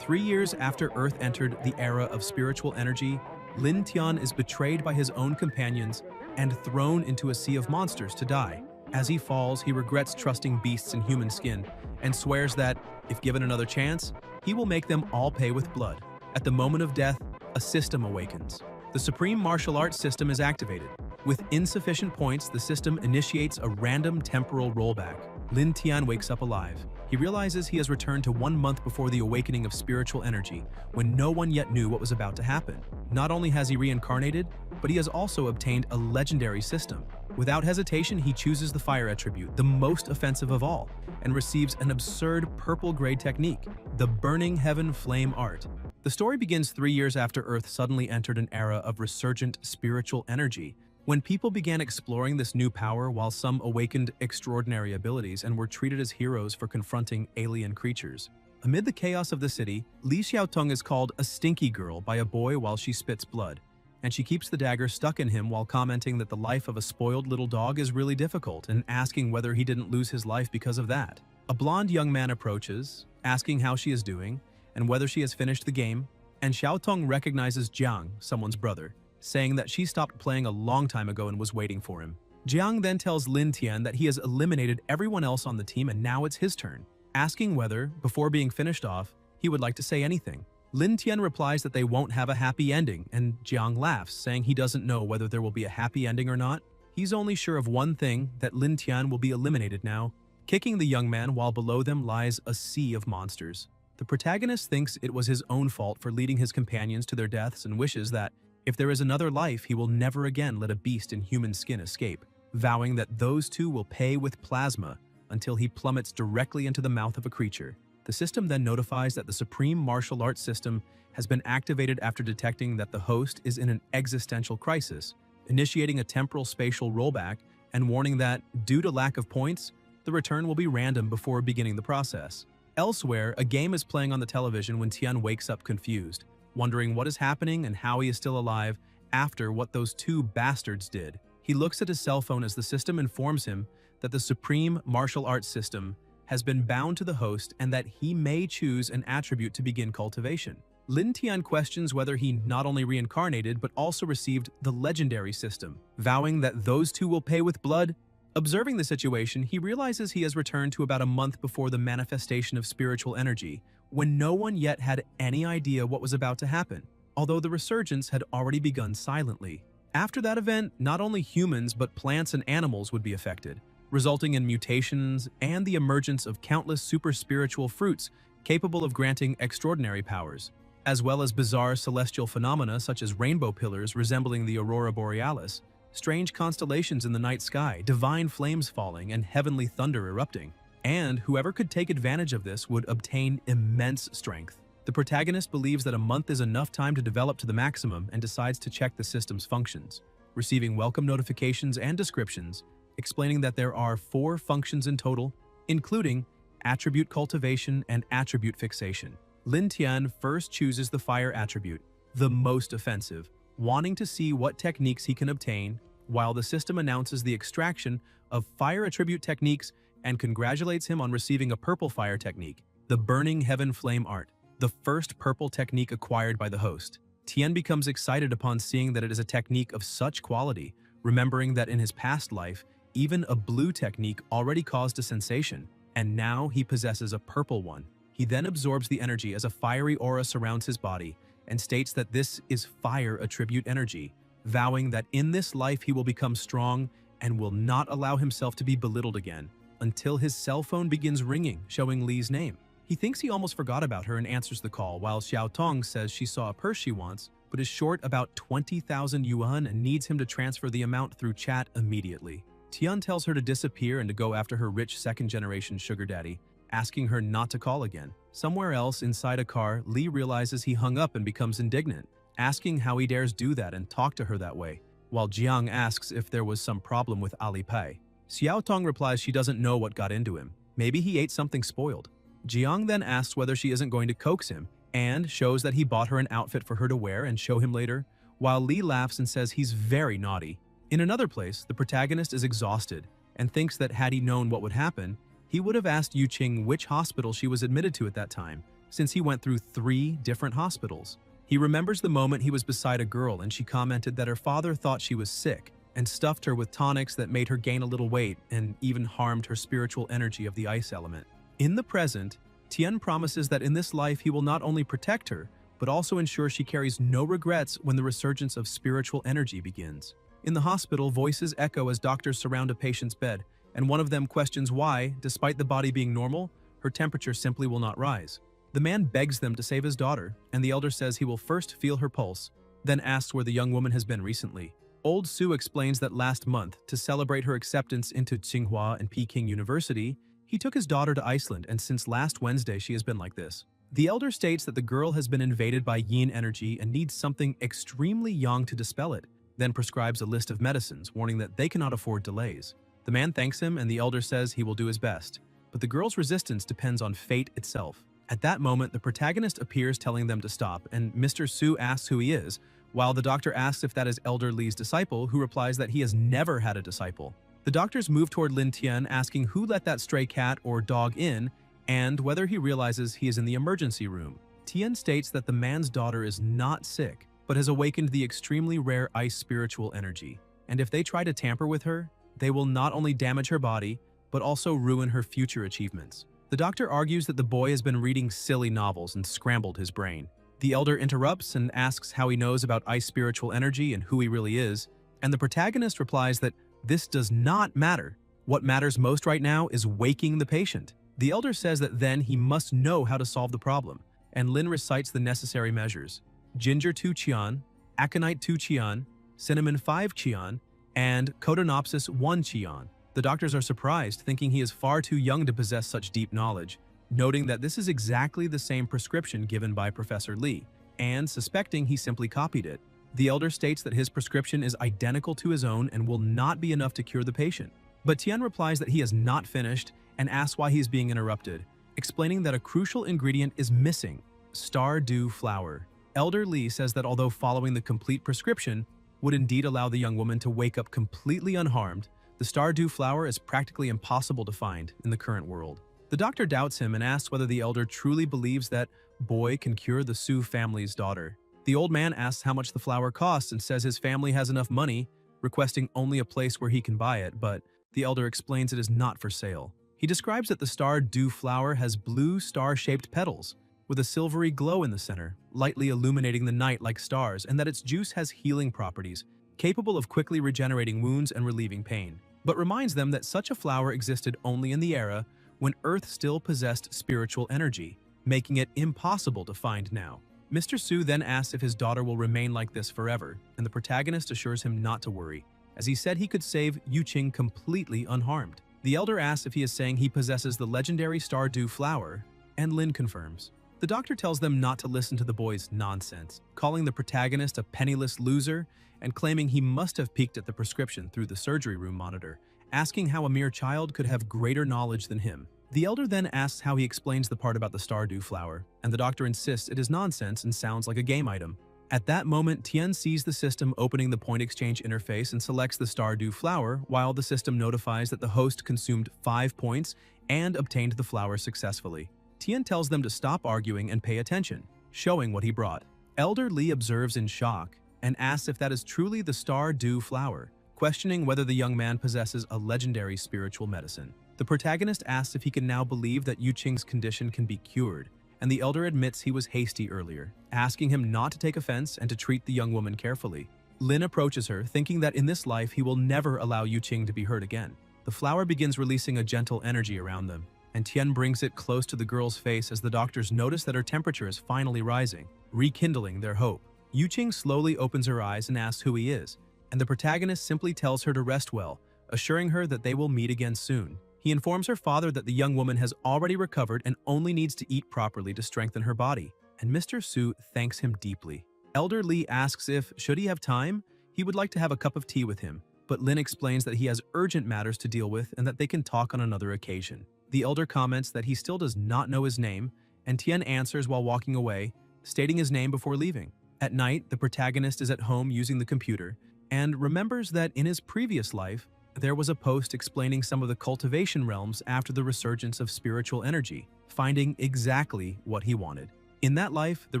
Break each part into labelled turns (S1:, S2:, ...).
S1: 3 years after Earth entered the era of spiritual energy, Lin Tian is betrayed by his own companions and thrown into a sea of monsters to die. As he falls, he regrets trusting beasts in human skin and swears that, if given another chance, he will make them all pay with blood. At the moment of death, a system awakens. The supreme martial arts system is activated. With insufficient points, the system initiates a random temporal rollback. Lin Tian wakes up alive. He realizes he has returned to 1 month before the awakening of spiritual energy, when no one yet knew what was about to happen. Not only has he reincarnated, but he has also obtained a legendary system. Without hesitation, he chooses the fire attribute, the most offensive of all, and receives an absurd purple-gray technique, the Burning Heaven Flame Art. The story begins 3 years after Earth suddenly entered an era of resurgent spiritual energy, when people began exploring this new power while some awakened extraordinary abilities and were treated as heroes for confronting alien creatures. Amid the chaos of the city, Li Xiaotong is called a stinky girl by a boy while she spits blood, and she keeps the dagger stuck in him while commenting that the life of a spoiled little dog is really difficult and asking whether he didn't lose his life because of that. A blonde young man approaches, asking how she is doing and whether she has finished the game, and Xiaotong recognizes Jiang, someone's brother, saying that she stopped playing a long time ago and was waiting for him. Jiang then tells Lin Tian that he has eliminated everyone else on the team and now it's his turn, asking whether, before being finished off, he would like to say anything. Lin Tian replies that they won't have a happy ending, and Jiang laughs, saying he doesn't know whether there will be a happy ending or not. He's only sure of one thing, that Lin Tian will be eliminated now, kicking the young man while below them lies a sea of monsters. The protagonist thinks it was his own fault for leading his companions to their deaths and wishes that, if there is another life, he will never again let a beast in human skin escape, vowing that those two will pay with plasma until he plummets directly into the mouth of a creature. The system then notifies that the supreme martial arts system has been activated after detecting that the host is in an existential crisis, initiating a temporal spatial rollback and warning that, due to lack of points, the return will be random before beginning the process. Elsewhere, a game is playing on the television when Tian wakes up confused, wondering what is happening and how he is still alive after what those two bastards did. He looks at his cell phone as the system informs him that the supreme martial arts system has been bound to the host and that he may choose an attribute to begin cultivation. Lin Tian questions whether he not only reincarnated but also received the legendary system, vowing that those two will pay with blood. Observing the situation, he realizes he has returned to about a month before the manifestation of spiritual energy, when no one yet had any idea what was about to happen, although the resurgence had already begun silently. After that event, not only humans but plants and animals would be affected, resulting in mutations and the emergence of countless super-spiritual fruits capable of granting extraordinary powers, as well as bizarre celestial phenomena such as rainbow pillars resembling the aurora borealis, strange constellations in the night sky, divine flames falling, and heavenly thunder erupting. And whoever could take advantage of this would obtain immense strength. The protagonist believes that a month is enough time to develop to the maximum and decides to check the system's functions, receiving welcome notifications and descriptions, explaining that there are 4 functions in total, including attribute cultivation and attribute fixation. Lin Tian first chooses the fire attribute, the most offensive, wanting to see what techniques he can obtain, while the system announces the extraction of fire attribute techniques and congratulates him on receiving a purple fire technique, the Burning Heaven Flame Art, the first purple technique acquired by the host. Tian becomes excited upon seeing that it is a technique of such quality, remembering that in his past life, even a blue technique already caused a sensation, and now he possesses a purple one. He then absorbs the energy as a fiery aura surrounds his body and states that this is fire attribute energy, vowing that in this life he will become strong and will not allow himself to be belittled again, until his cell phone begins ringing, showing Li's name. He thinks he almost forgot about her and answers the call, while Xiaotong says she saw a purse she wants, but is short about 20,000 yuan and needs him to transfer the amount through chat immediately. Tian tells her to disappear and to go after her rich second-generation sugar daddy, asking her not to call again. Somewhere else inside a car, Li realizes he hung up and becomes indignant, asking how he dares do that and talk to her that way, while Jiang asks if there was some problem with Alipay. Xiaotong replies she doesn't know what got into him. Maybe he ate something spoiled. Jiang then asks whether she isn't going to coax him, and shows that he bought her an outfit for her to wear and show him later, while Li laughs and says he's very naughty. In another place, the protagonist is exhausted and thinks that had he known what would happen, he would have asked Yu Qing which hospital she was admitted to at that time, since he went through 3 different hospitals. He remembers the moment he was beside a girl and she commented that her father thought she was sick and stuffed her with tonics that made her gain a little weight and even harmed her spiritual energy of the ice element. In the present, Tian promises that in this life he will not only protect her, but also ensure she carries no regrets when the resurgence of spiritual energy begins. In the hospital, voices echo as doctors surround a patient's bed, and one of them questions why, despite the body being normal, her temperature simply will not rise. The man begs them to save his daughter, and the elder says he will first feel her pulse, then asks where the young woman has been recently. Old Su explains that last month, to celebrate her acceptance into Tsinghua and Peking University, he took his daughter to Iceland, and since last Wednesday she has been like this. The elder states that the girl has been invaded by yin energy and needs something extremely yang to dispel it, then prescribes a list of medicines, warning that they cannot afford delays. The man thanks him and the elder says he will do his best, but the girl's resistance depends on fate itself. At that moment, the protagonist appears telling them to stop, and Mr. Su asks who he is, while the doctor asks if that is Elder Li's disciple, who replies that he has never had a disciple. The doctors move toward Lin Tian, asking who let that stray cat or dog in, and whether he realizes he is in the emergency room. Tian states that the man's daughter is not sick, but has awakened the extremely rare ice spiritual energy, and if they try to tamper with her, they will not only damage her body, but also ruin her future achievements. The doctor argues that the boy has been reading silly novels and scrambled his brain. The elder interrupts and asks how he knows about ice spiritual energy and who he really is, and the protagonist replies that this does not matter. What matters most right now is waking the patient. The elder says that then he must know how to solve the problem, and Lin recites the necessary measures. Ginger 2 Qian, aconite 2 Qian, cinnamon 5 Qian, and Codonopsis 1 Qian. The doctors are surprised, thinking he is far too young to possess such deep knowledge, noting that this is exactly the same prescription given by Professor Li, and suspecting he simply copied it. The elder states that his prescription is identical to his own and will not be enough to cure the patient. But Tian replies that he has not finished and asks why he is being interrupted, explaining that a crucial ingredient is missing: Stardew flower. Elder Li says that although following the complete prescription would indeed allow the young woman to wake up completely unharmed, the Stardew flower is practically impossible to find in the current world. The doctor doubts him and asks whether the elder truly believes that boy can cure the Su family's daughter. The old man asks how much the flower costs and says his family has enough money, requesting only a place where he can buy it, but the elder explains it is not for sale. He describes that the Stardew flower has blue star-shaped petals with a silvery glow in the center, lightly illuminating the night like stars, and that its juice has healing properties, capable of quickly regenerating wounds and relieving pain, but reminds them that such a flower existed only in the era when Earth still possessed spiritual energy, making it impossible to find now. Mr. Su then asks if his daughter will remain like this forever, and the protagonist assures him not to worry, as he said he could save Yuqing completely unharmed. The elder asks if he is saying he possesses the legendary Stardew flower, and Lin confirms. The doctor tells them not to listen to the boy's nonsense, calling the protagonist a penniless loser and claiming he must have peeked at the prescription through the surgery room monitor, asking how a mere child could have greater knowledge than him. The elder then asks how he explains the part about the Stardew flower, and the doctor insists it is nonsense and sounds like a game item. At that moment, Tian sees the system opening the point exchange interface and selects the Stardew flower, while the system notifies that the host consumed 5 points and obtained the flower successfully. Tian tells them to stop arguing and pay attention, showing what he brought. Elder Li observes in shock and asks if that is truly the Stardew flower, questioning whether the young man possesses a legendary spiritual medicine. The protagonist asks if he can now believe that Yuqing's condition can be cured, and the elder admits he was hasty earlier, asking him not to take offense and to treat the young woman carefully. Lin approaches her, thinking that in this life he will never allow Yuqing to be hurt again. The flower begins releasing a gentle energy around them, and Tian brings it close to the girl's face as the doctors notice that her temperature is finally rising, rekindling their hope. Yuqing slowly opens her eyes and asks who he is, and the protagonist simply tells her to rest well, assuring her that they will meet again soon. He informs her father that the young woman has already recovered and only needs to eat properly to strengthen her body, and Mr. Su thanks him deeply. Elder Li asks if, should he have time, he would like to have a cup of tea with him, but Lin explains that he has urgent matters to deal with and that they can talk on another occasion. The elder comments that he still does not know his name, and Tian answers while walking away, stating his name before leaving. At night, the protagonist is at home using the computer, and remembers that in his previous life, there was a post explaining some of the cultivation realms after the resurgence of spiritual energy, finding exactly what he wanted. In that life, the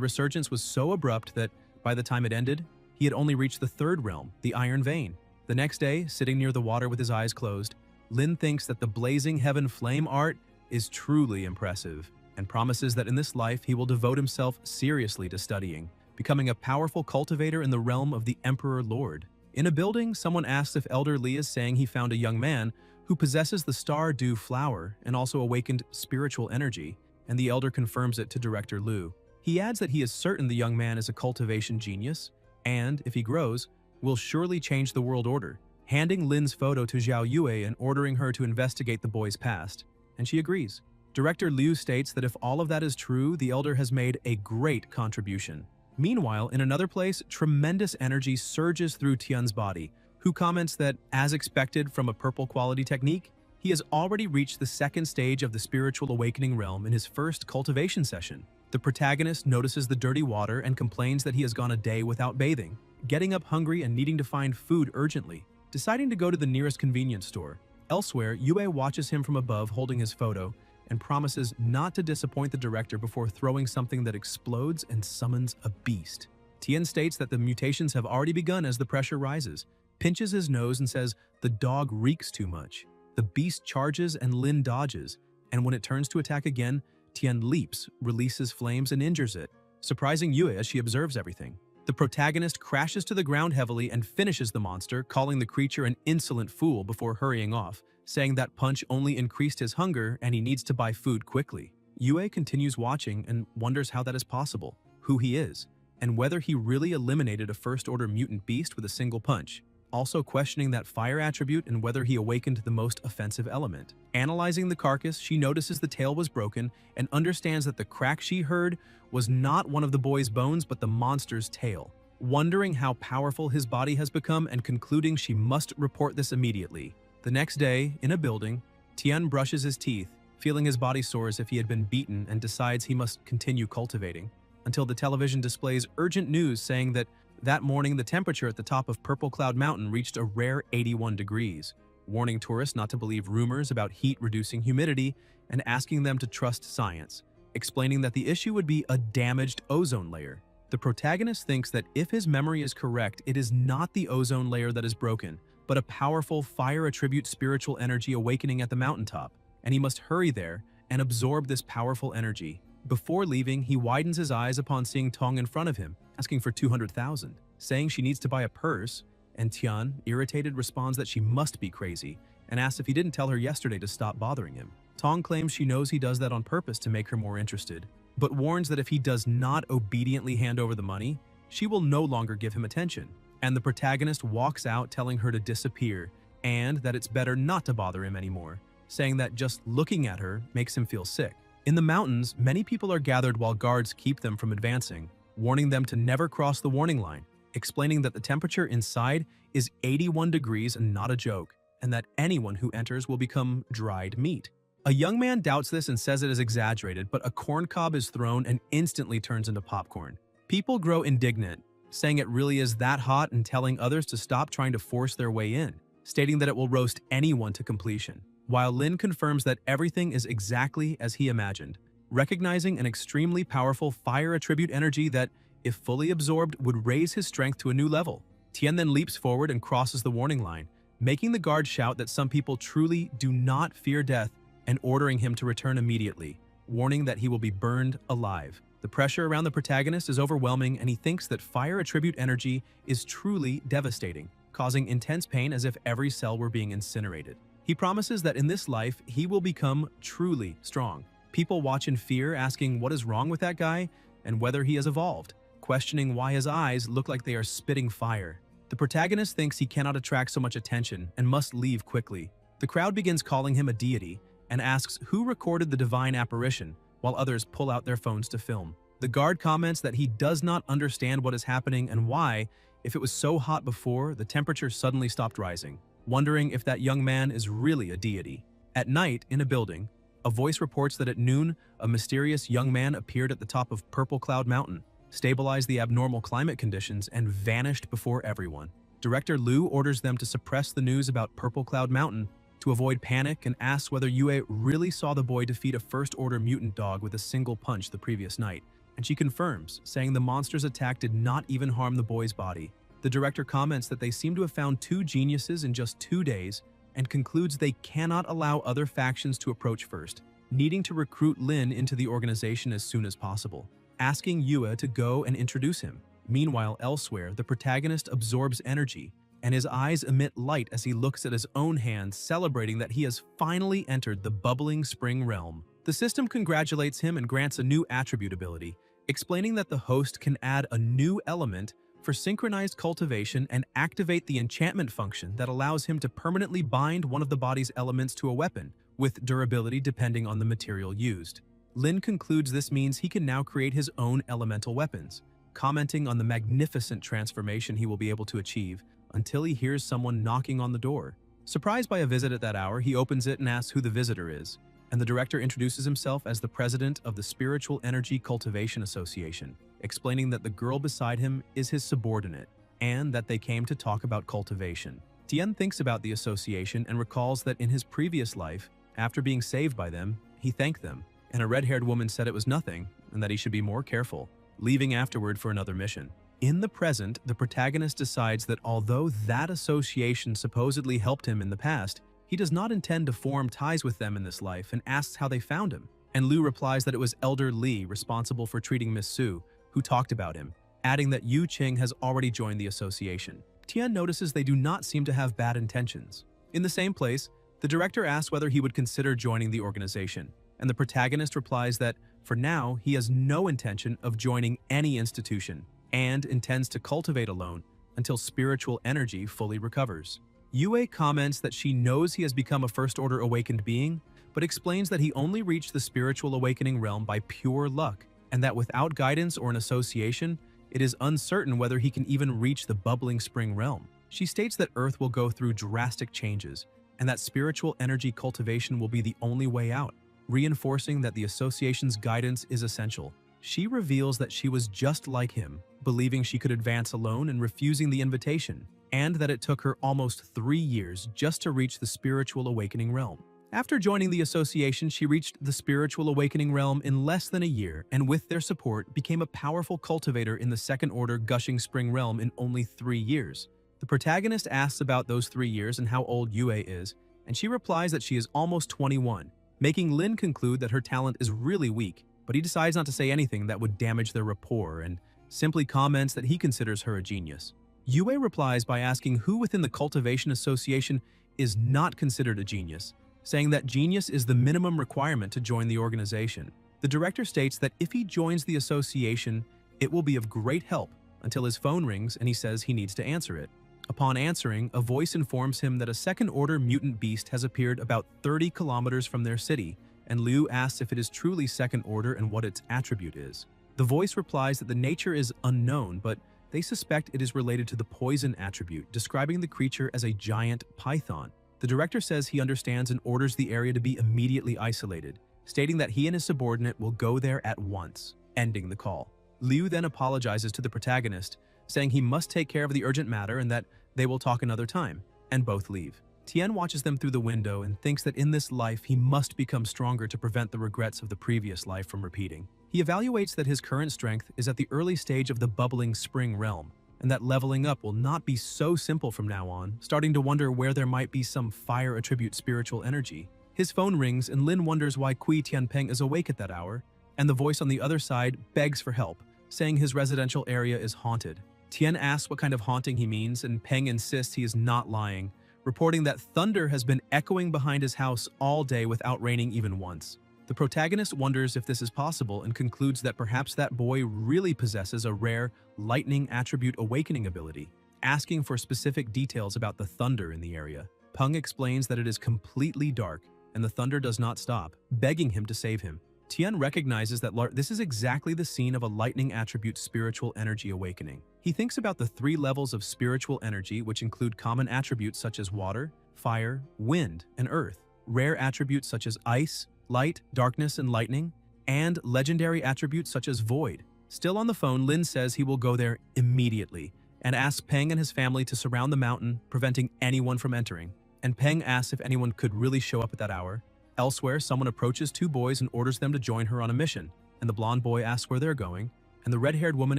S1: resurgence was so abrupt that, by the time it ended, he had only reached the third realm, the iron vein. The next day, sitting near the water with his eyes closed, Lin thinks that the blazing heaven flame art is truly impressive, and promises that in this life he will devote himself seriously to studying, becoming a powerful cultivator in the realm of the Emperor Lord. In a building, someone asks if Elder Li is saying he found a young man who possesses the Star Dew flower and also awakened spiritual energy, and the elder confirms it to Director Liu. He adds that he is certain the young man is a cultivation genius, and, if he grows, will surely change the world order, handing Lin's photo to Zhao Yue and ordering her to investigate the boy's past, and she agrees. Director Liu states that if all of that is true, the elder has made a great contribution. Meanwhile, in another place, tremendous energy surges through Tian's body, who comments that, as expected from a purple quality technique, he has already reached the second stage of the spiritual awakening realm in his first cultivation session. The protagonist notices the dirty water and complains that he has gone a day without bathing, getting up hungry and needing to find food urgently, deciding to go to the nearest convenience store. Elsewhere, Yue watches him from above holding his photo and promises not to disappoint the director before throwing something that explodes and summons a beast. Tian states that the mutations have already begun as the pressure rises, pinches his nose and says the dog reeks too much. The beast charges and Lin dodges, and when it turns to attack again, Tian leaps, releases flames and injures it, surprising Yue as she observes everything. The protagonist crashes to the ground heavily and finishes the monster, calling the creature an insolent fool before hurrying off, saying that punch only increased his hunger and he needs to buy food quickly. Yue continues watching and wonders how that is possible, who he is, and whether he really eliminated a first-order mutant beast with a single punch, also questioning that fire attribute and whether he awakened the most offensive element. Analyzing the carcass, she notices the tail was broken and understands that the crack she heard was not one of the boy's bones but the monster's tail. Wondering how powerful his body has become and concluding she must report this immediately. The next day, in a building, Tian brushes his teeth, feeling his body sore as if he had been beaten, and decides he must continue cultivating, until the television displays urgent news saying that morning the temperature at the top of Purple Cloud Mountain reached a rare 81 degrees, warning tourists not to believe rumors about heat reducing humidity and asking them to trust science, explaining that the issue would be a damaged ozone layer. The protagonist thinks that if his memory is correct, it is not the ozone layer that is broken, but a powerful fire attribute spiritual energy awakening at the mountaintop, and he must hurry there and absorb this powerful energy. Before leaving, he widens his eyes upon seeing Tong in front of him, asking for 200,000, saying she needs to buy a purse, and Tian, irritated, responds that she must be crazy, and asks if he didn't tell her yesterday to stop bothering him. Tong claims she knows he does that on purpose to make her more interested, but warns that if he does not obediently hand over the money, she will no longer give him attention. And the protagonist walks out telling her to disappear, and that it's better not to bother him anymore, saying that just looking at her makes him feel sick. In the mountains, many people are gathered while guards keep them from advancing, warning them to never cross the warning line, explaining that the temperature inside is 81 degrees and not a joke, and that anyone who enters will become dried meat. A young man doubts this and says it is exaggerated, but a corn cob is thrown and instantly turns into popcorn. People grow indignant, saying it really is that hot and telling others to stop trying to force their way in, stating that it will roast anyone to completion, while Lin confirms that everything is exactly as he imagined, recognizing an extremely powerful fire attribute energy that, if fully absorbed, would raise his strength to a new level. Tian then leaps forward and crosses the warning line, making the guard shout that some people truly do not fear death and ordering him to return immediately, warning that he will be burned alive. The pressure around the protagonist is overwhelming and he thinks that fire attribute energy is truly devastating, causing intense pain as if every cell were being incinerated. He promises that in this life, he will become truly strong. People watch in fear, asking what is wrong with that guy and whether he has evolved, questioning why his eyes look like they are spitting fire. The protagonist thinks he cannot attract so much attention and must leave quickly. The crowd begins calling him a deity and asks who recorded the divine apparition, while others pull out their phones to film. The guard comments that he does not understand what is happening and why, if it was so hot before, the temperature suddenly stopped rising, wondering if that young man is really a deity. At night, in a building, a voice reports that at noon, a mysterious young man appeared at the top of Purple Cloud Mountain, stabilized the abnormal climate conditions, and vanished before everyone. Director Liu orders them to suppress the news about Purple Cloud Mountain to avoid panic and asks whether Yue really saw the boy defeat a first-order mutant dog with a single punch the previous night, and she confirms, saying the monster's attack did not even harm the boy's body. The director comments that they seem to have found 2 geniuses in just 2 days and concludes they cannot allow other factions to approach first, needing to recruit Lin into the organization as soon as possible, asking Yue to go and introduce him. Meanwhile, elsewhere, the protagonist absorbs energy, and his eyes emit light as he looks at his own hands, celebrating that he has finally entered the bubbling spring realm. The system congratulates him and grants a new attribute ability, explaining that the host can add a new element for synchronized cultivation and activate the enchantment function that allows him to permanently bind one of the body's elements to a weapon, with durability depending on the material used. Lin concludes this means he can now create his own elemental weapons, commenting on the magnificent transformation he will be able to achieve until he hears someone knocking on the door. Surprised by a visit at that hour, he opens it and asks who the visitor is, and the director introduces himself as the president of the Spiritual Energy Cultivation Association, explaining that the girl beside him is his subordinate, and that they came to talk about cultivation. Tian thinks about the association and recalls that in his previous life, after being saved by them, he thanked them, and a red-haired woman said it was nothing, and that he should be more careful, leaving afterward for another mission. In the present, the protagonist decides that although that association supposedly helped him in the past, he does not intend to form ties with them in this life and asks how they found him. And Liu replies that it was Elder Li responsible for treating Miss Su, who talked about him, adding that Yu Qing has already joined the association. Tian notices they do not seem to have bad intentions. In the same place, the director asks whether he would consider joining the organization, and the protagonist replies that, for now, he has no intention of joining any institution, and intends to cultivate alone until spiritual energy fully recovers. Yue comments that she knows he has become a first-order awakened being, but explains that he only reached the spiritual awakening realm by pure luck, and that without guidance or an association, it is uncertain whether he can even reach the bubbling spring realm. She states that Earth will go through drastic changes, and that spiritual energy cultivation will be the only way out, reinforcing that the association's guidance is essential. She reveals that she was just like him, believing she could advance alone and refusing the invitation, and that it took her almost 3 years just to reach the spiritual awakening realm. After joining the association, she reached the spiritual awakening realm in less than a year, and with their support, became a powerful cultivator in the second-order gushing spring realm in only 3 years. The protagonist asks about those 3 years and how old Yue is, and she replies that she is almost 21, making Lin conclude that her talent is really weak, but he decides not to say anything that would damage their rapport and simply comments that he considers her a genius. Yue replies by asking who within the Cultivation Association is not considered a genius, saying that genius is the minimum requirement to join the organization. The director states that if he joins the association, it will be of great help until his phone rings and he says he needs to answer it. Upon answering, a voice informs him that a second-order mutant beast has appeared about 30 kilometers from their city, and Liu asks if it is truly second order and what its attribute is. The voice replies that the nature is unknown, but they suspect it is related to the poison attribute, describing the creature as a giant python. The director says he understands and orders the area to be immediately isolated, stating that he and his subordinate will go there at once, ending the call. Liu then apologizes to the protagonist, saying he must take care of the urgent matter and that they will talk another time, and both leave. Tian watches them through the window and thinks that in this life he must become stronger to prevent the regrets of the previous life from repeating. He evaluates that his current strength is at the early stage of the bubbling spring realm, and that leveling up will not be so simple from now on, starting to wonder where there might be some fire attribute spiritual energy. His phone rings and Lin wonders why Kui Tianpeng is awake at that hour, and the voice on the other side begs for help, saying his residential area is haunted. Tian asks what kind of haunting he means, and Peng insists he is not lying, reporting that thunder has been echoing behind his house all day without raining even once. The protagonist wonders if this is possible and concludes that perhaps that boy really possesses a rare lightning attribute awakening ability, asking for specific details about the thunder in the area. Peng explains that it is completely dark and the thunder does not stop, begging him to save him. Tian recognizes that this is exactly the scene of a lightning attribute spiritual energy awakening. He thinks about the 3 levels of spiritual energy, which include common attributes such as water, fire, wind, and earth, rare attributes such as ice, light, darkness, and lightning, and legendary attributes such as void. Still on the phone, Lin says he will go there immediately, and asks Peng and his family to surround the mountain, preventing anyone from entering. And Peng asks if anyone could really show up at that hour. Elsewhere, someone approaches two boys and orders them to join her on a mission, and the blonde boy asks where they're going, and the red-haired woman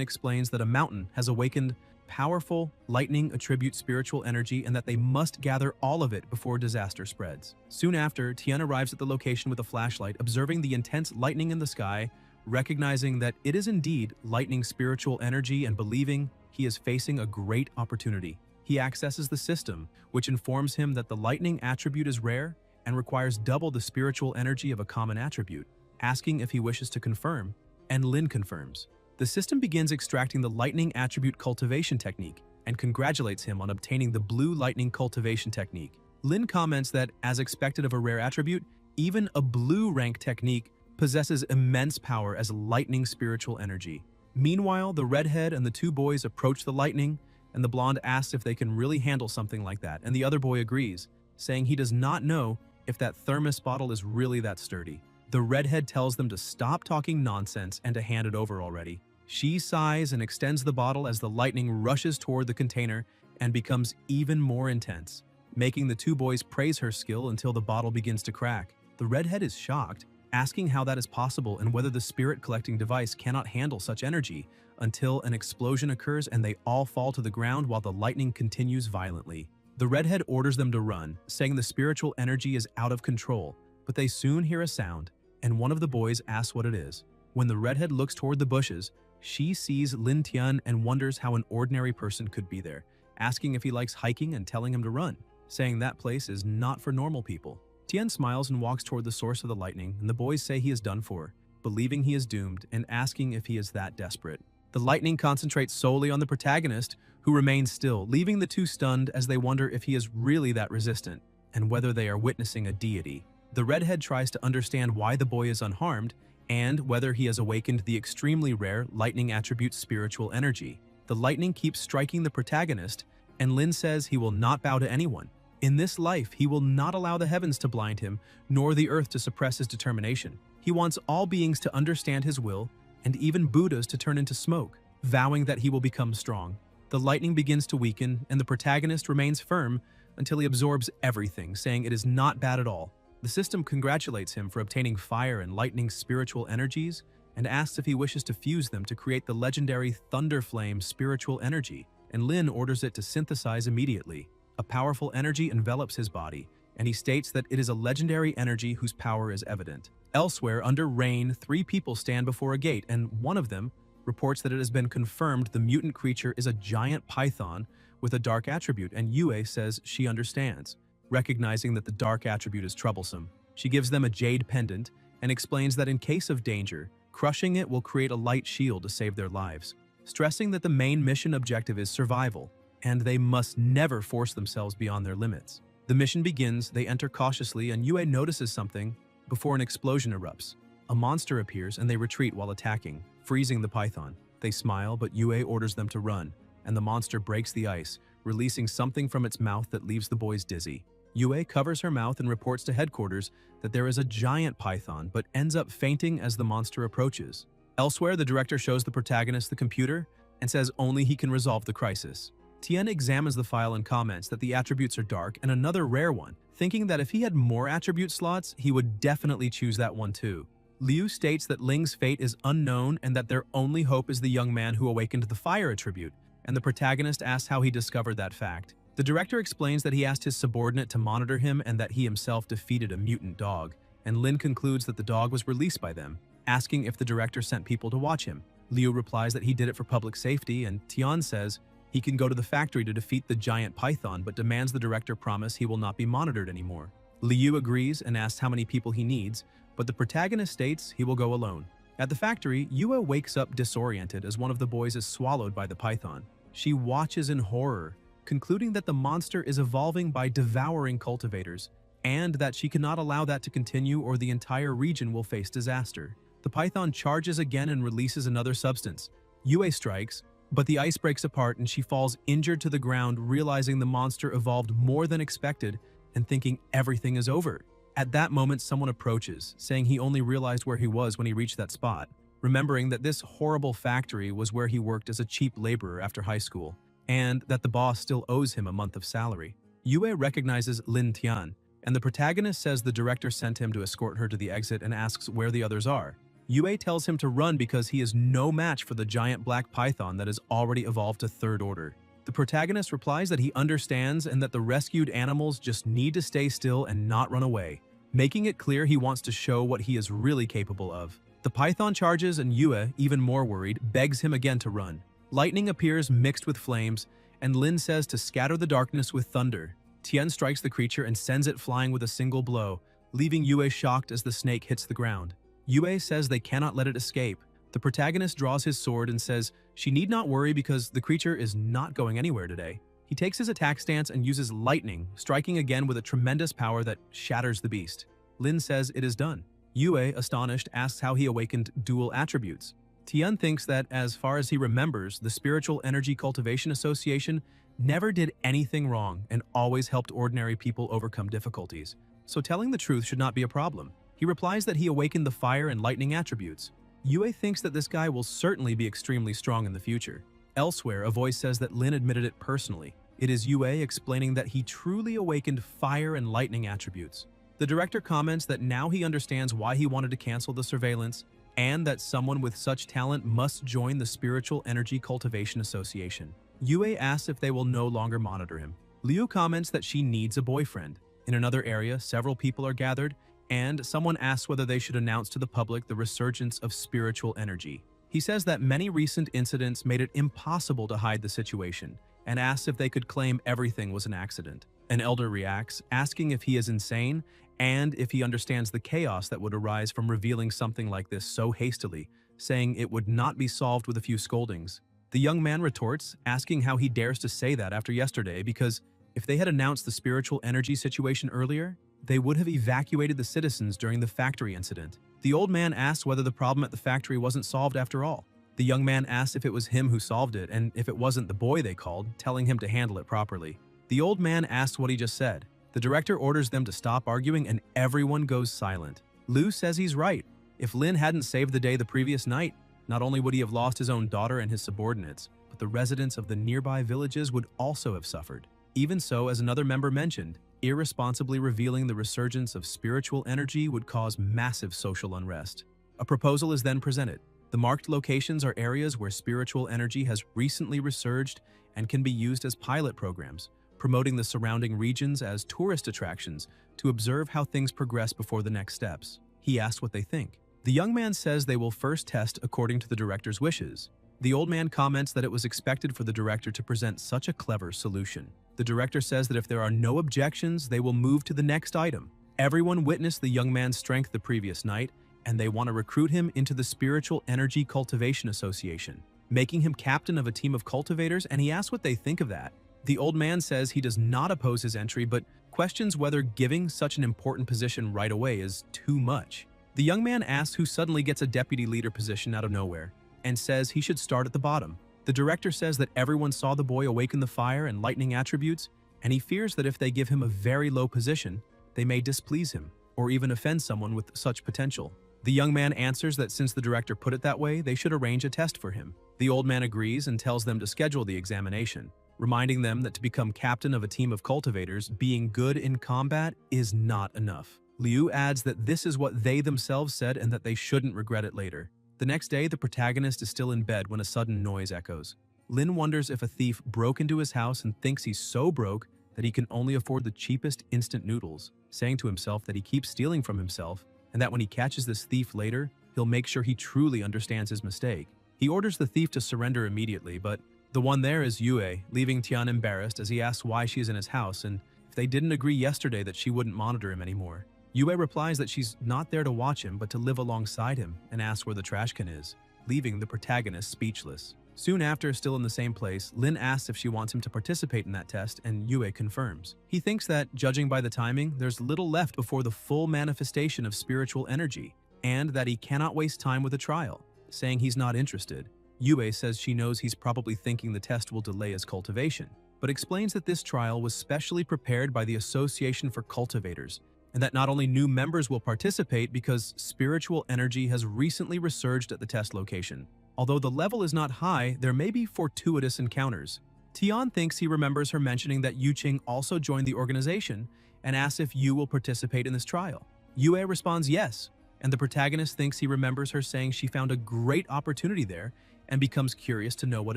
S1: explains that a mountain has awakened powerful lightning attribute spiritual energy and that they must gather all of it before disaster spreads. Soon after, Tian arrives at the location with a flashlight, observing the intense lightning in the sky, recognizing that it is indeed lightning spiritual energy and believing he is facing a great opportunity. He accesses the system, which informs him that the lightning attribute is rare and requires double the spiritual energy of a common attribute, asking if he wishes to confirm, and Lin confirms. The system begins extracting the lightning attribute cultivation technique and congratulates him on obtaining the blue lightning cultivation technique. Lin comments that, as expected of a rare attribute, even a blue rank technique possesses immense power as lightning spiritual energy. Meanwhile, the redhead and the two boys approach the lightning, and the blonde asks if they can really handle something like that, and the other boy agrees, saying he does not know if that thermos bottle is really that sturdy. The redhead tells them to stop talking nonsense and to hand it over already. She sighs and extends the bottle as the lightning rushes toward the container and becomes even more intense, making the two boys praise her skill until the bottle begins to crack. The redhead is shocked, asking how that is possible and whether the spirit collecting device cannot handle such energy, until an explosion occurs and they all fall to the ground while the lightning continues violently. The redhead orders them to run, saying the spiritual energy is out of control, but they soon hear a sound, and one of the boys asks what it is. When the redhead looks toward the bushes, she sees Lin Tian and wonders how an ordinary person could be there, asking if he likes hiking and telling him to run, saying that place is not for normal people. Tian smiles and walks toward the source of the lightning, and the boys say he is done for, believing he is doomed and asking if he is that desperate. The lightning concentrates solely on the protagonist, who remains still, leaving the two stunned as they wonder if he is really that resistant, and whether they are witnessing a deity. The redhead tries to understand why the boy is unharmed, and whether he has awakened the extremely rare lightning attribute spiritual energy. The lightning keeps striking the protagonist, and Lin says he will not bow to anyone. In this life, he will not allow the heavens to blind him, nor the earth to suppress his determination. He wants all beings to understand his will, and even Buddhas to turn into smoke, vowing that he will become strong. The lightning begins to weaken, and the protagonist remains firm until he absorbs everything, saying it is not bad at all. The system congratulates him for obtaining fire and lightning spiritual energies and asks if he wishes to fuse them to create the legendary Thunder Flame spiritual energy, and Lin orders it to synthesize immediately. A powerful energy envelops his body, and he states that it is a legendary energy whose power is evident. Elsewhere, under rain, 3 people stand before a gate, and one of them reports that it has been confirmed the mutant creature is a giant python with a dark attribute, and Yue says she understands, recognizing that the dark attribute is troublesome. She gives them a jade pendant and explains that in case of danger, crushing it will create a light shield to save their lives, stressing that the main mission objective is survival, and they must never force themselves beyond their limits. The mission begins, they enter cautiously, and Yue notices something before an explosion erupts. A monster appears and they retreat while attacking, freezing the python. They smile, but Yue orders them to run, and the monster breaks the ice, releasing something from its mouth that leaves the boys dizzy. Yue covers her mouth and reports to headquarters that there is a giant python, but ends up fainting as the monster approaches. Elsewhere, the director shows the protagonist the computer and says only he can resolve the crisis. Tien examines the file and comments that the attributes are dark and another rare one, thinking that if he had more attribute slots, he would definitely choose that one too. Liu states that Ling's fate is unknown and that their only hope is the young man who awakened the fire attribute, and the protagonist asks how he discovered that fact. The director explains that he asked his subordinate to monitor him and that he himself defeated a mutant dog, and Lin concludes that the dog was released by them, asking if the director sent people to watch him. Liu replies that he did it for public safety, and Tian says he can go to the factory to defeat the giant python but demands the director promise he will not be monitored anymore. Liu agrees and asks how many people he needs, but the protagonist states he will go alone. At the factory, Yue wakes up disoriented as one of the boys is swallowed by the python. She watches in horror, concluding that the monster is evolving by devouring cultivators, and that she cannot allow that to continue or the entire region will face disaster. The python charges again and releases another substance. Yue strikes, but the ice breaks apart and she falls injured to the ground, realizing the monster evolved more than expected and thinking everything is over. At that moment, someone approaches, saying he only realized where he was when he reached that spot, remembering that this horrible factory was where he worked as a cheap laborer after high school. and that the boss still owes him a month of salary. Yue recognizes Lin Tian, and the protagonist says the director sent him to escort her to the exit and asks where the others are. Yue tells him to run because he is no match for the giant black python that has already evolved to third order. The protagonist replies that he understands and that the rescued animals just need to stay still and not run away, making it clear he wants to show what he is really capable of. The python charges and Yue, even more worried, begs him again to run. Lightning appears mixed with flames, and Lin says to scatter the darkness with thunder. Tian strikes the creature and sends it flying with a single blow, leaving Yue shocked as the snake hits the ground. Yue says they cannot let it escape. The protagonist draws his sword and says she need not worry because the creature is not going anywhere today. He takes his attack stance and uses lightning, striking again with a tremendous power that shatters the beast. Lin says it is done. Yue, astonished, asks how he awakened dual attributes. Tian thinks that, as far as he remembers, the Spiritual Energy Cultivation Association never did anything wrong and always helped ordinary people overcome difficulties, so telling the truth should not be a problem. He replies that he awakened the fire and lightning attributes. Yue thinks that this guy will certainly be extremely strong in the future. Elsewhere, a voice says that Lin admitted it personally. It is Yue explaining that he truly awakened fire and lightning attributes. The director comments that now he understands why he wanted to cancel the surveillance and that someone with such talent must join the Spiritual Energy Cultivation Association. Yue asks if they will no longer monitor him. Liu comments that she needs a boyfriend. In another area, several people are gathered, and someone asks whether they should announce to the public the resurgence of spiritual energy. He says that many recent incidents made it impossible to hide the situation, and asks if they could claim everything was an accident. An elder reacts, asking if he is insane and if he understands the chaos that would arise from revealing something like this so hastily, saying it would not be solved with a few scoldings. The young man retorts, asking how he dares to say that after yesterday because if they had announced the spiritual energy situation earlier, they would have evacuated the citizens during the factory incident. The old man asks whether the problem at the factory wasn't solved after all. The young man asks if it was him who solved it and if it wasn't the boy they called, telling him to handle it properly. The old man asks what he just said. The director orders them to stop arguing and everyone goes silent. Liu says he's right. If Lin hadn't saved the day the previous night, not only would he have lost his own daughter and his subordinates, but the residents of the nearby villages would also have suffered. Even so, as another member mentioned, irresponsibly revealing the resurgence of spiritual energy would cause massive social unrest. A proposal is then presented. The marked locations are areas where spiritual energy has recently resurged and can be used as pilot programs, promoting the surrounding regions as tourist attractions to observe how things progress before the next steps. He asks what they think. The young man says they will first test according to the director's wishes. The old man comments that it was expected for the director to present such a clever solution. The director says that if there are no objections, they will move to the next item. Everyone witnessed the young man's strength the previous night, and they want to recruit him into the Spiritual Energy Cultivation Association, making him captain of a team of cultivators, and he asks what they think of that. The old man says he does not oppose his entry, but questions whether giving such an important position right away is too much. The young man asks who suddenly gets a deputy leader position out of nowhere, and says he should start at the bottom. The director says that everyone saw the boy awaken the fire and lightning attributes, and he fears that if they give him a very low position, they may displease him, or even offend someone with such potential. The young man answers that since the director put it that way, they should arrange a test for him. The old man agrees and tells them to schedule the examination, reminding them that to become captain of a team of cultivators, being good in combat is not enough. Liu adds that this is what they themselves said and that they shouldn't regret it later. The next day, the protagonist is still in bed when a sudden noise echoes. Lin wonders if a thief broke into his house and thinks he's so broke that he can only afford the cheapest instant noodles, saying to himself that he keeps stealing from himself and that when he catches this thief later, he'll make sure he truly understands his mistake. He orders the thief to surrender immediately, but the one there is Yue, leaving Tian embarrassed as he asks why she is in his house and if they didn't agree yesterday that she wouldn't monitor him anymore. Yue replies that she's not there to watch him but to live alongside him and asks where the trash can is, leaving the protagonist speechless. Soon after, still in the same place, Lin asks if she wants him to participate in that test and Yue confirms. He thinks that, judging by the timing, there's little left before the full manifestation of spiritual energy and that he cannot waste time with a trial, saying he's not interested. Yue says she knows he's probably thinking the test will delay his cultivation, but explains that this trial was specially prepared by the Association for Cultivators and that not only new members will participate because spiritual energy has recently resurged at the test location. Although the level is not high, there may be fortuitous encounters. Tian thinks he remembers her mentioning that Yu Qing also joined the organization and asks if Yu will participate in this trial. Yue responds yes, and the protagonist thinks he remembers her saying she found a great opportunity there and becomes curious to know what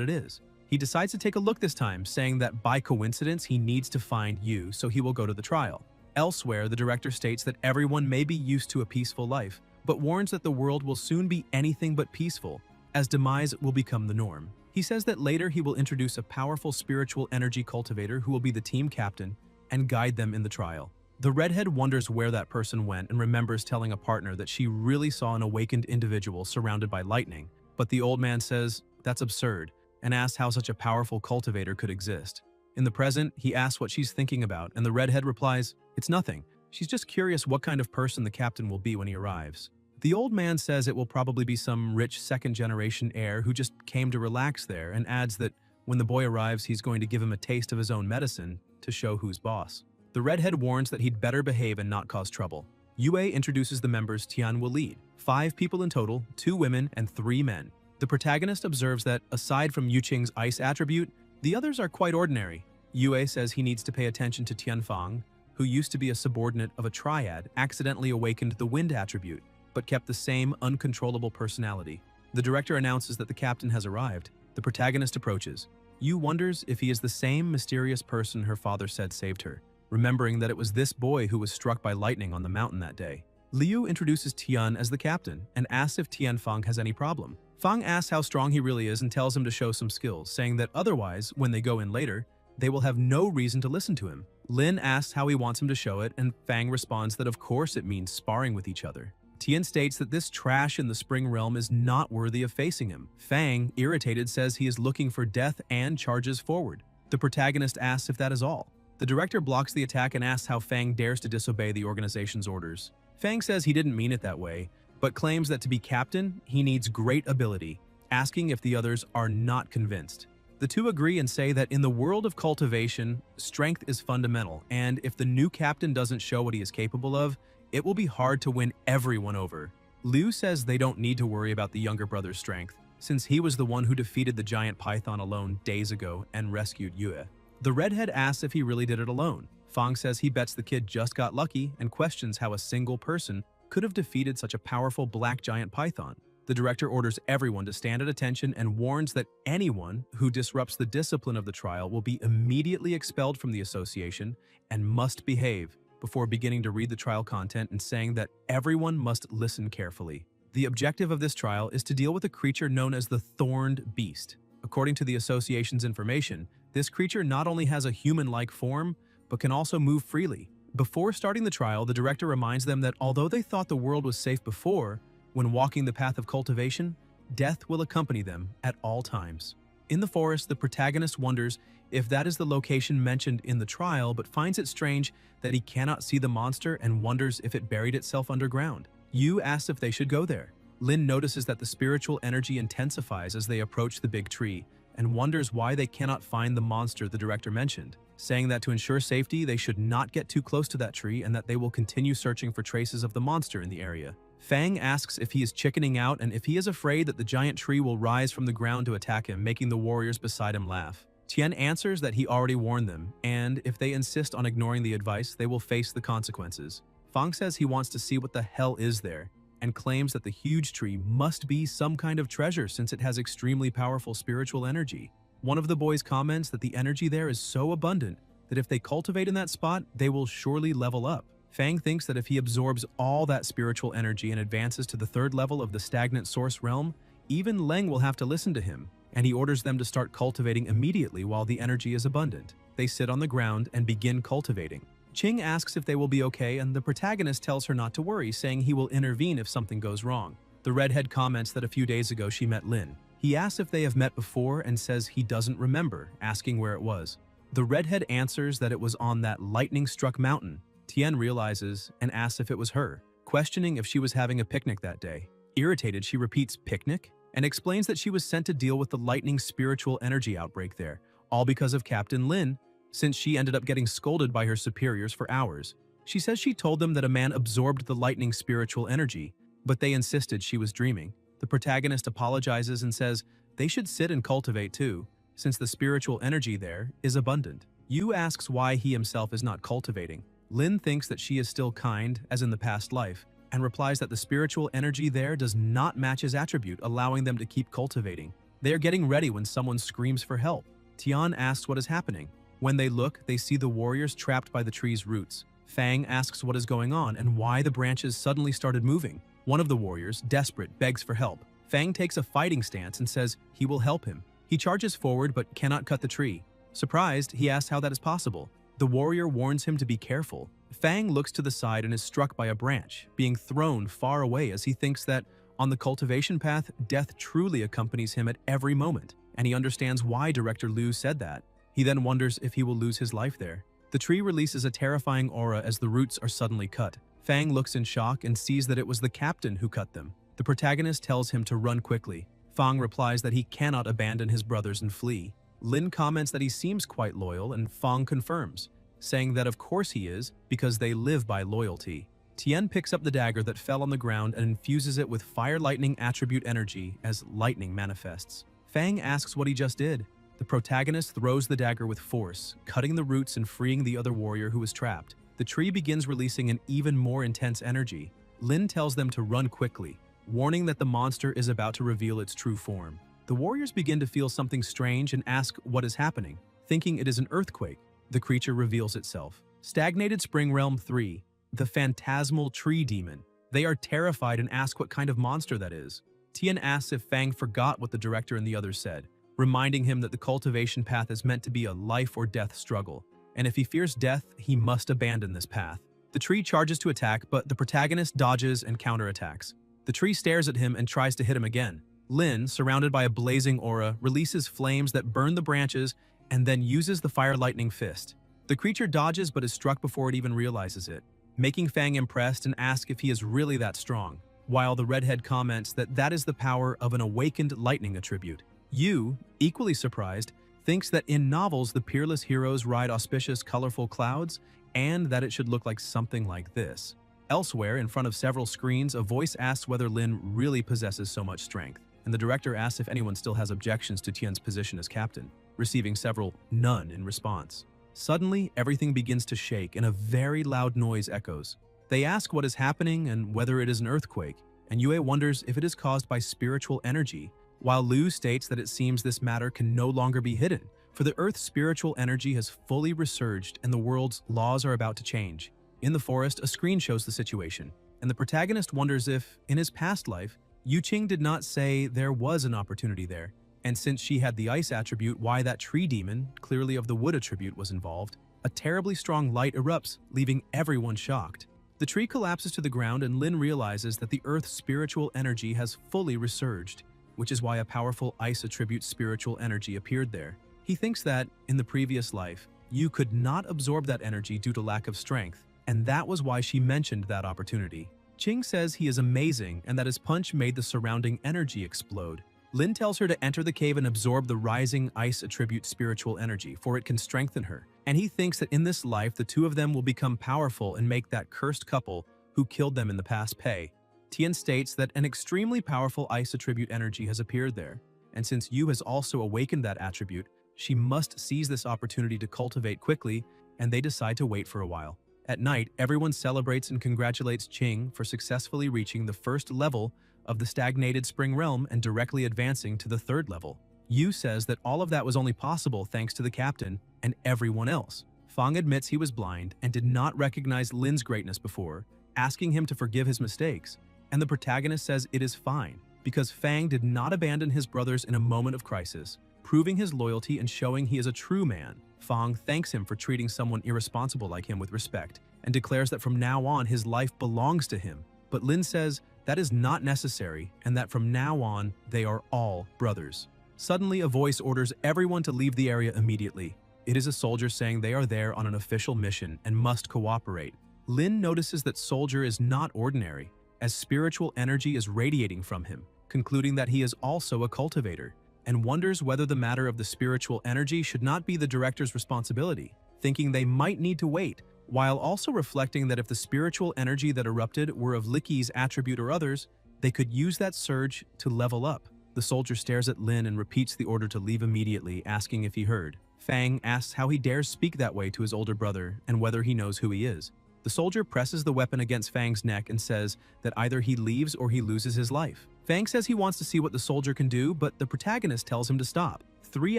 S1: it is. He decides to take a look this time, saying that by coincidence he needs to find Yu, so he will go to the trial. Elsewhere, the director states that everyone may be used to a peaceful life, but warns that the world will soon be anything but peaceful, as demise will become the norm. He says that later he will introduce a powerful spiritual energy cultivator who will be the team captain and guide them in the trial. The redhead wonders where that person went and remembers telling a partner that she really saw an awakened individual surrounded by lightning, but the old man says that's absurd and asks how such a powerful cultivator could exist. In the present, he asks what she's thinking about, and the redhead replies, "It's nothing. She's just curious what kind of person the captain will be when he arrives." The old man says it will probably be some rich second-generation heir who just came to relax there, and adds that when the boy arrives, he's going to give him a taste of his own medicine to show who's boss. The redhead warns that he'd better behave and not cause trouble. Yue introduces the members Tian will lead, 5 people in total, 2 women and 3 men. The protagonist observes that, aside from Yu Qing's ice attribute, the others are quite ordinary. Yue says he needs to pay attention to Tianfang, who used to be a subordinate of a triad, accidentally awakened the wind attribute, but kept the same uncontrollable personality. The director announces that the captain has arrived. The protagonist approaches. Yu wonders if he is the same mysterious person her father said saved her, remembering that it was this boy who was struck by lightning on the mountain that day. Liu introduces Tian as the captain and asks if Tianfang has any problem. Fang asks how strong he really is and tells him to show some skills, saying that otherwise, when they go in later, they will have no reason to listen to him. Lin asks how he wants him to show it, and Fang responds that of course it means sparring with each other. Tian states that this trash in the spring realm is not worthy of facing him. Fang, irritated, says he is looking for death and charges forward. The protagonist asks if that is all. The director blocks the attack and asks how Fang dares to disobey the organization's orders. Fang says he didn't mean it that way, but claims that to be captain, he needs great ability, asking if the others are not convinced. The two agree and say that in the world of cultivation, strength is fundamental, and if the new captain doesn't show what he is capable of, it will be hard to win everyone over. Liu says they don't need to worry about the younger brother's strength, since he was the one who defeated the giant python alone days ago and rescued Yue. The redhead asks if he really did it alone. Fang says he bets the kid just got lucky and questions how a single person could have defeated such a powerful black giant python. The director orders everyone to stand at attention and warns that anyone who disrupts the discipline of the trial will be immediately expelled from the association and must behave, before beginning to read the trial content and saying that everyone must listen carefully. The objective of this trial is to deal with a creature known as the Thorned Beast. According to the association's information, this creature not only has a human-like form, but can also move freely. Before starting the trial, the director reminds them that although they thought the world was safe before, when walking the path of cultivation, death will accompany them at all times. In the forest, the protagonist wonders if that is the location mentioned in the trial, but finds it strange that he cannot see the monster and wonders if it buried itself underground. Yu asks if they should go there. Lin notices that the spiritual energy intensifies as they approach the big tree and wonders why they cannot find the monster the director mentioned, saying that to ensure safety, they should not get too close to that tree and that they will continue searching for traces of the monster in the area. Fang asks if he is chickening out and if he is afraid that the giant tree will rise from the ground to attack him, making the warriors beside him laugh. Tian answers that he already warned them, and if they insist on ignoring the advice, they will face the consequences. Fang says he wants to see what the hell is there, and claims that the huge tree must be some kind of treasure since it has extremely powerful spiritual energy. One of the boys comments that the energy there is so abundant that if they cultivate in that spot, they will surely level up. Fang thinks that if he absorbs all that spiritual energy and advances to the 3rd level of the stagnant source realm, even Leng will have to listen to him, and he orders them to start cultivating immediately while the energy is abundant. They sit on the ground and begin cultivating. Qing asks if they will be okay, and the protagonist tells her not to worry, saying he will intervene if something goes wrong. The redhead comments that a few days ago she met Lin. He asks if they have met before and says he doesn't remember, asking where it was. The redhead answers that it was on that lightning-struck mountain. Tian realizes and asks if it was her, questioning if she was having a picnic that day. Irritated, she repeats picnic and explains that she was sent to deal with the lightning spiritual energy outbreak there, all because of Captain Lin, since she ended up getting scolded by her superiors for hours. She says she told them that a man absorbed the lightning spiritual energy, but they insisted she was dreaming. The protagonist apologizes and says they should sit and cultivate too, since the spiritual energy there is abundant. Yu asks why he himself is not cultivating. Lin thinks that she is still kind, as in the past life, and replies that the spiritual energy there does not match his attribute, allowing them to keep cultivating. They are getting ready when someone screams for help. Tian asks what is happening. When they look, they see the warriors trapped by the tree's roots. Fang asks what is going on and why the branches suddenly started moving. One of the warriors, desperate, begs for help. Fang takes a fighting stance and says he will help him. He charges forward but cannot cut the tree. Surprised, he asks how that is possible. The warrior warns him to be careful. Fang looks to the side and is struck by a branch, being thrown far away as he thinks that, on the cultivation path, death truly accompanies him at every moment, and he understands why Director Liu said that. He then wonders if he will lose his life there. The tree releases a terrifying aura as the roots are suddenly cut. Fang looks in shock and sees that it was the captain who cut them. The protagonist tells him to run quickly. Fang replies that he cannot abandon his brothers and flee. Lin comments that he seems quite loyal, and Fang confirms, saying that of course he is, because they live by loyalty. Tian picks up the dagger that fell on the ground and infuses it with fire lightning attribute energy as lightning manifests. Fang asks what he just did. The protagonist throws the dagger with force, cutting the roots and freeing the other warrior who was trapped. The tree begins releasing an even more intense energy. Lin tells them to run quickly, warning that the monster is about to reveal its true form. The warriors begin to feel something strange and ask what is happening. Thinking it is an earthquake, the creature reveals itself. Stagnated Spring Realm 3, the phantasmal tree demon. They are terrified and ask what kind of monster that is. Tian asks if Fang forgot what the director and the others said, reminding him that the cultivation path is meant to be a life or death struggle, and if he fears death, he must abandon this path. The tree charges to attack, but the protagonist dodges and counterattacks. The tree stares at him and tries to hit him again. Lin, surrounded by a blazing aura, releases flames that burn the branches and then uses the fire lightning fist. The creature dodges but is struck before it even realizes it, making Fang impressed and asks if he is really that strong, while the redhead comments that that is the power of an awakened lightning attribute. Yu, equally surprised, thinks that in novels the peerless heroes ride auspicious, colorful clouds, and that it should look like something like this. Elsewhere, in front of several screens, a voice asks whether Lin really possesses so much strength, and the director asks if anyone still has objections to Tian's position as captain, receiving several none in response. Suddenly, everything begins to shake and a very loud noise echoes. They ask what is happening and whether it is an earthquake, and Yue wonders if it is caused by spiritual energy, while Liu states that it seems this matter can no longer be hidden, for the Earth's spiritual energy has fully resurged and the world's laws are about to change. In the forest, a screen shows the situation, and the protagonist wonders if, in his past life, Yuqing did not say there was an opportunity there, and since she had the ice attribute, why that tree demon, clearly of the wood attribute, was involved. A terribly strong light erupts, leaving everyone shocked. The tree collapses to the ground and Lin realizes that the Earth's spiritual energy has fully resurged, which is why a powerful ice attribute spiritual energy appeared there. He thinks that, in the previous life, Yu could not absorb that energy due to lack of strength, and that was why she mentioned that opportunity. Qing says he is amazing and that his punch made the surrounding energy explode. Lin tells her to enter the cave and absorb the rising ice attribute spiritual energy, for it can strengthen her, and he thinks that in this life the two of them will become powerful and make that cursed couple who killed them in the past pay. Tian states that an extremely powerful ice attribute energy has appeared there, and since Yu has also awakened that attribute, she must seize this opportunity to cultivate quickly, and they decide to wait for a while. At night, everyone celebrates and congratulates Qing for successfully reaching the first level of the stagnated Spring Realm and directly advancing to the third level. Yu says that all of that was only possible thanks to the captain and everyone else. Fang admits he was blind and did not recognize Lin's greatness before, asking him to forgive his mistakes. And the protagonist says it is fine, because Fang did not abandon his brothers in a moment of crisis, proving his loyalty and showing he is a true man. Fang thanks him for treating someone irresponsible like him with respect, and declares that from now on his life belongs to him. But Lin says that is not necessary, and that from now on they are all brothers. Suddenly, a voice orders everyone to leave the area immediately. It is a soldier saying they are there on an official mission and must cooperate. Lin notices that soldier is not ordinary, as spiritual energy is radiating from him, concluding that he is also a cultivator, and wonders whether the matter of the spiritual energy should not be the director's responsibility, thinking they might need to wait, while also reflecting that if the spiritual energy that erupted were of Licky's attribute or others, they could use that surge to level up. The soldier stares at Lin and repeats the order to leave immediately, asking if he heard. Fang asks how he dares speak that way to his older brother and whether he knows who he is. The soldier presses the weapon against Fang's neck and says that either he leaves or he loses his life. Fang says he wants to see what the soldier can do, but the protagonist tells him to stop. 3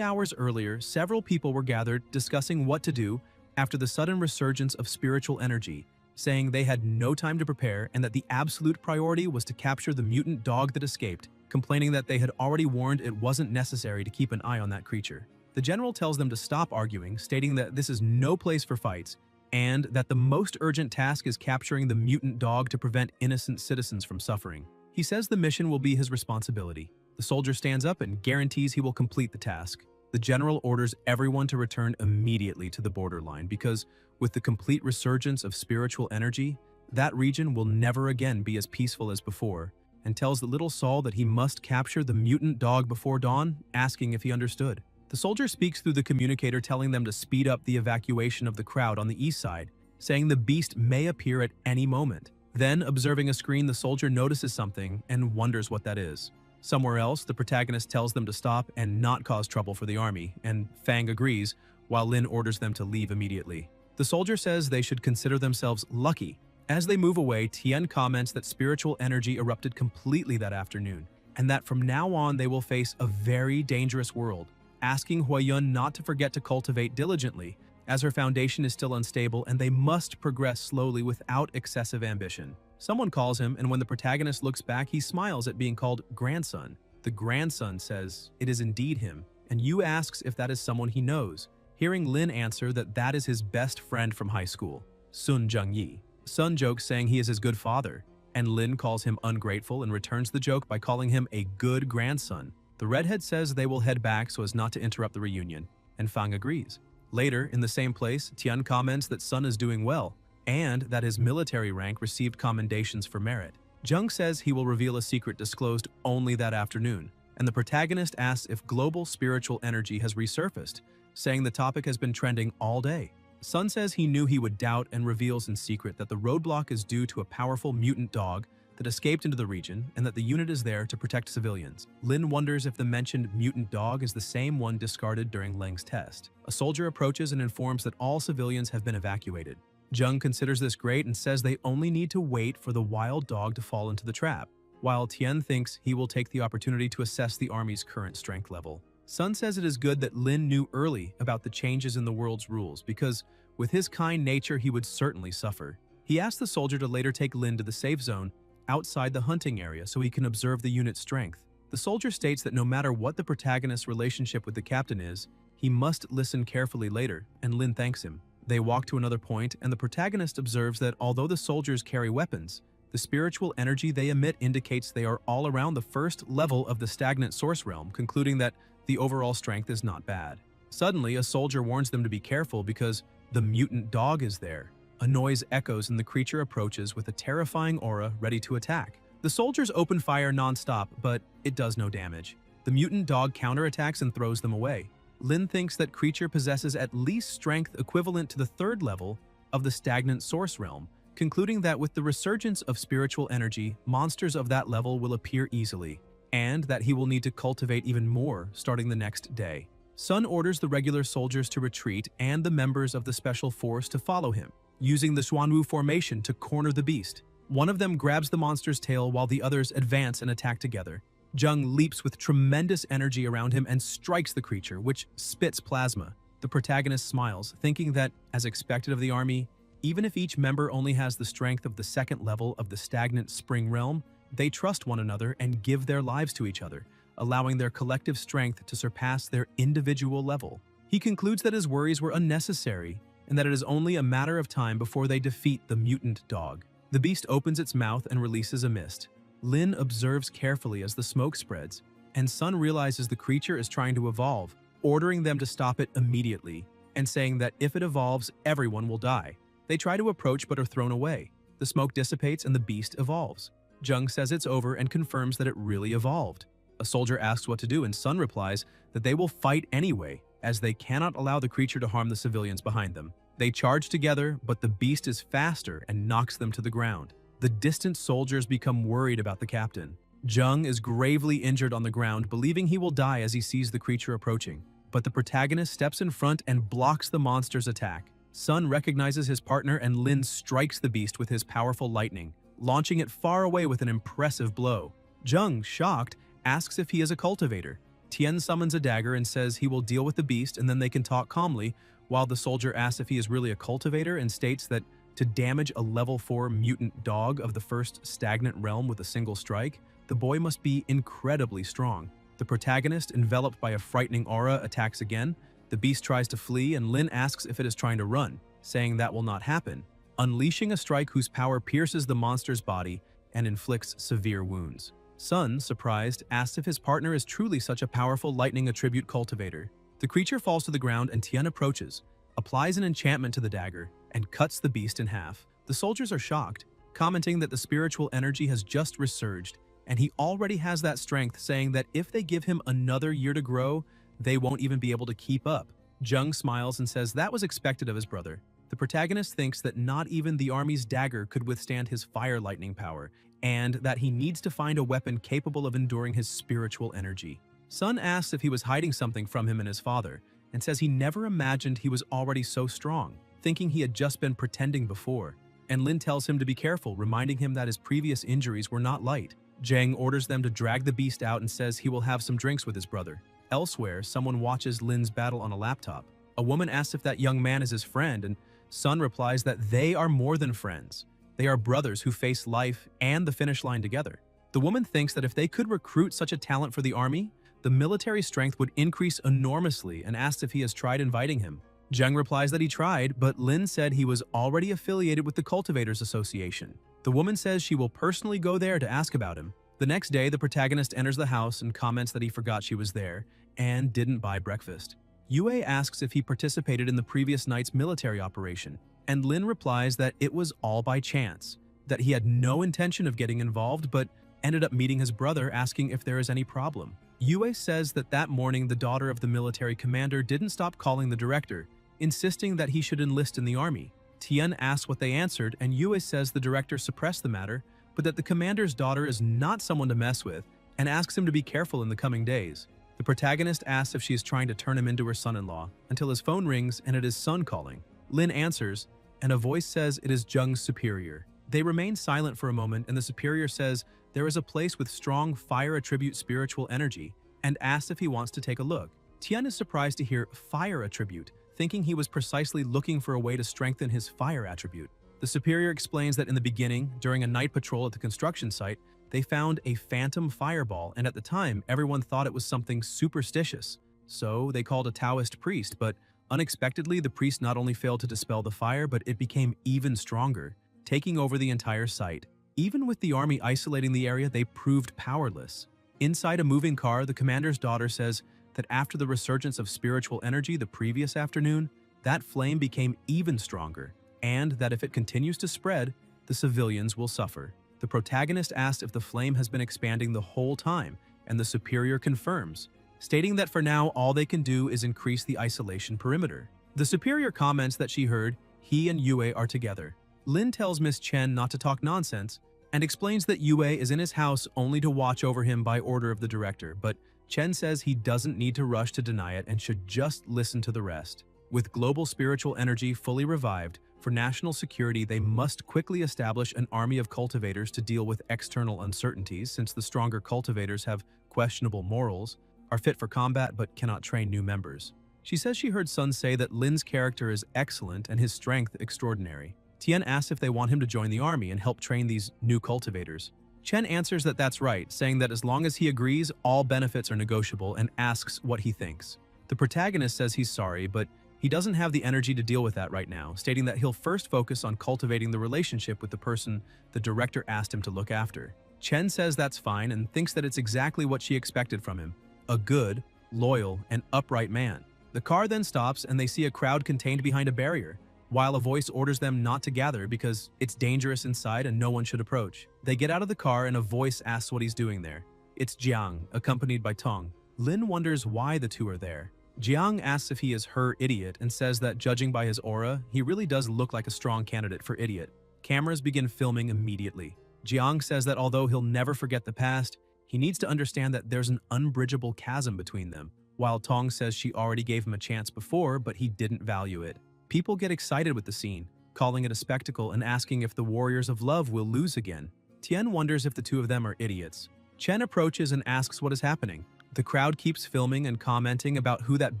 S1: hours earlier, several people were gathered discussing what to do after the sudden resurgence of spiritual energy, saying they had no time to prepare and that the absolute priority was to capture the mutant dog that escaped, complaining that they had already warned it wasn't necessary to keep an eye on that creature. The general tells them to stop arguing, stating that this is no place for fights, and that the most urgent task is capturing the mutant dog to prevent innocent citizens from suffering. He says the mission will be his responsibility. The soldier stands up and guarantees he will complete the task. The general orders everyone to return immediately to the borderline because, with the complete resurgence of spiritual energy, that region will never again be as peaceful as before, and tells the little Saul that he must capture the mutant dog before dawn, asking if he understood. The soldier speaks through the communicator, telling them to speed up the evacuation of the crowd on the east side, saying the beast may appear at any moment. Then, observing a screen, the soldier notices something and wonders what that is. Somewhere else, the protagonist tells them to stop and not cause trouble for the army, and Fang agrees, while Lin orders them to leave immediately. The soldier says they should consider themselves lucky. As they move away, Tien comments that spiritual energy erupted completely that afternoon, and that from now on they will face a very dangerous world, asking Huayun not to forget to cultivate diligently, as her foundation is still unstable and they must progress slowly without excessive ambition. Someone calls him, and when the protagonist looks back, he smiles at being called grandson. The grandson says it is indeed him, and Yu asks if that is someone he knows, hearing Lin answer that that is his best friend from high school, Sun Zhengyi. Sun jokes saying he is his good father, and Lin calls him ungrateful and returns the joke by calling him a good grandson. The redhead says they will head back so as not to interrupt the reunion, and Fang agrees. Later, in the same place, Tian comments that Sun is doing well, and that his military rank received commendations for merit. Jung says he will reveal a secret disclosed only that afternoon, and the protagonist asks if global spiritual energy has resurfaced, saying the topic has been trending all day. Sun says he knew he would doubt and reveals in secret that the roadblock is due to a powerful mutant dog that escaped into the region and that the unit is there to protect civilians. Lin wonders if the mentioned mutant dog is the same one discarded during Leng's test. A soldier approaches and informs that all civilians have been evacuated. Jung considers this great and says they only need to wait for the wild dog to fall into the trap, while Tien thinks he will take the opportunity to assess the army's current strength level. Sun says it is good that Lin knew early about the changes in the world's rules because, with his kind nature, he would certainly suffer. He asks the soldier to later take Lin to the safe zone outside the hunting area so he can observe the unit's strength. The soldier states that no matter what the protagonist's relationship with the captain is, he must listen carefully later, and Lin thanks him. They walk to another point, and the protagonist observes that although the soldiers carry weapons, the spiritual energy they emit indicates they are all around the first level of the stagnant source realm, concluding that the overall strength is not bad. Suddenly, a soldier warns them to be careful because the mutant dog is there. A noise echoes and the creature approaches with a terrifying aura ready to attack. The soldiers open fire non-stop, but it does no damage. The mutant dog counterattacks and throws them away. Lin thinks that creature possesses at least strength equivalent to the third level of the stagnant source realm, concluding that with the resurgence of spiritual energy, monsters of that level will appear easily, and that he will need to cultivate even more starting the next day. Sun orders the regular soldiers to retreat and the members of the special force to follow him, using the Xuanwu formation to corner the beast. One of them grabs the monster's tail while the others advance and attack together. Jung leaps with tremendous energy around him and strikes the creature, which spits plasma. The protagonist smiles, thinking that, as expected of the army, even if each member only has the strength of the second level of the stagnant spring realm, they trust one another and give their lives to each other, allowing their collective strength to surpass their individual level. He concludes that his worries were unnecessary and that it is only a matter of time before they defeat the mutant dog. The beast opens its mouth and releases a mist. Lin observes carefully as the smoke spreads, and Sun realizes the creature is trying to evolve, ordering them to stop it immediately, and saying that if it evolves, everyone will die. They try to approach but are thrown away. The smoke dissipates and the beast evolves. Jung says it's over and confirms that it really evolved. A soldier asks what to do, and Sun replies that they will fight anyway, as they cannot allow the creature to harm the civilians behind them. They charge together, but the beast is faster and knocks them to the ground. The distant soldiers become worried about the captain. Jung is gravely injured on the ground, believing he will die as he sees the creature approaching. But the protagonist steps in front and blocks the monster's attack. Sun recognizes his partner and Lin strikes the beast with his powerful lightning, launching it far away with an impressive blow. Jung, shocked, asks if he is a cultivator. Tian summons a dagger and says he will deal with the beast and then they can talk calmly, while the soldier asks if he is really a cultivator and states that to damage a level 4 mutant dog of the first stagnant realm with a single strike, the boy must be incredibly strong. The protagonist, enveloped by a frightening aura, attacks again. The beast tries to flee and Lin asks if it is trying to run, saying that will not happen, unleashing a strike whose power pierces the monster's body and inflicts severe wounds. Sun, surprised, asks if his partner is truly such a powerful lightning attribute cultivator. The creature falls to the ground and Tian approaches, applies an enchantment to the dagger, and cuts the beast in half. The soldiers are shocked, commenting that the spiritual energy has just resurged, and he already has that strength, saying that if they give him another year to grow, they won't even be able to keep up. Jung smiles and says that was expected of his brother. The protagonist thinks that not even the army's dagger could withstand his fire lightning power, and that he needs to find a weapon capable of enduring his spiritual energy. Sun asks if he was hiding something from him and his father, and says he never imagined he was already so strong, thinking he had just been pretending before. And Lin tells him to be careful, reminding him that his previous injuries were not light. Jang orders them to drag the beast out and says he will have some drinks with his brother. Elsewhere, someone watches Lin's battle on a laptop. A woman asks if that young man is his friend, and Sun replies that they are more than friends. They are brothers who face life and the finish line together. The woman thinks that if they could recruit such a talent for the army, the military strength would increase enormously and asks if he has tried inviting him. Jung replies that he tried, but Lin said he was already affiliated with the Cultivators Association. The woman says she will personally go there to ask about him. The next day, the protagonist enters the house and comments that he forgot she was there and didn't buy breakfast. Yue asks if he participated in the previous night's military operation, and Lin replies that it was all by chance, that he had no intention of getting involved but ended up meeting his brother asking if there is any problem. Yue says that that morning the daughter of the military commander didn't stop calling the director, insisting that he should enlist in the army. Tian asks what they answered, and Yue says the director suppressed the matter, but that the commander's daughter is not someone to mess with, and asks him to be careful in the coming days. The protagonist asks if she is trying to turn him into her son-in-law, until his phone rings and it is Sun calling. Lin answers, and a voice says it is Jung's superior. They remain silent for a moment, and the superior says there is a place with strong fire attribute spiritual energy, and asks if he wants to take a look. Tian is surprised to hear fire attribute, thinking he was precisely looking for a way to strengthen his fire attribute. The superior explains that in the beginning, during a night patrol at the construction site, they found a phantom fireball, and at the time, everyone thought it was something superstitious. So they called a Taoist priest, but unexpectedly, the priest not only failed to dispel the fire, but it became even stronger, taking over the entire site. Even with the army isolating the area, they proved powerless. Inside a moving car, the commander's daughter says that after the resurgence of spiritual energy the previous afternoon, that flame became even stronger, and that if it continues to spread, the civilians will suffer. The protagonist asks if the flame has been expanding the whole time, and the superior confirms, stating that for now all they can do is increase the isolation perimeter. The superior comments that she heard he and Yue are together. Lin tells Miss Chen not to talk nonsense, and explains that Yue is in his house only to watch over him by order of the director, but Chen says he doesn't need to rush to deny it and should just listen to the rest. With global spiritual energy fully revived, for national security they must quickly establish an army of cultivators to deal with external uncertainties, since the stronger cultivators have questionable morals, are fit for combat but cannot train new members. She says she heard Sun say that Lin's character is excellent and his strength extraordinary. Tian asks if they want him to join the army and help train these new cultivators. Chen answers that that's right, saying that as long as he agrees, all benefits are negotiable, and asks what he thinks. The protagonist says he's sorry, but he doesn't have the energy to deal with that right now, stating that he'll first focus on cultivating the relationship with the person the director asked him to look after. Chen says that's fine and thinks that it's exactly what she expected from him: a good, loyal, and upright man. The car then stops and they see a crowd contained behind a barrier, while a voice orders them not to gather because it's dangerous inside and no one should approach. They get out of the car and a voice asks what he's doing there. It's Jiang, accompanied by Tong. Lin wonders why the two are there. Jiang asks if he is her idiot and says that judging by his aura, he really does look like a strong candidate for idiot. Cameras begin filming immediately. Jiang says that although he'll never forget the past, He needs to understand that there's an unbridgeable chasm between them. While Tong says she already gave him a chance before, but he didn't value it. People get excited with the scene, calling it a spectacle and asking if the warriors of love will lose again. Tian wonders if the two of them are idiots. Chen approaches and asks what is happening. The crowd keeps filming and commenting about who that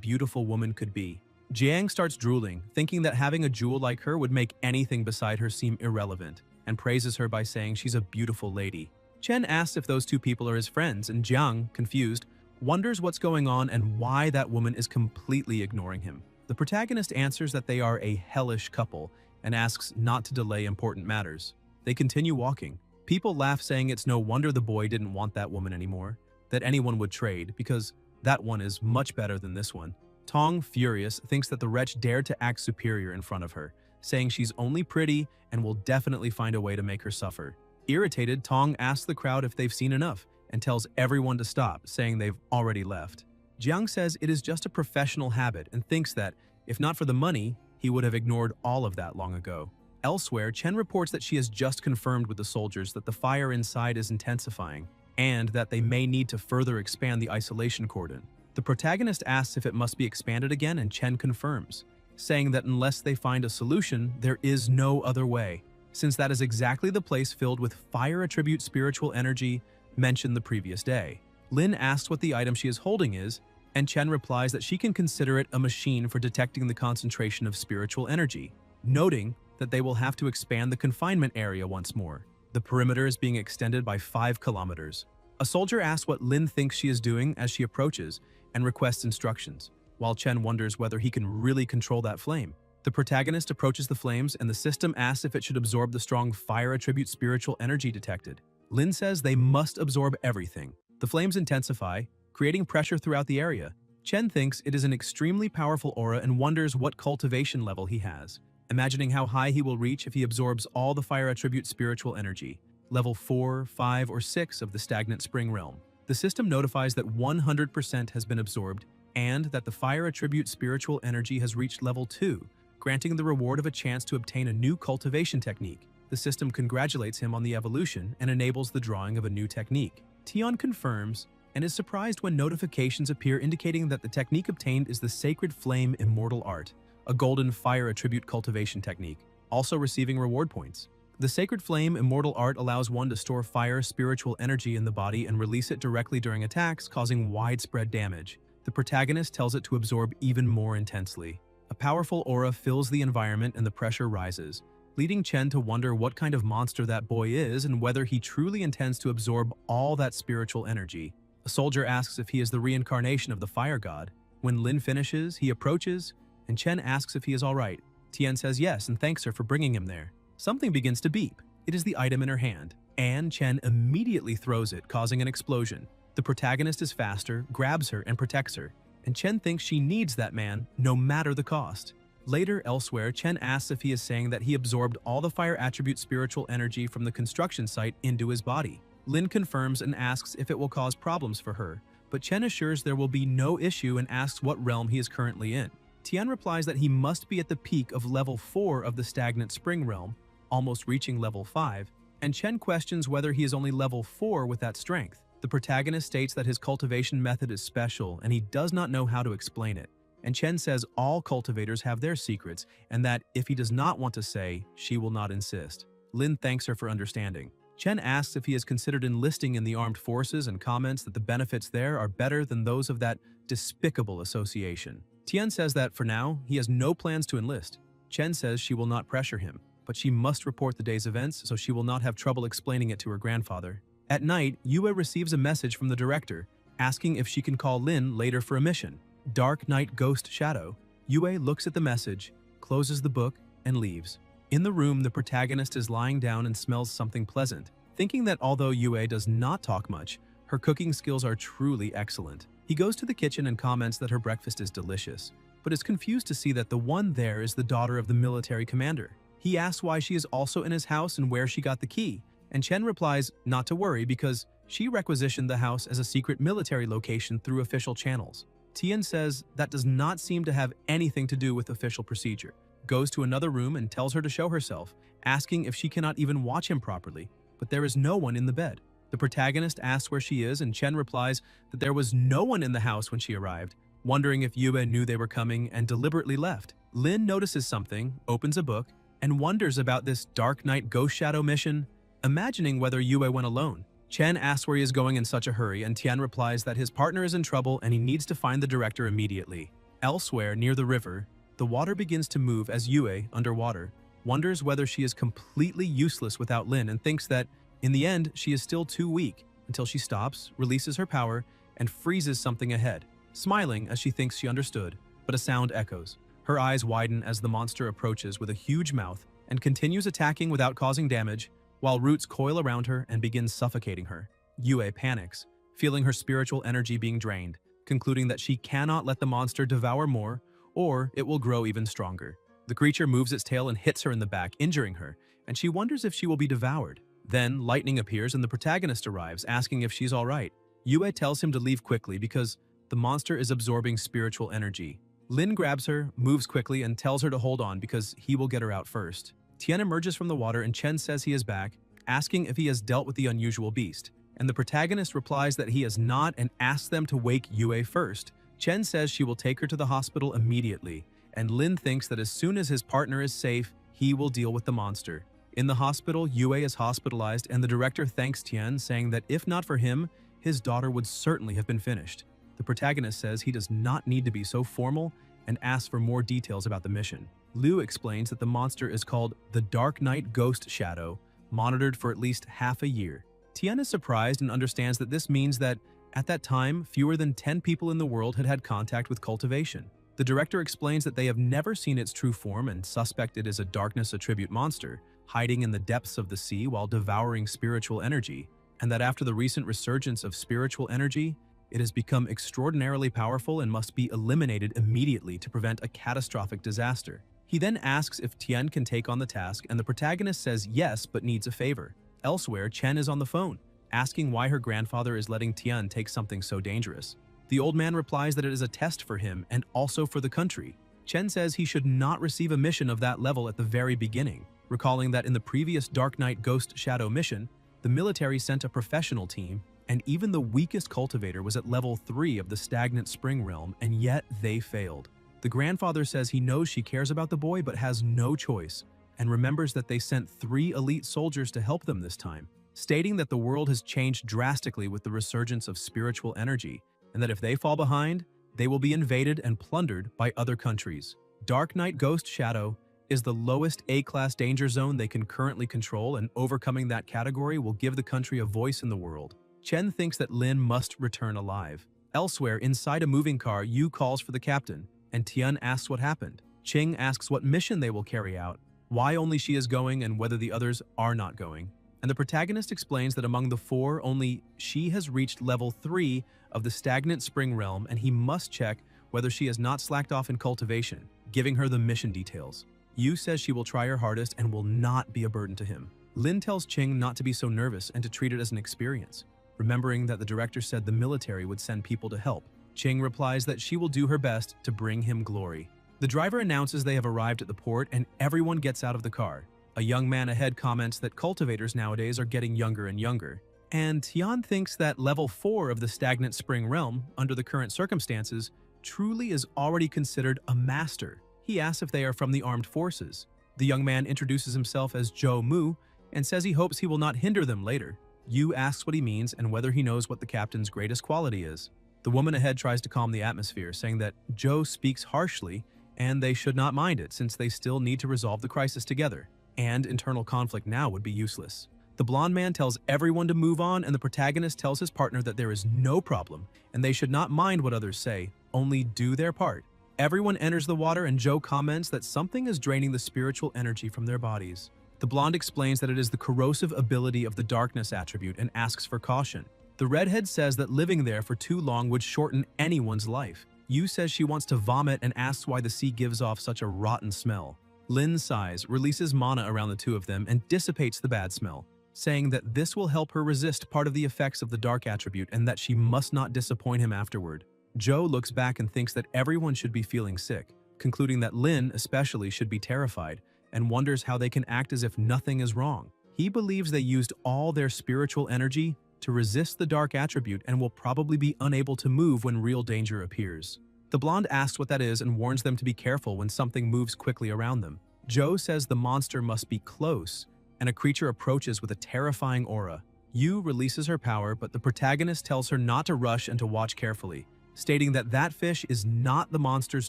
S1: beautiful woman could be. Jiang starts drooling, thinking that having a jewel like her would make anything beside her seem irrelevant, and praises her by saying she's a beautiful lady. Chen asks if those two people are his friends, and Jiang, confused, wonders what's going on and why that woman is completely ignoring him. The protagonist answers that they are a hellish couple and asks not to delay important matters. They continue walking. People laugh, saying it's no wonder the boy didn't want that woman anymore, that anyone would trade, because that one is much better than this one. Tong, furious, thinks that the wretch dared to act superior in front of her, saying she's only pretty and will definitely find a way to make her suffer. Irritated, Tong asks the crowd if they've seen enough and tells everyone to stop, saying they've already left. Jiang says it is just a professional habit and thinks that, if not for the money, he would have ignored all of that long ago. Elsewhere, Chen reports that she has just confirmed with the soldiers that the fire inside is intensifying and that they may need to further expand the isolation cordon. The protagonist asks if it must be expanded again, and Chen confirms, saying that unless they find a solution, there is no other way, since that is exactly the place filled with fire attribute spiritual energy mentioned the previous day. Lin asks what the item she is holding is, and Chen replies that she can consider it a machine for detecting the concentration of spiritual energy, noting that they will have to expand the confinement area once more. The perimeter is being extended by 5 kilometers. A soldier asks what Lin thinks she is doing as she approaches and requests instructions, while Chen wonders whether he can really control that flame. The protagonist approaches the flames and the system asks if it should absorb the strong fire attribute spiritual energy detected. Lin says they must absorb everything. The flames intensify, creating pressure throughout the area. Chen thinks it is an extremely powerful aura and wonders what cultivation level he has, imagining how high he will reach if he absorbs all the fire attribute spiritual energy, level 4, 5, or 6 of the stagnant spring realm. The system notifies that 100% has been absorbed and that the fire attribute spiritual energy has reached level 2, granting the reward of a chance to obtain a new cultivation technique. The system congratulates him on the evolution and enables the drawing of a new technique. Tian confirms and is surprised when notifications appear indicating that the technique obtained is the Sacred Flame Immortal Art, a golden fire attribute cultivation technique, also receiving reward points. The Sacred Flame Immortal Art allows one to store fire spiritual energy in the body and release it directly during attacks, causing widespread damage. The protagonist tells it to absorb even more intensely. A powerful aura fills the environment and the pressure rises, leading Chen to wonder what kind of monster that boy is and whether he truly intends to absorb all that spiritual energy. A soldier asks if he is the reincarnation of the fire god. When Lin finishes, he approaches, and Chen asks if he is alright. Tian says yes and thanks her for bringing him there. Something begins to beep. It is the item in her hand, and Chen immediately throws it, causing an explosion. The protagonist is faster, grabs her, and protects her, and Chen thinks she needs that man, no matter the cost. Later, elsewhere, Chen asks if he is saying that he absorbed all the fire attribute spiritual energy from the construction site into his body. Lin confirms and asks if it will cause problems for her, but Chen assures there will be no issue and asks what realm he is currently in. Tian replies that he must be at the peak of level 4 of the stagnant spring realm, almost reaching level 5, and Chen questions whether he is only level 4 with that strength. The protagonist states that his cultivation method is special and he does not know how to explain it, and Chen says all cultivators have their secrets and that if he does not want to say, she will not insist. Lin thanks her for understanding. Chen asks if he has considered enlisting in the armed forces and comments that the benefits there are better than those of that despicable association. Tian says that for now, he has no plans to enlist. Chen says she will not pressure him, but she must report the day's events so she will not have trouble explaining it to her grandfather. At night, Yue receives a message from the director, asking if she can call Lin later for a mission. Dark Night Ghost Shadow. Yue looks at the message, closes the book, and leaves. In the room, the protagonist is lying down and smells something pleasant, thinking that although Yue does not talk much, her cooking skills are truly excellent. He goes to the kitchen and comments that her breakfast is delicious, but is confused to see that the one there is the daughter of the military commander. He asks why she is also in his house and where she got the key, and Chen replies not to worry because she requisitioned the house as a secret military location through official channels. Tian says that does not seem to have anything to do with official procedure, goes to another room and tells her to show herself, asking if she cannot even watch him properly, but there is no one in the bed. The protagonist asks where she is, and Chen replies that there was no one in the house when she arrived, wondering if Yue knew they were coming and deliberately left. Lin notices something, opens a book, and wonders about this Dark Knight Ghost Shadow mission, imagining whether Yue went alone. Chen asks where he is going in such a hurry, and Tian replies that his partner is in trouble and he needs to find the director immediately. Elsewhere, near the river, the water begins to move as Yue, underwater, wonders whether she is completely useless without Lin and thinks that, in the end, she is still too weak, until she stops, releases her power, and freezes something ahead, smiling as she thinks she understood, but a sound echoes. Her eyes widen as the monster approaches with a huge mouth and continues attacking without causing damage, while roots coil around her and begin suffocating her. Yue panics, feeling her spiritual energy being drained, concluding that she cannot let the monster devour more, or it will grow even stronger. The creature moves its tail and hits her in the back, injuring her, and she wonders if she will be devoured. Then, lightning appears and the protagonist arrives, asking if she's alright. Yue tells him to leave quickly because the monster is absorbing spiritual energy. Lin grabs her, moves quickly, and tells her to hold on because he will get her out first. Tian emerges from the water and Chen says he is back, asking if he has dealt with the unusual beast. And the protagonist replies that he has not and asks them to wake Yue first. Chen says she will take her to the hospital immediately, and Lin thinks that as soon as his partner is safe, he will deal with the monster. In the hospital, Yue is hospitalized and the director thanks Tian, saying that if not for him, his daughter would certainly have been finished. The protagonist says he does not need to be so formal and asks for more details about the mission. Liu explains that the monster is called the Dark Knight Ghost Shadow, monitored for at least half a year. Tian is surprised and understands that this means that, at that time, fewer than 10 people in the world had had contact with cultivation. The director explains that they have never seen its true form and suspect it is a darkness attribute monster, hiding in the depths of the sea while devouring spiritual energy, and that after the recent resurgence of spiritual energy, it has become extraordinarily powerful and must be eliminated immediately to prevent a catastrophic disaster. He then asks if Tian can take on the task, and the protagonist says yes but needs a favor. Elsewhere, Chen is on the phone, asking why her grandfather is letting Tian take something so dangerous. The old man replies that it is a test for him and also for the country. Chen says he should not receive a mission of that level at the very beginning, recalling that in the previous Dark Knight Ghost Shadow mission, the military sent a professional team, and even the weakest cultivator was at level 3 of the stagnant spring realm, and yet they failed. The grandfather says he knows she cares about the boy but has no choice, and remembers that they sent 3 elite soldiers to help them this time, stating that the world has changed drastically with the resurgence of spiritual energy, and that if they fall behind, they will be invaded and plundered by other countries. Dark Knight Ghost Shadow is the lowest A-class danger zone they can currently control, and overcoming that category will give the country a voice in the world. Chen thinks that Lin must return alive. Elsewhere, inside a moving car, Yu calls for the captain, and Tian asks what happened. Qing asks what mission they will carry out, why only she is going and whether the others are not going. And the protagonist explains that among the 4, only she has reached level 3 of the stagnant spring realm, and he must check whether she has not slacked off in cultivation, giving her the mission details. Yu says she will try her hardest and will not be a burden to him. Lin tells Qing not to be so nervous and to treat it as an experience, remembering that the director said the military would send people to help. Qing replies that she will do her best to bring him glory. The driver announces they have arrived at the port and everyone gets out of the car. A young man ahead comments that cultivators nowadays are getting younger and younger. And Tian thinks that level 4 of the stagnant spring realm, under the current circumstances, truly is already considered a master. He asks if they are from the armed forces. The young man introduces himself as Zhou Mu and says he hopes he will not hinder them later. Yu asks what he means and whether he knows what the captain's greatest quality is. The woman ahead tries to calm the atmosphere, saying that Zhou speaks harshly and they should not mind it since they still need to resolve the crisis together, and internal conflict now would be useless. The blonde man tells everyone to move on, and the protagonist tells his partner that there is no problem and they should not mind what others say, only do their part. Everyone enters the water and Zhou comments that something is draining the spiritual energy from their bodies. The blonde explains that it is the corrosive ability of the darkness attribute and asks for caution. The redhead says that living there for too long would shorten anyone's life. Yu says she wants to vomit and asks why the sea gives off such a rotten smell. Lin sighs, releases mana around the two of them, and dissipates the bad smell, saying that this will help her resist part of the effects of the dark attribute and that she must not disappoint him afterward. Zhou looks back and thinks that everyone should be feeling sick, concluding that Lin especially should be terrified, and wonders how they can act as if nothing is wrong. He believes they used all their spiritual energy to resist the dark attribute and will probably be unable to move when real danger appears. The blonde asks what that is and warns them to be careful when something moves quickly around them. Joe says the monster must be close, and a creature approaches with a terrifying aura. Yu releases her power, but the protagonist tells her not to rush and to watch carefully, stating that that fish is not the monster's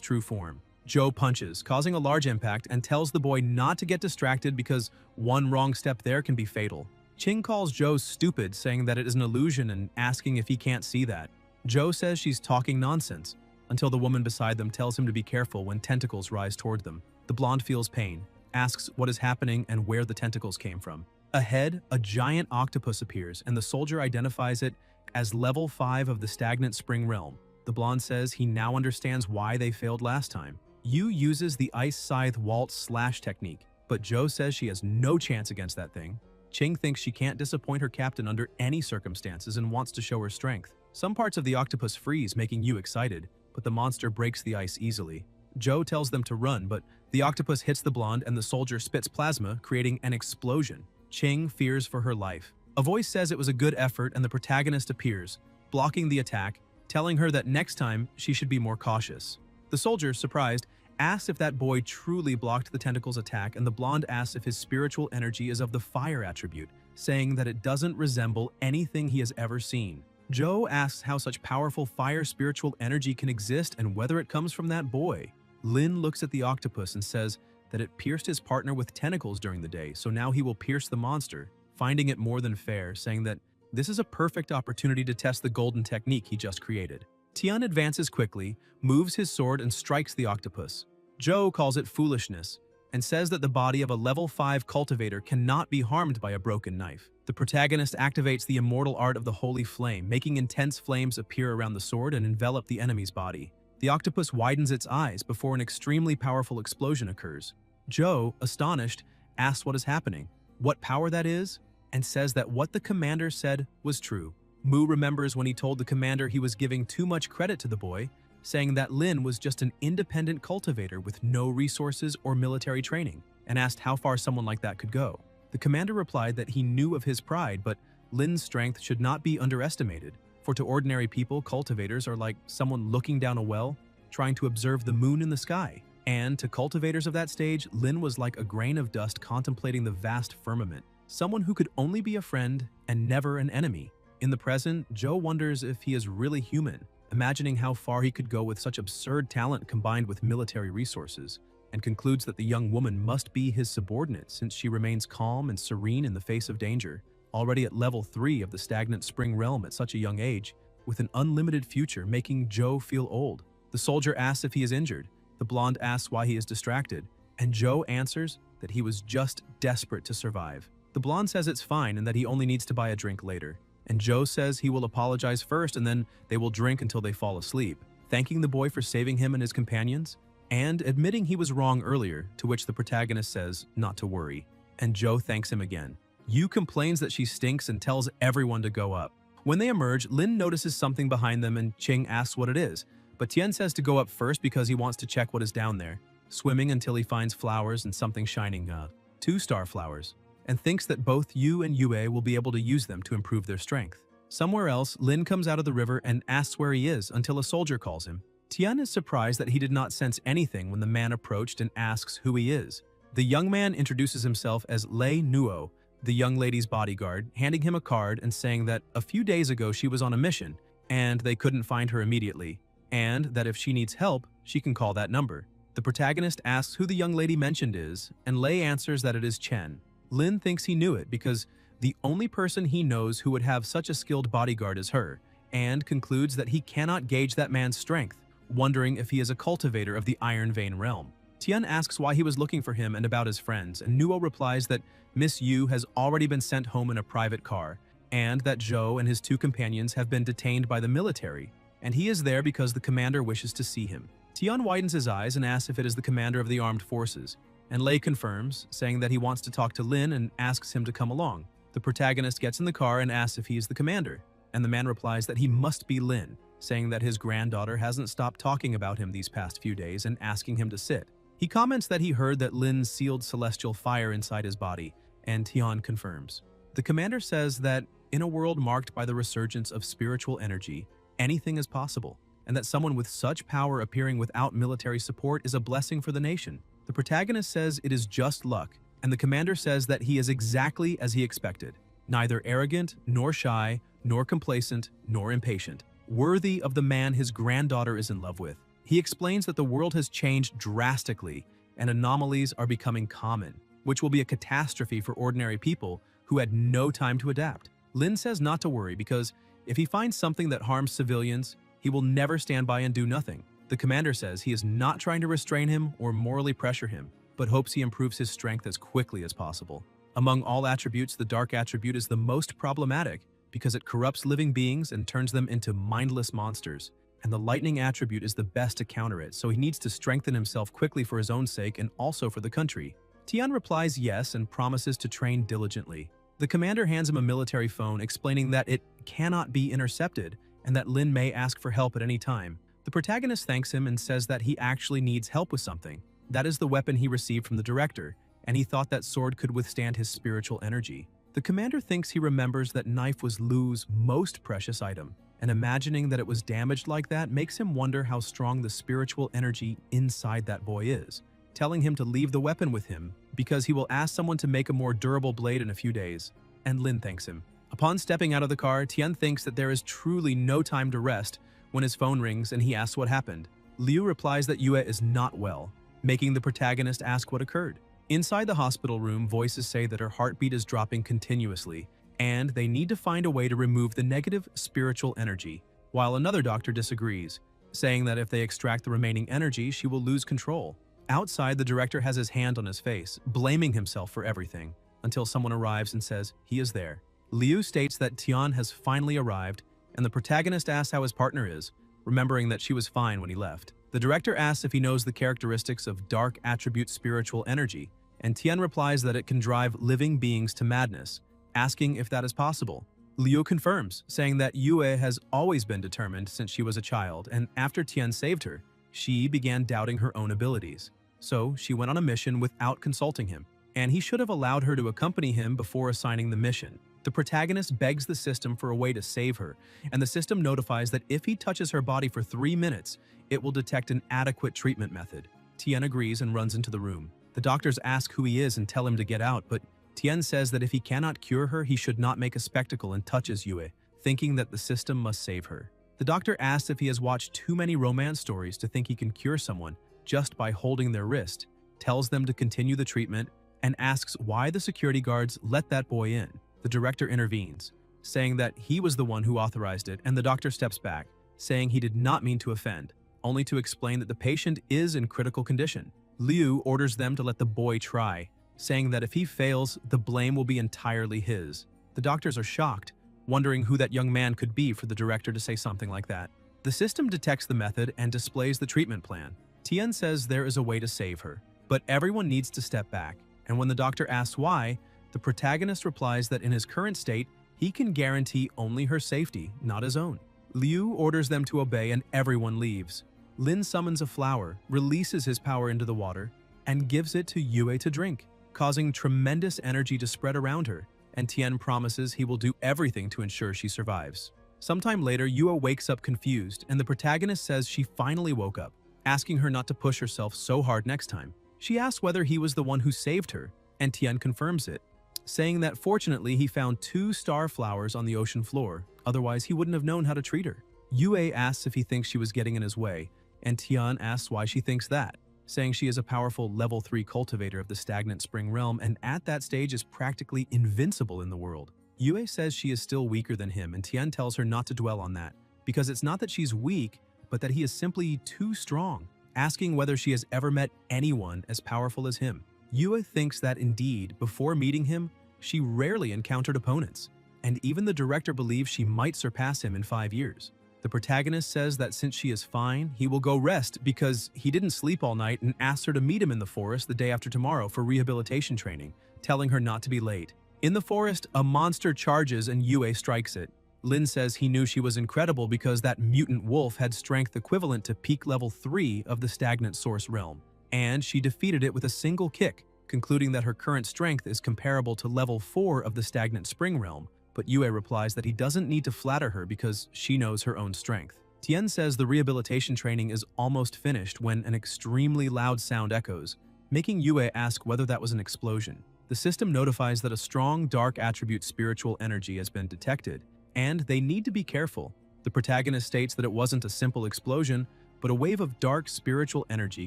S1: true form. Joe punches, causing a large impact, and tells the boy not to get distracted because one wrong step there can be fatal. Ching calls Joe stupid, saying that it is an illusion and asking if he can't see that. Joe says she's talking nonsense, until the woman beside them tells him to be careful when tentacles rise toward them. The blonde feels pain, asks what is happening and where the tentacles came from. Ahead, a giant octopus appears, and the soldier identifies it as level 5 of the stagnant spring realm. The blonde says he now understands why they failed last time. Yu uses the ice scythe waltz slash technique, but Joe says she has no chance against that thing. Ching thinks she can't disappoint her captain under any circumstances and wants to show her strength. Some parts of the octopus freeze, making Yu excited, but the monster breaks the ice easily. Joe tells them to run, but the octopus hits the blonde and the soldier spits plasma, creating an explosion. Ching fears for her life. A voice says it was a good effort and the protagonist appears, blocking the attack, telling her that next time she should be more cautious. The soldier, surprised, asks if that boy truly blocked the tentacle's attack, and the blonde asks if his spiritual energy is of the fire attribute, saying that it doesn't resemble anything he has ever seen. Joe asks how such powerful fire spiritual energy can exist and whether it comes from that boy. Lin looks at the octopus and says that it pierced his partner with tentacles during the day, so now he will pierce the monster, finding it more than fair, saying that this is a perfect opportunity to test the golden technique he just created. Tian advances quickly, moves his sword and strikes the octopus. Joe calls it foolishness and says that the body of a level 5 cultivator cannot be harmed by a broken knife. The protagonist activates the immortal art of the holy flame, making intense flames appear around the sword and envelop the enemy's body. The octopus widens its eyes before an extremely powerful explosion occurs. Joe, astonished, asks what is happening, what power that is, and says that what the commander said was true. Mu remembers when he told the commander he was giving too much credit to the boy, saying that Lin was just an independent cultivator with no resources or military training, and asked how far someone like that could go. The commander replied that he knew of his pride, but Lin's strength should not be underestimated, for to ordinary people, cultivators are like someone looking down a well, trying to observe the moon in the sky. And to cultivators of that stage, Lin was like a grain of dust contemplating the vast firmament, someone who could only be a friend and never an enemy. In the present, Joe wonders if he is really human, imagining how far he could go with such absurd talent combined with military resources, and concludes that the young woman must be his subordinate since she remains calm and serene in the face of danger, already at level 3 of the stagnant spring realm at such a young age, with an unlimited future, making Joe feel old. The soldier asks if he is injured, the blonde asks why he is distracted, and Joe answers that he was just desperate to survive. The blonde says it's fine and that he only needs to buy a drink later. And Joe says he will apologize first and then they will drink until they fall asleep, thanking the boy for saving him and his companions, and admitting he was wrong earlier, to which the protagonist says not to worry, and Joe thanks him again. Yu complains that she stinks and tells everyone to go up. When they emerge, Lin notices something behind them and Ching asks what it is, but Tian says to go up first because he wants to check what is down there, swimming until he finds flowers and something shining, 2-star flowers, and thinks that both Yu and Yue will be able to use them to improve their strength. Somewhere else, Lin comes out of the river and asks where he is until a soldier calls him. Tian is surprised that he did not sense anything when the man approached and asks who he is. The young man introduces himself as Lei Nuo, the young lady's bodyguard, handing him a card and saying that a few days ago she was on a mission and they couldn't find her immediately, and that if she needs help, she can call that number. The protagonist asks who the young lady mentioned is, and Lei answers that it is Chen. Lin thinks he knew it because the only person he knows who would have such a skilled bodyguard is her, and concludes that he cannot gauge that man's strength, wondering if he is a cultivator of the Iron Vein realm. Tian asks why he was looking for him and about his friends, and Nuo replies that Miss Yu has already been sent home in a private car, and that Zhou and his 2 companions have been detained by the military, and he is there because the commander wishes to see him. Tian widens his eyes and asks if it is the commander of the armed forces, and Lei confirms, saying that he wants to talk to Lin and asks him to come along. The protagonist gets in the car and asks if he is the commander, and the man replies that he must be Lin, saying that his granddaughter hasn't stopped talking about him these past few days and asking him to sit. He comments that he heard that Lin sealed celestial fire inside his body, and Tian confirms. The commander says that In a world marked by the resurgence of spiritual energy, anything is possible, and that someone with such power appearing without military support is a blessing for the nation. The protagonist says it is just luck, and the commander says that he is exactly as he expected, neither arrogant, nor shy, nor complacent, nor impatient, worthy of the man his granddaughter is in love with. He explains that the world has changed drastically and anomalies are becoming common, which will be a catastrophe for ordinary people who had no time to adapt. Lin says not to worry because if he finds something that harms civilians, he will never stand by and do nothing. The commander says he is not trying to restrain him or morally pressure him, but hopes he improves his strength as quickly as possible. Among all attributes, the dark attribute is the most problematic because it corrupts living beings and turns them into mindless monsters. And the lightning attribute is the best to counter it, so he needs to strengthen himself quickly for his own sake and also for the country. Tian replies yes and promises to train diligently. The commander hands him a military phone explaining that it cannot be intercepted and that Lin may ask for help at any time. The protagonist thanks him and says that he actually needs help with something. That is the weapon he received from the director, and he thought that sword could withstand his spiritual energy. The commander thinks he remembers that knife was Lu's most precious item, and imagining that it was damaged like that makes him wonder how strong the spiritual energy inside that boy is, telling him to leave the weapon with him because he will ask someone to make a more durable blade in a few days, and Lin thanks him. Upon stepping out of the car, Tian thinks that there is truly no time to rest when his phone rings and he asks what happened. Liu replies that Yue is not well, making the protagonist ask what occurred. Inside the hospital room, voices say that her heartbeat is dropping continuously, and they need to find a way to remove the negative spiritual energy, while another doctor disagrees, saying that if they extract the remaining energy, she will lose control. Outside, the director has his hand on his face, blaming himself for everything, until someone arrives and says he is there. Liu states that Tian has finally arrived, and the protagonist asks how his partner is, remembering that she was fine when he left. The director asks if he knows the characteristics of dark attribute spiritual energy, and Tian replies that it can drive living beings to madness, asking if that is possible. Liu confirms, saying that Yue has always been determined since she was a child, and after Tian saved her, she began doubting her own abilities. So she went on a mission without consulting him, and he should have allowed her to accompany him before assigning the mission. The protagonist begs the system for a way to save her, and the system notifies that if he touches her body for 3 minutes, it will detect an adequate treatment method. Tian agrees and runs into the room. The doctors ask who he is and tell him to get out, but Tian says that if he cannot cure her, he should not make a spectacle and touches Yue, thinking that the system must save her. The doctor asks if he has watched too many romance stories to think he can cure someone just by holding their wrist, tells them to continue the treatment, and asks why the security guards let that boy in. The director intervenes, saying that he was the one who authorized it, and the doctor steps back, saying he did not mean to offend, only to explain that the patient is in critical condition. Liu orders them to let the boy try, saying that if he fails, the blame will be entirely his. The doctors are shocked, wondering who that young man could be for the director to say something like that. The system detects the method and displays the treatment plan. Tian says there is a way to save her, but everyone needs to step back, and when the doctor asks why, the protagonist replies that in his current state, he can guarantee only her safety, not his own. Liu orders them to obey and everyone leaves. Lin summons a flower, releases his power into the water, and gives it to Yue to drink, causing tremendous energy to spread around her, and Tian promises he will do everything to ensure she survives. Sometime later, Yue wakes up confused, and the protagonist says she finally woke up, asking her not to push herself so hard next time. She asks whether he was the one who saved her, and Tian confirms it, saying that fortunately he found 2 star flowers on the ocean floor, otherwise he wouldn't have known how to treat her. Yue asks if he thinks she was getting in his way, and Tian asks why she thinks that, saying she is a powerful level 3 cultivator of the stagnant spring realm and at that stage is practically invincible in the world. Yue says she is still weaker than him, and Tian tells her not to dwell on that, because it's not that she's weak, but that he is simply too strong, asking whether she has ever met anyone as powerful as him. Yue thinks that indeed, before meeting him, she rarely encountered opponents, and even the director believes she might surpass him in 5 years. The protagonist says that since she is fine, he will go rest because he didn't sleep all night and asks her to meet him in the forest the day after tomorrow for rehabilitation training, telling her not to be late. In the forest, a monster charges and Yue strikes it. Lin says he knew she was incredible because that mutant wolf had strength equivalent to peak level 3 of the stagnant source realm, and she defeated it with a single kick, concluding that her current strength is comparable to level 4 of the stagnant spring realm, but Yue replies that he doesn't need to flatter her because she knows her own strength. Tian says the rehabilitation training is almost finished when an extremely loud sound echoes, making Yue ask whether that was an explosion. The system notifies that a strong, dark attribute spiritual energy has been detected, and they need to be careful. The protagonist states that it wasn't a simple explosion, but a wave of dark spiritual energy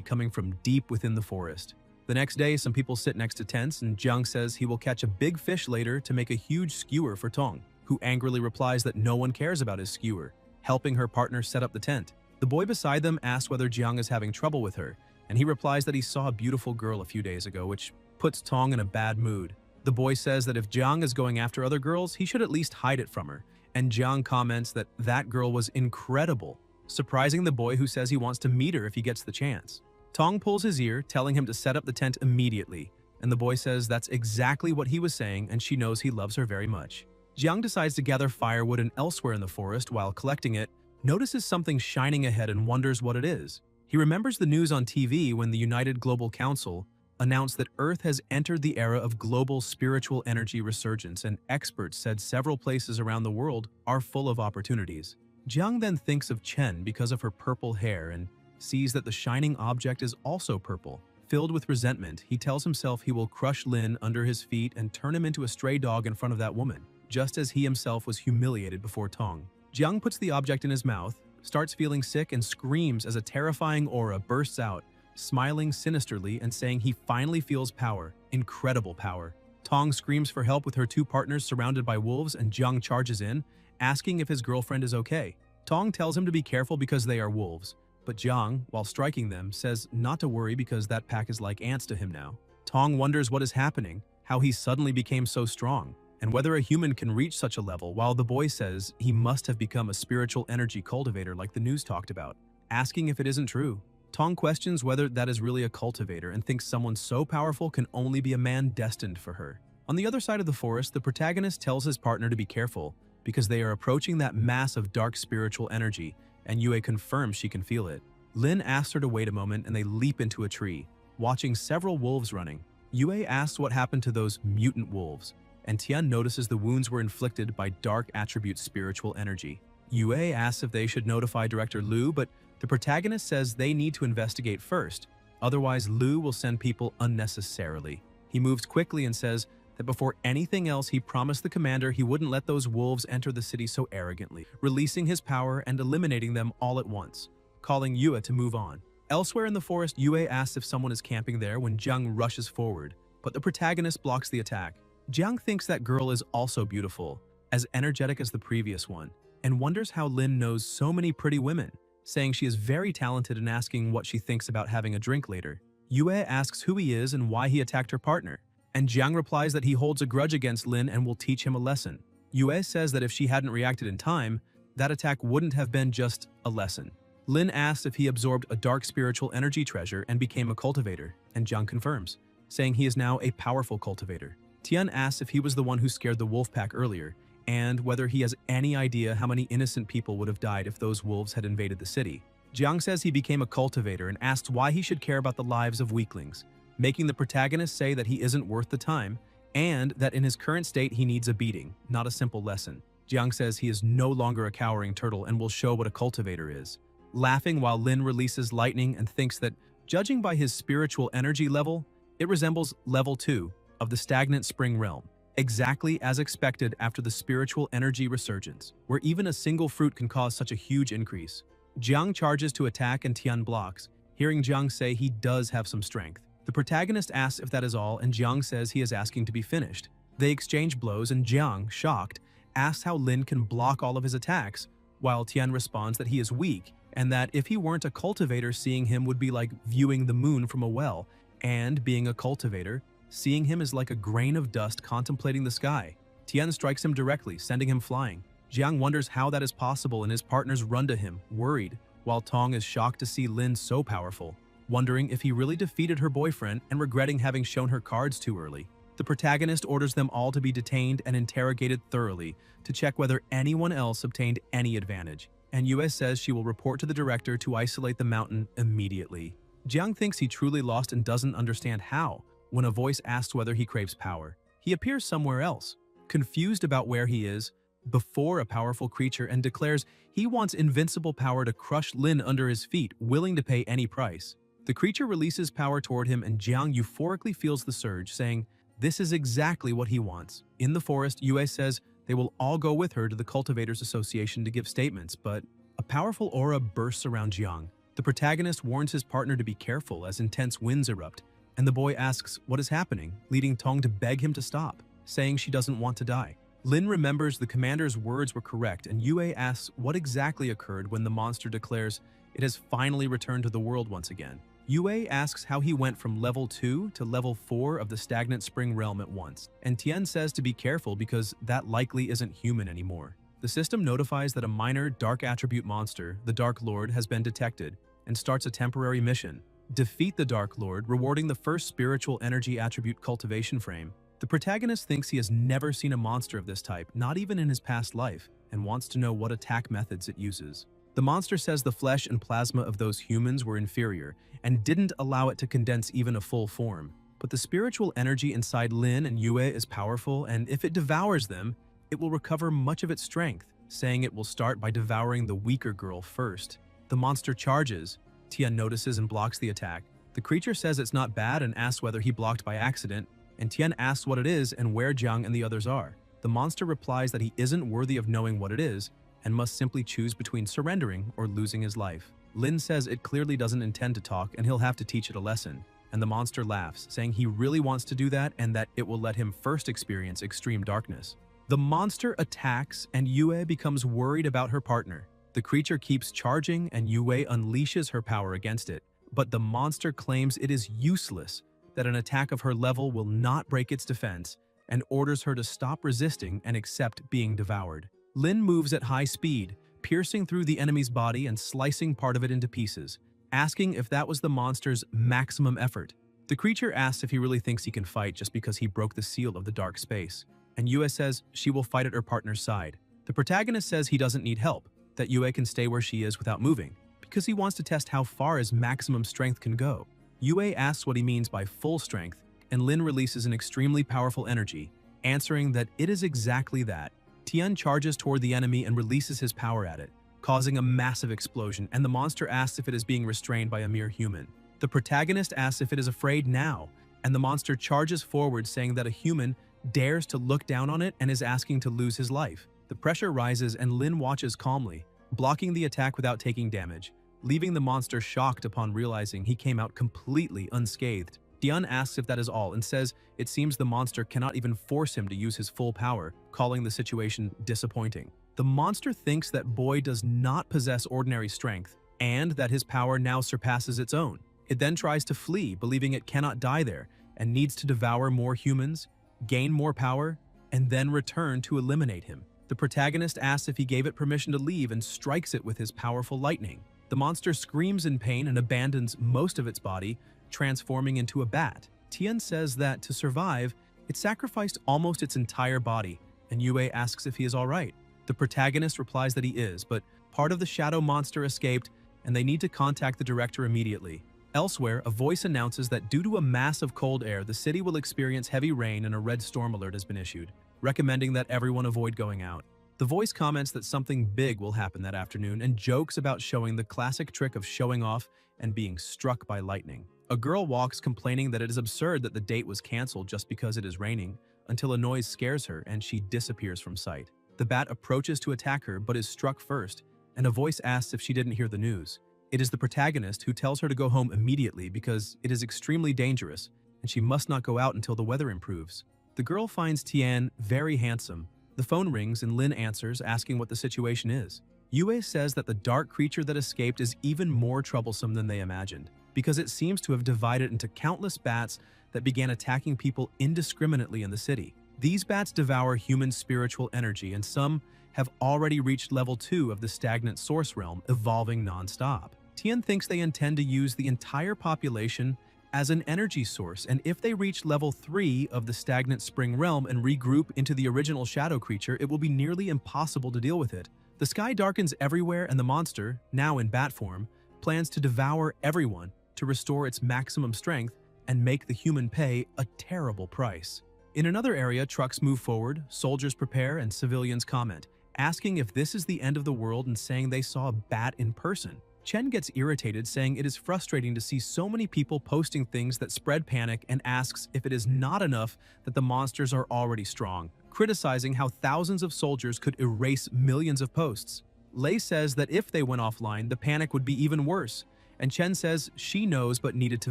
S1: coming from deep within the forest. The next day, some people sit next to tents, and Jiang says he will catch a big fish later to make a huge skewer for Tong, who angrily replies that no one cares about his skewer, helping her partner set up the tent. The boy beside them asks whether Jiang is having trouble with her, and he replies that he saw a beautiful girl a few days ago, which puts Tong in a bad mood. The boy says that if Jiang is going after other girls, he should at least hide it from her, and Jiang comments that that girl was incredible, surprising the boy, who says he wants to meet her if he gets the chance. Tong pulls his ear, telling him to set up the tent immediately, and the boy says that's exactly what he was saying, and she knows he loves her very much. Jiang decides to gather firewood and elsewhere in the forest. While collecting it, notices something shining ahead and wonders what it is. He remembers the news on TV when the United Global Council announced that Earth has entered the era of global spiritual energy resurgence, and experts said several places around the world are full of opportunities. Jiang then thinks of Chen because of her purple hair and sees that the shining object is also purple. Filled with resentment, he tells himself he will crush Lin under his feet and turn him into a stray dog in front of that woman, just as he himself was humiliated before Tong. Jiang puts the object in his mouth, starts feeling sick, and screams as a terrifying aura bursts out, smiling sinisterly and saying he finally feels power, incredible power. Tong screams for help with her two partners surrounded by wolves, and Jiang charges in, asking if his girlfriend is okay. Tong tells him to be careful because they are wolves, but Jiang, while striking them, says not to worry because that pack is like ants to him now. Tong wonders what is happening, how he suddenly became so strong, and whether a human can reach such a level, while the boy says he must have become a spiritual energy cultivator like the news talked about, asking if it isn't true. Tong questions whether that is really a cultivator and thinks someone so powerful can only be a man destined for her. On the other side of the forest, the protagonist tells his partner to be careful because they are approaching that mass of dark spiritual energy, and Yue confirms she can feel it. Lin asks her to wait a moment, and they leap into a tree, watching several wolves running. Yue asks what happened to those mutant wolves, and Tian notices the wounds were inflicted by dark attribute spiritual energy. Yue asks if they should notify Director Liu, but the protagonist says they need to investigate first, otherwise Liu will send people unnecessarily. He moves quickly and says that before anything else, he promised the commander he wouldn't let those wolves enter the city so arrogantly, releasing his power and eliminating them all at once, calling Yue to move on. Elsewhere in the forest, Yue asks if someone is camping there when Jiang rushes forward, but the protagonist blocks the attack. Jiang thinks that girl is also beautiful, as energetic as the previous one, and wonders how Lin knows so many pretty women, saying she is very talented and asking what she thinks about having a drink later. Yue asks who he is and why he attacked her partner, and Jiang replies that he holds a grudge against Lin and will teach him a lesson. Yue says that if she hadn't reacted in time, that attack wouldn't have been just a lesson. Lin asks if he absorbed a dark spiritual energy treasure and became a cultivator, and Jiang confirms, saying he is now a powerful cultivator. Tian asks if he was the one who scared the wolf pack earlier, and whether he has any idea how many innocent people would have died if those wolves had invaded the city. Jiang says he became a cultivator and asks why he should care about the lives of weaklings, making the protagonist say that he isn't worth the time, and that in his current state he needs a beating, not a simple lesson. Jiang says he is no longer a cowering turtle and will show what a cultivator is, laughing while Lin releases lightning and thinks that, judging by his spiritual energy level, it resembles level 2 of the stagnant spring realm, exactly as expected after the spiritual energy resurgence, where even a single fruit can cause such a huge increase. Jiang charges to attack and Tian blocks, hearing Jiang say he does have some strength. The protagonist asks if that is all, and Jiang says he is asking to be finished. They exchange blows, and Jiang, shocked, asks how Lin can block all of his attacks, while Tian responds that he is weak, and that if he weren't a cultivator, seeing him would be like viewing the moon from a well, and being a cultivator, seeing him is like a grain of dust contemplating the sky. Tian strikes him directly, sending him flying. Jiang wonders how that is possible, and his partners run to him, worried, while Tong is shocked to see Lin so powerful, wondering if he really defeated her boyfriend and regretting having shown her cards too early. The protagonist orders them all to be detained and interrogated thoroughly to check whether anyone else obtained any advantage, and Yue says she will report to the director to isolate the mountain immediately. Jiang thinks he truly lost and doesn't understand how, when a voice asks whether he craves power. He appears somewhere else, confused about where he is, before a powerful creature, and declares he wants invincible power to crush Lin under his feet, willing to pay any price. The creature releases power toward him, and Jiang euphorically feels the surge, saying this is exactly what he wants. In the forest, Yue says they will all go with her to the Cultivators Association to give statements, but a powerful aura bursts around Jiang. The protagonist warns his partner to be careful as intense winds erupt, and the boy asks what is happening, leading Tong to beg him to stop, saying she doesn't want to die. Lin remembers the commander's words were correct, and Yue asks what exactly occurred when the monster declares it has finally returned to the world once again. Yue asks how he went from level 2 to level 4 of the stagnant spring realm at once, and Tian says to be careful because that likely isn't human anymore. The system notifies that a minor dark attribute monster, the Dark Lord, has been detected and starts a temporary mission. Defeat the Dark Lord, rewarding the first spiritual energy attribute cultivation frame. The protagonist thinks he has never seen a monster of this type, not even in his past life, and wants to know what attack methods it uses. The monster says the flesh and plasma of those humans were inferior and didn't allow it to condense even a full form. But the spiritual energy inside Lin and Yue is powerful, and if it devours them, it will recover much of its strength, saying it will start by devouring the weaker girl first. The monster charges. Tian notices and blocks the attack. The creature says it's not bad and asks whether he blocked by accident, and Tian asks what it is and where Jiang and the others are. The monster replies that he isn't worthy of knowing what it is and must simply choose between surrendering or losing his life. Lin says it clearly doesn't intend to talk and he'll have to teach it a lesson, and the monster laughs, saying he really wants to do that and that it will let him first experience extreme darkness. The monster attacks and Yue becomes worried about her partner. The creature keeps charging and Yue unleashes her power against it, but the monster claims it is useless, that an attack of her level will not break its defense, and orders her to stop resisting and accept being devoured. Lin moves at high speed, piercing through the enemy's body and slicing part of it into pieces, asking if that was the monster's maximum effort. The creature asks if he really thinks he can fight just because he broke the seal of the dark space, and Yue says she will fight at her partner's side. The protagonist says he doesn't need help, that Yue can stay where she is without moving, because he wants to test how far his maximum strength can go. Yue asks what he means by full strength, and Lin releases an extremely powerful energy, answering that it is exactly that. Tian charges toward the enemy and releases his power at it, causing a massive explosion, and the monster asks if it is being restrained by a mere human. The protagonist asks if it is afraid now, and the monster charges forward, saying that a human dares to look down on it and is asking to lose his life. The pressure rises and Lin watches calmly, blocking the attack without taking damage, leaving the monster shocked upon realizing he came out completely unscathed. Tian asks if that is all and says it seems the monster cannot even force him to use his full power, calling the situation disappointing. The monster thinks that boy does not possess ordinary strength and that his power now surpasses its own. It then tries to flee, believing it cannot die there and needs to devour more humans, gain more power, and then return to eliminate him. The protagonist asks if he gave it permission to leave and strikes it with his powerful lightning. The monster screams in pain and abandons most of its body, transforming into a bat. Tian says that to survive, it sacrificed almost its entire body, and Yue asks if he is all right. The protagonist replies that he is, but part of the shadow monster escaped, and they need to contact the director immediately. Elsewhere, a voice announces that due to a mass of cold air, the city will experience heavy rain and a red storm alert has been issued, recommending that everyone avoid going out. The voice comments that something big will happen that afternoon and jokes about showing the classic trick of showing off and being struck by lightning. A girl walks complaining that it is absurd that the date was canceled just because it is raining, until a noise scares her and she disappears from sight. The bat approaches to attack her but is struck first, and a voice asks if she didn't hear the news. It is the protagonist who tells her to go home immediately because it is extremely dangerous and she must not go out until the weather improves. The girl finds Tian very handsome. The phone rings and Lin answers, asking what the situation is. Yue says that the dark creature that escaped is even more troublesome than they imagined, because it seems to have divided into countless bats that began attacking people indiscriminately in the city. These bats devour human spiritual energy, and some have already reached level 2 of the stagnant source realm, evolving non-stop. Tian thinks they intend to use the entire population as an energy source, and if they reach level 3 of the stagnant spring realm and regroup into the original shadow creature, it will be nearly impossible to deal with it. The sky darkens everywhere, and the monster, now in bat form, plans to devour everyone to restore its maximum strength and make the human pay a terrible price. In another area, trucks move forward, soldiers prepare, and civilians comment, asking if this is the end of the world and saying they saw a bat in person. Chen gets irritated, saying it is frustrating to see so many people posting things that spread panic, and asks if it is not enough that the monsters are already strong, criticizing how thousands of soldiers could erase millions of posts. Lei says that if they went offline, the panic would be even worse, and Chen says she knows but needed to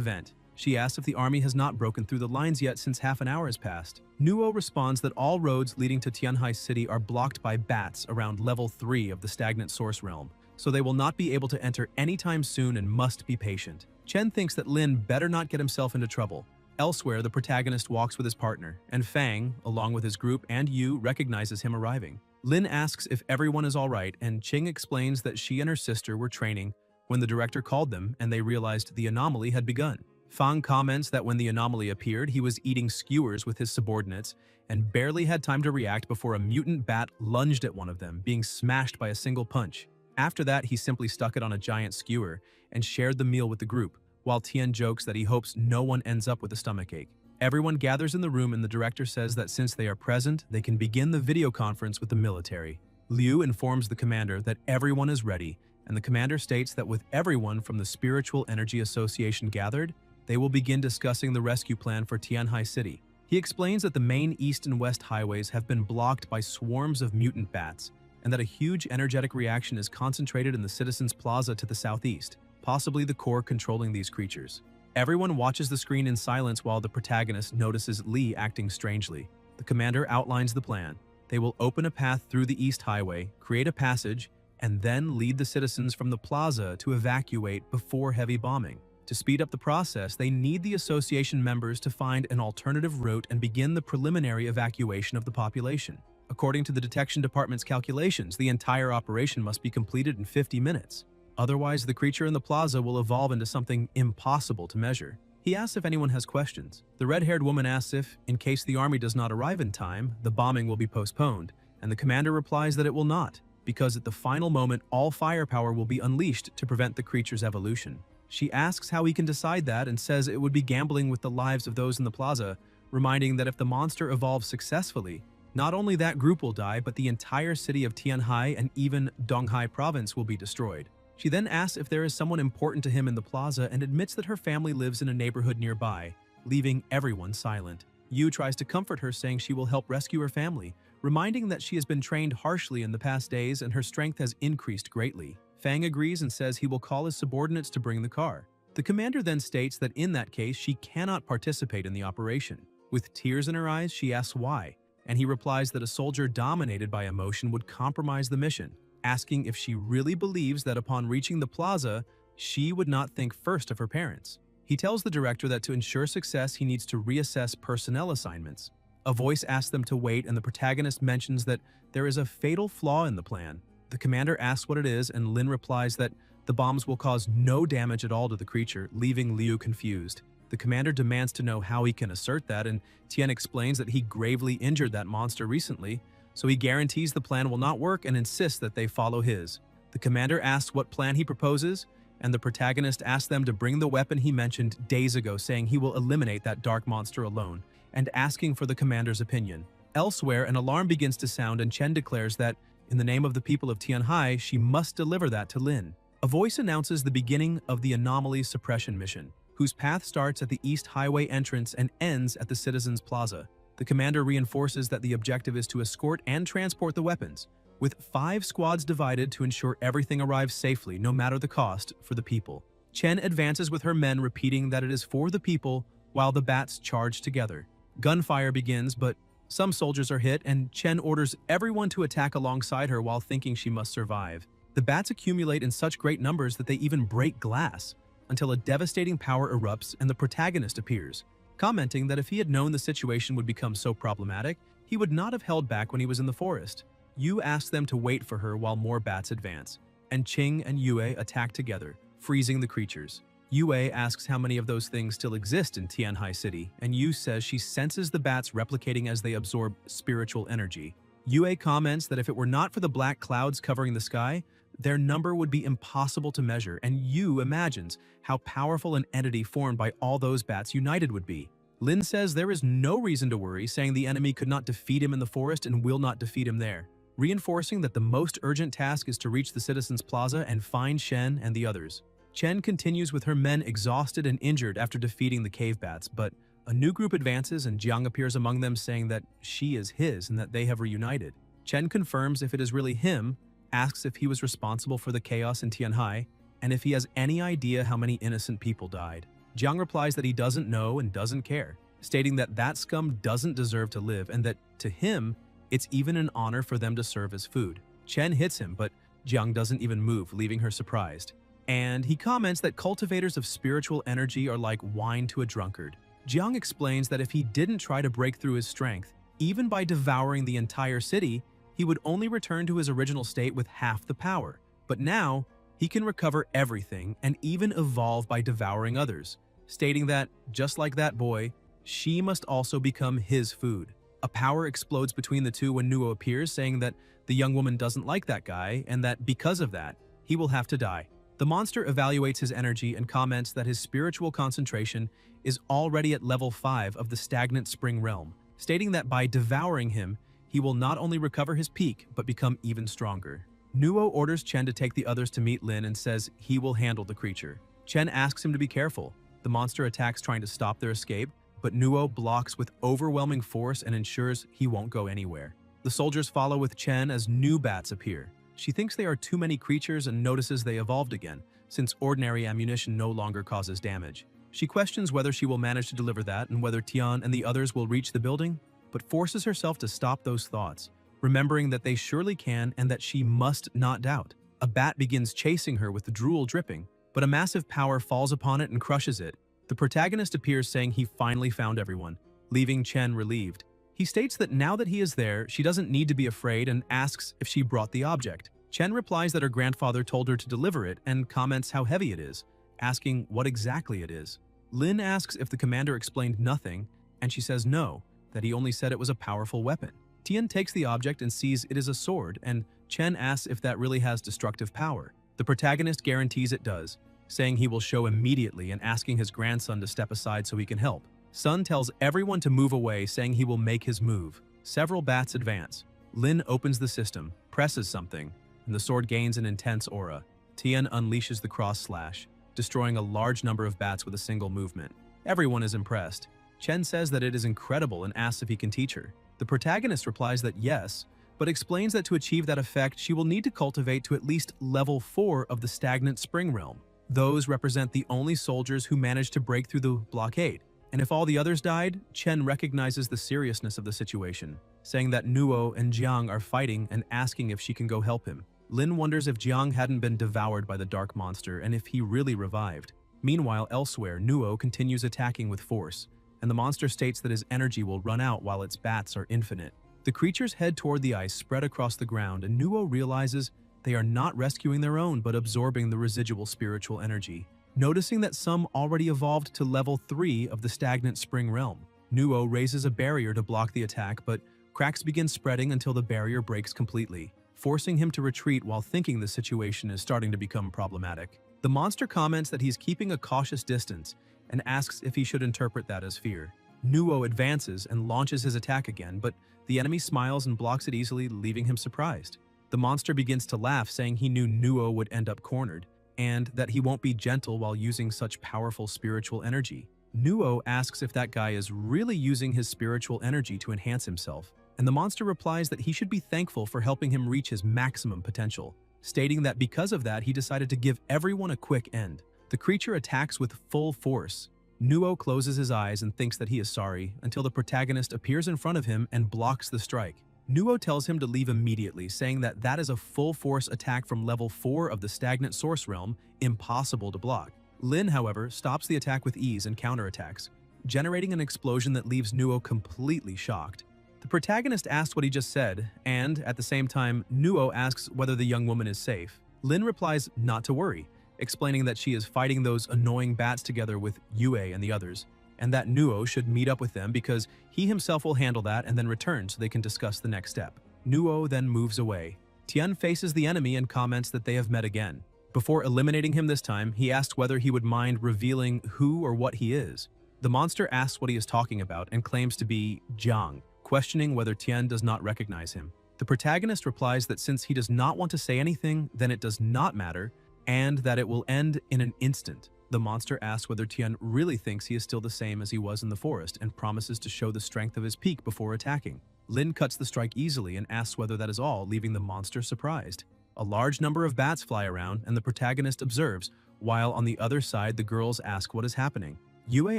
S1: vent. She asks if the army has not broken through the lines yet since half an hour has passed. Nuo responds that all roads leading to Tianhai City are blocked by bats around level 3 of the stagnant source realm, so they will not be able to enter anytime soon and must be patient. Chen thinks that Lin better not get himself into trouble. Elsewhere, the protagonist walks with his partner, and Fang, along with his group and Yu, recognizes him arriving. Lin asks if everyone is alright, and Qing explains that she and her sister were training when the director called them and they realized the anomaly had begun. Fang comments that when the anomaly appeared, he was eating skewers with his subordinates and barely had time to react before a mutant bat lunged at one of them, being smashed by a single punch. After that, he simply stuck it on a giant skewer and shared the meal with the group, while Tian jokes that he hopes no one ends up with a stomachache. Everyone gathers in the room and the director says that since they are present, they can begin the video conference with the military. Liu informs the commander that everyone is ready, and the commander states that with everyone from the Spiritual Energy Association gathered, they will begin discussing the rescue plan for Tianhai City. He explains that the main east and west highways have been blocked by swarms of mutant bats, and that a huge energetic reaction is concentrated in the Citizens Plaza to the southeast, possibly the core controlling these creatures. Everyone watches the screen in silence while the protagonist notices Li acting strangely. The commander outlines the plan. They will open a path through the east highway, create a passage, and then lead the citizens from the plaza to evacuate before heavy bombing. To speed up the process, they need the association members to find an alternative route and begin the preliminary evacuation of the population. According to the detection department's calculations, the entire operation must be completed in 50 minutes. Otherwise, the creature in the plaza will evolve into something impossible to measure. He asks if anyone has questions. The red-haired woman asks if, in case the army does not arrive in time, the bombing will be postponed, and the commander replies that it will not, because at the final moment, all firepower will be unleashed to prevent the creature's evolution. She asks how he can decide that and says it would be gambling with the lives of those in the plaza, reminding that if the monster evolves successfully, not only that group will die, but the entire city of Tianhai and even Donghai province will be destroyed. She then asks if there is someone important to him in the plaza and admits that her family lives in a neighborhood nearby, leaving everyone silent. Yu tries to comfort her, saying she will help rescue her family, reminding that she has been trained harshly in the past days and her strength has increased greatly. Fang agrees and says he will call his subordinates to bring the car. The commander then states that in that case, she cannot participate in the operation. With tears in her eyes, she asks why, and he replies that a soldier dominated by emotion would compromise the mission, asking if she really believes that upon reaching the plaza, she would not think first of her parents. He tells the director that to ensure success, he needs to reassess personnel assignments. A voice asks them to wait, and the protagonist mentions that there is a fatal flaw in the plan. The commander asks what it is, and Lin replies that the bombs will cause no damage at all to the creature, leaving Liu confused. The commander demands to know how he can assert that, and Tian explains that he gravely injured that monster recently, so he guarantees the plan will not work and insists that they follow his. The commander asks what plan he proposes, and the protagonist asks them to bring the weapon he mentioned days ago, saying he will eliminate that dark monster alone, and asking for the commander's opinion. Elsewhere, an alarm begins to sound, and Chen declares that in the name of the people of Tianhai, she must deliver that to Lin. A voice announces the beginning of the anomaly suppression mission, whose path starts at the East Highway entrance and ends at the Citizens Plaza. The commander reinforces that the objective is to escort and transport the weapons, with 5 squads divided to ensure everything arrives safely, no matter the cost, for the people. Chen advances with her men, repeating that it is for the people, while the bats charge together. Gunfire begins, but some soldiers are hit, and Chen orders everyone to attack alongside her while thinking she must survive. The bats accumulate in such great numbers that they even break glass, until a devastating power erupts and the protagonist appears, commenting that if he had known the situation would become so problematic, he would not have held back when he was in the forest. Yu asks them to wait for her while more bats advance, and Qing and Yue attack together, freezing the creatures. Yue asks how many of those things still exist in Tianhai City, and Yu says she senses the bats replicating as they absorb spiritual energy. Yue comments that if it were not for the black clouds covering the sky, their number would be impossible to measure, and Yu imagines how powerful an entity formed by all those bats united would be. Lin says there is no reason to worry, saying the enemy could not defeat him in the forest and will not defeat him there, reinforcing that the most urgent task is to reach the Citizens Plaza and find Shen and the others. Chen continues with her men exhausted and injured after defeating the cave bats, but a new group advances and Jiang appears among them, saying that she is his and that they have reunited. Chen confirms if it is really him, asks if he was responsible for the chaos in Tianhai, and if he has any idea how many innocent people died. Jiang replies that he doesn't know and doesn't care, stating that that scum doesn't deserve to live and that, to him, it's even an honor for them to serve as food. Chen hits him, but Jiang doesn't even move, leaving her surprised. And he comments that cultivators of spiritual energy are like wine to a drunkard. Jiang explains that if he didn't try to break through his strength, even by devouring the entire city, he would only return to his original state with half the power. But now, he can recover everything and even evolve by devouring others, stating that, just like that boy, she must also become his food. A power explodes between the two when Nuo appears, saying that the young woman doesn't like that guy and that because of that, he will have to die. The monster evaluates his energy and comments that his spiritual concentration is already at level 5 of the stagnant spring realm, stating that by devouring him, he will not only recover his peak, but become even stronger. Nuo orders Chen to take the others to meet Lin and says he will handle the creature. Chen asks him to be careful. The monster attacks trying to stop their escape, but Nuo blocks with overwhelming force and ensures he won't go anywhere. The soldiers follow with Chen as new bats appear. She thinks they are too many creatures and notices they evolved again, since ordinary ammunition no longer causes damage. She questions whether she will manage to deliver that and whether Tian and the others will reach the building, but forces herself to stop those thoughts, remembering that they surely can and that she must not doubt. A bat begins chasing her with drool dripping, but a massive power falls upon it and crushes it. The protagonist appears, saying he finally found everyone, leaving Chen relieved. He states that now that he is there, she doesn't need to be afraid and asks if she brought the object. Chen replies that her grandfather told her to deliver it and comments how heavy it is, asking what exactly it is. Lin asks if the commander explained nothing, and she says no, that he only said it was a powerful weapon. Tian takes the object and sees it is a sword, and Chen asks if that really has destructive power. The protagonist guarantees it does, saying he will show immediately and asking his grandson to step aside so he can help. Sun tells everyone to move away, saying he will make his move. Several bats advance. Lin opens the system, presses something, and the sword gains an intense aura. Tian unleashes the cross slash, destroying a large number of bats with a single movement. Everyone is impressed. Chen says that it is incredible and asks if he can teach her. The protagonist replies that yes, but explains that to achieve that effect, she will need to cultivate to at least level 4 of the stagnant spring realm. Those represent the only soldiers who managed to break through the blockade. And if all the others died, Chen recognizes the seriousness of the situation, saying that Nuo and Jiang are fighting and asking if she can go help him. Lin wonders if Jiang hadn't been devoured by the dark monster and if he really revived. Meanwhile, elsewhere, Nuo continues attacking with force, and the monster states that his energy will run out while its bats are infinite. The creatures head toward the ice spread across the ground, and Nuo realizes they are not rescuing their own but absorbing the residual spiritual energy. Noticing that some already evolved to level 3 of the stagnant spring realm, Nuo raises a barrier to block the attack, but cracks begin spreading until the barrier breaks completely, forcing him to retreat while thinking the situation is starting to become problematic. The monster comments that he's keeping a cautious distance and asks if he should interpret that as fear. Nuo advances and launches his attack again, but the enemy smiles and blocks it easily, leaving him surprised. The monster begins to laugh, saying he knew Nuo would end up cornered, and that he won't be gentle while using such powerful spiritual energy. Nuo asks if that guy is really using his spiritual energy to enhance himself, and the monster replies that he should be thankful for helping him reach his maximum potential, stating that because of that he decided to give everyone a quick end. The creature attacks with full force. Nuo closes his eyes and thinks that he is sorry until the protagonist appears in front of him and blocks the strike. Nuo tells him to leave immediately, saying that that is a full-force attack from level 4 of the stagnant source realm, impossible to block. Lin, however, stops the attack with ease and counterattacks, generating an explosion that leaves Nuo completely shocked. The protagonist asks what he just said, and, at the same time, Nuo asks whether the young woman is safe. Lin replies not to worry, explaining that she is fighting those annoying bats together with Yue and the others, and that Nuo should meet up with them because he himself will handle that and then return so they can discuss the next step. Nuo then moves away. Tian faces the enemy and comments that they have met again. Before eliminating him this time, he asks whether he would mind revealing who or what he is. The monster asks what he is talking about and claims to be Jiang, questioning whether Tian does not recognize him. The protagonist replies that since he does not want to say anything, then it does not matter, and that it will end in an instant. The monster asks whether Tian really thinks he is still the same as he was in the forest and promises to show the strength of his peak before attacking. Lin cuts the strike easily and asks whether that is all, leaving the monster surprised. A large number of bats fly around, and the protagonist observes, while on the other side the girls ask what is happening. Yue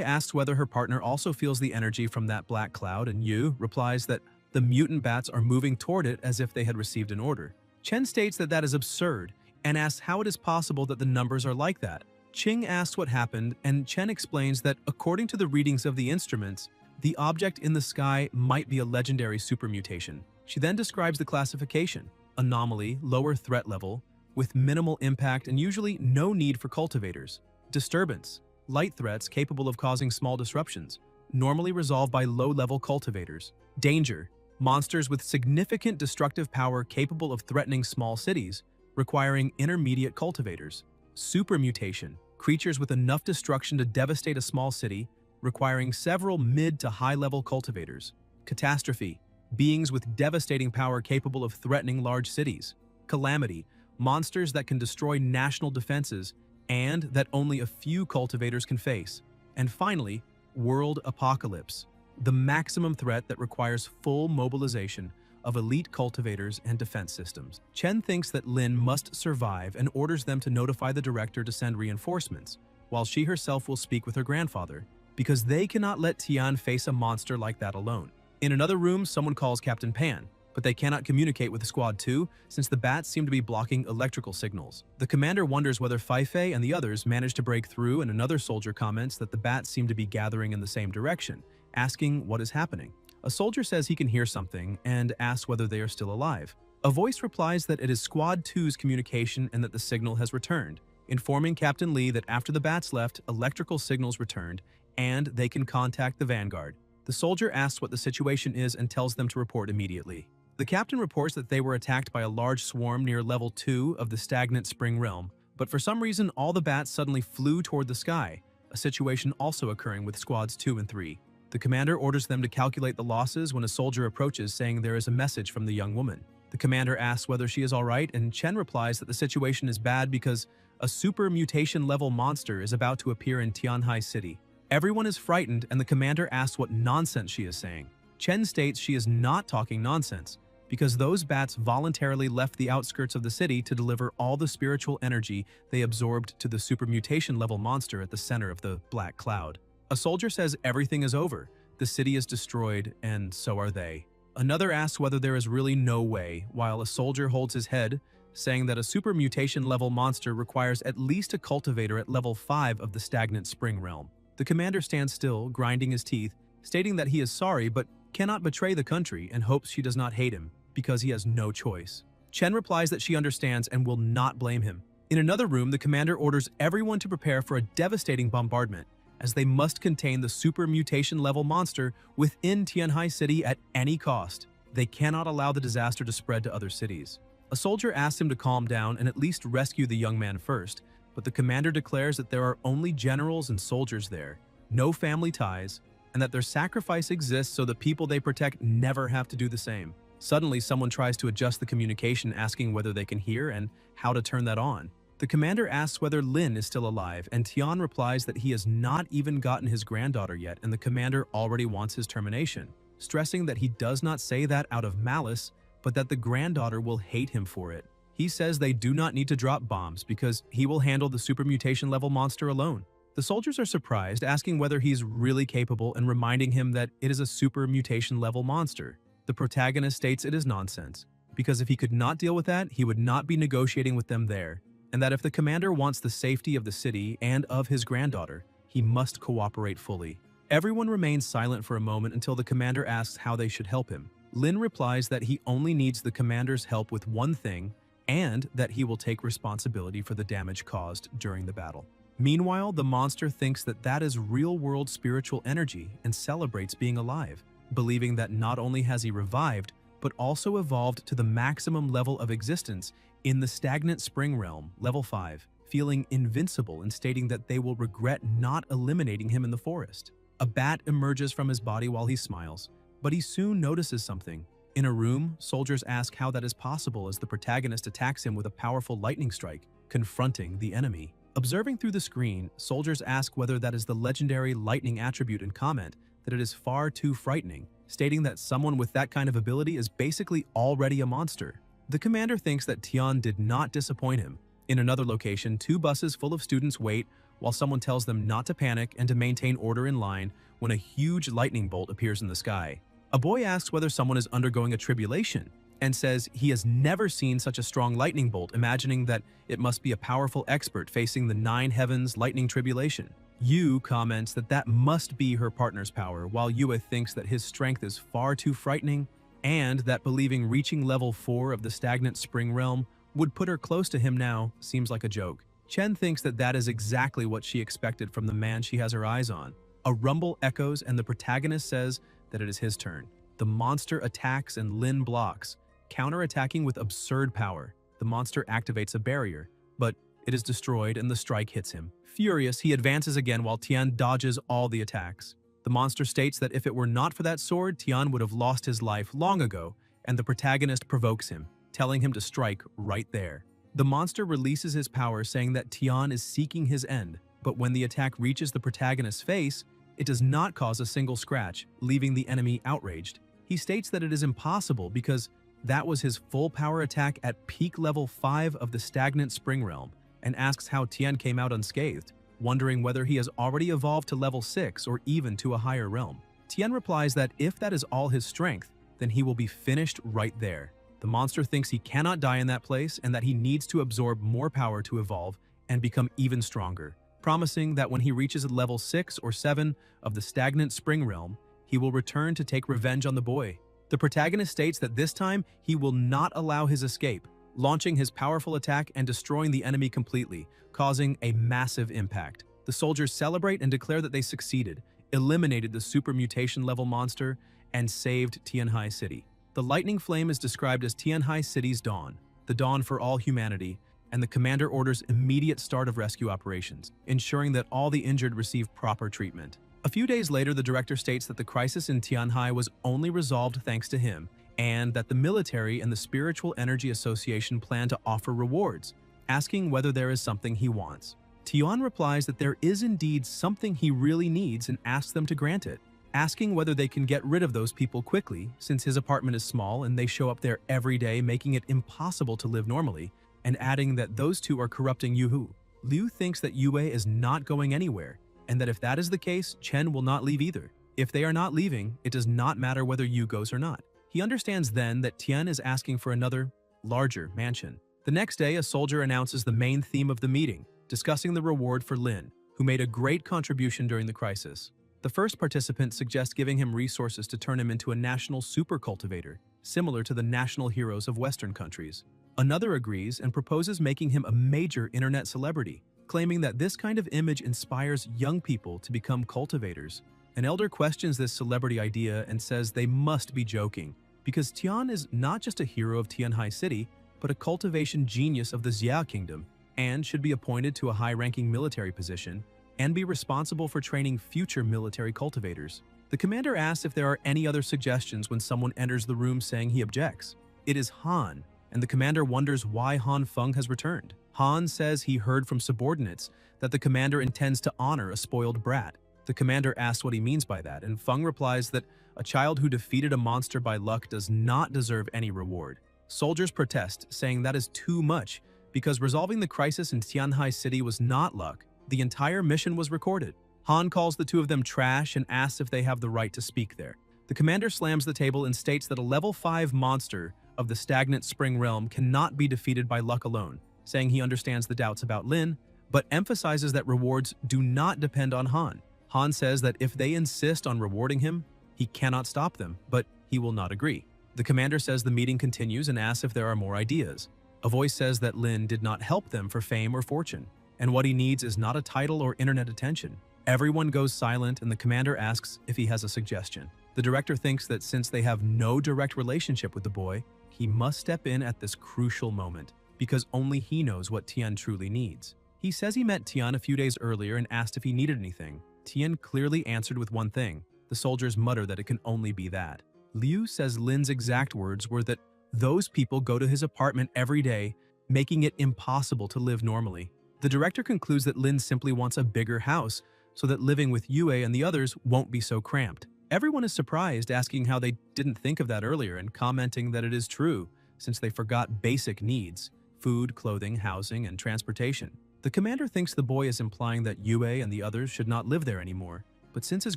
S1: asks whether her partner also feels the energy from that black cloud, and Yu replies that the mutant bats are moving toward it as if they had received an order. Chen states that that is absurd, and asks how it is possible that the numbers are like that. Qing asks what happened, and Chen explains that according to the readings of the instruments, the object in the sky might be a legendary supermutation. She then describes the classification: anomaly, lower threat level, with minimal impact and usually no need for cultivators. Disturbance, light threats capable of causing small disruptions, normally resolved by low-level cultivators. Danger, monsters with significant destructive power capable of threatening small cities, requiring intermediate cultivators. Supermutation, creatures with enough destruction to devastate a small city, requiring several mid to high-level cultivators. Catastrophe, beings with devastating power capable of threatening large cities. Calamity, monsters that can destroy national defenses and that only a few cultivators can face. And finally, world apocalypse, the maximum threat that requires full mobilization of elite cultivators and defense systems. Chen thinks that Lin must survive and orders them to notify the director to send reinforcements, while she herself will speak with her grandfather, because they cannot let Tian face a monster like that alone. In another room, someone calls Captain Pan, but they cannot communicate with Squad 2 since the bats seem to be blocking electrical signals. The commander wonders whether Feifei and the others managed to break through, and another soldier comments that the bats seem to be gathering in the same direction, asking what is happening. A soldier says he can hear something and asks whether they are still alive. A voice replies that it is Squad 2's communication and that the signal has returned, informing Captain Lee that after the bats left, electrical signals returned and they can contact the Vanguard. The soldier asks what the situation is and tells them to report immediately. The captain reports that they were attacked by a large swarm near level 2 of the stagnant spring realm, but for some reason all the bats suddenly flew toward the sky, a situation also occurring with Squads 2 and 3. The commander orders them to calculate the losses when a soldier approaches, saying there is a message from the young woman. The commander asks whether she is alright, and Chen replies that the situation is bad because a super mutation level monster is about to appear in Tianhai City. Everyone is frightened, and the commander asks what nonsense she is saying. Chen states she is not talking nonsense, because those bats voluntarily left the outskirts of the city to deliver all the spiritual energy they absorbed to the supermutation level monster at the center of the black cloud. A soldier says everything is over, the city is destroyed, and so are they. Another asks whether there is really no way, while a soldier holds his head, saying that a supermutation level monster requires at least a cultivator at level 5 of the stagnant spring realm. The commander stands still, grinding his teeth, stating that he is sorry but cannot betray the country and hopes she does not hate him, because he has no choice. Chen replies that she understands and will not blame him. In another room, the commander orders everyone to prepare for a devastating bombardment, as they must contain the super mutation level monster within Tianhai City at any cost. They cannot allow the disaster to spread to other cities. A soldier asks him to calm down and at least rescue the young man first, but the commander declares that there are only generals and soldiers there, no family ties, and that their sacrifice exists so the people they protect never have to do the same. Suddenly, someone tries to adjust the communication, asking whether they can hear and how to turn that on. The commander asks whether Lin is still alive, and Tian replies that he has not even gotten his granddaughter yet, and the commander already wants his termination, stressing that he does not say that out of malice, but that the granddaughter will hate him for it. He says they do not need to drop bombs because he will handle the supermutation level monster alone. The soldiers are surprised, asking whether he's really capable and reminding him that it is a supermutation level monster. The protagonist states it is nonsense, because if he could not deal with that, he would not be negotiating with them there, and that if the commander wants the safety of the city and of his granddaughter, he must cooperate fully. Everyone remains silent for a moment until the commander asks how they should help him. Lin replies that he only needs the commander's help with one thing, and that he will take responsibility for the damage caused during the battle. Meanwhile, the monster thinks that that is real-world spiritual energy and celebrates being alive, believing that not only has he revived, but also evolved to the maximum level of existence in the stagnant spring realm, level 5, feeling invincible and stating that they will regret not eliminating him in the forest. A bat emerges from his body while he smiles, but he soon notices something. In a room, soldiers ask how that is possible as the protagonist attacks him with a powerful lightning strike, confronting the enemy. Observing through the screen, soldiers ask whether that is the legendary lightning attribute and comment that it is far too frightening, stating that someone with that kind of ability is basically already a monster. The commander thinks that Tian did not disappoint him. In another location, 2 buses full of students wait while someone tells them not to panic and to maintain order in line when a huge lightning bolt appears in the sky. A boy asks whether someone is undergoing a tribulation and says he has never seen such a strong lightning bolt, imagining that it must be a powerful expert facing the 9 heavens lightning tribulation. Yu comments that that must be her partner's power, while Yue thinks that his strength is far too frightening and that believing reaching level 4 of the stagnant spring realm would put her close to him now seems like a joke. Chen thinks that that is exactly what she expected from the man she has her eyes on. A rumble echoes and the protagonist says that it is his turn. The monster attacks and Lin blocks, counter-attacking with absurd power. The monster activates a barrier, but it is destroyed and the strike hits him. Furious, he advances again while Tian dodges all the attacks. The monster states that if it were not for that sword, Tian would have lost his life long ago, and the protagonist provokes him, telling him to strike right there. The monster releases his power, saying that Tian is seeking his end, but when the attack reaches the protagonist's face, it does not cause a single scratch, leaving the enemy outraged. He states that it is impossible because that was his full power attack at peak level 5 of the stagnant spring realm, and asks how Tian came out unscathed, wondering whether he has already evolved to level 6 or even to a higher realm. Tian replies that if that is all his strength, then he will be finished right there. The monster thinks he cannot die in that place and that he needs to absorb more power to evolve and become even stronger, promising that when he reaches level 6 or 7 of the stagnant spring realm, he will return to take revenge on the boy. The protagonist states that this time he will not allow his escape, launching his powerful attack and destroying the enemy completely, causing a massive impact. The soldiers celebrate and declare that they succeeded, eliminated the super mutation level monster, and saved Tianhai City. The lightning flame is described as Tianhai City's dawn, the dawn for all humanity, and the commander orders immediate start of rescue operations, ensuring that all the injured receive proper treatment. A few days later, the director states that the crisis in Tianhai was only resolved thanks to him, and that the military and the Spiritual Energy Association plan to offer rewards, asking whether there is something he wants. Tian replies that there is indeed something he really needs and asks them to grant it, asking whether they can get rid of those people quickly since his apartment is small and they show up there every day, making it impossible to live normally, and adding that those two are corrupting Yuhu. Liu thinks that Yue is not going anywhere, and that if that is the case, Chen will not leave either. If they are not leaving, it does not matter whether Yu goes or not. He understands then that Tian is asking for another, larger mansion. The next day, a soldier announces the main theme of the meeting, discussing the reward for Lin, who made a great contribution during the crisis. The first participant suggests giving him resources to turn him into a national super cultivator, similar to the national heroes of Western countries. Another agrees and proposes making him a major internet celebrity, claiming that this kind of image inspires young people to become cultivators. An elder questions this celebrity idea and says they must be joking, because Tian is not just a hero of Tianhai City, but a cultivation genius of the Xia Kingdom, and should be appointed to a high-ranking military position, and be responsible for training future military cultivators. The commander asks if there are any other suggestions when someone enters the room saying he objects. It is Han, and the commander wonders why Han Feng has returned. Han says he heard from subordinates that the commander intends to honor a spoiled brat. The commander asks what he means by that, and Feng replies that a child who defeated a monster by luck does not deserve any reward. Soldiers protest, saying that is too much, because resolving the crisis in Tianhai City was not luck. The entire mission was recorded. Han calls the two of them trash and asks if they have the right to speak there. The commander slams the table and states that a level 5 monster of the stagnant spring realm cannot be defeated by luck alone, saying he understands the doubts about Lin, but emphasizes that rewards do not depend on Han. Han says that if they insist on rewarding him, he cannot stop them, but he will not agree. The commander says the meeting continues and asks if there are more ideas. A voice says that Lin did not help them for fame or fortune, and what he needs is not a title or internet attention. Everyone goes silent and the commander asks if he has a suggestion. The director thinks that since they have no direct relationship with the boy, he must step in at this crucial moment, because only he knows what Tian truly needs. He says he met Tian a few days earlier and asked if he needed anything. Tian clearly answered with one thing. The soldiers mutter that it can only be that. Liu says Lin's exact words were that those people go to his apartment every day, making it impossible to live normally. The director concludes that Lin simply wants a bigger house so that living with Yue and the others won't be so cramped. Everyone is surprised, asking how they didn't think of that earlier and commenting that it is true, since they forgot basic needs: food, clothing, housing, and transportation. The commander thinks the boy is implying that Yue and the others should not live there anymore, but since his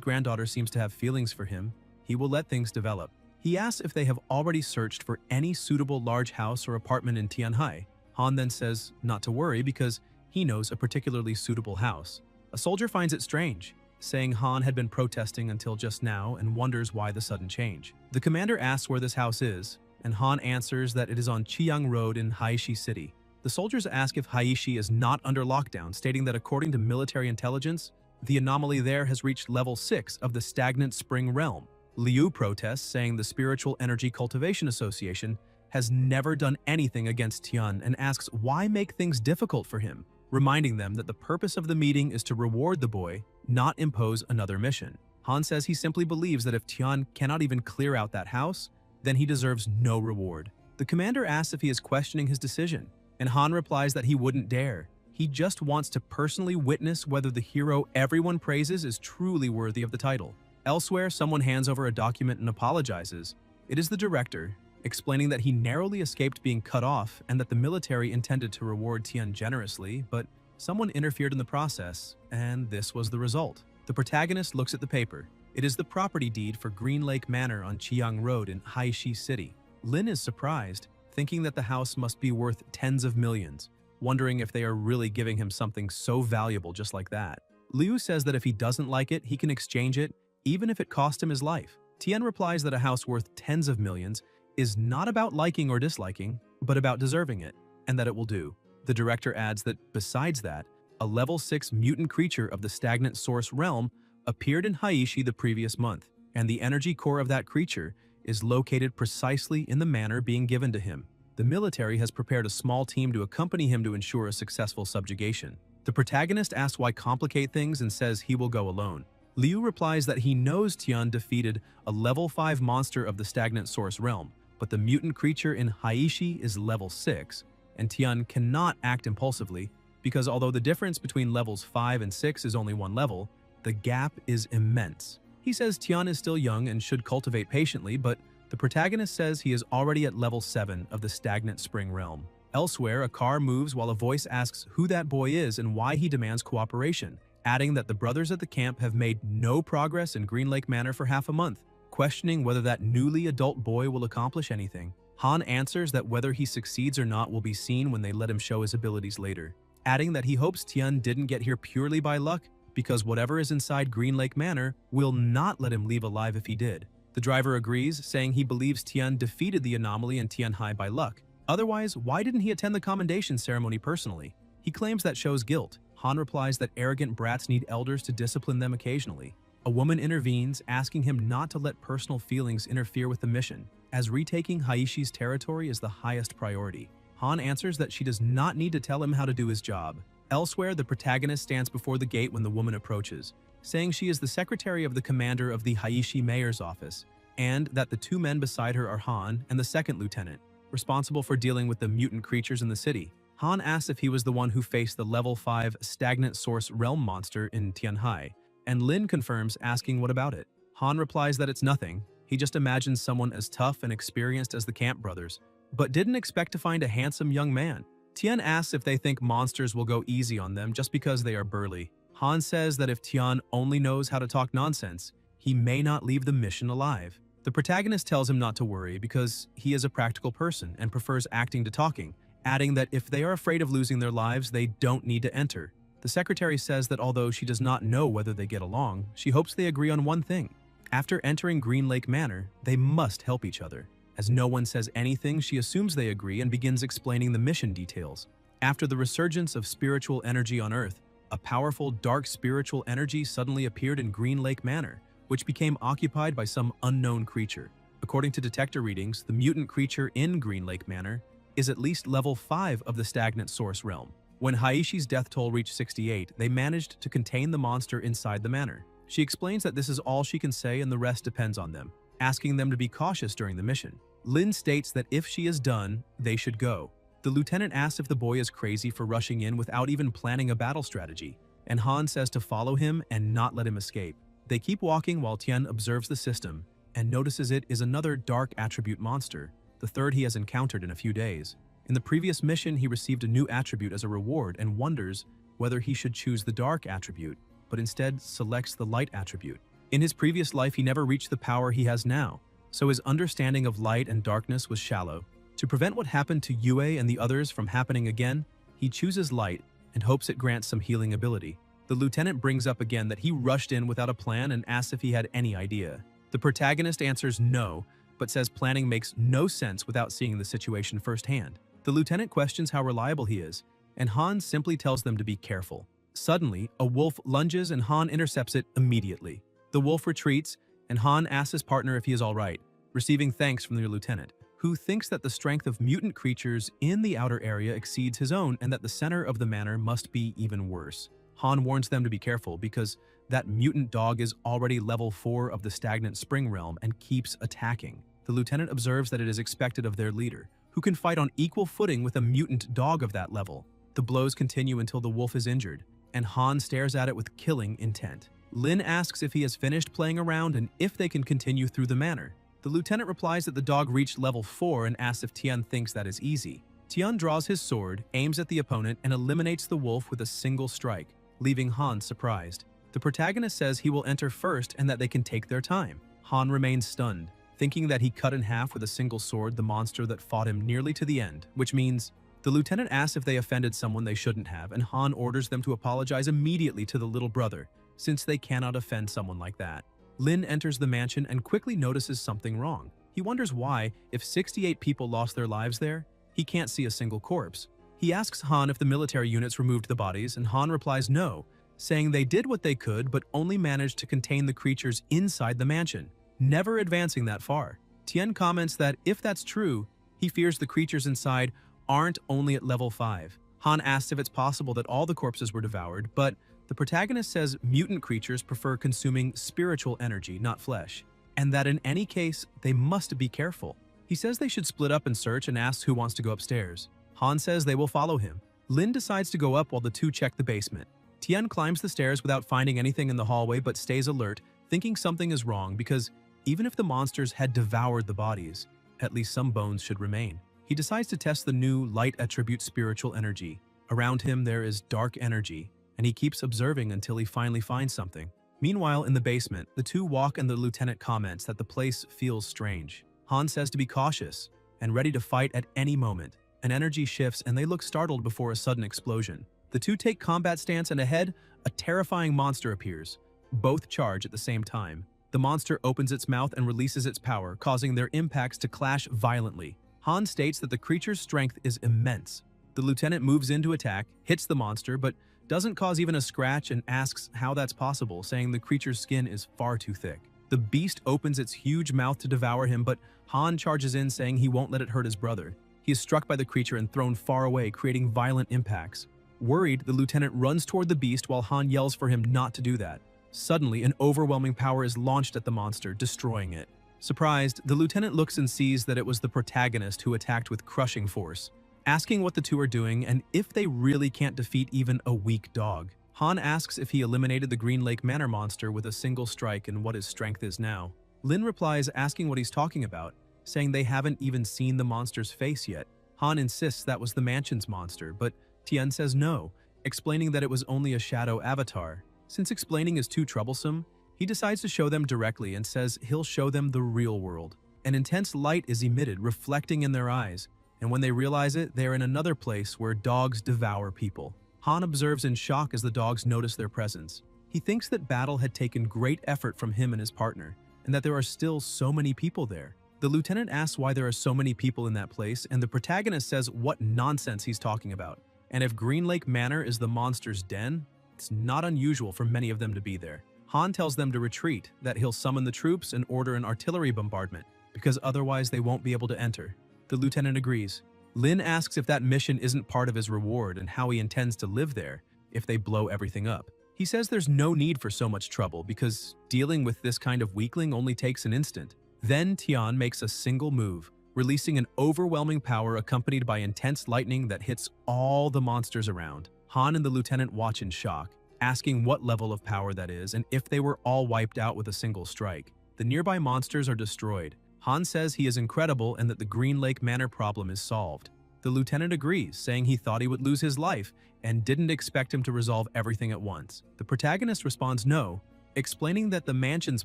S1: granddaughter seems to have feelings for him, he will let things develop. He asks if they have already searched for any suitable large house or apartment in Tianhai. Han then says not to worry because he knows a particularly suitable house. A soldier finds it strange, saying Han had been protesting until just now and wonders why the sudden change. The commander asks where this house is, and Han answers that it is on Qiyang Road in Haishi City. The soldiers ask if Haishi is not under lockdown, stating that according to military intelligence, the anomaly there has reached level 6 of the stagnant spring realm. Liu protests, saying the Spiritual Energy Cultivation Association has never done anything against Tian and asks why make things difficult for him, reminding them that the purpose of the meeting is to reward the boy, not impose another mission. Han says he simply believes that if Tian cannot even clear out that house, then he deserves no reward. The commander asks if he is questioning his decision, and Han replies that he wouldn't dare. He just wants to personally witness whether the hero everyone praises is truly worthy of the title. Elsewhere, someone hands over a document and apologizes. It is the director, explaining that he narrowly escaped being cut off and that the military intended to reward Tian generously, but someone interfered in the process, and this was the result. The protagonist looks at the paper. It is the property deed for Green Lake Manor on Qiyang Road in Haishi City. Lin is surprised, thinking that the house must be worth tens of millions, wondering if they are really giving him something so valuable just like that. Liu says that if he doesn't like it, he can exchange it, even if it cost him his life. Tian replies that a house worth tens of millions is not about liking or disliking, but about deserving it, and that it will do. The director adds that, besides that, a level 6 mutant creature of the stagnant source realm appeared in Haishi the previous month, and the energy core of that creature is located precisely in the manor being given to him. The military has prepared a small team to accompany him to ensure a successful subjugation. The protagonist asks why complicate things and says he will go alone. Liu replies that he knows Tian defeated a level 5 monster of the stagnant source realm, but the mutant creature in Haishi is level 6, and Tian cannot act impulsively because although the difference between levels 5 and 6 is only one level, the gap is immense. He says Tian is still young and should cultivate patiently, but the protagonist says he is already at level 7 of the stagnant spring realm. Elsewhere, a car moves while a voice asks who that boy is and why he demands cooperation, adding that the brothers at the camp have made no progress in Green Lake Manor for half a month, questioning whether that newly adult boy will accomplish anything. Han answers that whether he succeeds or not will be seen when they let him show his abilities later, adding that he hopes Tian didn't get here purely by luck because whatever is inside Green Lake Manor will not let him leave alive if he did. The driver agrees, saying he believes Tian defeated the anomaly in Tianhai by luck. Otherwise, why didn't he attend the commendation ceremony personally? He claims that shows guilt. Han replies that arrogant brats need elders to discipline them occasionally. A woman intervenes, asking him not to let personal feelings interfere with the mission, as retaking Haishi's territory is the highest priority. Han answers that she does not need to tell him how to do his job. Elsewhere, the protagonist stands before the gate when the woman approaches, saying she is the secretary of the commander of the Haishi mayor's office, and that the two men beside her are Han and the second lieutenant, responsible for dealing with the mutant creatures in the city. Han asks if he was the one who faced the level 5 stagnant source realm monster in Tianhai, and Lin confirms, asking what about it. Han replies that it's nothing, he just imagines someone as tough and experienced as the Camp brothers, but didn't expect to find a handsome young man. Tian asks if they think monsters will go easy on them just because they are burly. Han says that if Tian only knows how to talk nonsense, he may not leave the mission alive. The protagonist tells him not to worry because he is a practical person and prefers acting to talking, adding that if they are afraid of losing their lives, they don't need to enter. The secretary says that although she does not know whether they get along, she hopes they agree on one thing. After entering Green Lake Manor, they must help each other. As no one says anything, she assumes they agree and begins explaining the mission details. After the resurgence of spiritual energy on Earth, a powerful dark spiritual energy suddenly appeared in Green Lake Manor, which became occupied by some unknown creature. According to detector readings, the mutant creature in Green Lake Manor is at least level 5 of the stagnant source realm. When Haishi's death toll reached 68, they managed to contain the monster inside the manor. She explains that this is all she can say and the rest depends on them, asking them to be cautious during the mission. Lin states that if she is done, they should go. The lieutenant asks if the boy is crazy for rushing in without even planning a battle strategy, and Han says to follow him and not let him escape. They keep walking while Tian observes the system and notices it is another dark attribute monster, the third he has encountered in a few days. In the previous mission, he received a new attribute as a reward and wonders whether he should choose the dark attribute, but instead selects the light attribute. In his previous life, he never reached the power he has now, so his understanding of light and darkness was shallow. To prevent what happened to Yue and the others from happening again, he chooses light and hopes it grants some healing ability. The lieutenant brings up again that he rushed in without a plan and asks if he had any idea. The protagonist answers no, but says planning makes no sense without seeing the situation firsthand. The lieutenant questions how reliable he is, and Han simply tells them to be careful. Suddenly, a wolf lunges and Han intercepts it immediately. The wolf retreats, and Han asks his partner if he is all right, receiving thanks from the lieutenant, who thinks that the strength of mutant creatures in the outer area exceeds his own and that the center of the manor must be even worse. Han warns them to be careful because that mutant dog is already level 4 of the stagnant spring realm and keeps attacking. The lieutenant observes that it is expected of their leader, who can fight on equal footing with a mutant dog of that level. The blows continue until the wolf is injured, and Han stares at it with killing intent. Lin asks if he has finished playing around and if they can continue through the manor. The lieutenant replies that the dog reached level 4 and asks if Tian thinks that is easy. Tian draws his sword, aims at the opponent, and eliminates the wolf with a single strike, leaving Han surprised. The protagonist says he will enter first and that they can take their time. Han remains stunned, thinking that he cut in half with a single sword the monster that fought him nearly to the end, which means the lieutenant asks if they offended someone they shouldn't have, and Han orders them to apologize immediately to the little brother, since they cannot offend someone like that. Lin enters the mansion and quickly notices something wrong. He wonders why, if 68 people lost their lives there, he can't see a single corpse. He asks Han if the military units removed the bodies, and Han replies no, saying they did what they could but only managed to contain the creatures inside the mansion, never advancing that far. Tian comments that if that's true, he fears the creatures inside aren't only at level 5. Han asks if it's possible that all the corpses were devoured, but the protagonist says mutant creatures prefer consuming spiritual energy, not flesh, and that in any case, they must be careful. He says they should split up and search and asks who wants to go upstairs. Han says they will follow him. Lin decides to go up while the two check the basement. Tian climbs the stairs without finding anything in the hallway but stays alert, thinking something is wrong because even if the monsters had devoured the bodies, at least some bones should remain. He decides to test the new light attribute spiritual energy. Around him there is dark energy, and he keeps observing until he finally finds something. Meanwhile, in the basement, the two walk and the lieutenant comments that the place feels strange. Han says to be cautious and ready to fight at any moment. An energy shifts and they look startled before a sudden explosion. The two take combat stance and ahead, a terrifying monster appears. Both charge at the same time. The monster opens its mouth and releases its power, causing their impacts to clash violently. Han states that the creature's strength is immense. The lieutenant moves in to attack, hits the monster, but doesn't cause even a scratch and asks how that's possible, saying the creature's skin is far too thick. The beast opens its huge mouth to devour him, but Han charges in, saying he won't let it hurt his brother. He is struck by the creature and thrown far away, creating violent impacts. Worried, the lieutenant runs toward the beast while Han yells for him not to do that. Suddenly, an overwhelming power is launched at the monster, destroying it. Surprised, the lieutenant looks and sees that it was the protagonist who attacked with crushing force. Asking what the two are doing and if they really can't defeat even a weak dog. Han asks if he eliminated the Green Lake Manor monster with a single strike and what his strength is now. Lin replies asking what he's talking about, saying they haven't even seen the monster's face yet. Han insists that was the mansion's monster, but Tian says no, explaining that it was only a shadow avatar. Since explaining is too troublesome, he decides to show them directly and says he'll show them the real world. An intense light is emitted, reflecting in their eyes, and when they realize it, they're in another place where dogs devour people. Han observes in shock as the dogs notice their presence. He thinks that battle had taken great effort from him and his partner, and that there are still so many people there. The lieutenant asks why there are so many people in that place, and the protagonist says what nonsense he's talking about. And if Green Lake Manor is the monster's den, it's not unusual for many of them to be there. Han tells them to retreat, that he'll summon the troops and order an artillery bombardment, because otherwise they won't be able to enter. The lieutenant agrees. Lin asks if that mission isn't part of his reward and how he intends to live there if they blow everything up. He says there's no need for so much trouble because dealing with this kind of weakling only takes an instant. Then Tian makes a single move, releasing an overwhelming power accompanied by intense lightning that hits all the monsters around. Han and the lieutenant watch in shock, asking what level of power that is and if they were all wiped out with a single strike. The nearby monsters are destroyed. Han says he is incredible and that the Green Lake Manor problem is solved. The lieutenant agrees, saying he thought he would lose his life and didn't expect him to resolve everything at once. The protagonist responds no, explaining that the mansion's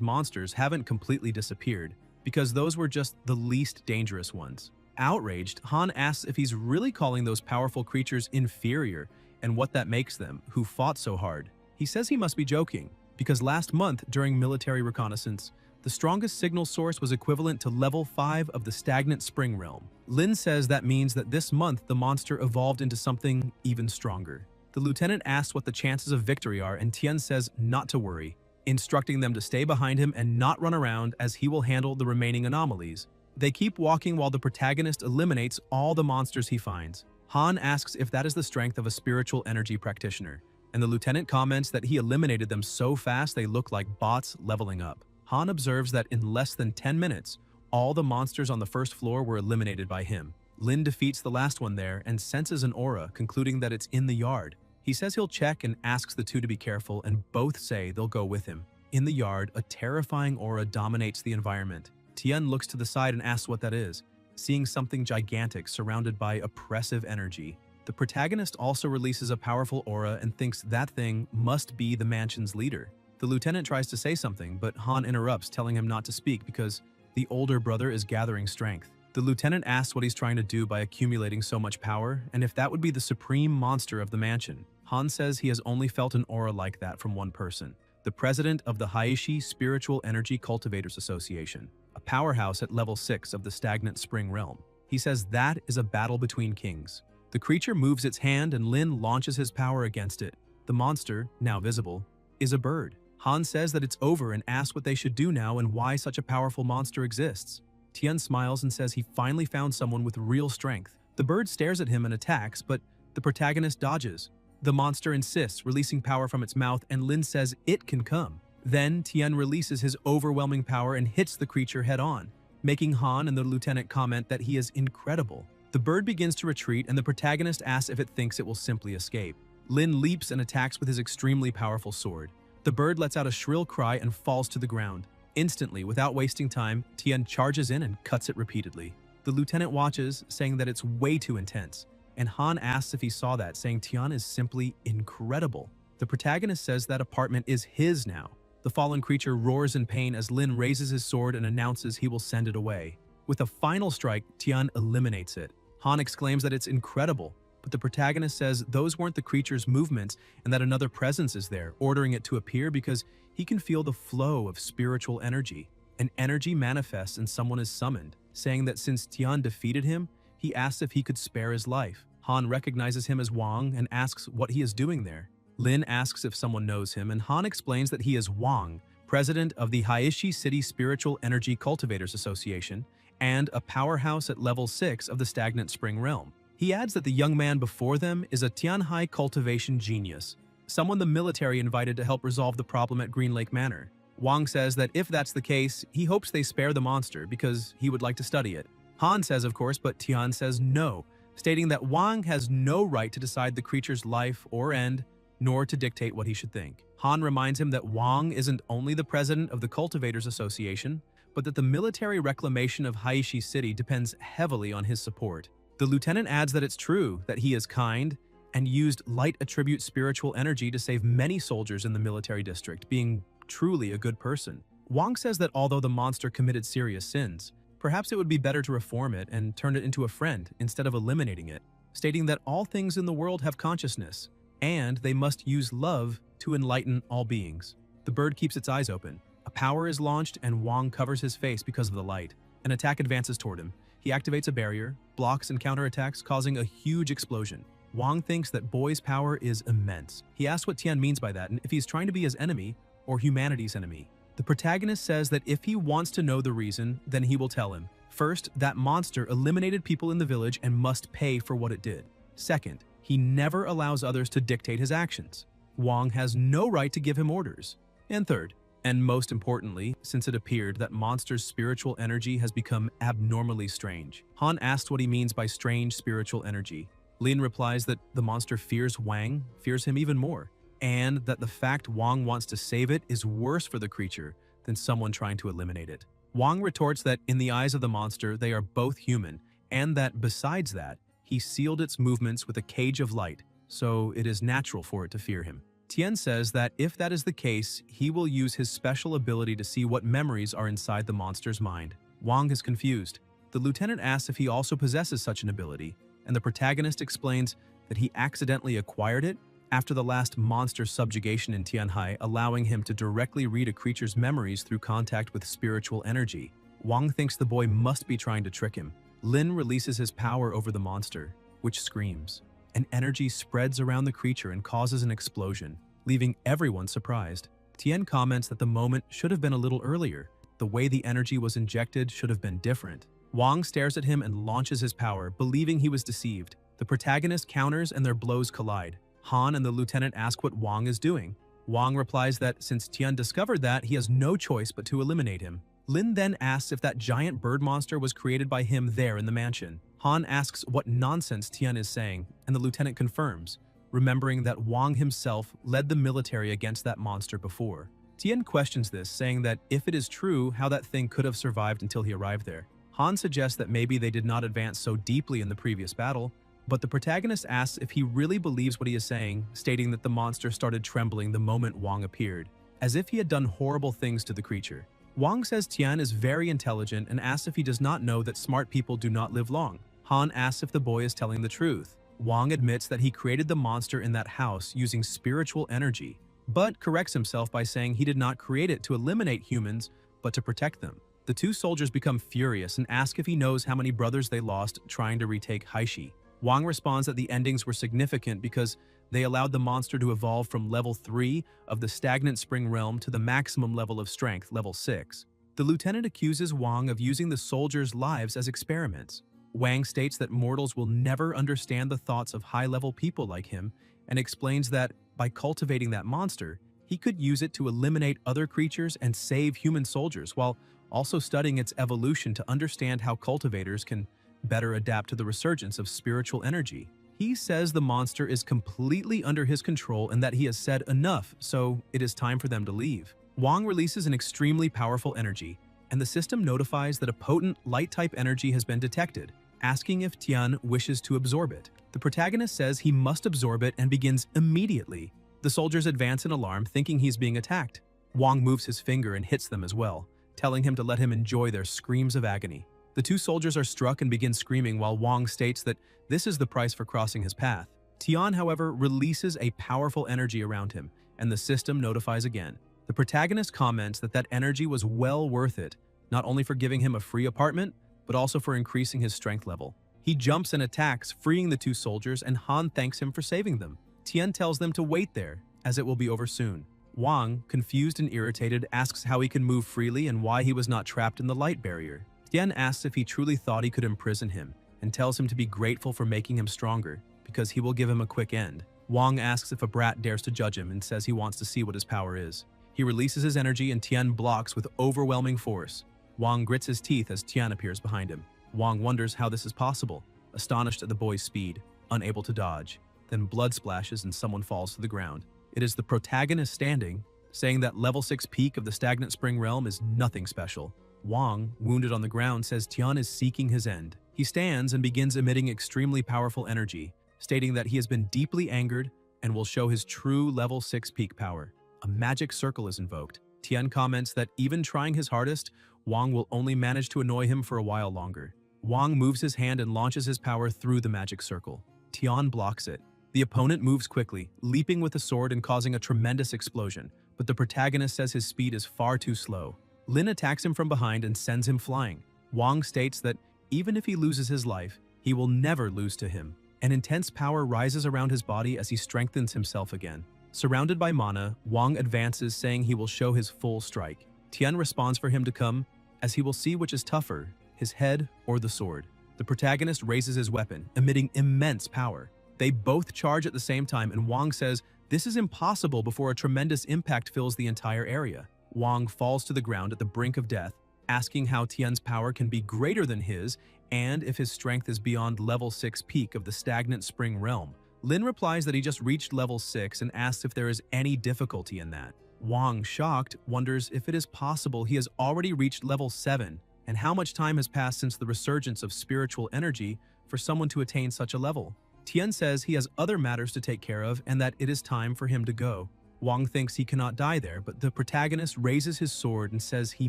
S1: monsters haven't completely disappeared because those were just the least dangerous ones. Outraged, Han asks if he's really calling those powerful creatures inferior and what that makes them, who fought so hard. He says he must be joking, because last month during military reconnaissance, the strongest signal source was equivalent to level 5 of the stagnant spring realm. Lin says that means that this month the monster evolved into something even stronger. The lieutenant asks what the chances of victory are and Tian says not to worry, instructing them to stay behind him and not run around as he will handle the remaining anomalies. They keep walking while the protagonist eliminates all the monsters he finds. Han asks if that is the strength of a spiritual energy practitioner, and the lieutenant comments that he eliminated them so fast they look like bots leveling up. Han observes that in less than 10 minutes, all the monsters on the first floor were eliminated by him. Lin defeats the last one there and senses an aura, concluding that it's in the yard. He says he'll check and asks the two to be careful, and both say they'll go with him. In the yard, a terrifying aura dominates the environment. Tian looks to the side and asks what that is, seeing something gigantic surrounded by oppressive energy. The protagonist also releases a powerful aura and thinks that thing must be the mansion's leader. The lieutenant tries to say something, but Han interrupts, telling him not to speak because the older brother is gathering strength. The lieutenant asks what he's trying to do by accumulating so much power, and if that would be the supreme monster of the mansion. Han says he has only felt an aura like that from one person, the president of the Haishi Spiritual Energy Cultivators Association, a powerhouse at level 6 of the stagnant spring realm. He says that is a battle between kings. The creature moves its hand and Lin launches his power against it. The monster, now visible, is a bird. Han says that it's over and asks what they should do now and why such a powerful monster exists. Tian smiles and says he finally found someone with real strength. The bird stares at him and attacks, but the protagonist dodges. The monster insists, releasing power from its mouth, and Lin says it can come. Then Tian releases his overwhelming power and hits the creature head-on, making Han and the lieutenant comment that he is incredible. The bird begins to retreat and the protagonist asks if it thinks it will simply escape. Lin leaps and attacks with his extremely powerful sword. The bird lets out a shrill cry and falls to the ground. Instantly, without wasting time, Tian charges in and cuts it repeatedly. The lieutenant watches, saying that it's way too intense, and Han asks if he saw that, saying Tian is simply incredible. The protagonist says that apartment is his now. The fallen creature roars in pain as Lin raises his sword and announces he will send it away. With a final strike, Tian eliminates it. Han exclaims that it's incredible, but the protagonist says those weren't the creature's movements and that another presence is there, ordering it to appear because he can feel the flow of spiritual energy. An energy manifests and someone is summoned, saying that since Tian defeated him, he asks if he could spare his life. Han recognizes him as Wang and asks what he is doing there. Lin asks if someone knows him, and Han explains that he is Wang, president of the Haishi City Spiritual Energy Cultivators Association, and a powerhouse at level 6 of the stagnant spring realm. He adds that the young man before them is a Tianhai cultivation genius, someone the military invited to help resolve the problem at Green Lake Manor. Wang says that if that's the case, he hopes they spare the monster because he would like to study it. Han says of course, but Tian says no, stating that Wang has no right to decide the creature's life or end, nor to dictate what he should think. Han reminds him that Wang isn't only the president of the Cultivators Association, but that the military reclamation of Haishi City depends heavily on his support. The lieutenant adds that it's true that he is kind and used light attribute spiritual energy to save many soldiers in the military district, being truly a good person. Wang says that although the monster committed serious sins, perhaps it would be better to reform it and turn it into a friend instead of eliminating it, stating that all things in the world have consciousness, and they must use love to enlighten all beings. The bird keeps its eyes open. A power is launched and Wang covers his face because of the light. An attack advances toward him. He activates a barrier, blocks and counterattacks, causing a huge explosion. Wang thinks that Boy's power is immense. He asks what Tian means by that and if he's trying to be his enemy or humanity's enemy. The protagonist says that if he wants to know the reason, then he will tell him. First, that monster eliminated people in the village and must pay for what it did. Second, he never allows others to dictate his actions. Wang has no right to give him orders. And third, and most importantly, since it appeared that monster's spiritual energy has become abnormally strange. Han asked what he means by strange spiritual energy. Lin replies that the monster fears Wang, fears him even more, and that the fact Wang wants to save it is worse for the creature than someone trying to eliminate it. Wang retorts that in the eyes of the monster, they are both human, and that besides that, he sealed its movements with a cage of light, so it is natural for it to fear him. Tian says that if that is the case, he will use his special ability to see what memories are inside the monster's mind. Wang is confused. The lieutenant asks if he also possesses such an ability, and the protagonist explains that he accidentally acquired it after the last monster subjugation in Tianhai, allowing him to directly read a creature's memories through contact with spiritual energy. Wang thinks the boy must be trying to trick him. Lin releases his power over the monster, which screams. An energy spreads around the creature and causes an explosion, leaving everyone surprised. Tian comments that the moment should have been a little earlier. The way the energy was injected should have been different. Wang stares at him and launches his power, believing he was deceived. The protagonist counters and their blows collide. Han and the lieutenant ask what Wang is doing. Wang replies that since Tian discovered that, he has no choice but to eliminate him. Lin then asks if that giant bird monster was created by him there in the mansion. Han asks what nonsense Tian is saying, and the lieutenant confirms, remembering that Wang himself led the military against that monster before. Tian questions this, saying that if it is true, how that thing could have survived until he arrived there. Han suggests that maybe they did not advance so deeply in the previous battle, but the protagonist asks if he really believes what he is saying, stating that the monster started trembling the moment Wang appeared, as if he had done horrible things to the creature. Wang says Tian is very intelligent and asks if he does not know that smart people do not live long. Han asks if the boy is telling the truth. Wang admits that he created the monster in that house using spiritual energy, but corrects himself by saying he did not create it to eliminate humans, but to protect them. The two soldiers become furious and ask if he knows how many brothers they lost trying to retake Haishi. Wang responds that the endings were significant because they allowed the monster to evolve from level 3 of the stagnant spring realm to the maximum level of strength, level 6. The lieutenant accuses Wang of using the soldiers' lives as experiments. Wang states that mortals will never understand the thoughts of high-level people like him and explains that by cultivating that monster, he could use it to eliminate other creatures and save human soldiers while also studying its evolution to understand how cultivators can better adapt to the resurgence of spiritual energy. He says the monster is completely under his control and that he has said enough, so it is time for them to leave. Wang releases an extremely powerful energy, and the system notifies that a potent light-type energy has been detected, asking if Tian wishes to absorb it. The protagonist says he must absorb it and begins immediately. The soldiers advance in alarm, thinking he's being attacked. Wang moves his finger and hits them as well, telling him to let him enjoy their screams of agony. The two soldiers are struck and begin screaming while Wang states that this is the price for crossing his path. Tian, however, releases a powerful energy around him, and the system notifies again. The protagonist comments that that energy was well worth it, not only for giving him a free apartment, but also for increasing his strength level. He jumps and attacks, freeing the two soldiers, and Han thanks him for saving them. Tian tells them to wait there, as it will be over soon. Wang, confused and irritated, asks how he can move freely and why he was not trapped in the light barrier. Tian asks if he truly thought he could imprison him, and tells him to be grateful for making him stronger, because he will give him a quick end. Wang asks if a brat dares to judge him and says he wants to see what his power is. He releases his energy and Tian blocks with overwhelming force. Wang grits his teeth as Tian appears behind him. Wang wonders how this is possible, astonished at the boy's speed, unable to dodge. Then blood splashes and someone falls to the ground. It is the protagonist standing, saying that level 6 peak of the stagnant spring realm is nothing special. Wang, wounded on the ground, says Tian is seeking his end. He stands and begins emitting extremely powerful energy, stating that he has been deeply angered and will show his true level 6 peak power. A magic circle is invoked. Tian comments that even trying his hardest, Wang will only manage to annoy him for a while longer. Wang moves his hand and launches his power through the magic circle. Tian blocks it. The opponent moves quickly, leaping with the sword and causing a tremendous explosion, but the protagonist says his speed is far too slow. Lin attacks him from behind and sends him flying. Wang states that even if he loses his life, he will never lose to him. An intense power rises around his body as he strengthens himself again. Surrounded by mana, Wang advances, saying he will show his full strike. Tian responds for him to come, as he will see which is tougher, his head or the sword. The protagonist raises his weapon, emitting immense power. They both charge at the same time, and Wang says this is impossible before a tremendous impact fills the entire area. Wang falls to the ground at the brink of death, asking how Tian's power can be greater than his and if his strength is beyond level 6 peak of the stagnant spring realm. Lin replies that he just reached level 6 and asks if there is any difficulty in that. Wang, shocked, wonders if it is possible he has already reached level 7 and how much time has passed since the resurgence of spiritual energy for someone to attain such a level. Tian says he has other matters to take care of and that it is time for him to go. Wang thinks he cannot die there, but the protagonist raises his sword and says he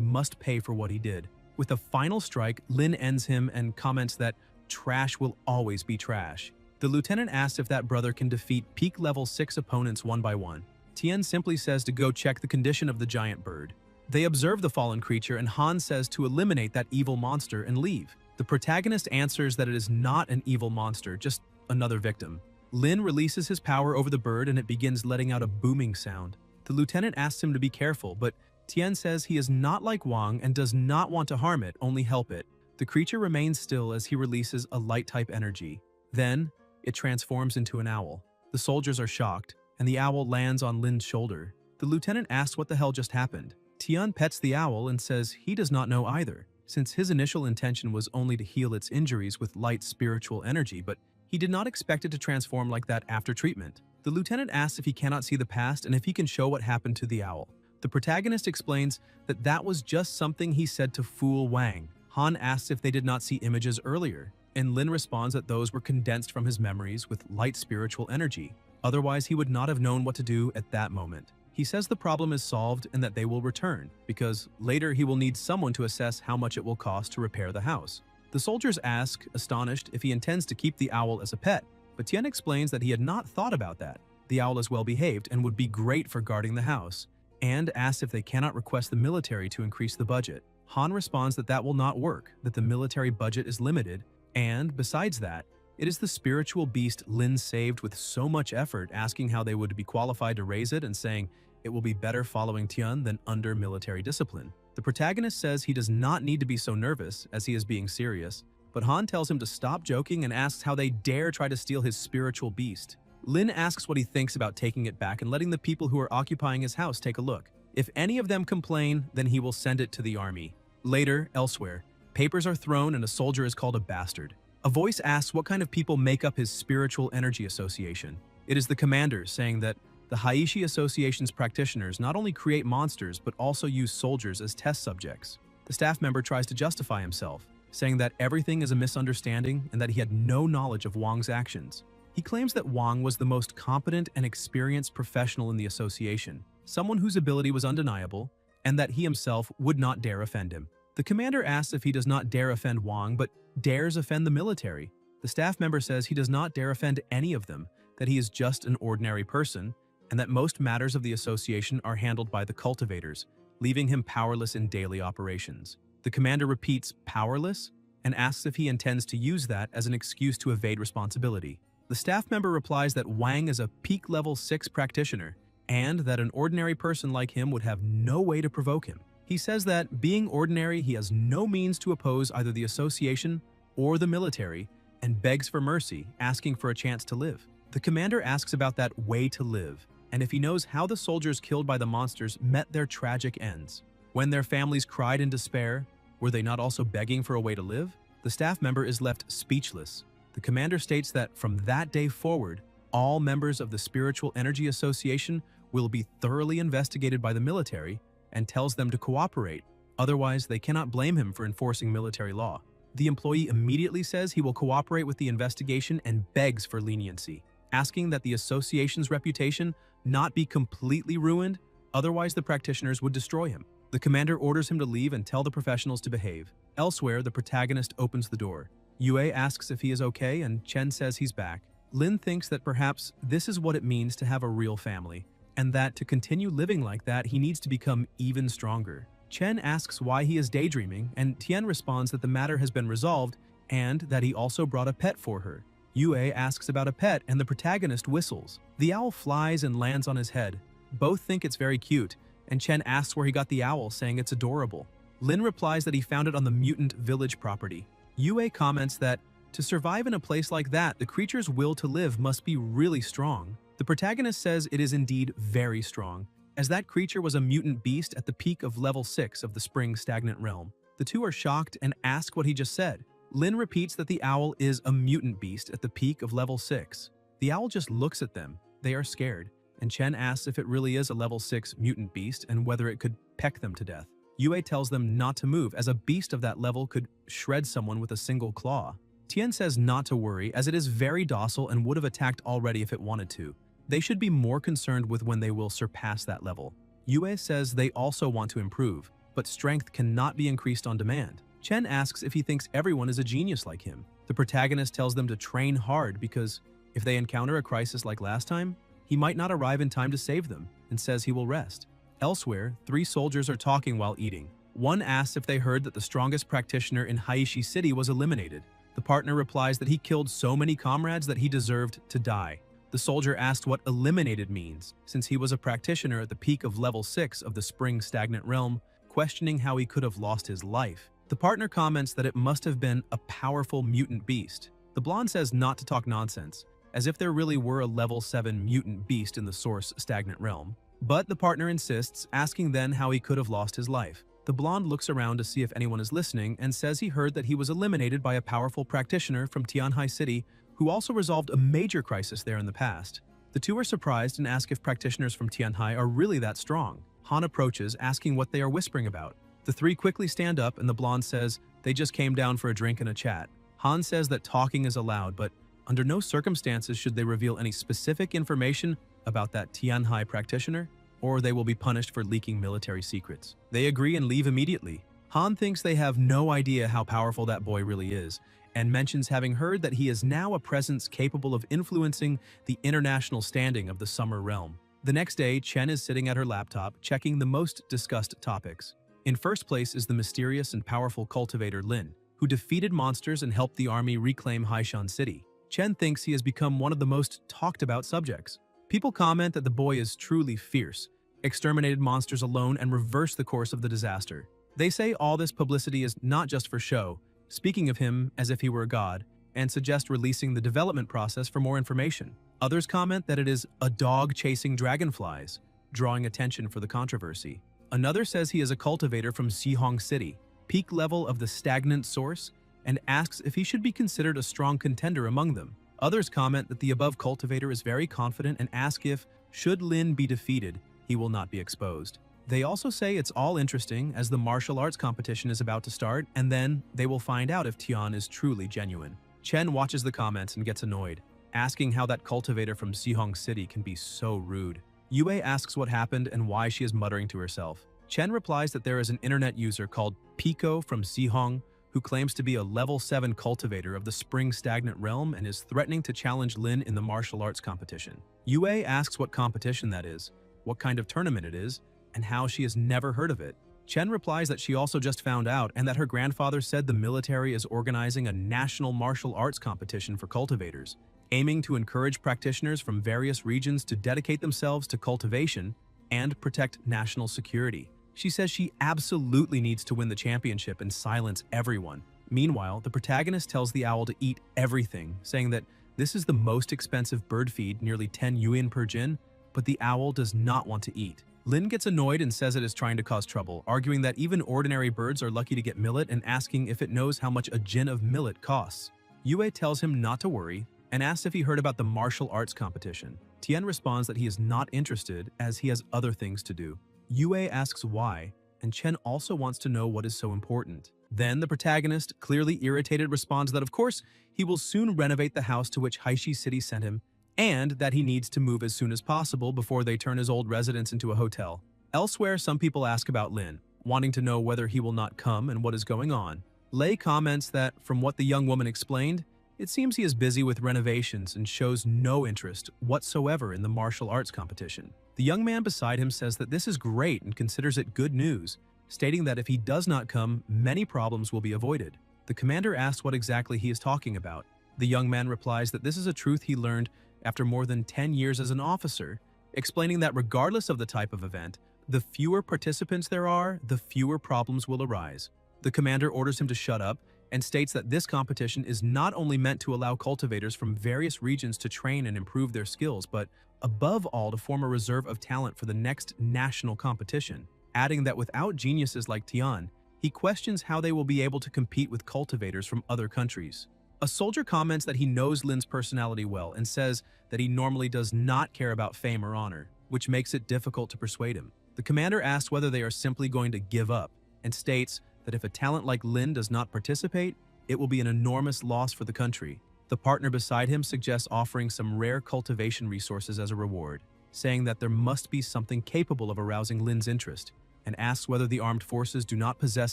S1: must pay for what he did. With a final strike, Lin ends him and comments that trash will always be trash. The lieutenant asks if that brother can defeat peak level 6 opponents one by one. Tian simply says to go check the condition of the giant bird. They observe the fallen creature and Han says to eliminate that evil monster and leave. The protagonist answers that it is not an evil monster, just another victim. Lin releases his power over the bird and it begins letting out a booming sound. The lieutenant asks him to be careful, but Tian says he is not like Wang and does not want to harm it, only help it. The creature remains still as he releases a light-type energy. Then, it transforms into an owl. The soldiers are shocked, and the owl lands on Lin's shoulder. The lieutenant asks what the hell just happened. Tian pets the owl and says he does not know either, since his initial intention was only to heal its injuries with light spiritual energy, but he did not expect it to transform like that after treatment. The lieutenant asks if he cannot see the past and if he can show what happened to the owl. The protagonist explains that that was just something he said to fool Wang. Han asks if they did not see images earlier, and Lin responds that those were condensed from his memories with light spiritual energy. Otherwise, he would not have known what to do at that moment. He says the problem is solved and that they will return, because later he will need someone to assess how much it will cost to repair the house. The soldiers ask, astonished, if he intends to keep the owl as a pet, but Tian explains that he had not thought about that. The owl is well behaved and would be great for guarding the house, and asks if they cannot request the military to increase the budget. Han responds that that will not work, that the military budget is limited, and besides that, it is the spiritual beast Lin saved with so much effort, asking how they would be qualified to raise it and saying it will be better following Tian than under military discipline. The protagonist says he does not need to be so nervous as he is being serious, but Han tells him to stop joking and asks how they dare try to steal his spiritual beast. Lin asks what he thinks about taking it back and letting the people who are occupying his house take a look. If any of them complain, then he will send it to the army. Later, elsewhere, papers are thrown and a soldier is called a bastard. A voice asks what kind of people make up his spiritual energy association. It is the commander saying that the Haishi Association's practitioners not only create monsters but also use soldiers as test subjects. The staff member tries to justify himself, saying that everything is a misunderstanding and that he had no knowledge of Wang's actions. He claims that Wang was the most competent and experienced professional in the association, someone whose ability was undeniable, and that he himself would not dare offend him. The commander asks if he does not dare offend Wang, but dares offend the military. The staff member says he does not dare offend any of them, that he is just an ordinary person, and that most matters of the association are handled by the cultivators, leaving him powerless in daily operations. The commander repeats powerless and asks if he intends to use that as an excuse to evade responsibility. The staff member replies that Wang is a peak level 6 practitioner and that an ordinary person like him would have no way to provoke him. He says that, being ordinary, he has no means to oppose either the association or the military and begs for mercy, asking for a chance to live. The commander asks about that way to live and if he knows how the soldiers killed by the monsters met their tragic ends. When their families cried in despair, were they not also begging for a way to live? The staff member is left speechless. The commander states that from that day forward, all members of the Spiritual Energy Association will be thoroughly investigated by the military and tells them to cooperate, otherwise they cannot blame him for enforcing military law. The employee immediately says he will cooperate with the investigation and begs for leniency, asking that the association's reputation not be completely ruined, otherwise the practitioners would destroy him. The commander orders him to leave and tell the professionals to behave. Elsewhere, the protagonist opens the door. Yue asks if he is okay and Chen says he's back. Lin thinks that perhaps this is what it means to have a real family, and that to continue living like that, he needs to become even stronger. Chen asks why he is daydreaming, and Tian responds that the matter has been resolved and that he also brought a pet for her. Yue asks about a pet, and the protagonist whistles. The owl flies and lands on his head. Both think it's very cute, and Chen asks where he got the owl, saying it's adorable. Lin replies that he found it on the mutant village property. Yue comments that, to survive in a place like that, the creature's will to live must be really strong. The protagonist says it is indeed very strong, as that creature was a mutant beast at the peak of level 6 of the Spring Stagnant Realm. The two are shocked and ask what he just said. Lin repeats that the owl is a mutant beast at the peak of level 6. The owl just looks at them. They are scared, and Chen asks if it really is a level 6 mutant beast and whether it could peck them to death. Yue tells them not to move, as a beast of that level could shred someone with a single claw. Tian says not to worry, as it is very docile and would have attacked already if it wanted to. They should be more concerned with when they will surpass that level. Yue says they also want to improve, but strength cannot be increased on demand. Chen asks if he thinks everyone is a genius like him. The protagonist tells them to train hard because if they encounter a crisis like last time, he might not arrive in time to save them, and says he will rest. Elsewhere, 3 soldiers are talking while eating. One asks if they heard that the strongest practitioner in Haishi City was eliminated. The partner replies that he killed so many comrades that he deserved to die. The soldier asked what eliminated means, since he was a practitioner at the peak of level 6 of the Spring Stagnant Realm, questioning how he could have lost his life. The partner comments that it must have been a powerful mutant beast. The blonde says not to talk nonsense, as if there really were a level 7 mutant beast in the Source Stagnant Realm. But the partner insists, asking then how he could have lost his life. The blonde looks around to see if anyone is listening and says he heard that he was eliminated by a powerful practitioner from Tianhai City who also resolved a major crisis there in the past. The two are surprised and ask if practitioners from Tianhai are really that strong. Han approaches, asking what they are whispering about. The 3 quickly stand up and the blonde says they just came down for a drink and a chat. Han says that talking is allowed, but under no circumstances should they reveal any specific information about that Tianhai practitioner, or they will be punished for leaking military secrets. They agree and leave immediately. Han thinks they have no idea how powerful that boy really is, and mentions having heard that he is now a presence capable of influencing the international standing of the Summer Realm. The next day, Chen is sitting at her laptop, checking the most discussed topics. In first place is the mysterious and powerful cultivator Lin, who defeated monsters and helped the army reclaim Haishan City. Chen thinks he has become one of the most talked about subjects. People comment that the boy is truly fierce, exterminated monsters alone and reversed the course of the disaster. They say all this publicity is not just for show, speaking of him as if he were a god, and suggest releasing the development process for more information. Others comment that it is a dog chasing dragonflies, drawing attention for the controversy. Another says he is a cultivator from Xihong City, peak level of the stagnant source, and asks if he should be considered a strong contender among them. Others comment that the above cultivator is very confident and ask if, should Lin be defeated, he will not be exposed. They also say it's all interesting as the martial arts competition is about to start, and then they will find out if Tian is truly genuine. Chen watches the comments and gets annoyed, asking how that cultivator from Xihong City can be so rude. Yue asks what happened and why she is muttering to herself. Chen replies that there is an internet user called Pico from Xihong who claims to be a level 7 cultivator of the Spring Stagnant Realm and is threatening to challenge Lin in the martial arts competition. Yue asks what competition that is, what kind of tournament it is, and how she has never heard of it. Chen replies that she also just found out and that her grandfather said the military is organizing a national martial arts competition for cultivators, aiming to encourage practitioners from various regions to dedicate themselves to cultivation and protect national security. She says she absolutely needs to win the championship and silence everyone. Meanwhile, the protagonist tells the owl to eat everything, saying that this is the most expensive bird feed, nearly 10 yuan per jin, but the owl does not want to eat. Lin gets annoyed and says it is trying to cause trouble, arguing that even ordinary birds are lucky to get millet and asking if it knows how much a jin of millet costs. Yue tells him not to worry and asks if he heard about the martial arts competition. Tian responds that he is not interested as he has other things to do. Yue asks why, and Chen also wants to know what is so important. Then the protagonist, clearly irritated, responds that of course he will soon renovate the house to which Haishi City sent him, and that he needs to move as soon as possible before they turn his old residence into a hotel. Elsewhere, some people ask about Lin, wanting to know whether he will not come and what is going on. Lei comments that, from what the young woman explained, it seems he is busy with renovations and shows no interest whatsoever in the martial arts competition. The young man beside him says that this is great and considers it good news, stating that if he does not come, many problems will be avoided. The commander asks what exactly he is talking about. The young man replies that this is a truth he learned after more than 10 years as an officer, explaining that regardless of the type of event, The fewer participants there are, the fewer problems will arise. The commander orders him to shut up and states that this competition is not only meant to allow cultivators from various regions to train and improve their skills, but above all to form a reserve of talent for the next national competition, adding that without geniuses like Tian, he questions how they will be able to compete with cultivators from other countries. A soldier comments that he knows Lin's personality well and says that he normally does not care about fame or honor, which makes it difficult to persuade him. The commander asks whether they are simply going to give up and states that if a talent like Lin does not participate, it will be an enormous loss for the country. The partner beside him suggests offering some rare cultivation resources as a reward, saying that there must be something capable of arousing Lin's interest, and asks whether the armed forces do not possess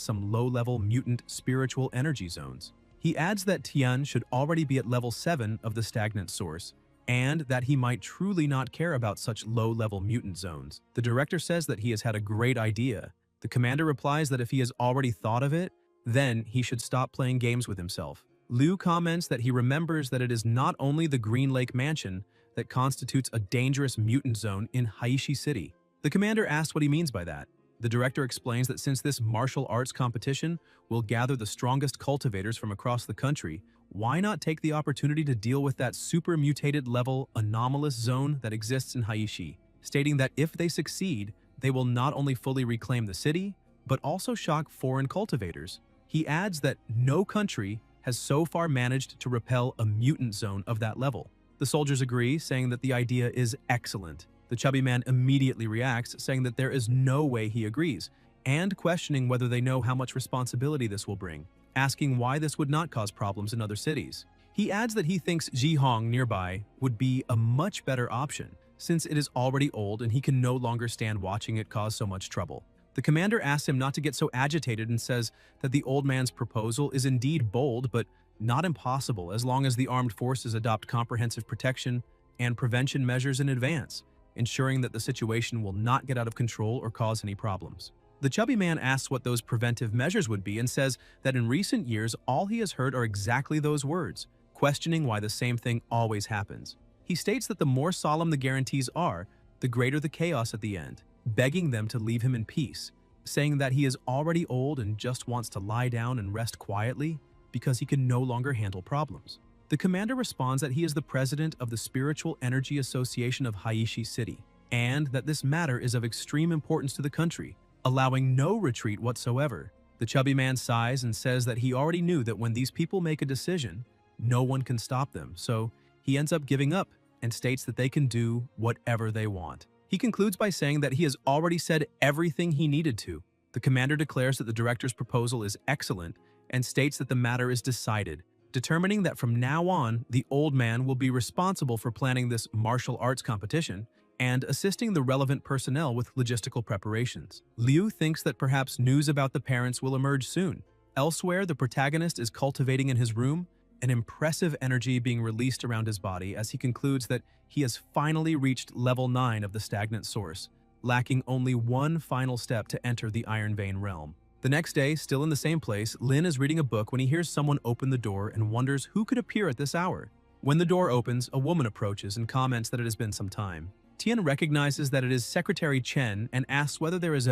S1: some low-level mutant spiritual energy zones. He adds that Tian should already be at level 7 of the stagnant source, and that he might truly not care about such low-level mutant zones. The director says that he has had a great idea. The commander replies that if he has already thought of it, then he should stop playing games with himself. Liu comments that he remembers that it is not only the Green Lake Mansion that constitutes a dangerous mutant zone in Haishi City. The commander asks what he means by that. The director explains that since this martial arts competition will gather the strongest cultivators from across the country, why not take the opportunity to deal with that super mutated level anomalous zone that exists in Haishi, stating that if they succeed, they will not only fully reclaim the city, but also shock foreign cultivators. He adds that no country has so far managed to repel a mutant zone of that level. The soldiers agree, saying that the idea is excellent. The chubby man immediately reacts, saying that there is no way he agrees, and questioning whether they know how much responsibility this will bring, asking why this would not cause problems in other cities. He adds that he thinks Jihong nearby would be a much better option, since it is already old and he can no longer stand watching it cause so much trouble. The commander asks him not to get so agitated and says that the old man's proposal is indeed bold, but not impossible as long as the armed forces adopt comprehensive protection and prevention measures in advance, ensuring that the situation will not get out of control or cause any problems. The chubby man asks what those preventive measures would be and says that in recent years all he has heard are exactly those words, questioning why the same thing always happens. He states that the more solemn the guarantees are, the greater the chaos at the end, begging them to leave him in peace, saying that he is already old and just wants to lie down and rest quietly because he can no longer handle problems. The commander responds that he is the president of the Spiritual Energy Association of Haishi City, and that this matter is of extreme importance to the country, allowing no retreat whatsoever. The chubby man sighs and says that he already knew that when these people make a decision, no one can stop them, so he ends up giving up and states that they can do whatever they want. He concludes by saying that he has already said everything he needed to. The commander declares that the director's proposal is excellent and states that the matter is decided, determining that from now on, the old man will be responsible for planning this martial arts competition and assisting the relevant personnel with logistical preparations. Liu thinks that perhaps news about the parents will emerge soon. Elsewhere, the protagonist is cultivating in his room, an impressive energy being released around his body as he concludes that he has finally reached level 9 of the stagnant source, lacking only one final step to enter the Iron Vein realm. The next day, still in the same place, Lin is reading a book when he hears someone open the door and wonders who could appear at this hour. When the door opens, a woman approaches and comments that it has been some time. Tian recognizes that it is Secretary Chen and asks whether there is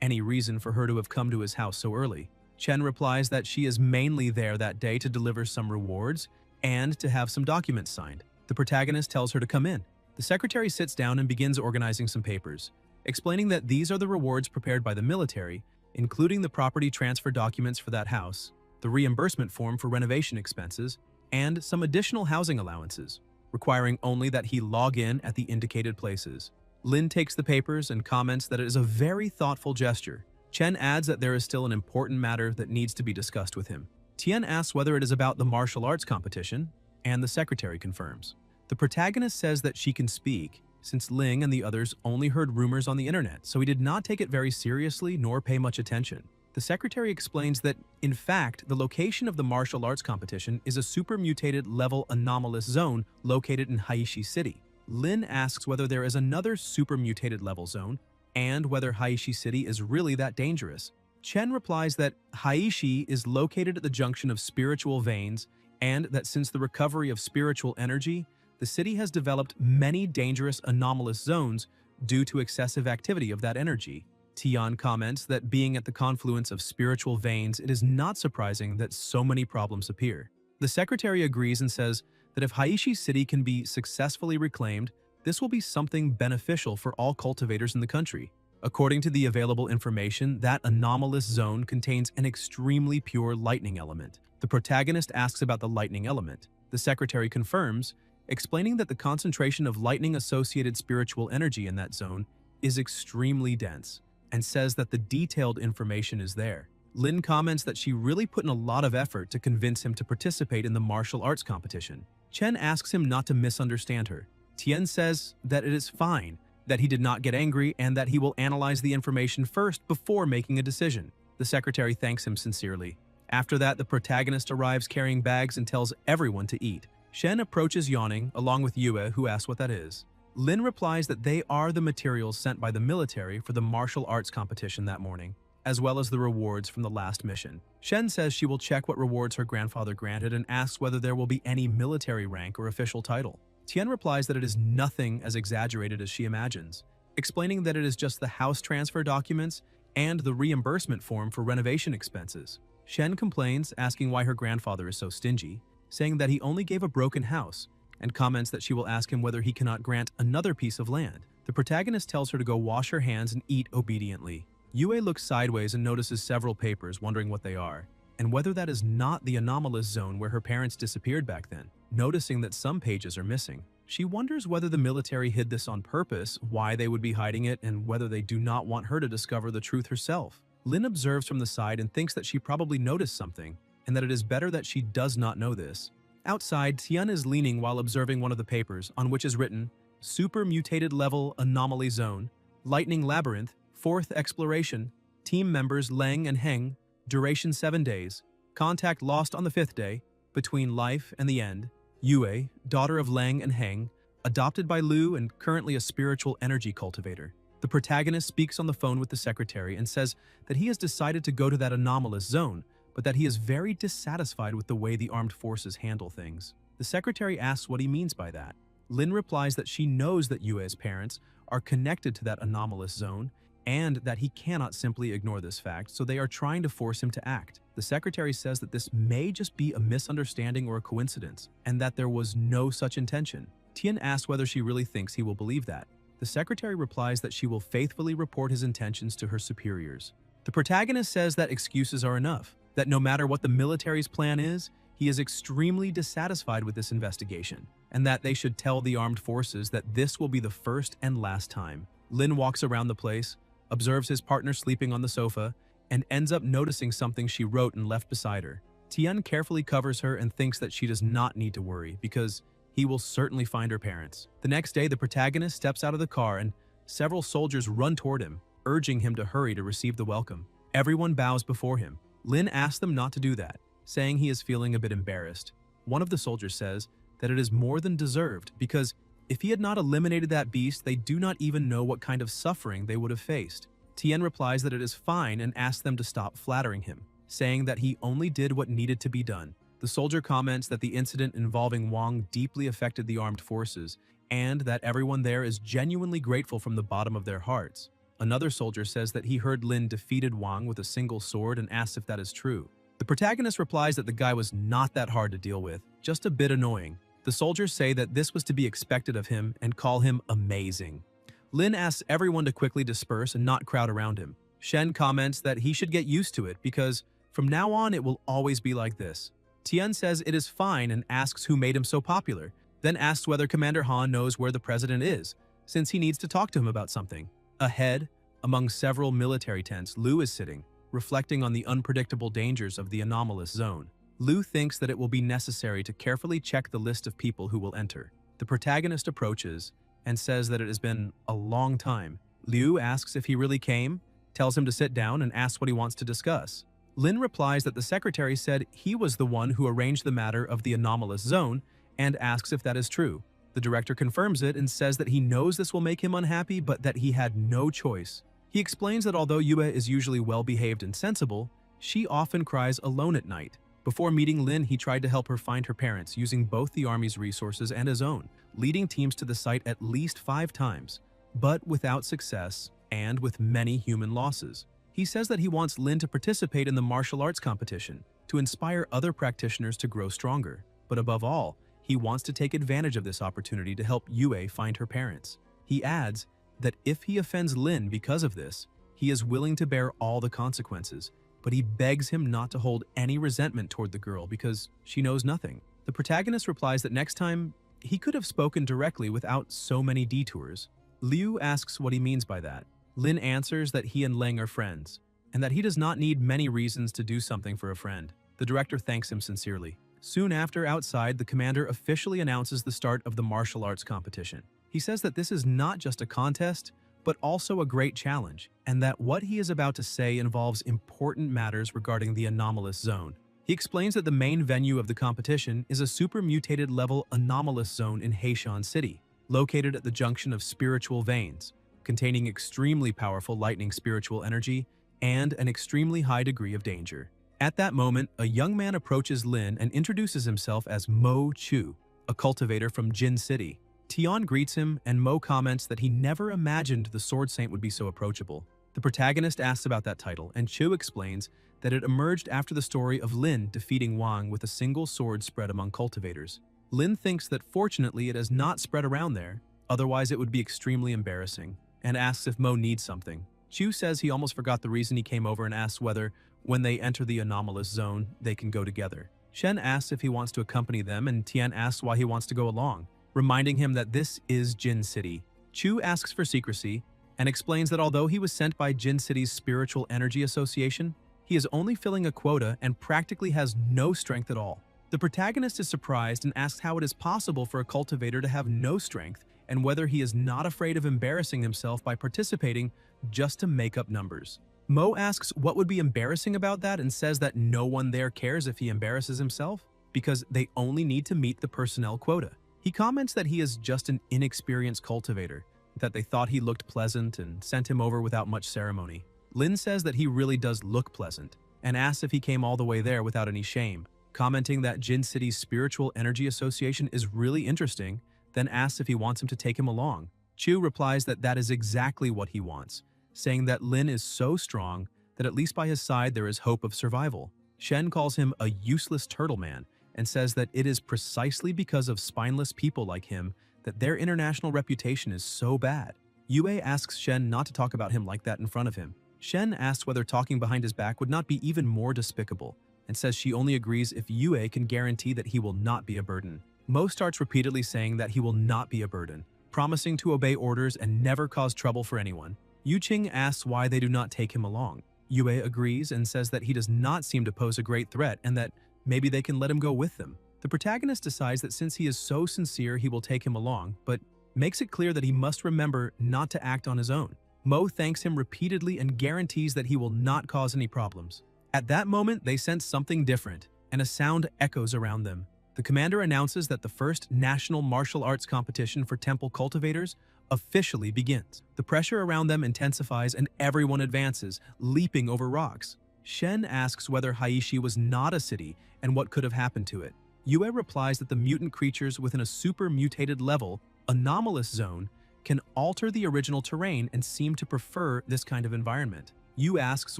S1: any reason for her to have come to his house so early. Chen replies that she is mainly there that day to deliver some rewards and to have some documents signed. The protagonist tells her to come in. The secretary sits down and begins organizing some papers, explaining that these are the rewards prepared by the military, including the property transfer documents for that house, the reimbursement form for renovation expenses, and some additional housing allowances, requiring only that he log in at the indicated places. Lin takes the papers and comments that it is a very thoughtful gesture. Chen adds that there is still an important matter that needs to be discussed with him. Tian asks whether it is about the martial arts competition, and the secretary confirms. The protagonist says that she can speak, since Ling and the others only heard rumors on the internet, so he did not take it very seriously nor pay much attention. The secretary explains that, in fact, the location of the martial arts competition is a super mutated level anomalous zone located in Haishi City. Lin asks whether there is another super mutated level zone, and whether Haishi City is really that dangerous. Chen replies that Haishi is located at the junction of spiritual veins, and that since the recovery of spiritual energy, the city has developed many dangerous anomalous zones due to excessive activity of that energy. Tian comments that being at the confluence of spiritual veins, it is not surprising that so many problems appear. The secretary agrees and says that if Haishi City can be successfully reclaimed, this will be something beneficial for all cultivators in the country. According to the available information, that anomalous zone contains an extremely pure lightning element. The protagonist asks about the lightning element. The secretary confirms, explaining that the concentration of lightning-associated spiritual energy in that zone is extremely dense, and says that the detailed information is there. Lin comments that she really put in a lot of effort to convince him to participate in the martial arts competition. Chen asks him not to misunderstand her. Tian says that it is fine, that he did not get angry, and that he will analyze the information first before making a decision. The secretary thanks him sincerely. After that, the protagonist arrives carrying bags and tells everyone to eat. Shen approaches yawning, along with Yue, who asks what that is. Lin replies that they are the materials sent by the military for the martial arts competition that morning, as well as the rewards from the last mission. Shen says she will check what rewards her grandfather granted and asks whether there will be any military rank or official title. Tian replies that it is nothing as exaggerated as she imagines, explaining that it is just the house transfer documents and the reimbursement form for renovation expenses. Shen complains, asking why her grandfather is so stingy, saying that he only gave a broken house, and comments that she will ask him whether he cannot grant another piece of land. The protagonist tells her to go wash her hands and eat obediently. Yue looks sideways and notices several papers, wondering what they are, and whether that is not the anomalous zone where her parents disappeared back then. Noticing that some pages are missing, she wonders whether the military hid this on purpose, why they would be hiding it, and whether they do not want her to discover the truth herself. Lin observes from the side and thinks that she probably noticed something, and that it is better that she does not know this. Outside, Tian is leaning while observing one of the papers, on which is written, Super Mutated Level Anomaly Zone, Lightning Labyrinth, 4th Exploration, Team Members Leng and Heng, Duration 7 days, Contact lost on the 5th day, Between Life and the End, Yue, daughter of Leng and Heng, adopted by Lu and currently a spiritual energy cultivator. The protagonist speaks on the phone with the secretary and says that he has decided to go to that anomalous zone, but that he is very dissatisfied with the way the armed forces handle things. The secretary asks what he means by that. Lin replies that she knows that Yue's parents are connected to that anomalous zone and that he cannot simply ignore this fact, so they are trying to force him to act. The secretary says that this may just be a misunderstanding or a coincidence, and that there was no such intention. Tian asks whether she really thinks he will believe that. The secretary replies that she will faithfully report his intentions to her superiors. The protagonist says that excuses are enough, that no matter what the military's plan is, he is extremely dissatisfied with this investigation, and that they should tell the armed forces that this will be the first and last time. Lin walks around the place, observes his partner sleeping on the sofa, and ends up noticing something she wrote and left beside her. Tian carefully covers her and thinks that she does not need to worry, because he will certainly find her parents. The next day, the protagonist steps out of the car and several soldiers run toward him, urging him to hurry to receive the welcome. Everyone bows before him. Lin asks them not to do that, saying he is feeling a bit embarrassed. One of the soldiers says that it is more than deserved, because if he had not eliminated that beast, they do not even know what kind of suffering they would have faced. Tian replies that it is fine and asks them to stop flattering him, saying that he only did what needed to be done. The soldier comments that the incident involving Wang deeply affected the armed forces, and that everyone there is genuinely grateful from the bottom of their hearts. Another soldier says that he heard Lin defeated Wang with a single sword and asks if that is true. The protagonist replies that the guy was not that hard to deal with, just a bit annoying. The soldiers say that this was to be expected of him and call him amazing. Lin asks everyone to quickly disperse and not crowd around him. Shen comments that he should get used to it because from now on it will always be like this. Tian says it is fine and asks who made him so popular, then asks whether Commander Han knows where the president is, since he needs to talk to him about something. Ahead, among several military tents, Lu is sitting, reflecting on the unpredictable dangers of the anomalous zone. Lu thinks that it will be necessary to carefully check the list of people who will enter. The protagonist approaches and says that it has been a long time. Liu asks if he really came, tells him to sit down, and asks what he wants to discuss. Lin replies that the secretary said he was the one who arranged the matter of the anomalous zone and asks if that is true. The director confirms it and says that he knows this will make him unhappy, but that he had no choice. He explains that although Yue is usually well-behaved and sensible, she often cries alone at night. Before meeting Lin, he tried to help her find her parents using both the army's resources and his own, leading teams to the site at least 5 times. but without success and with many human losses. He says that he wants Lin to participate in the martial arts competition to inspire other practitioners to grow stronger. But above all, he wants to take advantage of this opportunity to help Yue find her parents. He adds that if he offends Lin because of this, he is willing to bear all the consequences, but he begs him not to hold any resentment toward the girl because she knows nothing. The protagonist replies that next time, he could have spoken directly without so many detours. Liu asks what he means by that. Lin answers that he and Leng are friends, and that he does not need many reasons to do something for a friend. The director thanks him sincerely. Soon after, outside, the commander officially announces the start of the martial arts competition. He says that this is not just a contest, but also a great challenge, and that what he is about to say involves important matters regarding the anomalous zone. He explains that the main venue of the competition is a super-mutated level anomalous zone in Heishan City, located at the junction of spiritual veins, containing extremely powerful lightning spiritual energy and an extremely high degree of danger. At that moment, a young man approaches Lin and introduces himself as Mo Chu, a cultivator from Jin City. Tian greets him, and Mo comments that he never imagined the Sword Saint would be so approachable. The protagonist asks about that title, and Chu explains that it emerged after the story of Lin defeating Wang with a single sword spread among cultivators. Lin thinks that fortunately it has not spread around there, otherwise it would be extremely embarrassing, and asks if Mo needs something. Chu says he almost forgot the reason he came over and asks whether, when they enter the anomalous zone, they can go together. Shen asks if he wants to accompany them, and Tian asks why he wants to go along, reminding him that this is Jin City. Chu asks for secrecy and explains that although he was sent by Jin City's Spiritual Energy Association, he is only filling a quota and practically has no strength at all. The protagonist is surprised and asks how it is possible for a cultivator to have no strength and whether he is not afraid of embarrassing himself by participating just to make up numbers. Mo asks what would be embarrassing about that and says that no one there cares if he embarrasses himself because they only need to meet the personnel quota. He comments that he is just an inexperienced cultivator, that they thought he looked pleasant and sent him over without much ceremony. Lin says that he really does look pleasant, and asks if he came all the way there without any shame, commenting that Jin City's Spiritual Energy Association is really interesting, then asks if he wants him to take him along. Chu replies that that is exactly what he wants, saying that Lin is so strong that at least by his side there is hope of survival. Shen calls him a useless turtle man, and says that it is precisely because of spineless people like him that their international reputation is so bad. Yue asks Shen not to talk about him like that in front of him. Shen asks whether talking behind his back would not be even more despicable, and says she only agrees if Yue can guarantee that he will not be a burden. Mo starts repeatedly saying that he will not be a burden, promising to obey orders and never cause trouble for anyone. Yu Qing asks why they do not take him along. Yue agrees and says that he does not seem to pose a great threat and that maybe they can let him go with them. The protagonist decides that since he is so sincere, he will take him along, but makes it clear that he must remember not to act on his own. Mo thanks him repeatedly and guarantees that he will not cause any problems. At that moment, they sense something different, and a sound echoes around them. The commander announces that the first national martial arts competition for temple cultivators officially begins. The pressure around them intensifies and everyone advances, leaping over rocks. Shen asks whether Haishi was not a city and what could have happened to it. Yue replies that the mutant creatures within a super-mutated level, anomalous zone, can alter the original terrain and seem to prefer this kind of environment. Yu asks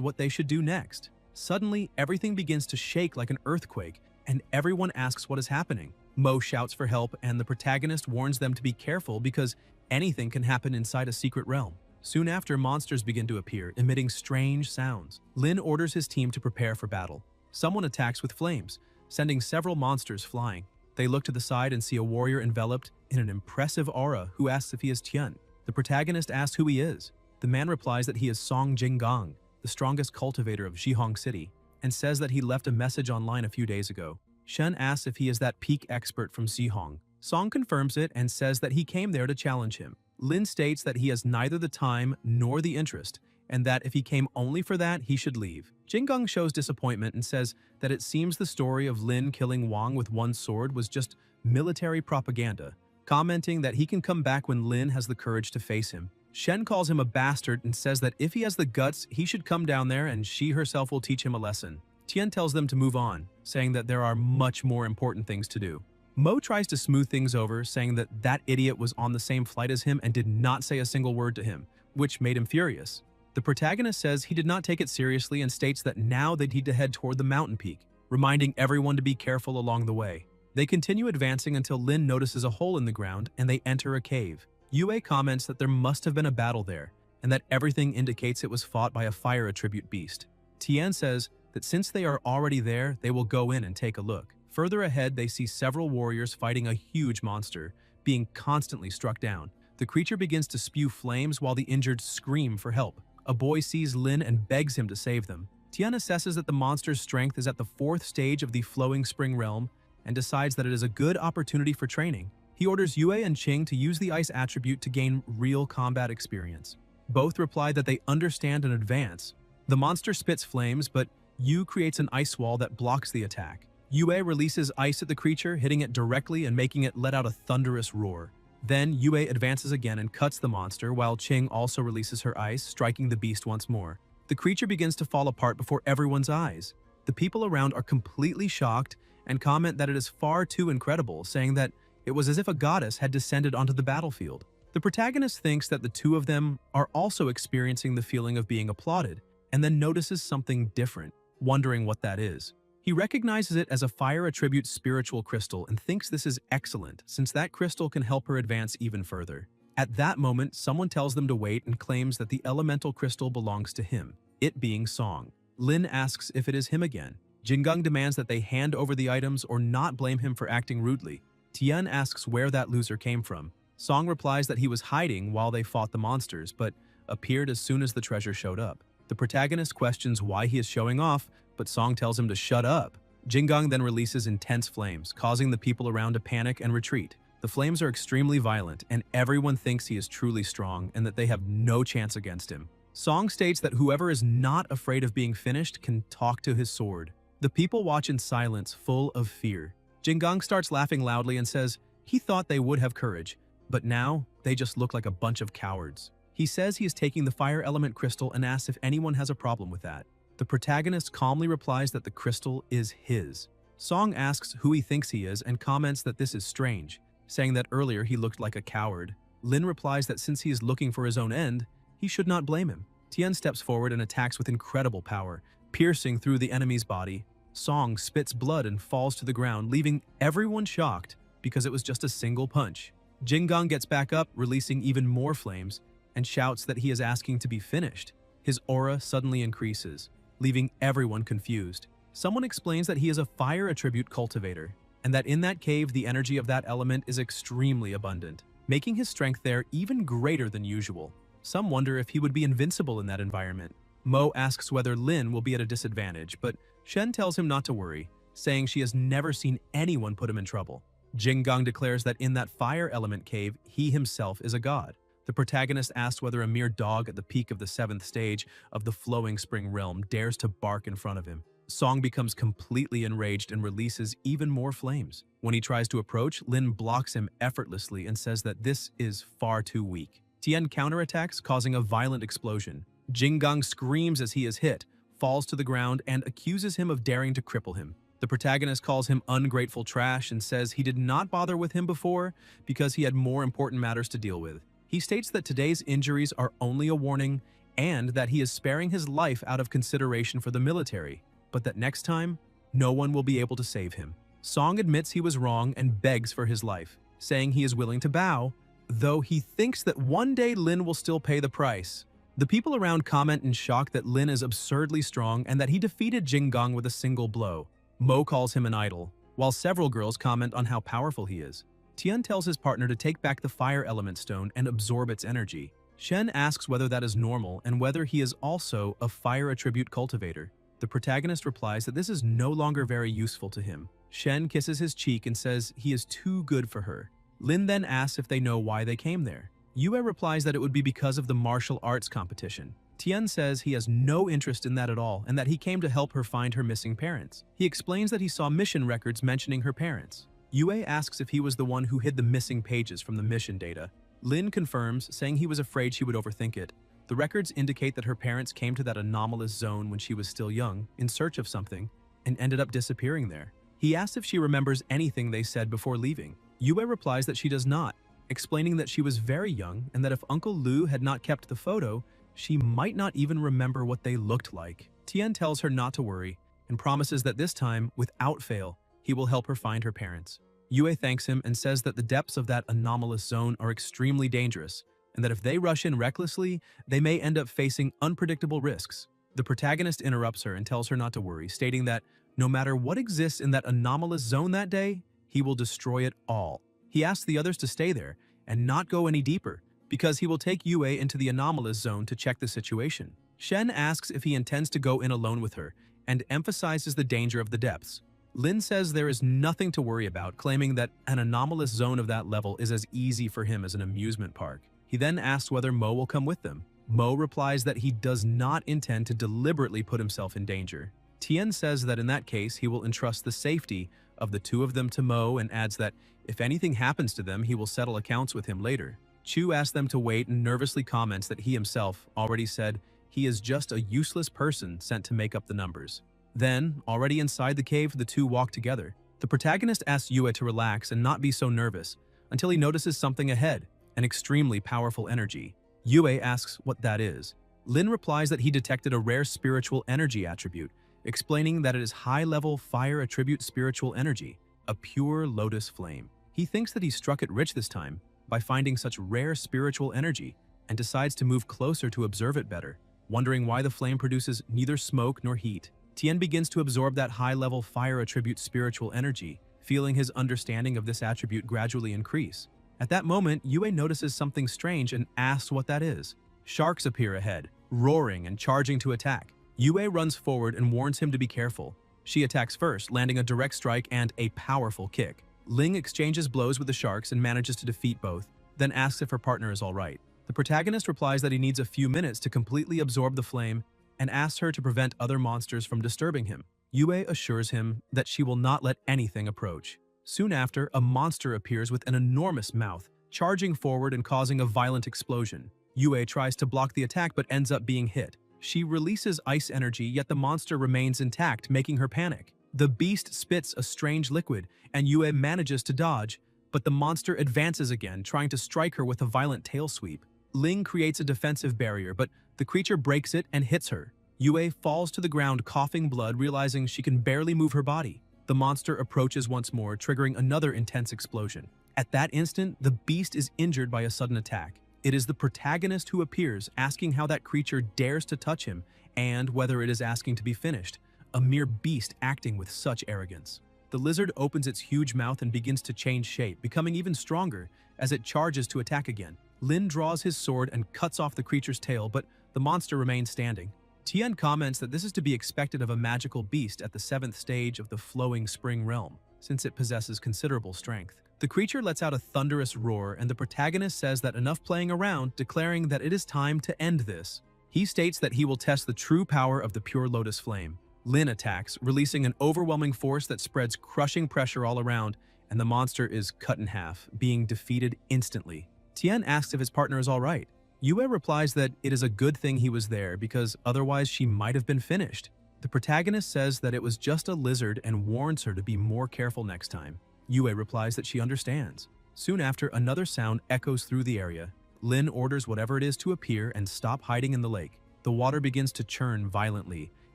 S1: what they should do next. Suddenly, everything begins to shake like an earthquake, and everyone asks what is happening. Mo shouts for help, and the protagonist warns them to be careful because anything can happen inside a secret realm. Soon after, monsters begin to appear, emitting strange sounds. Lin orders his team to prepare for battle. Someone attacks with flames, sending several monsters flying. They look to the side and see a warrior enveloped in an impressive aura who asks if he is Tian. The protagonist asks who he is. The man replies that he is Song Jinggang, the strongest cultivator of Zhihong City, and says that he left a message online a few days ago. Shen asks if he is that peak expert from Zhihong. Song confirms it and says that he came there to challenge him. Lin states that he has neither the time nor the interest, and that if he came only for that, he should leave. Jinggang shows disappointment and says that it seems the story of Lin killing Wang with one sword was just military propaganda, commenting that he can come back when Lin has the courage to face him. Shen calls him a bastard and says that if he has the guts, he should come down there and she herself will teach him a lesson. Tian tells them to move on, saying that there are much more important things to do. Mo tries to smooth things over, saying that that idiot was on the same flight as him and did not say a single word to him, which made him furious. The protagonist says he did not take it seriously and states that now they need to head toward the mountain peak, reminding everyone to be careful along the way. They continue advancing until Lin notices a hole in the ground and they enter a cave. Yue comments that there must have been a battle there, and that everything indicates it was fought by a fire attribute beast. Tian says that since they are already there, they will go in and take a look. Further ahead, they see several warriors fighting a huge monster, being constantly struck down. The creature begins to spew flames while the injured scream for help. A boy sees Lin and begs him to save them. Tian assesses that the monster's strength is at the 4th stage of the Flowing Spring Realm and decides that it is a good opportunity for training. He orders Yue and Qing to use the ice attribute to gain real combat experience. Both reply that they understand in advance. The monster spits flames, but Yu creates an ice wall that blocks the attack. Yue releases ice at the creature, hitting it directly and making it let out a thunderous roar. Then Yue advances again and cuts the monster, while Qing also releases her ice, striking the beast once more. The creature begins to fall apart before everyone's eyes. The people around are completely shocked and comment that it is far too incredible, saying that it was as if a goddess had descended onto the battlefield. The protagonist thinks that the two of them are also experiencing the feeling of being applauded, and then notices something different, wondering what that is. He recognizes it as a fire attribute spiritual crystal and thinks this is excellent, since that crystal can help her advance even further. At that moment, someone tells them to wait and claims that the elemental crystal belongs to him, it being Song. Lin asks if it is him again. Jingung demands that they hand over the items or not blame him for acting rudely. Tian asks where that loser came from. Song replies that he was hiding while they fought the monsters, but appeared as soon as the treasure showed up. The protagonist questions why he is showing off, but Song tells him to shut up. Jingung then releases intense flames, causing the people around to panic and retreat. The flames are extremely violent, and everyone thinks he is truly strong and that they have no chance against him. Song states that whoever is not afraid of being finished can talk to his sword. The people watch in silence, full of fear. Jingung starts laughing loudly and says he thought they would have courage, but now they just look like a bunch of cowards. He says he is taking the fire element crystal and asks if anyone has a problem with that. The protagonist calmly replies that the crystal is his. Song asks who he thinks he is and comments that this is strange, saying that earlier he looked like a coward. Lin replies that since he is looking for his own end, he should not blame him. Tian steps forward and attacks with incredible power, piercing through the enemy's body. Song spits blood and falls to the ground, leaving everyone shocked because it was just a single punch. Jingung gets back up, releasing even more flames, and shouts that he is asking to be finished. His aura suddenly increases, leaving everyone confused. Someone explains that he is a fire attribute cultivator, and that in that cave the energy of that element is extremely abundant, making his strength there even greater than usual. Some wonder if he would be invincible in that environment. Mo asks whether Lin will be at a disadvantage, but Shen tells him not to worry, saying she has never seen anyone put him in trouble. Jingung declares that in that fire element cave, he himself is a god. The protagonist asks whether a mere dog at the peak of the 7th stage of the Flowing Spring Realm dares to bark in front of him. Song becomes completely enraged and releases even more flames. When he tries to approach, Lin blocks him effortlessly and says that this is far too weak. Tian counterattacks, causing a violent explosion. Jingung screams as he is hit, falls to the ground, and accuses him of daring to cripple him. The protagonist calls him ungrateful trash and says he did not bother with him before because he had more important matters to deal with. He states that today's injuries are only a warning and that he is sparing his life out of consideration for the military, but that next time, no one will be able to save him. Song admits he was wrong and begs for his life, saying he is willing to bow, though he thinks that one day Lin will still pay the price. The people around comment in shock that Lin is absurdly strong and that he defeated Jingung with a single blow. Mo calls him an idol, while several girls comment on how powerful he is. Tian tells his partner to take back the fire element stone and absorb its energy. Shen asks whether that is normal and whether he is also a fire attribute cultivator. The protagonist replies that this is no longer very useful to him. Shen kisses his cheek and says he is too good for her. Lin then asks if they know why they came there. Yue replies that it would be because of the martial arts competition. Tian says he has no interest in that at all and that he came to help her find her missing parents. He explains that he saw mission records mentioning her parents. Yue asks if he was the one who hid the missing pages from the mission data. Lin confirms, saying he was afraid she would overthink it. The records indicate that her parents came to that anomalous zone when she was still young, in search of something, and ended up disappearing there. He asks if she remembers anything they said before leaving. Yue replies that she does not, explaining that she was very young and that if Uncle Lu had not kept the photo, she might not even remember what they looked like. Tian tells her not to worry and promises that this time, without fail, he will help her find her parents. Yue thanks him and says that the depths of that anomalous zone are extremely dangerous, and that if they rush in recklessly, they may end up facing unpredictable risks. The protagonist interrupts her and tells her not to worry, stating that no matter what exists in that anomalous zone that day, he will destroy it all. He asks the others to stay there and not go any deeper, because he will take Yue into the anomalous zone to check the situation. Shen asks if he intends to go in alone with her and emphasizes the danger of the depths. Lin says there is nothing to worry about, claiming that an anomalous zone of that level is as easy for him as an amusement park. He then asks whether Mo will come with them. Mo replies that he does not intend to deliberately put himself in danger. Tian says that in that case, he will entrust the safety of the two of them to Mo and adds that if anything happens to them, he will settle accounts with him later. Chu asks them to wait and nervously comments that he himself already said he is just a useless person sent to make up the numbers. Then, already inside the cave, the two walk together. The protagonist asks Yue to relax and not be so nervous until he notices something ahead, an extremely powerful energy. Yue asks what that is. Lin replies that he detected a rare spiritual energy attribute, explaining that it is high-level fire attribute spiritual energy, a pure lotus flame. He thinks that he struck it rich this time by finding such rare spiritual energy and decides to move closer to observe it better, wondering why the flame produces neither smoke nor heat. Tian begins to absorb that high-level fire attribute spiritual energy, feeling his understanding of this attribute gradually increase. At that moment, Yue notices something strange and asks what that is. Sharks appear ahead, roaring and charging to attack. Yue runs forward and warns him to be careful. She attacks first, landing a direct strike and a powerful kick. Ling exchanges blows with the sharks and manages to defeat both, then asks if her partner is all right. The protagonist replies that he needs a few minutes to completely absorb the flame and asks her to prevent other monsters from disturbing him. Yue assures him that she will not let anything approach. Soon after, a monster appears with an enormous mouth, charging forward and causing a violent explosion. Yue tries to block the attack but ends up being hit. She releases ice energy, yet the monster remains intact, making her panic. The beast spits a strange liquid, and Yue manages to dodge, but the monster advances again, trying to strike her with a violent tail sweep. Ling creates a defensive barrier, but the creature breaks it and hits her. Yue falls to the ground, coughing blood, realizing she can barely move her body. The monster approaches once more, triggering another intense explosion. At that instant, the beast is injured by a sudden attack. It is the protagonist who appears, asking how that creature dares to touch him and whether it is asking to be finished, a mere beast acting with such arrogance. The lizard opens its huge mouth and begins to change shape, becoming even stronger as it charges to attack again. Lin draws his sword and cuts off the creature's tail, but the monster remains standing. Tian comments that this is to be expected of a magical beast at the 7th stage of the flowing spring realm, since it possesses considerable strength. The creature lets out a thunderous roar, and the protagonist says that enough playing around, declaring that it is time to end this. He states that he will test the true power of the pure lotus flame. Lin attacks, releasing an overwhelming force that spreads crushing pressure all around, and the monster is cut in half, being defeated instantly. Tian asks if his partner is all right. Yue replies that it is a good thing he was there because otherwise she might have been finished. The protagonist says that it was just a lizard and warns her to be more careful next time. Yue replies that she understands. Soon after, another sound echoes through the area. Lin orders whatever it is to appear and stop hiding in the lake. The water begins to churn violently,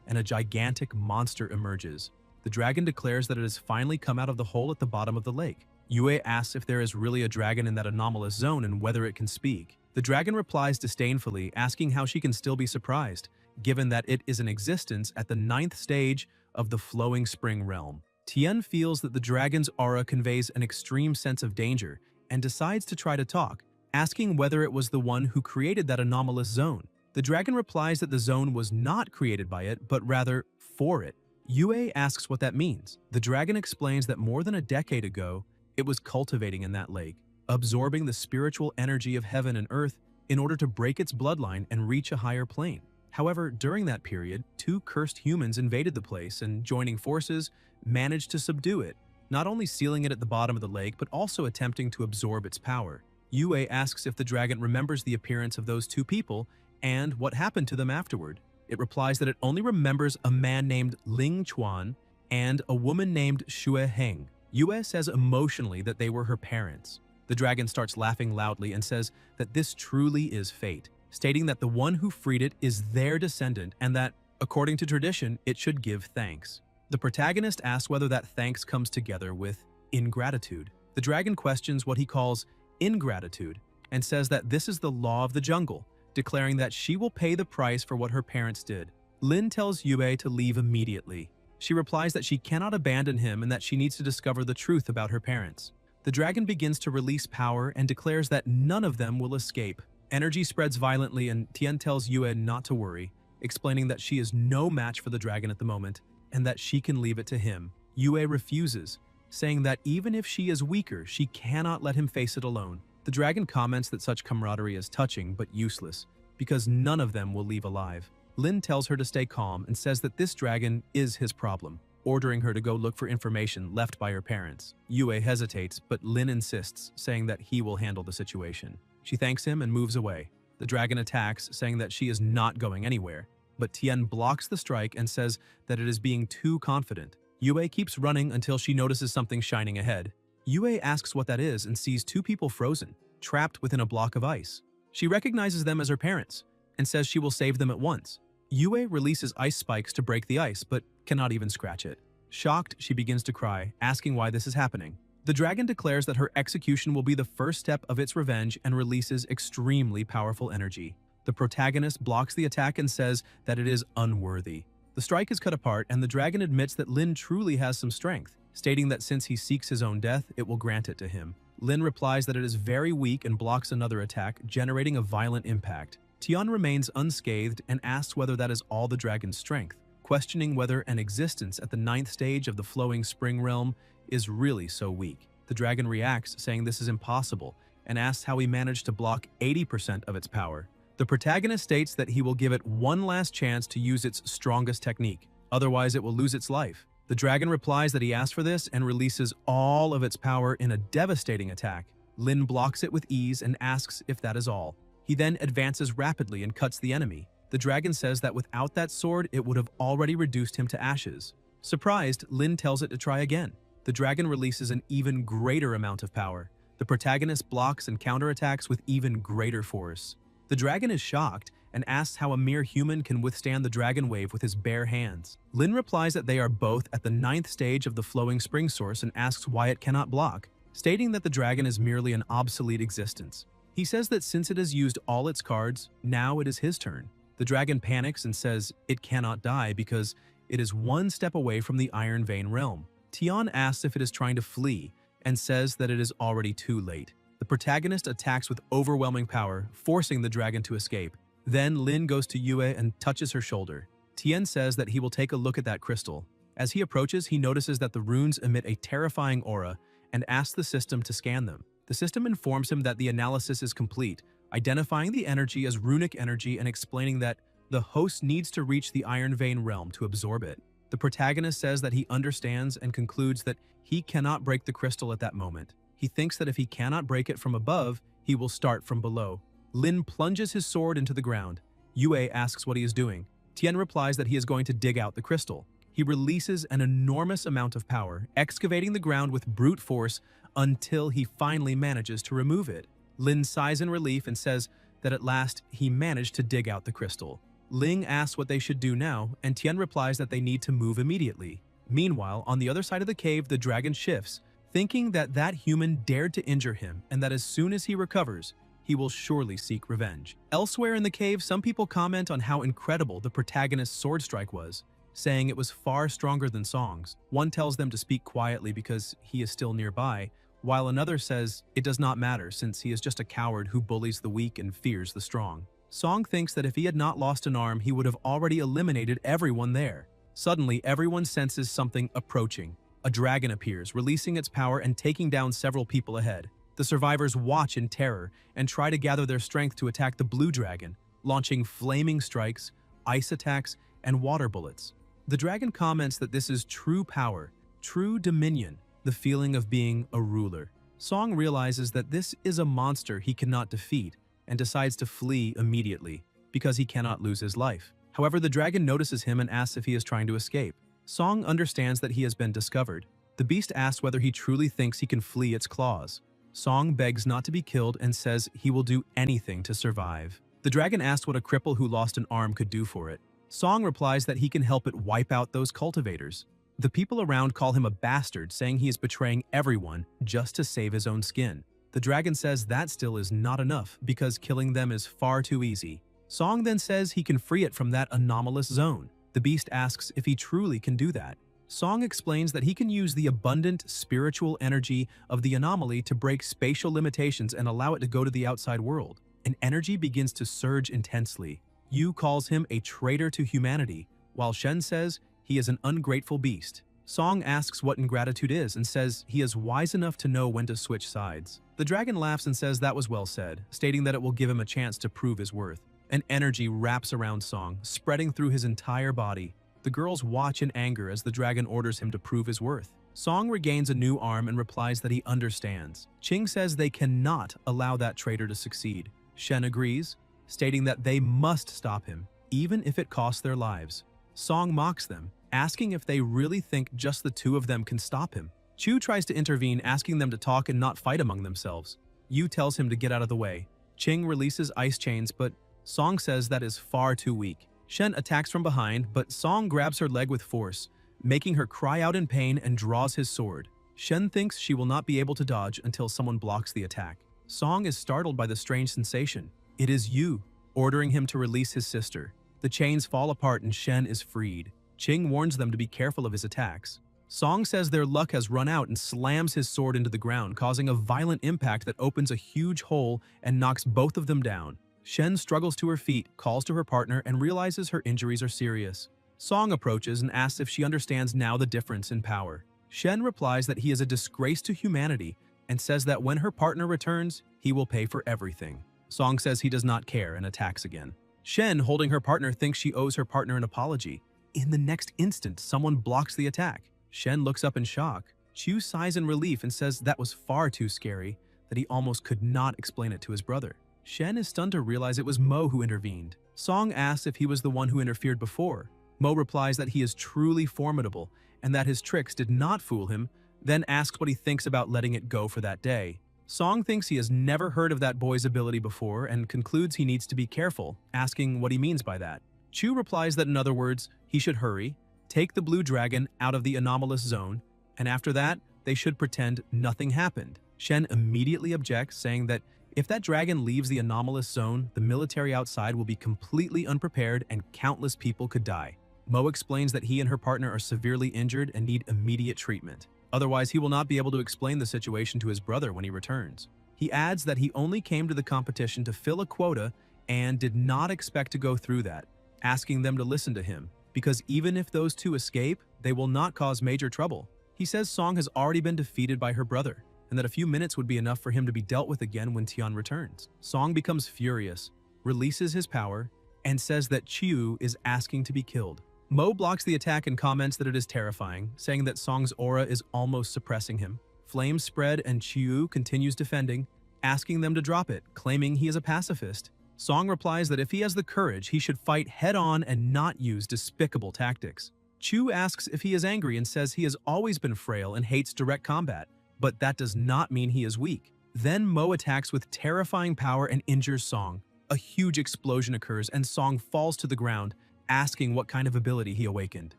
S1: and a gigantic monster emerges. The dragon declares that it has finally come out of the hole at the bottom of the lake. Yue asks if there is really a dragon in that anomalous zone and whether it can speak. The dragon replies disdainfully, asking how she can still be surprised, given that it is in existence at the 9th stage of the flowing spring realm. Tian feels that the dragon's aura conveys an extreme sense of danger and decides to try to talk, asking whether it was the one who created that anomalous zone. The dragon replies that the zone was not created by it, but rather for it. Yue asks what that means. The dragon explains that more than a decade ago, it was cultivating in that lake, absorbing the spiritual energy of heaven and earth in order to break its bloodline and reach a higher plane. However, during that period, 2 cursed humans invaded the place and, joining forces, managed to subdue it, not only sealing it at the bottom of the lake, but also attempting to absorb its power. Yue asks if the dragon remembers the appearance of those 2 people and what happened to them afterward. It replies that it only remembers a man named Ling Chuan and a woman named Shue Heng. Yue says emotionally that they were her parents. The dragon starts laughing loudly and says that this truly is fate, stating that the one who freed it is their descendant and that, according to tradition, it should give thanks. The protagonist asks whether that thanks comes together with ingratitude. The dragon questions what he calls ingratitude and says that this is the law of the jungle, declaring that she will pay the price for what her parents did. Lin tells Yue to leave immediately. She replies that she cannot abandon him and that she needs to discover the truth about her parents. The dragon begins to release power and declares that none of them will escape. Energy spreads violently and Tian tells Yue not to worry, explaining that she is no match for the dragon at the moment and that she can leave it to him. Yue refuses, saying that even if she is weaker, she cannot let him face it alone. The dragon comments that such camaraderie is touching but useless, because none of them will leave alive. Lin tells her to stay calm and says that this dragon is his problem, ordering her to go look for information left by her parents. Yue hesitates, but Lin insists, saying that he will handle the situation. She thanks him and moves away. The dragon attacks, saying that she is not going anywhere, but Tian blocks the strike and says that it is being too confident. Yue keeps running until she notices something shining ahead. Yue asks what that is and sees two people frozen, trapped within a block of ice. She recognizes them as her parents and says she will save them at once. Yue releases ice spikes to break the ice, but cannot even scratch it. Shocked, she begins to cry, asking why this is happening. The dragon declares that her execution will be the first step of its revenge and releases extremely powerful energy. The protagonist blocks the attack and says that it is unworthy. The strike is cut apart, and the dragon admits that Lin truly has some strength, stating that since he seeks his own death, it will grant it to him. Lin replies that it is very weak and blocks another attack, generating a violent impact. Tian remains unscathed and asks whether that is all the dragon's strength, questioning whether an existence at the 9th stage of the flowing spring realm is really so weak. The dragon reacts, saying this is impossible, and asks how he managed to block 80% of its power. The protagonist states that he will give it one last chance to use its strongest technique, otherwise it will lose its life. The dragon replies that he asked for this and releases all of its power in a devastating attack. Lin blocks it with ease and asks if that is all. He then advances rapidly and cuts the enemy. The dragon says that without that sword, it would have already reduced him to ashes. Surprised, Lin tells it to try again. The dragon releases an even greater amount of power. The protagonist blocks and counterattacks with even greater force. The dragon is shocked and asks how a mere human can withstand the dragon wave with his bare hands. Lin replies that they are both at the 9th stage of the flowing spring source and asks why it cannot block, stating that the dragon is merely an obsolete existence. He says that since it has used all its cards, now it is his turn. The dragon panics and says it cannot die because it is one step away from the Iron Vein realm. Tian asks if it is trying to flee and says that it is already too late. The protagonist attacks with overwhelming power, forcing the dragon to escape. Then Lin goes to Yue and touches her shoulder. Tian says that he will take a look at that crystal. As he approaches, he notices that the runes emit a terrifying aura and asks the system to scan them. The system informs him that the analysis is complete, identifying the energy as runic energy and explaining that the host needs to reach the Iron Vein realm to absorb it. The protagonist says that he understands and concludes that he cannot break the crystal at that moment. He thinks that if he cannot break it from above, he will start from below. Lin plunges his sword into the ground. Yue asks what he is doing. Tian replies that he is going to dig out the crystal. He releases an enormous amount of power, excavating the ground with brute force until he finally manages to remove it. Lin sighs in relief and says that at last he managed to dig out the crystal. Ling asks what they should do now, and Tian replies that they need to move immediately. Meanwhile, on the other side of the cave, the dragon shifts, thinking that that human dared to injure him and that as soon as he recovers, he will surely seek revenge. Elsewhere in the cave, some people comment on how incredible the protagonist's sword strike was, saying it was far stronger than Song's. One tells them to speak quietly because he is still nearby, while another says it does not matter since he is just a coward who bullies the weak and fears the strong. Song thinks that if he had not lost an arm, he would have already eliminated everyone there. Suddenly, everyone senses something approaching. A dragon appears, releasing its power and taking down several people ahead. The survivors watch in terror and try to gather their strength to attack the blue dragon, launching flaming strikes, ice attacks, and water bullets. The dragon comments that this is true power, true dominion, the feeling of being a ruler. Song realizes that this is a monster he cannot defeat and decides to flee immediately because he cannot lose his life. However, the dragon notices him and asks if he is trying to escape. Song understands that he has been discovered. The beast asks whether he truly thinks he can flee its claws. Song begs not to be killed and says he will do anything to survive. The dragon asks what a cripple who lost an arm could do for it. Song replies that he can help it wipe out those cultivators. The people around call him a bastard, saying he is betraying everyone just to save his own skin. The dragon says that still is not enough because killing them is far too easy. Song then says he can free it from that anomalous zone. The beast asks if he truly can do that. Song explains that he can use the abundant spiritual energy of the anomaly to break spatial limitations and allow it to go to the outside world. An energy begins to surge intensely. Yu calls him a traitor to humanity, while Shen says he is an ungrateful beast. Song asks what ingratitude is and says he is wise enough to know when to switch sides. The dragon laughs and says that was well said, stating that it will give him a chance to prove his worth. An energy wraps around Song, spreading through his entire body. The girls watch in anger as the dragon orders him to prove his worth. Song regains a new arm and replies that he understands. Qing says they cannot allow that traitor to succeed. Shen agrees, stating that they must stop him, even if it costs their lives. Song mocks them, asking if they really think just the two of them can stop him. Chu tries to intervene, asking them to talk and not fight among themselves. Yu tells him to get out of the way. Qing releases ice chains, but Song says that is far too weak. Shen attacks from behind, but Song grabs her leg with force, making her cry out in pain and draws his sword. Shen thinks she will not be able to dodge until someone blocks the attack. Song is startled by the strange sensation. It is Yu, ordering him to release his sister. The chains fall apart and Shen is freed. Qing warns them to be careful of his attacks. Song says their luck has run out and slams his sword into the ground, causing a violent impact that opens a huge hole and knocks both of them down. Shen struggles to her feet, calls to her partner, and realizes her injuries are serious. Song approaches and asks if she understands now the difference in power. Shen replies that he is a disgrace to humanity and says that when her partner returns, he will pay for everything. Song says he does not care and attacks again. Shen, holding her partner, thinks she owes her partner an apology. In the next instant, someone blocks the attack. Shen looks up in shock. Chu sighs in relief and says that was far too scary, that he almost could not explain it to his brother. Shen is stunned to realize it was Mo who intervened. Song asks if he was the one who interfered before. Mo replies that he is truly formidable and that his tricks did not fool him, then asks what he thinks about letting it go for that day. Song thinks he has never heard of that boy's ability before and concludes he needs to be careful, asking what he means by that. Chu replies that in other words, he should hurry, take the blue dragon out of the anomalous zone, and after that, they should pretend nothing happened. Shen immediately objects, saying that if that dragon leaves the anomalous zone, the military outside will be completely unprepared and countless people could die. Mo explains that he and her partner are severely injured and need immediate treatment. Otherwise, he will not be able to explain the situation to his brother when he returns. He adds that he only came to the competition to fill a quota and did not expect to go through that, asking them to listen to him, because even if those two escape, they will not cause major trouble. He says Song has already been defeated by her brother, and that a few minutes would be enough for him to be dealt with again when Tian returns. Song becomes furious, releases his power, and says that Chiu is asking to be killed. Mo blocks the attack and comments that it is terrifying, saying that Song's aura is almost suppressing him. Flames spread and Chiu continues defending, asking them to drop it, claiming he is a pacifist. Song replies that if he has the courage, he should fight head-on and not use despicable tactics. Chu asks if he is angry and says he has always been frail and hates direct combat, but that does not mean he is weak. Then Mo attacks with terrifying power and injures Song. A huge explosion occurs and Song falls to the ground, asking what kind of ability he awakened.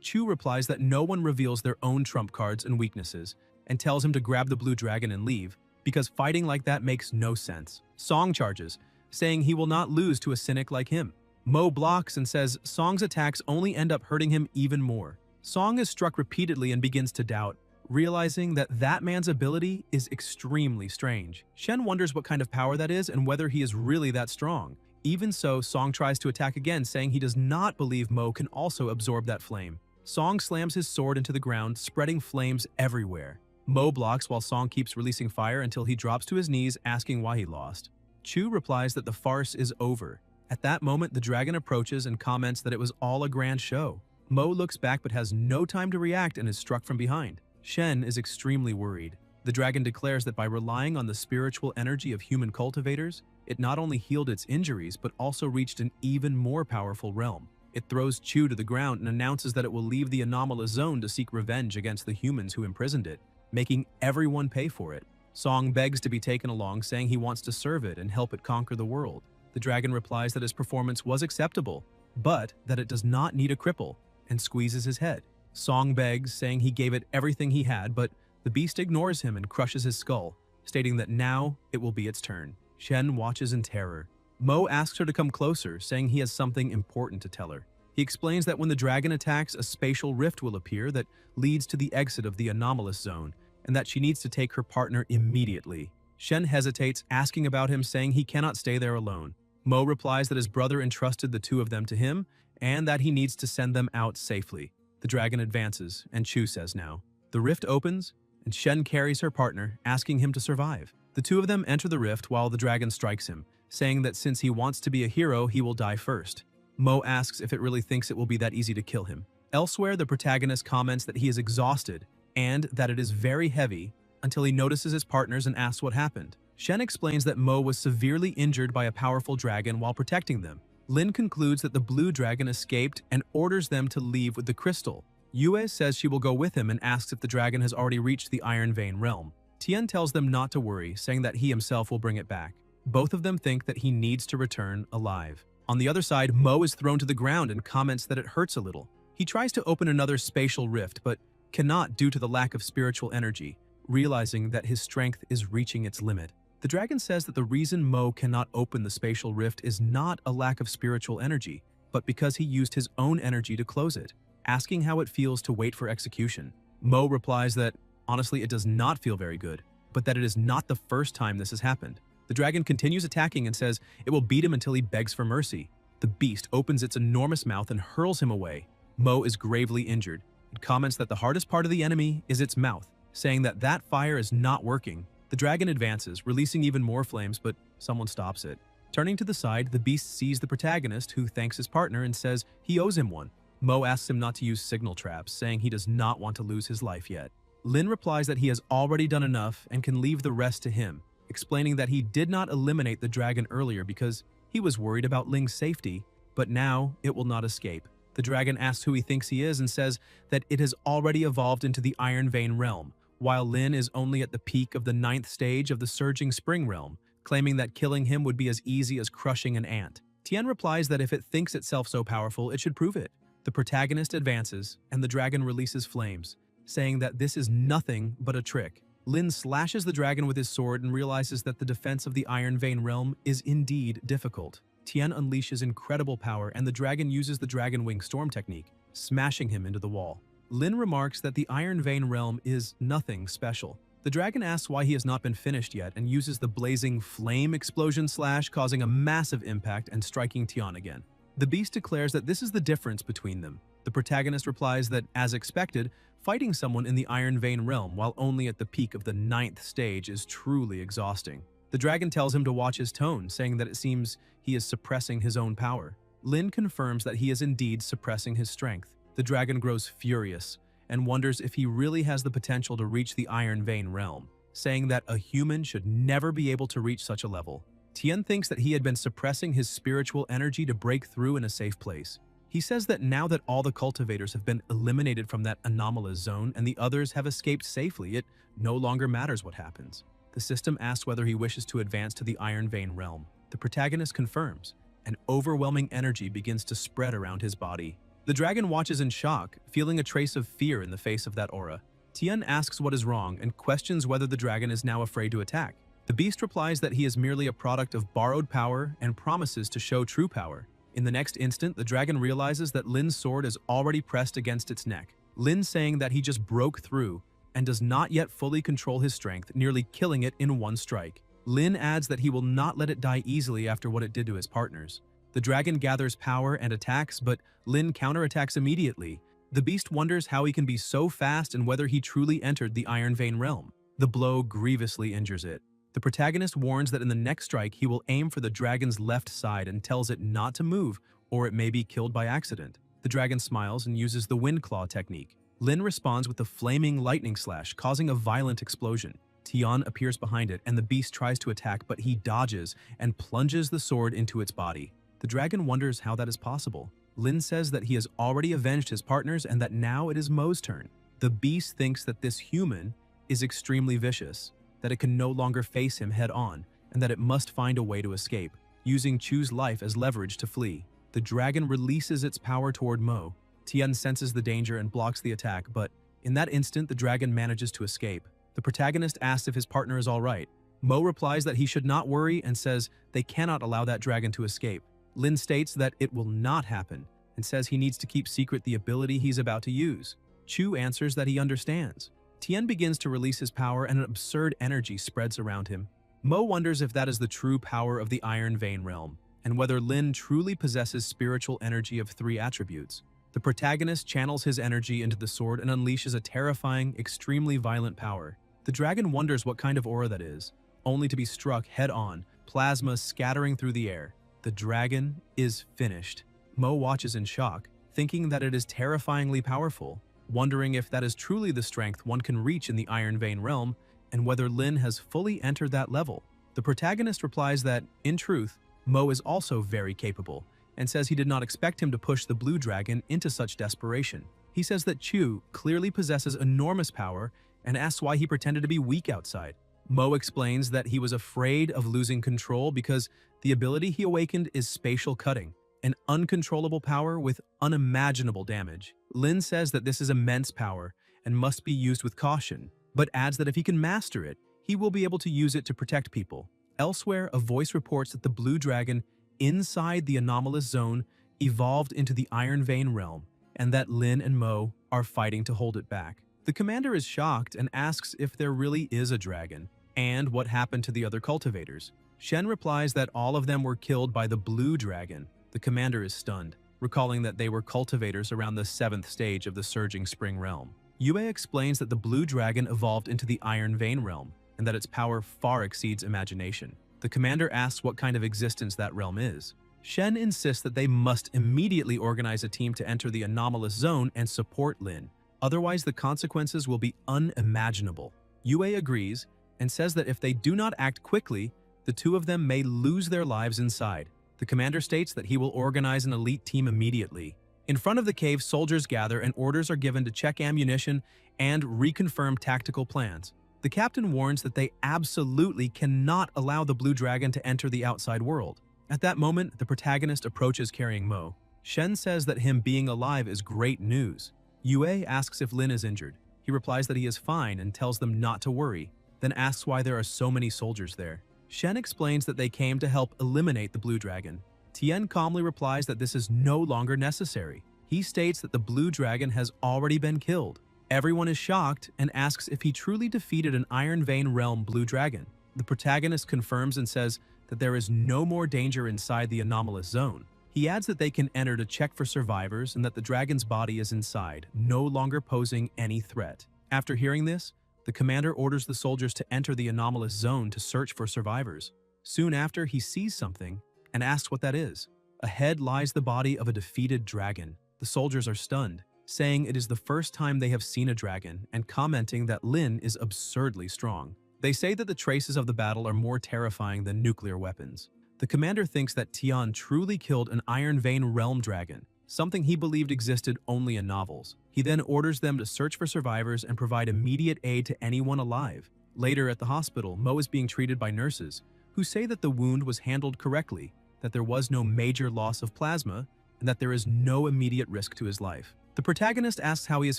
S1: Chu replies that no one reveals their own trump cards and weaknesses, and tells him to grab the blue dragon and leave, because fighting like that makes no sense. Song charges, saying he will not lose to a cynic like him. Mo blocks and says Song's attacks only end up hurting him even more. Song is struck repeatedly and begins to doubt, realizing that that man's ability is extremely strange. Shen wonders what kind of power that is and whether he is really that strong. Even so, Song tries to attack again, saying he does not believe Mo can also absorb that flame. Song slams his sword into the ground, spreading flames everywhere. Mo blocks while Song keeps releasing fire until he drops to his knees, asking why he lost. Chu replies that the farce is over. At that moment, the dragon approaches and comments that it was all a grand show. Mo looks back but has no time to react and is struck from behind. Shen is extremely worried. The dragon declares that by relying on the spiritual energy of human cultivators, it not only healed its injuries but also reached an even more powerful realm. It throws Chu to the ground and announces that it will leave the anomalous zone to seek revenge against the humans who imprisoned it, making everyone pay for it. Song begs to be taken along, saying he wants to serve it and help it conquer the world. The dragon replies that his performance was acceptable, but that it does not need a cripple, and squeezes his head. Song begs, saying he gave it everything he had, but the beast ignores him and crushes his skull, stating that now it will be its turn. Shen watches in terror. Mo asks her to come closer, saying he has something important to tell her. He explains that when the dragon attacks, a spatial rift will appear that leads to the exit of the anomalous zone, and that she needs to take her partner immediately. Shen hesitates, asking about him, saying he cannot stay there alone. Mo replies that his brother entrusted the two of them to him, and that he needs to send them out safely. The dragon advances, and Chu says now. The rift opens, and Shen carries her partner, asking him to survive. The two of them enter the rift while the dragon strikes him, saying that since he wants to be a hero, he will die first. Mo asks if it really thinks it will be that easy to kill him. Elsewhere, the protagonist comments that he is exhausted, and that it is very heavy, until he notices his partners and asks what happened. Shen explains that Mo was severely injured by a powerful dragon while protecting them. Lin concludes that the blue dragon escaped and orders them to leave with the crystal. Yue says she will go with him and asks if the dragon has already reached the Iron Vein realm. Tian tells them not to worry, saying that he himself will bring it back. Both of them think that he needs to return alive. On the other side, Mo is thrown to the ground and comments that it hurts a little. He tries to open another spatial rift, but cannot due to the lack of spiritual energy, realizing that his strength is reaching its limit. The dragon says that the reason Mo cannot open the spatial rift is not a lack of spiritual energy, but because he used his own energy to close it, asking how it feels to wait for execution. Mo replies that, honestly, it does not feel very good, but that it is not the first time this has happened. The dragon continues attacking and says it will beat him until he begs for mercy. The beast opens its enormous mouth and hurls him away. Mo is gravely injured. It comments that the hardest part of the enemy is its mouth, saying that that fire is not working. The dragon advances, releasing even more flames, but someone stops it. Turning to the side, the beast sees the protagonist, who thanks his partner and says he owes him one. Mo asks him not to use signal traps, saying he does not want to lose his life yet. Lin replies that he has already done enough and can leave the rest to him, explaining that he did not eliminate the dragon earlier because he was worried about Ling's safety, but now it will not escape. The dragon asks who he thinks he is and says that it has already evolved into the Iron Vein realm, while Lin is only at the peak of the 9th stage of the Surging Spring realm, claiming that killing him would be as easy as crushing an ant. Tian replies that if it thinks itself so powerful, it should prove it. The protagonist advances, and the dragon releases flames, saying that this is nothing but a trick. Lin slashes the dragon with his sword and realizes that the defense of the Iron Vein realm is indeed difficult. Tian unleashes incredible power, and the dragon uses the Dragon Wing Storm technique, smashing him into the wall. Lin remarks that the Iron Vein realm is nothing special. The dragon asks why he has not been finished yet and uses the blazing flame explosion slash, causing a massive impact and striking Tian again. The beast declares that this is the difference between them. The protagonist replies that, as expected, fighting someone in the Iron Vein realm while only at the peak of the 9th stage is truly exhausting. The dragon tells him to watch his tone, saying that it seems he is suppressing his own power. Lin confirms that he is indeed suppressing his strength. The dragon grows furious and wonders if he really has the potential to reach the Iron Vein realm, saying that a human should never be able to reach such a level. Tian thinks that he had been suppressing his spiritual energy to break through in a safe place. He says that now that all the cultivators have been eliminated from that anomalous zone and the others have escaped safely, it no longer matters what happens. The system asks whether he wishes to advance to the Iron Vein realm. The protagonist confirms. An overwhelming energy begins to spread around his body. The dragon watches in shock, feeling a trace of fear in the face of that aura. Tian asks what is wrong and questions whether the dragon is now afraid to attack. The beast replies that he is merely a product of borrowed power and promises to show true power. In the next instant, the dragon realizes that Lin's sword is already pressed against its neck. Lin saying that he just broke through and does not yet fully control his strength, nearly killing it in one strike. Lin adds that he will not let it die easily after what it did to his partners. The dragon gathers power and attacks, but Lin counterattacks immediately. The beast wonders how he can be so fast and whether he truly entered the Iron Vein realm. The blow grievously injures it. The protagonist warns that in the next strike he will aim for the dragon's left side and tells it not to move or it may be killed by accident. The dragon smiles and uses the wind claw technique. Lin responds with the flaming lightning slash, causing a violent explosion. Tian appears behind it and the beast tries to attack, but he dodges and plunges the sword into its body. The dragon wonders how that is possible. Lin says that he has already avenged his partners and that now it is Mo's turn. The beast thinks that this human is extremely vicious, that it can no longer face him head-on, and that it must find a way to escape, using Chu's life as leverage to flee. The dragon releases its power toward Mo. Tian senses the danger and blocks the attack, but in that instant, the dragon manages to escape. The protagonist asks if his partner is all right. Mo replies that he should not worry and says they cannot allow that dragon to escape. Lin states that it will not happen and says he needs to keep secret the ability he's about to use. Chu answers that he understands. Tian begins to release his power and an absurd energy spreads around him. Mo wonders if that is the true power of the Iron Vein realm, and whether Lin truly possesses spiritual energy of 3 attributes. The protagonist channels his energy into the sword and unleashes a terrifying, extremely violent power. The dragon wonders what kind of aura that is, only to be struck head-on, plasma scattering through the air. The dragon is finished. Mo watches in shock, thinking that it is terrifyingly powerful, wondering if that is truly the strength one can reach in the Iron Vein realm, and whether Lin has fully entered that level. The protagonist replies that, in truth, Mo is also very capable, and says he did not expect him to push the blue dragon into such desperation. He says that Chu clearly possesses enormous power and asks why he pretended to be weak outside. Mo explains that he was afraid of losing control because the ability he awakened is spatial cutting, an uncontrollable power with unimaginable damage. Lin says that this is immense power and must be used with caution, but adds that if he can master it, he will be able to use it to protect people. Elsewhere, a voice reports that the blue dragon inside the anomalous zone evolved into the Iron Vein realm, and that Lin and Mo are fighting to hold it back. The commander is shocked and asks if there really is a dragon, and what happened to the other cultivators. Shen replies that all of them were killed by the blue dragon. The commander is stunned, recalling that they were cultivators around the 7th stage of the Surging Spring realm. Yue explains that the blue dragon evolved into the Iron Vein realm, and that its power far exceeds imagination. The commander asks what kind of existence that realm is. Shen insists that they must immediately organize a team to enter the anomalous zone and support Lin. Otherwise, the consequences will be unimaginable. Yue agrees and says that if they do not act quickly, the two of them may lose their lives inside. The commander states that he will organize an elite team immediately. In front of the cave, soldiers gather and orders are given to check ammunition and reconfirm tactical plans. The captain warns that they absolutely cannot allow the blue dragon to enter the outside world. At that moment, the protagonist approaches carrying Mo. Shen says that him being alive is great news. Yue asks if Lin is injured. He replies that he is fine and tells them not to worry, then asks why there are so many soldiers there. Shen explains that they came to help eliminate the blue dragon. Tian calmly replies that this is no longer necessary. He states that the blue dragon has already been killed. Everyone is shocked and asks if he truly defeated an Iron Vein realm blue dragon. The protagonist confirms and says that there is no more danger inside the anomalous zone. He adds that they can enter to check for survivors and that the dragon's body is inside, no longer posing any threat. After hearing this, the commander orders the soldiers to enter the anomalous zone to search for survivors. Soon after, he sees something and asks what that is. Ahead lies the body of a defeated dragon. The soldiers are stunned, saying it is the first time they have seen a dragon and commenting that Lin is absurdly strong. They say that the traces of the battle are more terrifying than nuclear weapons. The commander thinks that Tian truly killed an Iron Vein realm dragon, something he believed existed only in novels. He then orders them to search for survivors and provide immediate aid to anyone alive. Later at the hospital, Mo is being treated by nurses, who say that the wound was handled correctly, that there was no major loss of plasma, and that there is no immediate risk to his life. The protagonist asks how he is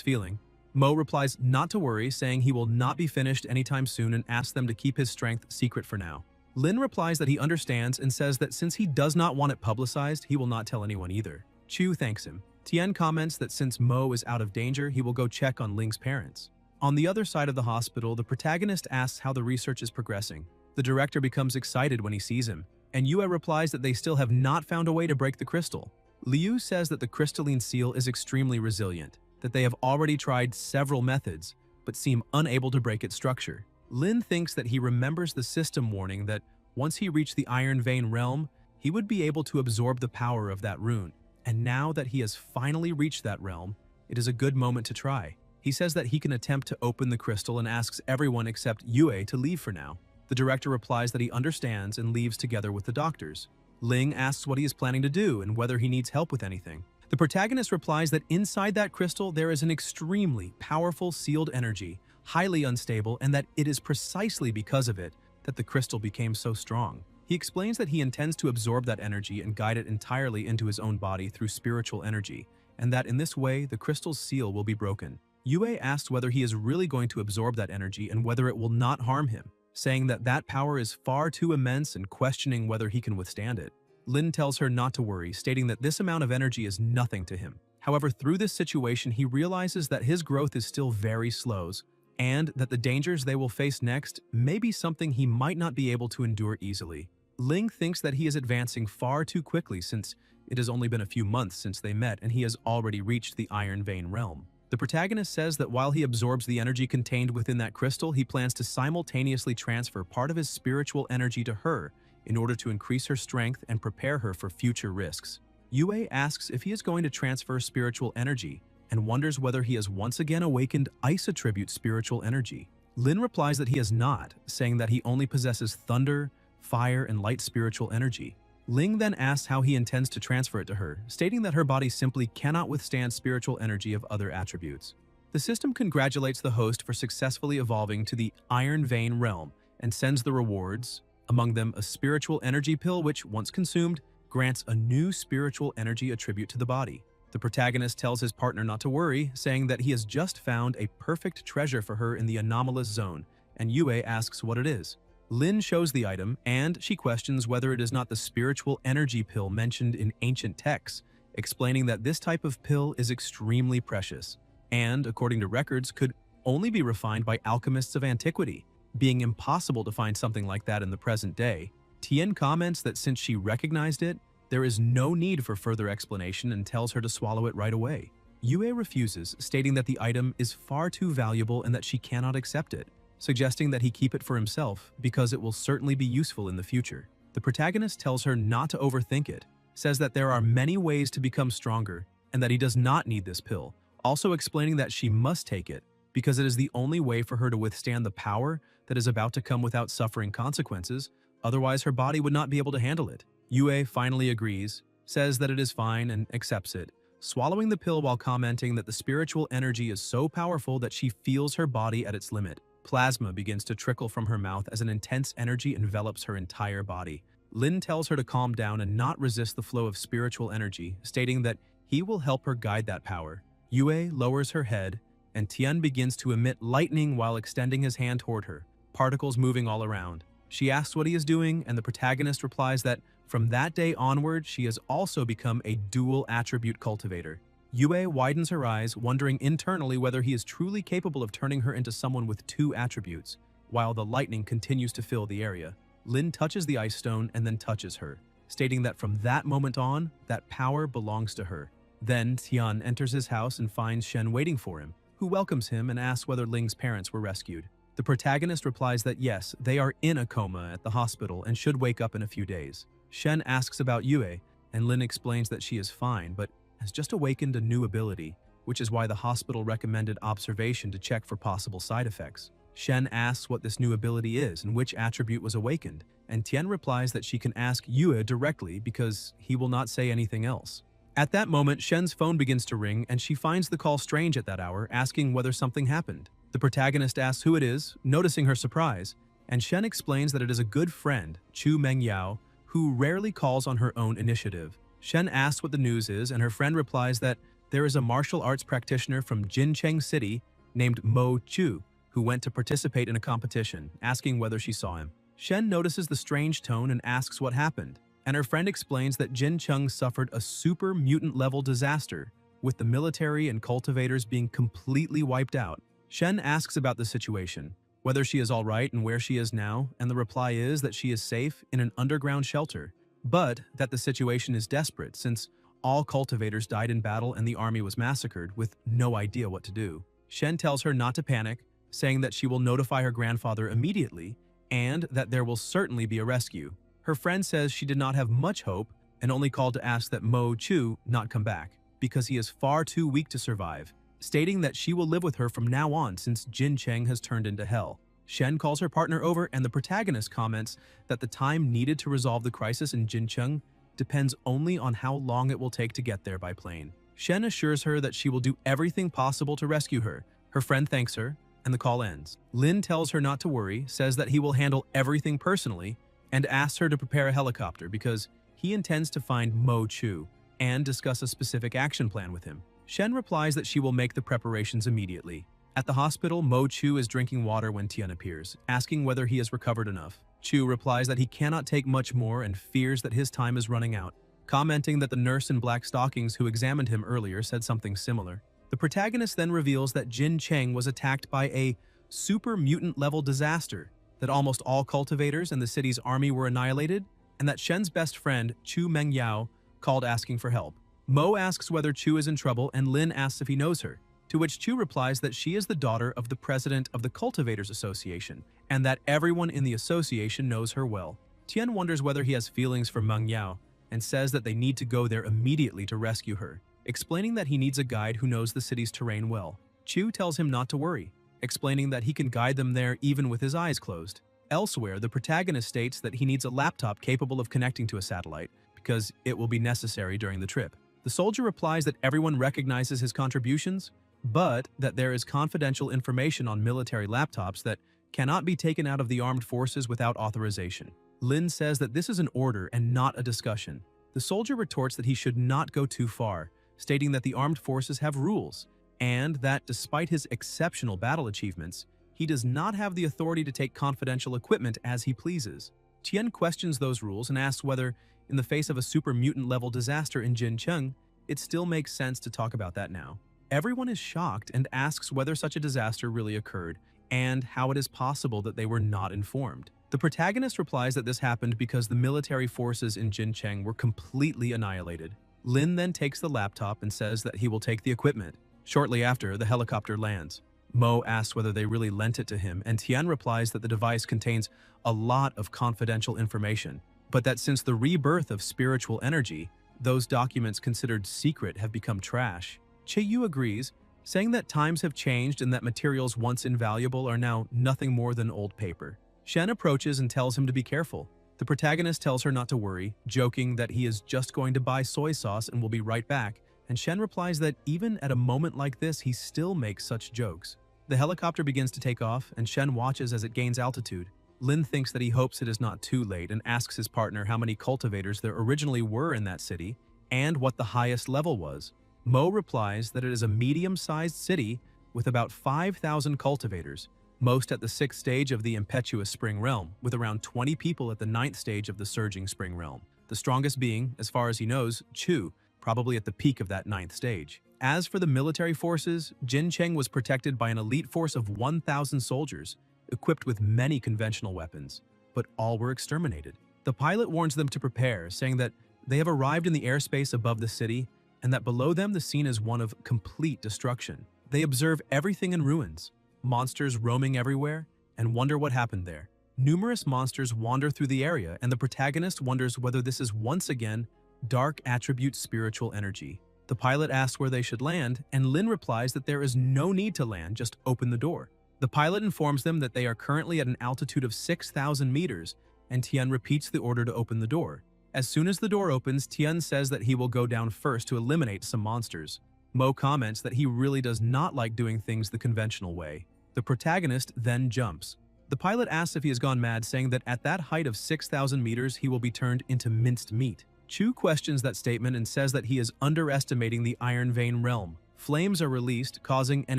S1: feeling. Mo replies not to worry, saying he will not be finished anytime soon and asks them to keep his strength secret for now. Lin replies that he understands and says that since he does not want it publicized, he will not tell anyone either. Chu thanks him. Tian comments that since Mo is out of danger, he will go check on Ling's parents. On the other side of the hospital, the protagonist asks how the research is progressing. The director becomes excited when he sees him, and Yue replies that they still have not found a way to break the crystal. Liu says that the crystalline seal is extremely resilient, that they have already tried several methods, but seem unable to break its structure. Lin thinks that he remembers the system warning that once he reached the Iron Vein realm, he would be able to absorb the power of that rune. And now that he has finally reached that realm, it is a good moment to try. He says that he can attempt to open the crystal and asks everyone except Yue to leave for now. The director replies that he understands and leaves together with the doctors. Ling asks what he is planning to do and whether he needs help with anything. The protagonist replies that inside that crystal there is an extremely powerful sealed energy, highly unstable, and that it is precisely because of it that the crystal became so strong. He explains that he intends to absorb that energy and guide it entirely into his own body through spiritual energy, and that in this way the crystal's seal will be broken. Yue asks whether he is really going to absorb that energy and whether it will not harm him, saying that that power is far too immense and questioning whether he can withstand it. Lin tells her not to worry, stating that this amount of energy is nothing to him. However, through this situation, he realizes that his growth is still very slow, and that the dangers they will face next may be something he might not be able to endure easily. Ling thinks that he is advancing far too quickly since it has only been a few months since they met and he has already reached the Iron Vein realm. The protagonist says that while he absorbs the energy contained within that crystal, he plans to simultaneously transfer part of his spiritual energy to her in order to increase her strength and prepare her for future risks. Yue asks if he is going to transfer spiritual energy and wonders whether he has once again awakened Ice Attribute spiritual energy. Lin replies that he has not, saying that he only possesses thunder, fire, and light spiritual energy. Ling then asks how he intends to transfer it to her, stating that her body simply cannot withstand spiritual energy of other attributes. The system congratulates the host for successfully evolving to the Iron Vein realm and sends the rewards, among them a spiritual energy pill which, once consumed, grants a new spiritual energy attribute to the body. The protagonist tells his partner not to worry, saying that he has just found a perfect treasure for her in the anomalous zone, and Yue asks what it is. Lin shows the item, and she questions whether it is not the spiritual energy pill mentioned in ancient texts, explaining that this type of pill is extremely precious, and, according to records, could only be refined by alchemists of antiquity, being impossible to find something like that in the present day. Tien comments that since she recognized it, there is no need for further explanation and tells her to swallow it right away. Yue refuses, stating that the item is far too valuable and that she cannot accept it, suggesting that he keep it for himself because it will certainly be useful in the future. The protagonist tells her not to overthink it, says that there are many ways to become stronger and that he does not need this pill, also explaining that she must take it because it is the only way for her to withstand the power that is about to come without suffering consequences, otherwise her body would not be able to handle it. Yue finally agrees, says that it is fine and accepts it, swallowing the pill while commenting that the spiritual energy is so powerful that she feels her body at its limit. Plasma begins to trickle from her mouth as an intense energy envelops her entire body. Lin tells her to calm down and not resist the flow of spiritual energy, stating that he will help her guide that power. Yue lowers her head, and Tian begins to emit lightning while extending his hand toward her, particles moving all around. She asks what he is doing, and the protagonist replies that from that day onward, she has also become a dual attribute cultivator. Yue widens her eyes, wondering internally whether he is truly capable of turning her into someone with two attributes, while the lightning continues to fill the area. Lin touches the ice stone and then touches her, stating that from that moment on, that power belongs to her. Then Tian enters his house and finds Shen waiting for him, who welcomes him and asks whether Ling's parents were rescued. The protagonist replies that yes, they are in a coma at the hospital and should wake up in a few days. Shen asks about Yue, and Lin explains that she is fine, but has just awakened a new ability, which is why the hospital recommended observation to check for possible side effects. Shen asks what this new ability is and which attribute was awakened, and Tian replies that she can ask Yue directly because he will not say anything else. At that moment, Shen's phone begins to ring and she finds the call strange at that hour, asking whether something happened. The protagonist asks who it is, noticing her surprise, and Shen explains that it is a good friend, Chu Mengyao, who rarely calls on her own initiative. Shen asks what the news is, and her friend replies that there is a martial arts practitioner from Jincheng City named Mo Chu who went to participate in a competition, asking whether she saw him. Shen notices the strange tone and asks what happened, and her friend explains that Jincheng suffered a super mutant-level disaster, with the military and cultivators being completely wiped out. Shen asks about the situation, whether she is all right and where she is now, and the reply is that she is safe in an underground shelter, but that the situation is desperate since all cultivators died in battle and the army was massacred with no idea what to do. Shen tells her not to panic, saying that she will notify her grandfather immediately and that there will certainly be a rescue. Her friend says she did not have much hope and only called to ask that Mo Chu not come back because he is far too weak to survive, stating that she will live with her from now on since Jincheng has turned into hell. Shen calls her partner over and the protagonist comments that the time needed to resolve the crisis in Jincheng depends only on how long it will take to get there by plane. Shen assures her that she will do everything possible to rescue her. Her friend thanks her, and the call ends. Lin tells her not to worry, says that he will handle everything personally, and asks her to prepare a helicopter because he intends to find Mo Chu and discuss a specific action plan with him. Shen replies that she will make the preparations immediately. At the hospital, Mo Chu is drinking water when Tian appears, asking whether he has recovered enough. Chu replies that he cannot take much more and fears that his time is running out, commenting that the nurse in black stockings who examined him earlier said something similar. The protagonist then reveals that Jin Cheng was attacked by a super mutant-level disaster, that almost all cultivators in the city's army were annihilated, and that Shen's best friend, Chu Mengyao, called asking for help. Mo asks whether Chu is in trouble, and Lin asks if he knows her, to which Chu replies that she is the daughter of the president of the Cultivators Association, and that everyone in the association knows her well. Tian wonders whether he has feelings for Meng Yao, and says that they need to go there immediately to rescue her, explaining that he needs a guide who knows the city's terrain well. Chu tells him not to worry, explaining that he can guide them there even with his eyes closed. Elsewhere, the protagonist states that he needs a laptop capable of connecting to a satellite, because it will be necessary during the trip. The soldier replies that everyone recognizes his contributions, but that there is confidential information on military laptops that cannot be taken out of the armed forces without authorization. Lin says that this is an order and not a discussion. The soldier retorts that he should not go too far, stating that the armed forces have rules, and that despite his exceptional battle achievements, he does not have the authority to take confidential equipment as he pleases. Tian questions those rules and asks whether, in the face of a super mutant-level disaster in Jincheng, it still makes sense to talk about that now. Everyone is shocked and asks whether such a disaster really occurred and how it is possible that they were not informed. The protagonist replies that this happened because the military forces in Jincheng were completely annihilated. Lin then takes the laptop and says that he will take the equipment. Shortly after, the helicopter lands. Mo asks whether they really lent it to him, and Tian replies that the device contains a lot of confidential information, but that since the rebirth of spiritual energy, those documents considered secret have become trash. Che-yu agrees, saying that times have changed and that materials once invaluable are now nothing more than old paper. Shen approaches and tells him to be careful. The protagonist tells her not to worry, joking that he is just going to buy soy sauce and will be right back, and Shen replies that even at a moment like this, he still makes such jokes. The helicopter begins to take off, and Shen watches as it gains altitude. Lin thinks that he hopes it is not too late and asks his partner how many cultivators there originally were in that city and what the highest level was. Mo replies that it is a medium-sized city with about 5,000 cultivators, most at the 6th stage of the impetuous spring realm, with around 20 people at the 9th stage of the surging spring realm, the strongest being, as far as he knows, Chu, probably at the peak of that 9th stage. As for the military forces, Jincheng was protected by an elite force of 1,000 soldiers, equipped with many conventional weapons, but all were exterminated. The pilot warns them to prepare, saying that they have arrived in the airspace above the city and that below them the scene is one of complete destruction. They observe everything in ruins, monsters roaming everywhere, and wonder what happened there. Numerous monsters wander through the area, and the protagonist wonders whether this is once again dark attribute spiritual energy. The pilot asks where they should land, and Lin replies that there is no need to land, just open the door. The pilot informs them that they are currently at an altitude of 6,000 meters, and Tian repeats the order to open the door. As soon as the door opens, Tian says that he will go down first to eliminate some monsters. Mo comments that he really does not like doing things the conventional way. The protagonist then jumps. The pilot asks if he has gone mad, saying that at that height of 6,000 meters, he will be turned into minced meat. Chu questions that statement and says that he is underestimating the Iron Vein realm. Flames are released, causing an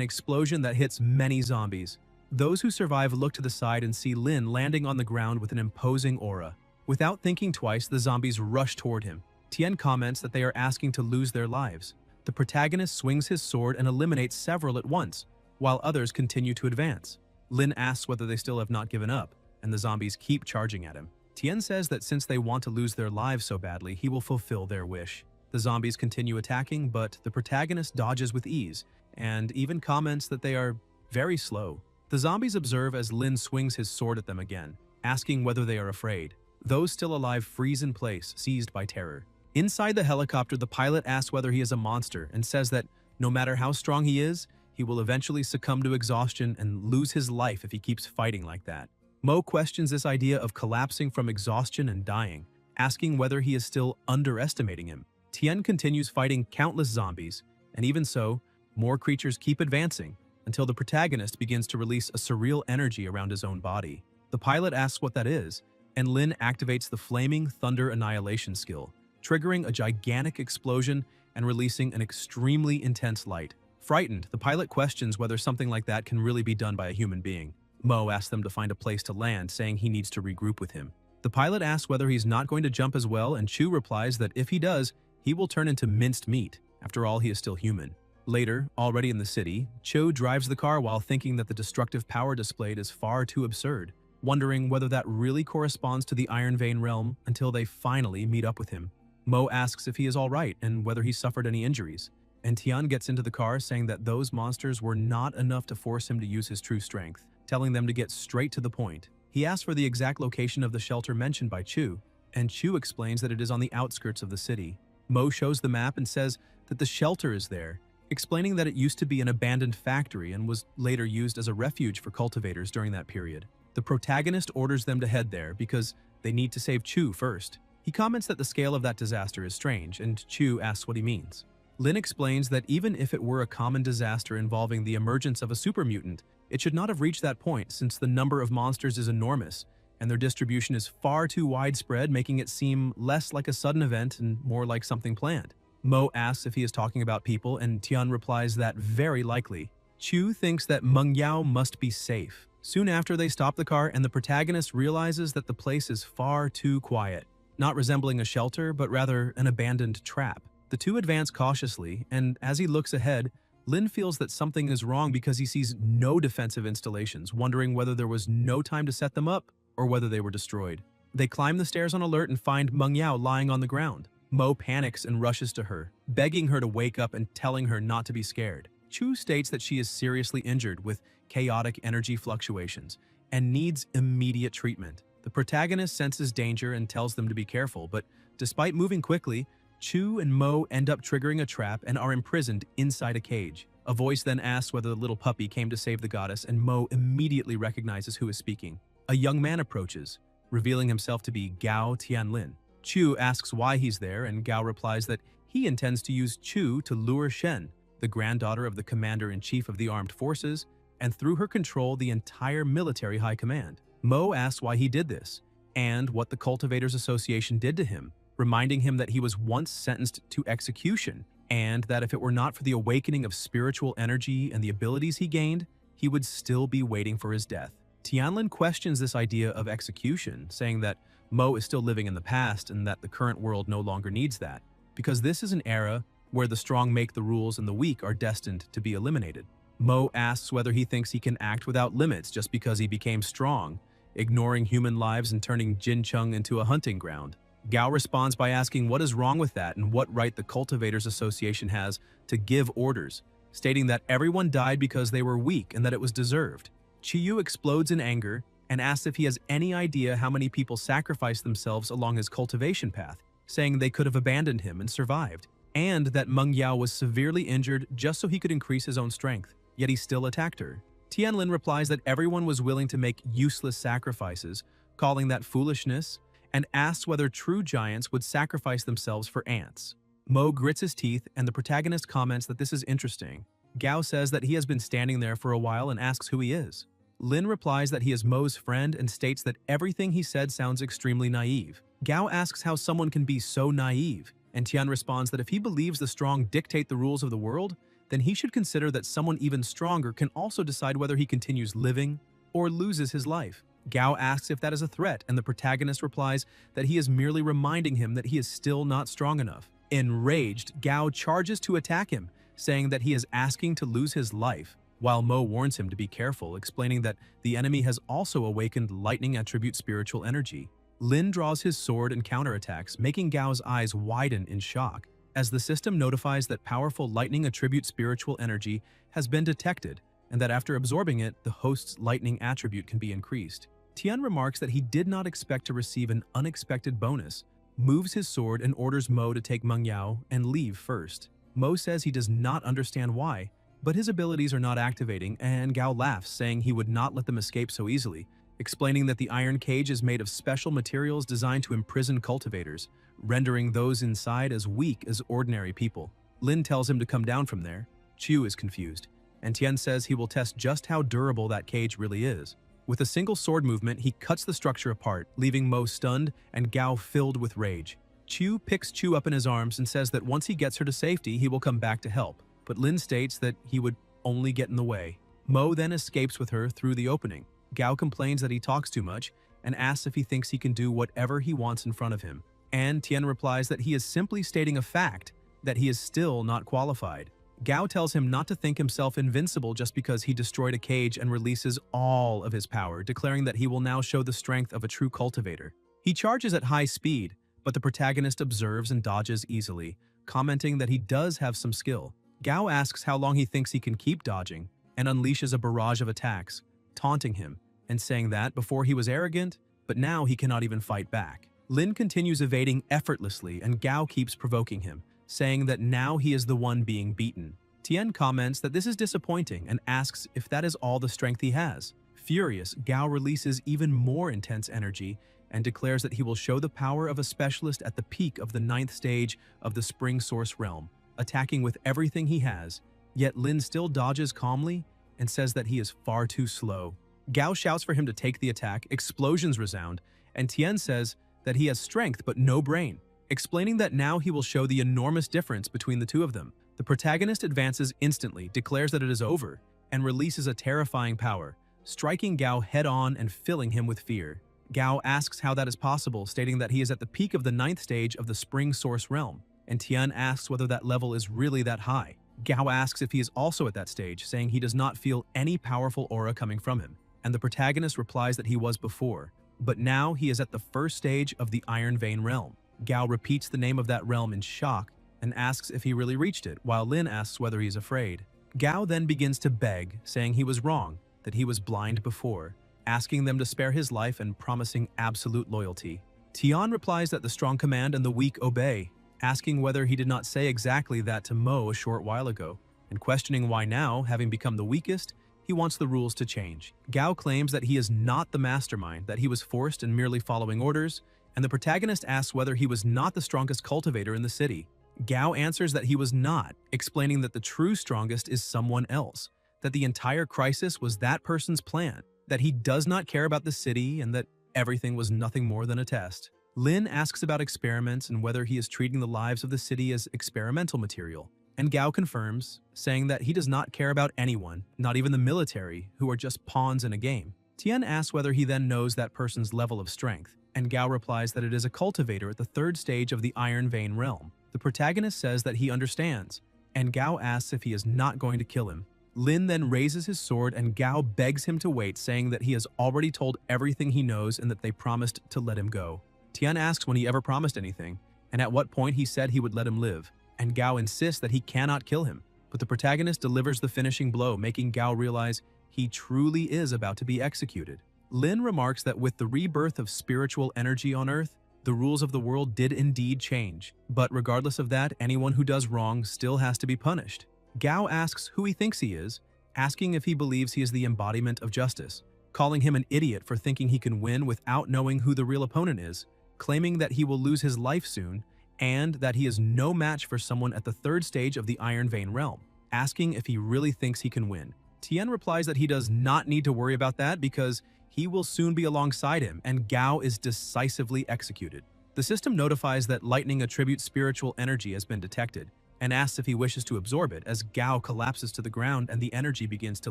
S1: explosion that hits many zombies. Those who survive look to the side and see Lin landing on the ground with an imposing aura. Without thinking twice, the zombies rush toward him. Tian comments that they are asking to lose their lives. The protagonist swings his sword and eliminates several at once, while others continue to advance. Lin asks whether they still have not given up, and the zombies keep charging at him. Tian says that since they want to lose their lives so badly, he will fulfill their wish. The zombies continue attacking, but the protagonist dodges with ease, and even comments that they are very slow. The zombies observe as Lin swings his sword at them again, asking whether they are afraid. Those still alive freeze in place, seized by terror. Inside the helicopter, the pilot asks whether he is a monster and says that no matter how strong he is, he will eventually succumb to exhaustion and lose his life if he keeps fighting like that. Mo questions this idea of collapsing from exhaustion and dying, asking whether he is still underestimating him. Tian continues fighting countless zombies, and even so, more creatures keep advancing until the protagonist begins to release a surreal energy around his own body. The pilot asks what that is, and Lin activates the Flaming Thunder Annihilation skill, triggering a gigantic explosion and releasing an extremely intense light. Frightened, the pilot questions whether something like that can really be done by a human being. Mo asks them to find a place to land, saying he needs to regroup with him. The pilot asks whether he's not going to jump as well, and Chu replies that if he does, he will turn into minced meat. After all, he is still human. Later, already in the city, Cho drives the car while thinking that the destructive power displayed is far too absurd, wondering whether that really corresponds to the Iron Vein realm until they finally meet up with him. Mo asks if he is alright and whether he suffered any injuries, and Tian gets into the car saying that those monsters were not enough to force him to use his true strength, telling them to get straight to the point. He asks for the exact location of the shelter mentioned by Chu, and Chu explains that it is on the outskirts of the city. Mo shows the map and says that the shelter is there, explaining that it used to be an abandoned factory and was later used as a refuge for cultivators during that period. The protagonist orders them to head there because they need to save Chu first. He comments that the scale of that disaster is strange, and Chu asks what he means. Lin explains that even if it were a common disaster involving the emergence of a super mutant, it should not have reached that point since the number of monsters is enormous, and their distribution is far too widespread, making it seem less like a sudden event and more like something planned. Mo asks if he is talking about people, and Tian replies that very likely. Chu thinks that Mengyao must be safe. Soon after, they stop the car, and the protagonist realizes that the place is far too quiet, not resembling a shelter, but rather an abandoned trap. The two advance cautiously, and as he looks ahead, Lin feels that something is wrong because he sees no defensive installations, wondering whether there was no time to set them up or whether they were destroyed. They climb the stairs on alert and find Mengyao lying on the ground. Mo panics and rushes to her, begging her to wake up and telling her not to be scared. Chu states that she is seriously injured with chaotic energy fluctuations and needs immediate treatment. The protagonist senses danger and tells them to be careful, but despite moving quickly, Chu and Mo end up triggering a trap and are imprisoned inside a cage. A voice then asks whether the little puppy came to save the goddess, and Mo immediately recognizes who is speaking. A young man approaches, revealing himself to be Gao Tianlin. Chu asks why he's there, and Gao replies that he intends to use Chu to lure Shen, the granddaughter of the commander-in-chief of the armed forces, and through her control the entire military high command. Mo asks why he did this, and what the Cultivators Association did to him, reminding him that he was once sentenced to execution, and that if it were not for the awakening of spiritual energy and the abilities he gained, he would still be waiting for his death. Tianlin questions this idea of execution, saying that Mo is still living in the past and that the current world no longer needs that, because this is an era where the strong make the rules and the weak are destined to be eliminated. Mo asks whether he thinks he can act without limits just because he became strong, ignoring human lives and turning Jincheng into a hunting ground. Gao responds by asking what is wrong with that and what right the Cultivators Association has to give orders, stating that everyone died because they were weak and that it was deserved. Chiyu explodes in anger and asks if he has any idea how many people sacrificed themselves along his cultivation path, saying they could have abandoned him and survived, and that Mengyao was severely injured just so he could increase his own strength, yet he still attacked her. Tianlin replies that everyone was willing to make useless sacrifices, calling that foolishness, and asks whether true giants would sacrifice themselves for ants. Mo grits his teeth, and the protagonist comments that this is interesting. Gao says that he has been standing there for a while and asks who he is. Lin replies that he is Mo's friend and states that everything he said sounds extremely naive. Gao asks how someone can be so naive, and Tian responds that if he believes the strong dictate the rules of the world, then he should consider that someone even stronger can also decide whether he continues living or loses his life. Gao asks if that is a threat, and the protagonist replies that he is merely reminding him that he is still not strong enough. Enraged, Gao charges to attack him, saying that he is asking to lose his life, while Mo warns him to be careful, explaining that the enemy has also awakened lightning attribute spiritual energy. Lin draws his sword and counterattacks, making Gao's eyes widen in shock, as the system notifies that powerful lightning attribute spiritual energy has been detected, and that after absorbing it, the host's lightning attribute can be increased. Tian remarks that he did not expect to receive an unexpected bonus, moves his sword and orders Mo to take Mengyao and leave first. Mo says he does not understand why, but his abilities are not activating, and Gao laughs, saying he would not let them escape so easily, explaining that the iron cage is made of special materials designed to imprison cultivators, rendering those inside as weak as ordinary people. Lin tells him to come down from there. Chu is confused, and Tian says he will test just how durable that cage really is. With a single sword movement, he cuts the structure apart, leaving Mo stunned and Gao filled with rage. Chu picks Chu up in his arms and says that once he gets her to safety, he will come back to help, but Lin states that he would only get in the way. Mo then escapes with her through the opening. Gao complains that he talks too much and asks if he thinks he can do whatever he wants in front of him. And Tian replies that he is simply stating a fact, that he is still not qualified. Gao tells him not to think himself invincible just because he destroyed a cage and releases all of his power, declaring that he will now show the strength of a true cultivator. He charges at high speed, but the protagonist observes and dodges easily, commenting that he does have some skill. Gao asks how long he thinks he can keep dodging, and unleashes a barrage of attacks, taunting him and saying that before he was arrogant, but now he cannot even fight back. Lin continues evading effortlessly, and Gao keeps provoking him, saying that now he is the one being beaten. Tian comments that this is disappointing and asks if that is all the strength he has. Furious, Gao releases even more intense energy and declares that he will show the power of a specialist at the peak of the 9th stage of the Spring Source realm, attacking with everything he has. Yet Lin still dodges calmly and says that he is far too slow. Gao shouts for him to take the attack, explosions resound, and Tian says that he has strength but no brain, explaining that now he will show the enormous difference between the two of them. The protagonist advances instantly, declares that it is over, and releases a terrifying power, striking Gao head-on and filling him with fear. Gao asks how that is possible, stating that he is at the peak of the 9th stage of the Spring Source realm, and Tian asks whether that level is really that high. Gao asks if he is also at that stage, saying he does not feel any powerful aura coming from him, and the protagonist replies that he was before, but now he is at the 1st stage of the Iron Vein realm. Gao repeats the name of that realm in shock and asks if he really reached it, while Lin asks whether he is afraid. Gao then begins to beg, saying he was wrong, that he was blind before, asking them to spare his life and promising absolute loyalty. Tian replies that the strong command and the weak obey, asking whether he did not say exactly that to Mo a short while ago, and questioning why now, having become the weakest, he wants the rules to change. Gao claims that he is not the mastermind, that he was forced and merely following orders, and the protagonist asks whether he was not the strongest cultivator in the city. Gao answers that he was not, explaining that the true strongest is someone else, that the entire crisis was that person's plan, that he does not care about the city, and that everything was nothing more than a test. Lin asks about experiments and whether he is treating the lives of the city as experimental material, and Gao confirms, saying that he does not care about anyone, not even the military, who are just pawns in a game. Tian asks whether he then knows that person's level of strength, and Gao replies that it is a cultivator at the 3rd stage of the Iron Vein realm. The protagonist says that he understands, and Gao asks if he is not going to kill him. Lin then raises his sword and Gao begs him to wait, saying that he has already told everything he knows and that they promised to let him go. Tian asks when he ever promised anything, and at what point he said he would let him live, and Gao insists that he cannot kill him, but the protagonist delivers the finishing blow, making Gao realize he truly is about to be executed. Lin remarks that with the rebirth of spiritual energy on Earth, the rules of the world did indeed change, but regardless of that, anyone who does wrong still has to be punished. Gao asks who he thinks he is, asking if he believes he is the embodiment of justice, calling him an idiot for thinking he can win without knowing who the real opponent is, claiming that he will lose his life soon, and that he is no match for someone at the 3rd stage of the Iron Vein realm, asking if he really thinks he can win. Tian replies that he does not need to worry about that because he will soon be alongside him, and Gao is decisively executed. The system notifies that lightning attributes spiritual energy has been detected, and asks if he wishes to absorb it as Gao collapses to the ground and the energy begins to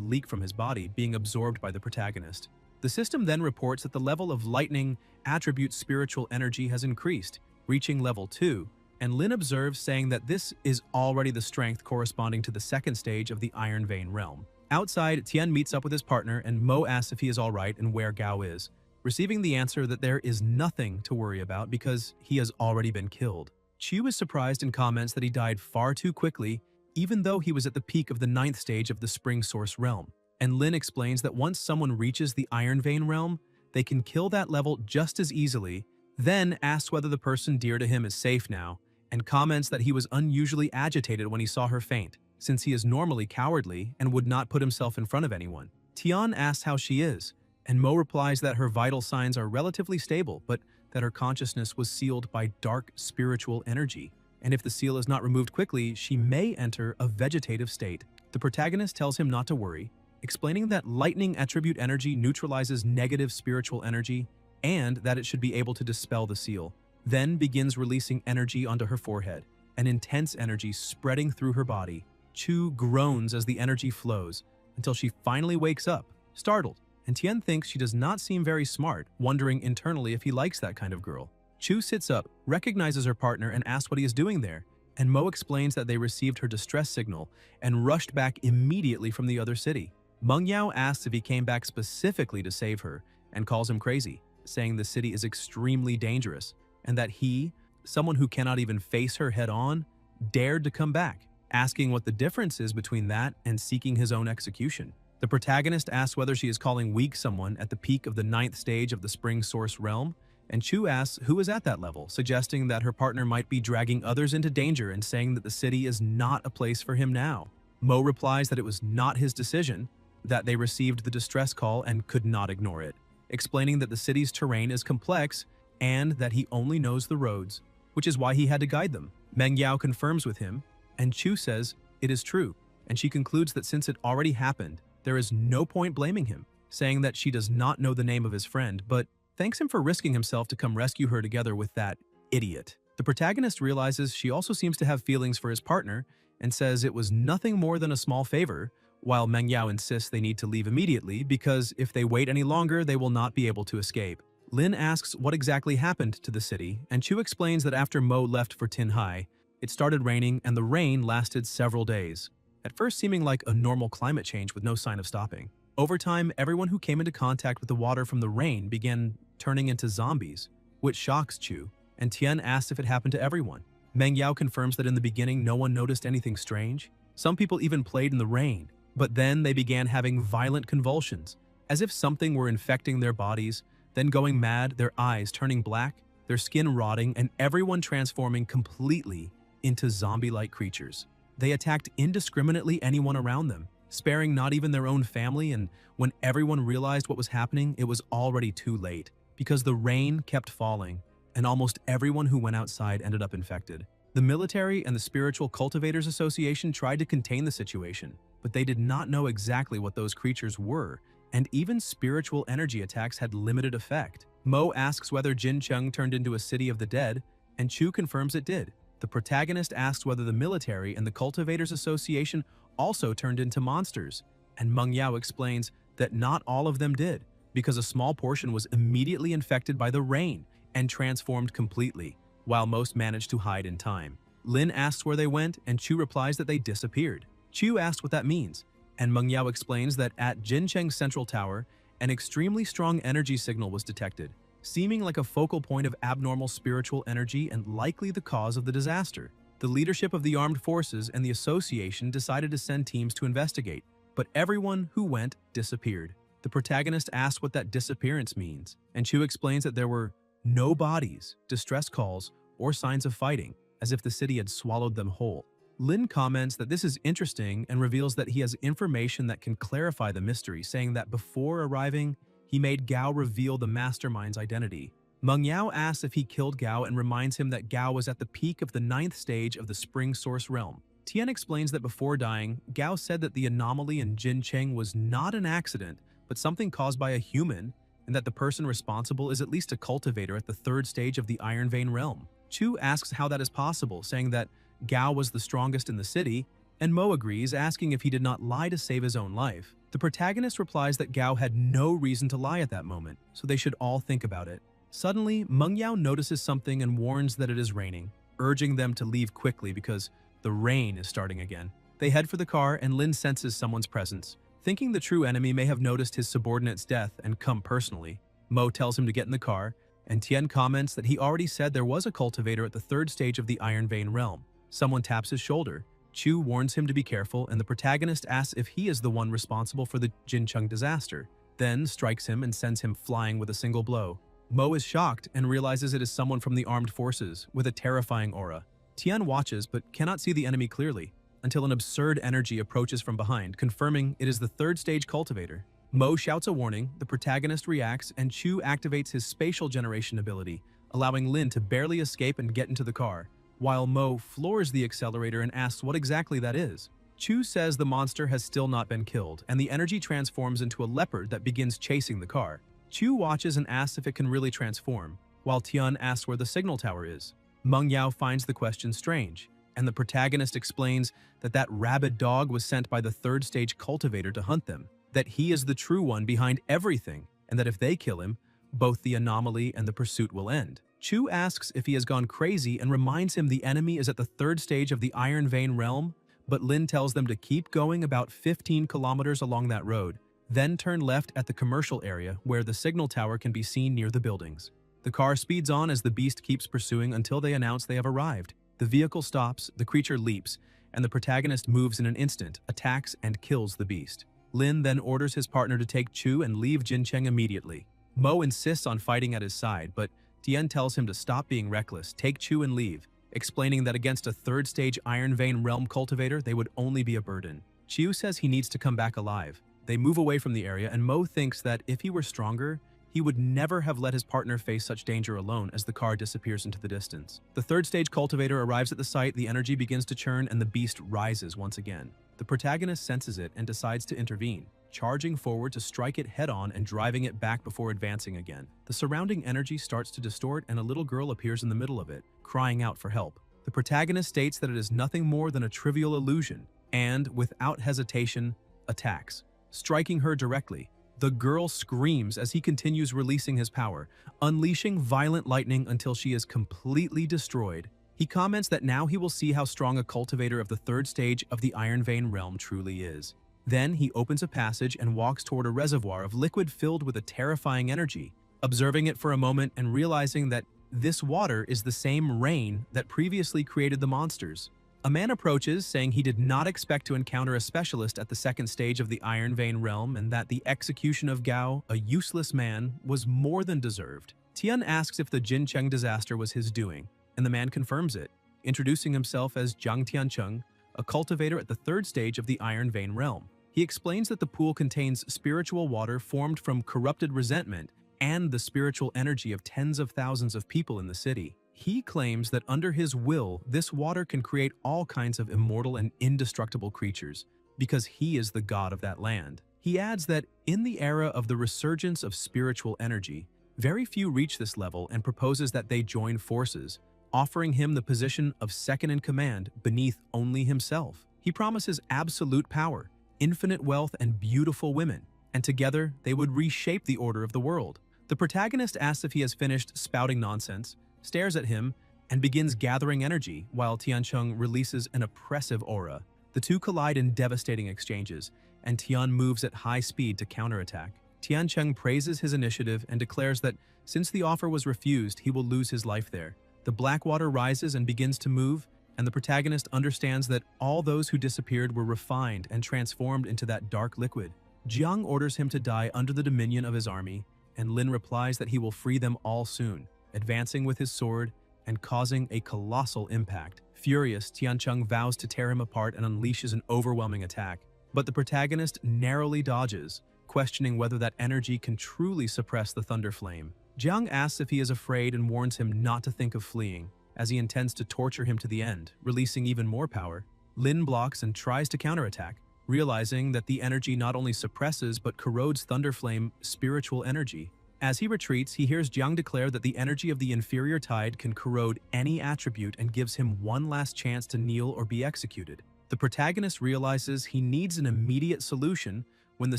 S1: leak from his body, being absorbed by the protagonist. The system then reports that the level of lightning attribute spiritual energy has increased, reaching level 2, and Lin observes, saying that this is already the strength corresponding to the 2nd stage of the Iron Vein realm. Outside, Tian meets up with his partner and Mo asks if he is alright and where Gao is, receiving the answer that there is nothing to worry about because he has already been killed. Chu is surprised and comments that he died far too quickly, even though he was at the peak of the 9th stage of the Spring Source realm. And Lin explains that once someone reaches the Iron Vein realm, they can kill that level just as easily, then asks whether the person dear to him is safe now, and comments that he was unusually agitated when he saw her faint, since he is normally cowardly and would not put himself in front of anyone. Tian asks how she is, and Mo replies that her vital signs are relatively stable, but that her consciousness was sealed by dark spiritual energy, and if the seal is not removed quickly, she may enter a vegetative state. The protagonist tells him not to worry, explaining that lightning attribute energy neutralizes negative spiritual energy and that it should be able to dispel the seal. Then begins releasing energy onto her forehead, an intense energy spreading through her body. Chu groans as the energy flows until she finally wakes up, startled, and Tian thinks she does not seem very smart, wondering internally if he likes that kind of girl. Chu sits up, recognizes her partner, and asks what he is doing there, and Mo explains that they received her distress signal and rushed back immediately from the other city. Mengyao asks if he came back specifically to save her and calls him crazy, saying the city is extremely dangerous and that he, someone who cannot even face her head-on, dared to come back, asking what the difference is between that and seeking his own execution. The protagonist asks whether she is calling weak someone at the peak of the 9th stage of the Spring Source realm, and Chu asks who is at that level, suggesting that her partner might be dragging others into danger and saying that the city is not a place for him now. Mo replies that it was not his decision, that they received the distress call and could not ignore it, explaining that the city's terrain is complex and that he only knows the roads, which is why he had to guide them. Mengyao confirms with him, and Chu says it is true, and she concludes that since it already happened, there is no point blaming him, saying that she does not know the name of his friend, but thanks him for risking himself to come rescue her together with that idiot. The protagonist realizes she also seems to have feelings for his partner and says it was nothing more than a small favor, while Mengyao insists they need to leave immediately because if they wait any longer, they will not be able to escape. Lin asks what exactly happened to the city, and Chu explains that after Mo left for Tinhai, it started raining and the rain lasted several days, at first seeming like a normal climate change with no sign of stopping. Over time, everyone who came into contact with the water from the rain began turning into zombies, which shocks Chu, and Tian asks if it happened to everyone. Mengyao confirms that in the beginning no one noticed anything strange. Some people even played in the rain, but then they began having violent convulsions, as if something were infecting their bodies, then going mad, their eyes turning black, their skin rotting, and everyone transforming completely into zombie-like creatures. They attacked indiscriminately anyone around them, sparing not even their own family, and when everyone realized what was happening, it was already too late, because the rain kept falling, and almost everyone who went outside ended up infected. The military and the Spiritual Cultivators Association tried to contain the situation, but they did not know exactly what those creatures were, and even spiritual energy attacks had limited effect. Mo asks whether Jincheng turned into a city of the dead, and Chu confirms it did. The protagonist asks whether the military and the Cultivators Association also turned into monsters, and Mengyao explains that not all of them did, because a small portion was immediately infected by the rain and transformed completely, while most managed to hide in time. Lin asks where they went, and Chu replies that they disappeared. Chu asks what that means, and Mengyao explains that at Jincheng's central tower, an extremely strong energy signal was detected, seeming like a focal point of abnormal spiritual energy and likely the cause of the disaster. The leadership of the armed forces and the association decided to send teams to investigate, but everyone who went disappeared. The protagonist asks what that disappearance means, and Chu explains that there were no bodies, distress calls, or signs of fighting, as if the city had swallowed them whole. Lin comments that this is interesting and reveals that he has information that can clarify the mystery, saying that before arriving, he made Gao reveal the mastermind's identity. Mengyao asks if he killed Gao and reminds him that Gao was at the peak of the 9th stage of the Spring Source realm. Tian explains that before dying, Gao said that the anomaly in Jincheng was not an accident, but something caused by a human, and that the person responsible is at least a cultivator at the 3rd stage of the Iron Vein realm. Chu asks how that is possible, saying that Gao was the strongest in the city, and Mo agrees, asking if he did not lie to save his own life. The protagonist replies that Gao had no reason to lie at that moment, so they should all think about it. Suddenly, Mengyao notices something and warns that it is raining, urging them to leave quickly because the rain is starting again. They head for the car, and Lin senses someone's presence. Thinking the true enemy may have noticed his subordinate's death and come personally, Mo tells him to get in the car, and Tian comments that he already said there was a cultivator at the 3rd stage of the Iron Vein realm. Someone taps his shoulder. Chu warns him to be careful, and the protagonist asks if he is the one responsible for the Jincheng disaster, then strikes him and sends him flying with a single blow. Mo is shocked and realizes it is someone from the armed forces with a terrifying aura. Tian watches but cannot see the enemy clearly until an absurd energy approaches from behind, confirming it is the 3rd stage cultivator. Mo shouts a warning, the protagonist reacts, and Chu activates his spatial generation ability, allowing Lin to barely escape and get into the car, while Mo floors the accelerator and asks what exactly that is. Chu says the monster has still not been killed, and the energy transforms into a leopard that begins chasing the car. Chu watches and asks if it can really transform, while Tian asks where the signal tower is. Meng Yao finds the question strange, and the protagonist explains that that rabid dog was sent by the third stage cultivator to hunt them, that he is the true one behind everything, and that if they kill him, both the anomaly and the pursuit will end. Chu asks if he has gone crazy and reminds him the enemy is at the third stage of the Iron Vein realm, but Lin tells them to keep going about 15 kilometers along that road, then turn left at the commercial area where the signal tower can be seen near the buildings. The car speeds on as the beast keeps pursuing until they announce they have arrived. The vehicle stops, the creature leaps, and the protagonist moves in an instant, attacks, and kills the beast. Lin then orders his partner to take Chu and leave Jincheng immediately. Mo insists on fighting at his side, but Tian tells him to stop being reckless, take Chu and leave, explaining that against a third-stage Iron Vein realm cultivator, they would only be a burden. Chu says he needs to come back alive. They move away from the area, and Mo thinks that if he were stronger, he would never have let his partner face such danger alone as the car disappears into the distance. The third-stage cultivator arrives at the site, the energy begins to churn, and the beast rises once again. The protagonist senses it and decides to intervene, charging forward to strike it head-on and driving it back before advancing again. The surrounding energy starts to distort and a little girl appears in the middle of it, crying out for help. The protagonist states that it is nothing more than a trivial illusion and, without hesitation, attacks, striking her directly. The girl screams as he continues releasing his power, unleashing violent lightning until she is completely destroyed. He comments that now he will see how strong a cultivator of the third stage of the Iron Vein realm truly is. Then he opens a passage and walks toward a reservoir of liquid filled with a terrifying energy, observing it for a moment and realizing that this water is the same rain that previously created the monsters. A man approaches, saying he did not expect to encounter a specialist at the second stage of the Iron Vein realm and that the execution of Gao, a useless man, was more than deserved. Tian asks if the Jincheng disaster was his doing, and the man confirms it, introducing himself as Jiang Tiancheng, a cultivator at the third stage of the Iron Vein realm. He explains that the pool contains spiritual water formed from corrupted resentment and the spiritual energy of tens of thousands of people in the city. He claims that under his will, this water can create all kinds of immortal and indestructible creatures, because he is the god of that land. He adds that in the era of the resurgence of spiritual energy, very few reach this level and proposes that they join forces, offering him the position of second in command beneath only himself. He promises absolute power, infinite wealth, and beautiful women, and together they would reshape the order of the world. The protagonist asks if he has finished spouting nonsense, stares at him, and begins gathering energy while Tiancheng releases an oppressive aura. The two collide in devastating exchanges, and Tian moves at high speed to counterattack. Tiancheng praises his initiative and declares that since the offer was refused, he will lose his life there. The black water rises and begins to move, and the protagonist understands that all those who disappeared were refined and transformed into that dark liquid. Jiang orders him to die under the dominion of his army, and Lin replies that he will free them all soon, advancing with his sword and causing a colossal impact. Furious, Tiancheng vows to tear him apart and unleashes an overwhelming attack, but the protagonist narrowly dodges, questioning whether that energy can truly suppress the thunder flame. Jiang asks if he is afraid and warns him not to think of fleeing, as he intends to torture him to the end, releasing even more power. Lin blocks and tries to counterattack, realizing that the energy not only suppresses but corrodes Thunderflame spiritual energy. As he retreats, he hears Jiang declare that the energy of the inferior tide can corrode any attribute and gives him one last chance to kneel or be executed. The protagonist realizes he needs an immediate solution when the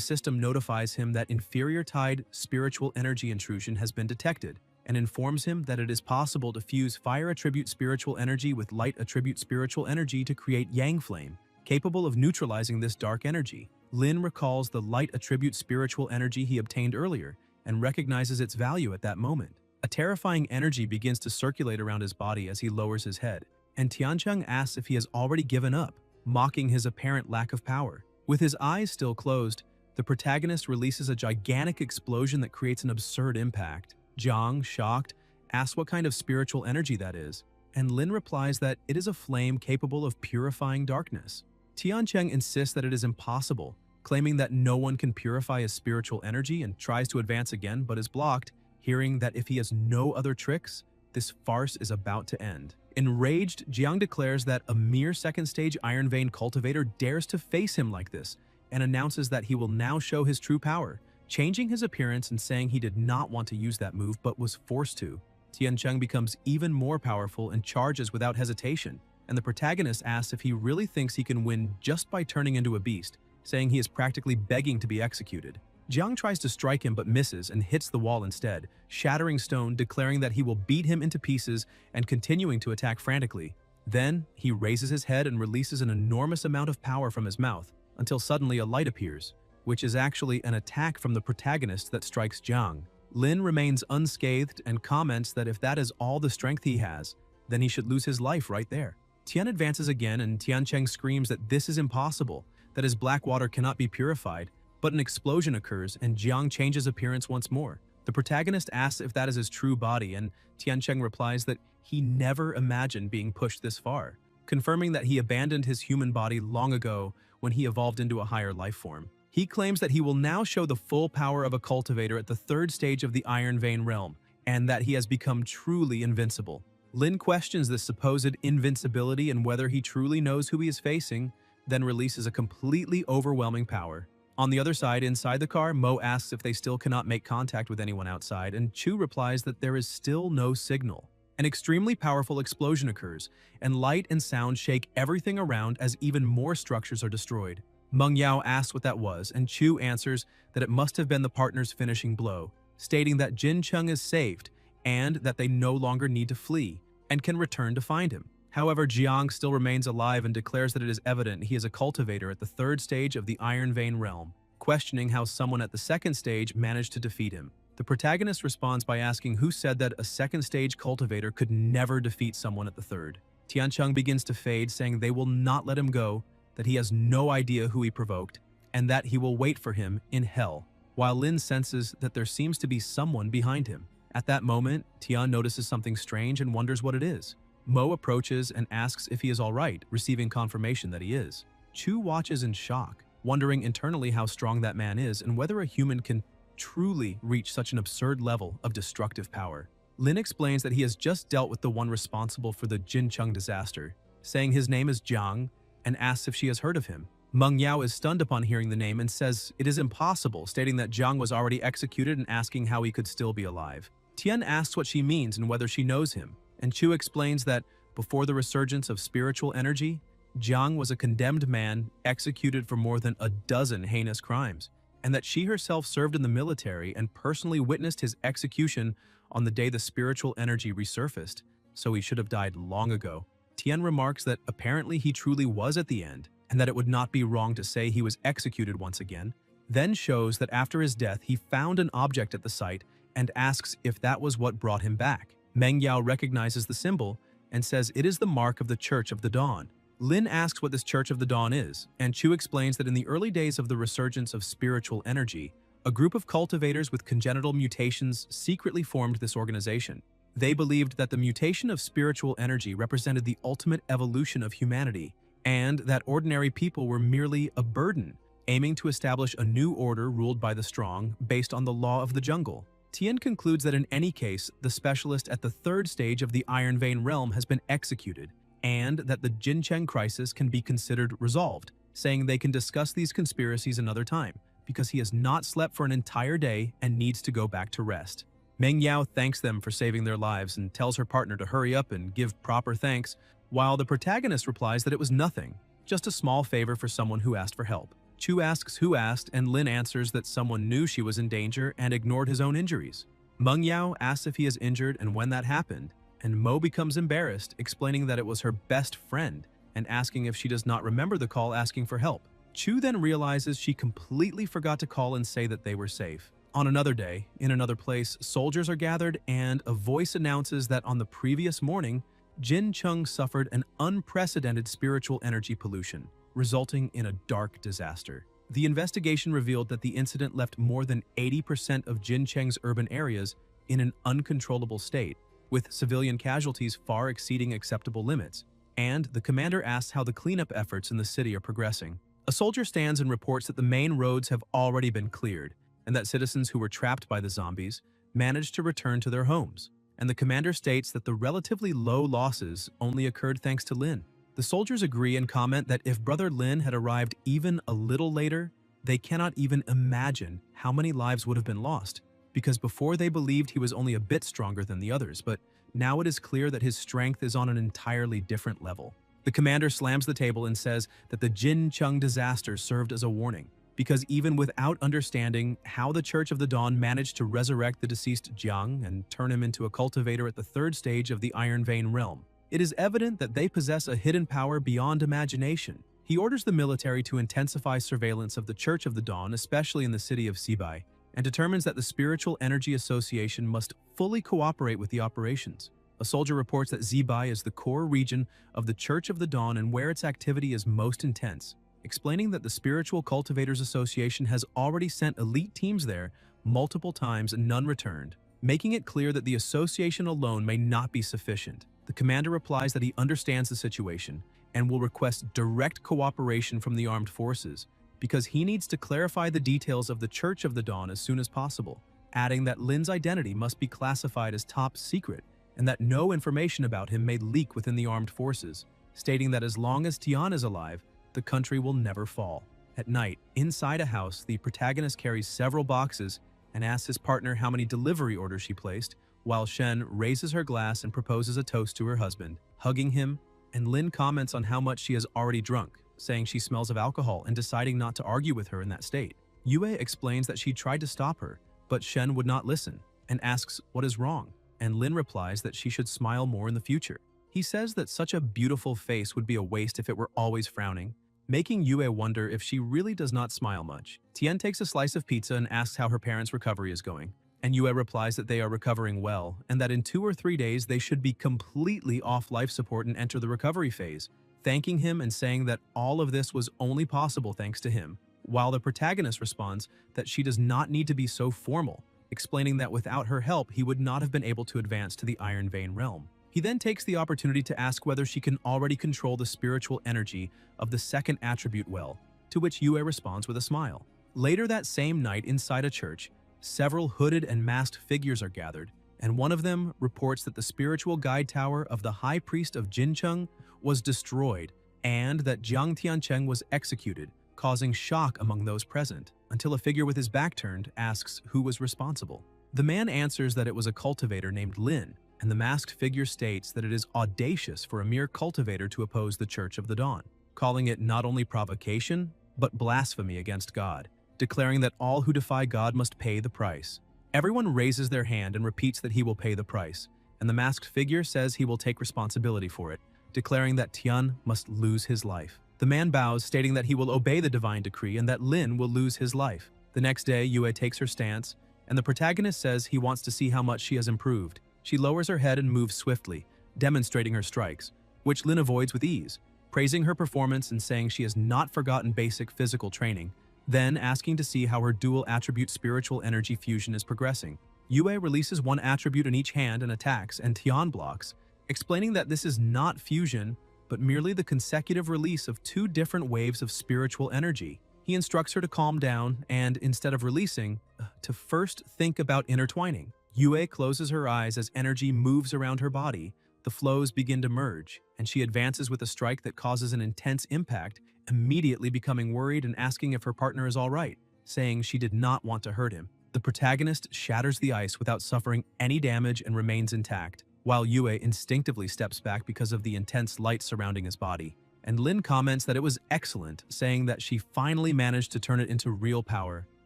S1: system notifies him that inferior tide spiritual energy intrusion has been detected, and informs him that it is possible to fuse fire attribute spiritual energy with light attribute spiritual energy to create Yang Flame, capable of neutralizing this dark energy. Lin recalls the light attribute spiritual energy he obtained earlier and recognizes its value at that moment. A terrifying energy begins to circulate around his body as he lowers his head, and Tiancheng asks if he has already given up, mocking his apparent lack of power. With his eyes still closed, the protagonist releases a gigantic explosion that creates an absurd impact. Jiang, shocked, asks what kind of spiritual energy that is, and Lin replies that it is a flame capable of purifying darkness. Tiancheng insists that it is impossible, claiming that no one can purify his spiritual energy and tries to advance again but is blocked, hearing that if he has no other tricks, this farce is about to end. Enraged, Jiang declares that a mere second-stage Iron Vein cultivator dares to face him like this, and announces that he will now show his true power, changing his appearance and saying he did not want to use that move but was forced to. Tiancheng becomes even more powerful and charges without hesitation, and the protagonist asks if he really thinks he can win just by turning into a beast, saying he is practically begging to be executed. Jiang tries to strike him but misses and hits the wall instead, shattering stone, declaring that he will beat him into pieces and continuing to attack frantically. Then, he raises his head and releases an enormous amount of power from his mouth, until suddenly a light appears, which is actually an attack from the protagonist that strikes Jiang. Lin remains unscathed and comments that if that is all the strength he has, then he should lose his life right there. Tian advances again and Tiancheng screams that this is impossible, that his black water cannot be purified, but an explosion occurs and Jiang changes appearance once more. The protagonist asks if that is his true body and Tiancheng replies that he never imagined being pushed this far, confirming that he abandoned his human body long ago when he evolved into a higher life form. He claims that he will now show the full power of a cultivator at the third stage of the Iron Vein realm, and that he has become truly invincible. Lin questions this supposed invincibility and whether he truly knows who he is facing, then releases a completely overwhelming power. On the other side, inside the car, Mo asks if they still cannot make contact with anyone outside, and Chu replies that there is still no signal. An extremely powerful explosion occurs, and light and sound shake everything around as even more structures are destroyed. Meng Yao asks what that was, and Chu answers that it must have been the partner's finishing blow, stating that Jin Cheng is saved, and that they no longer need to flee, and can return to find him. However, Jiang still remains alive and declares that it is evident he is a cultivator at the third stage of the Iron Vein realm, questioning how someone at the second stage managed to defeat him. The protagonist responds by asking who said that a second stage cultivator could never defeat someone at the third. Tiancheng begins to fade, saying they will not let him go, that he has no idea who he provoked, and that he will wait for him in hell, while Lin senses that there seems to be someone behind him. At that moment, Tian notices something strange and wonders what it is. Mo approaches and asks if he is alright, receiving confirmation that he is. Chu watches in shock, wondering internally how strong that man is and whether a human can truly reach such an absurd level of destructive power. Lin explains that he has just dealt with the one responsible for the Jincheng disaster, saying his name is Jiang, and asks if she has heard of him. Meng Yao is stunned upon hearing the name and says it is impossible, stating that Jiang was already executed and asking how he could still be alive. Tian asks what she means and whether she knows him, and Chu explains that before the resurgence of spiritual energy, Jiang was a condemned man executed for more than a dozen heinous crimes, and that she herself served in the military and personally witnessed his execution on the day the spiritual energy resurfaced, so he should have died long ago. Tian remarks that apparently he truly was at the end, and that it would not be wrong to say he was executed once again, then shows that after his death he found an object at the site and asks if that was what brought him back. Meng Yao recognizes the symbol and says it is the mark of the Church of the Dawn. Lin asks what this Church of the Dawn is, and Chu explains that in the early days of the resurgence of spiritual energy, a group of cultivators with congenital mutations secretly formed this organization. They believed that the mutation of spiritual energy represented the ultimate evolution of humanity, and that ordinary people were merely a burden, aiming to establish a new order ruled by the strong based on the law of the jungle. Tian concludes that in any case, the specialist at the third stage of the Iron Vein realm has been executed, and that the Jincheng crisis can be considered resolved, saying they can discuss these conspiracies another time, because he has not slept for an entire day and needs to go back to rest. Meng Yao thanks them for saving their lives and tells her partner to hurry up and give proper thanks, while the protagonist replies that it was nothing, just a small favor for someone who asked for help. Chu asks who asked, and Lin answers that someone knew she was in danger and ignored his own injuries. Meng Yao asks if he is injured and when that happened, and Mo becomes embarrassed, explaining that it was her best friend and asking if she does not remember the call asking for help. Chu then realizes she completely forgot to call and say that they were safe. On another day, in another place, soldiers are gathered and a voice announces that on the previous morning, Jin Cheng suffered an unprecedented spiritual energy pollution, resulting in a dark disaster. The investigation revealed that the incident left more than 80% of Jin Cheng's urban areas in an uncontrollable state, with civilian casualties far exceeding acceptable limits, and the commander asks how the cleanup efforts in the city are progressing. A soldier stands and reports that the main roads have already been cleared, and that citizens who were trapped by the zombies managed to return to their homes. And the commander states that the relatively low losses only occurred thanks to Lin. The soldiers agree and comment that if Brother Lin had arrived even a little later, they cannot even imagine how many lives would have been lost, because before they believed he was only a bit stronger than the others, but now it is clear that his strength is on an entirely different level. The commander slams the table and says that the Jin Chung disaster served as a warning, because even without understanding how the Church of the Dawn managed to resurrect the deceased Jiang and turn him into a cultivator at the third stage of the Iron Vein realm, it is evident that they possess a hidden power beyond imagination. He orders the military to intensify surveillance of the Church of the Dawn, especially in the city of Sibai, and determines that the Spiritual Energy Association must fully cooperate with the operations. A soldier reports that Zibai is the core region of the Church of the Dawn and where its activity is most intense, explaining that the Spiritual Cultivators Association has already sent elite teams there multiple times and none returned, making it clear that the association alone may not be sufficient. The commander replies that he understands the situation and will request direct cooperation from the armed forces, because he needs to clarify the details of the Church of the Dawn as soon as possible, adding that Lin's identity must be classified as top secret and that no information about him may leak within the armed forces, stating that as long as Tian is alive, the country will never fall. At night, inside a house, the protagonist carries several boxes and asks his partner how many delivery orders she placed, while Shen raises her glass and proposes a toast to her husband, hugging him, and Lin comments on how much she has already drunk, saying she smells of alcohol and deciding not to argue with her in that state. Yue explains that she tried to stop her, but Shen would not listen, and asks what is wrong, and Lin replies that she should smile more in the future. He says that such a beautiful face would be a waste if it were always frowning, making Yue wonder if she really does not smile much. Tian takes a slice of pizza and asks how her parents' recovery is going, and Yue replies that they are recovering well, and that in 2 or 3 days they should be completely off life support and enter the recovery phase, thanking him and saying that all of this was only possible thanks to him, while the protagonist responds that she does not need to be so formal, explaining that without her help he would not have been able to advance to the Iron Vein realm. He then takes the opportunity to ask whether she can already control the spiritual energy of the second attribute well, to which Yue responds with a smile. Later that same night inside a church, several hooded and masked figures are gathered, and one of them reports that the spiritual guide tower of the High Priest of Jincheng was destroyed and that Jiang Tiancheng was executed, causing shock among those present, until a figure with his back turned asks who was responsible. The man answers that it was a cultivator named Lin, and the masked figure states that it is audacious for a mere cultivator to oppose the Church of the Dawn, calling it not only provocation, but blasphemy against God, declaring that all who defy God must pay the price. Everyone raises their hand and repeats that he will pay the price, and the masked figure says he will take responsibility for it, declaring that Tian must lose his life. The man bows, stating that he will obey the divine decree and that Lin will lose his life. The next day, Yue takes her stance, and the protagonist says he wants to see how much she has improved. She lowers her head and moves swiftly, demonstrating her strikes, which Lin avoids with ease, praising her performance and saying she has not forgotten basic physical training, then asking to see how her dual attribute spiritual energy fusion is progressing. Yue releases one attribute in each hand and attacks, and Tian blocks, explaining that this is not fusion, but merely the consecutive release of 2 different waves of spiritual energy. He instructs her to calm down and, instead of releasing, to first think about intertwining. Yue closes her eyes as energy moves around her body, the flows begin to merge, and she advances with a strike that causes an intense impact, immediately becoming worried and asking if her partner is all right, saying she did not want to hurt him. The protagonist shatters the ice without suffering any damage and remains intact, while Yue instinctively steps back because of the intense light surrounding his body. And Lin comments that it was excellent, saying that she finally managed to turn it into real power,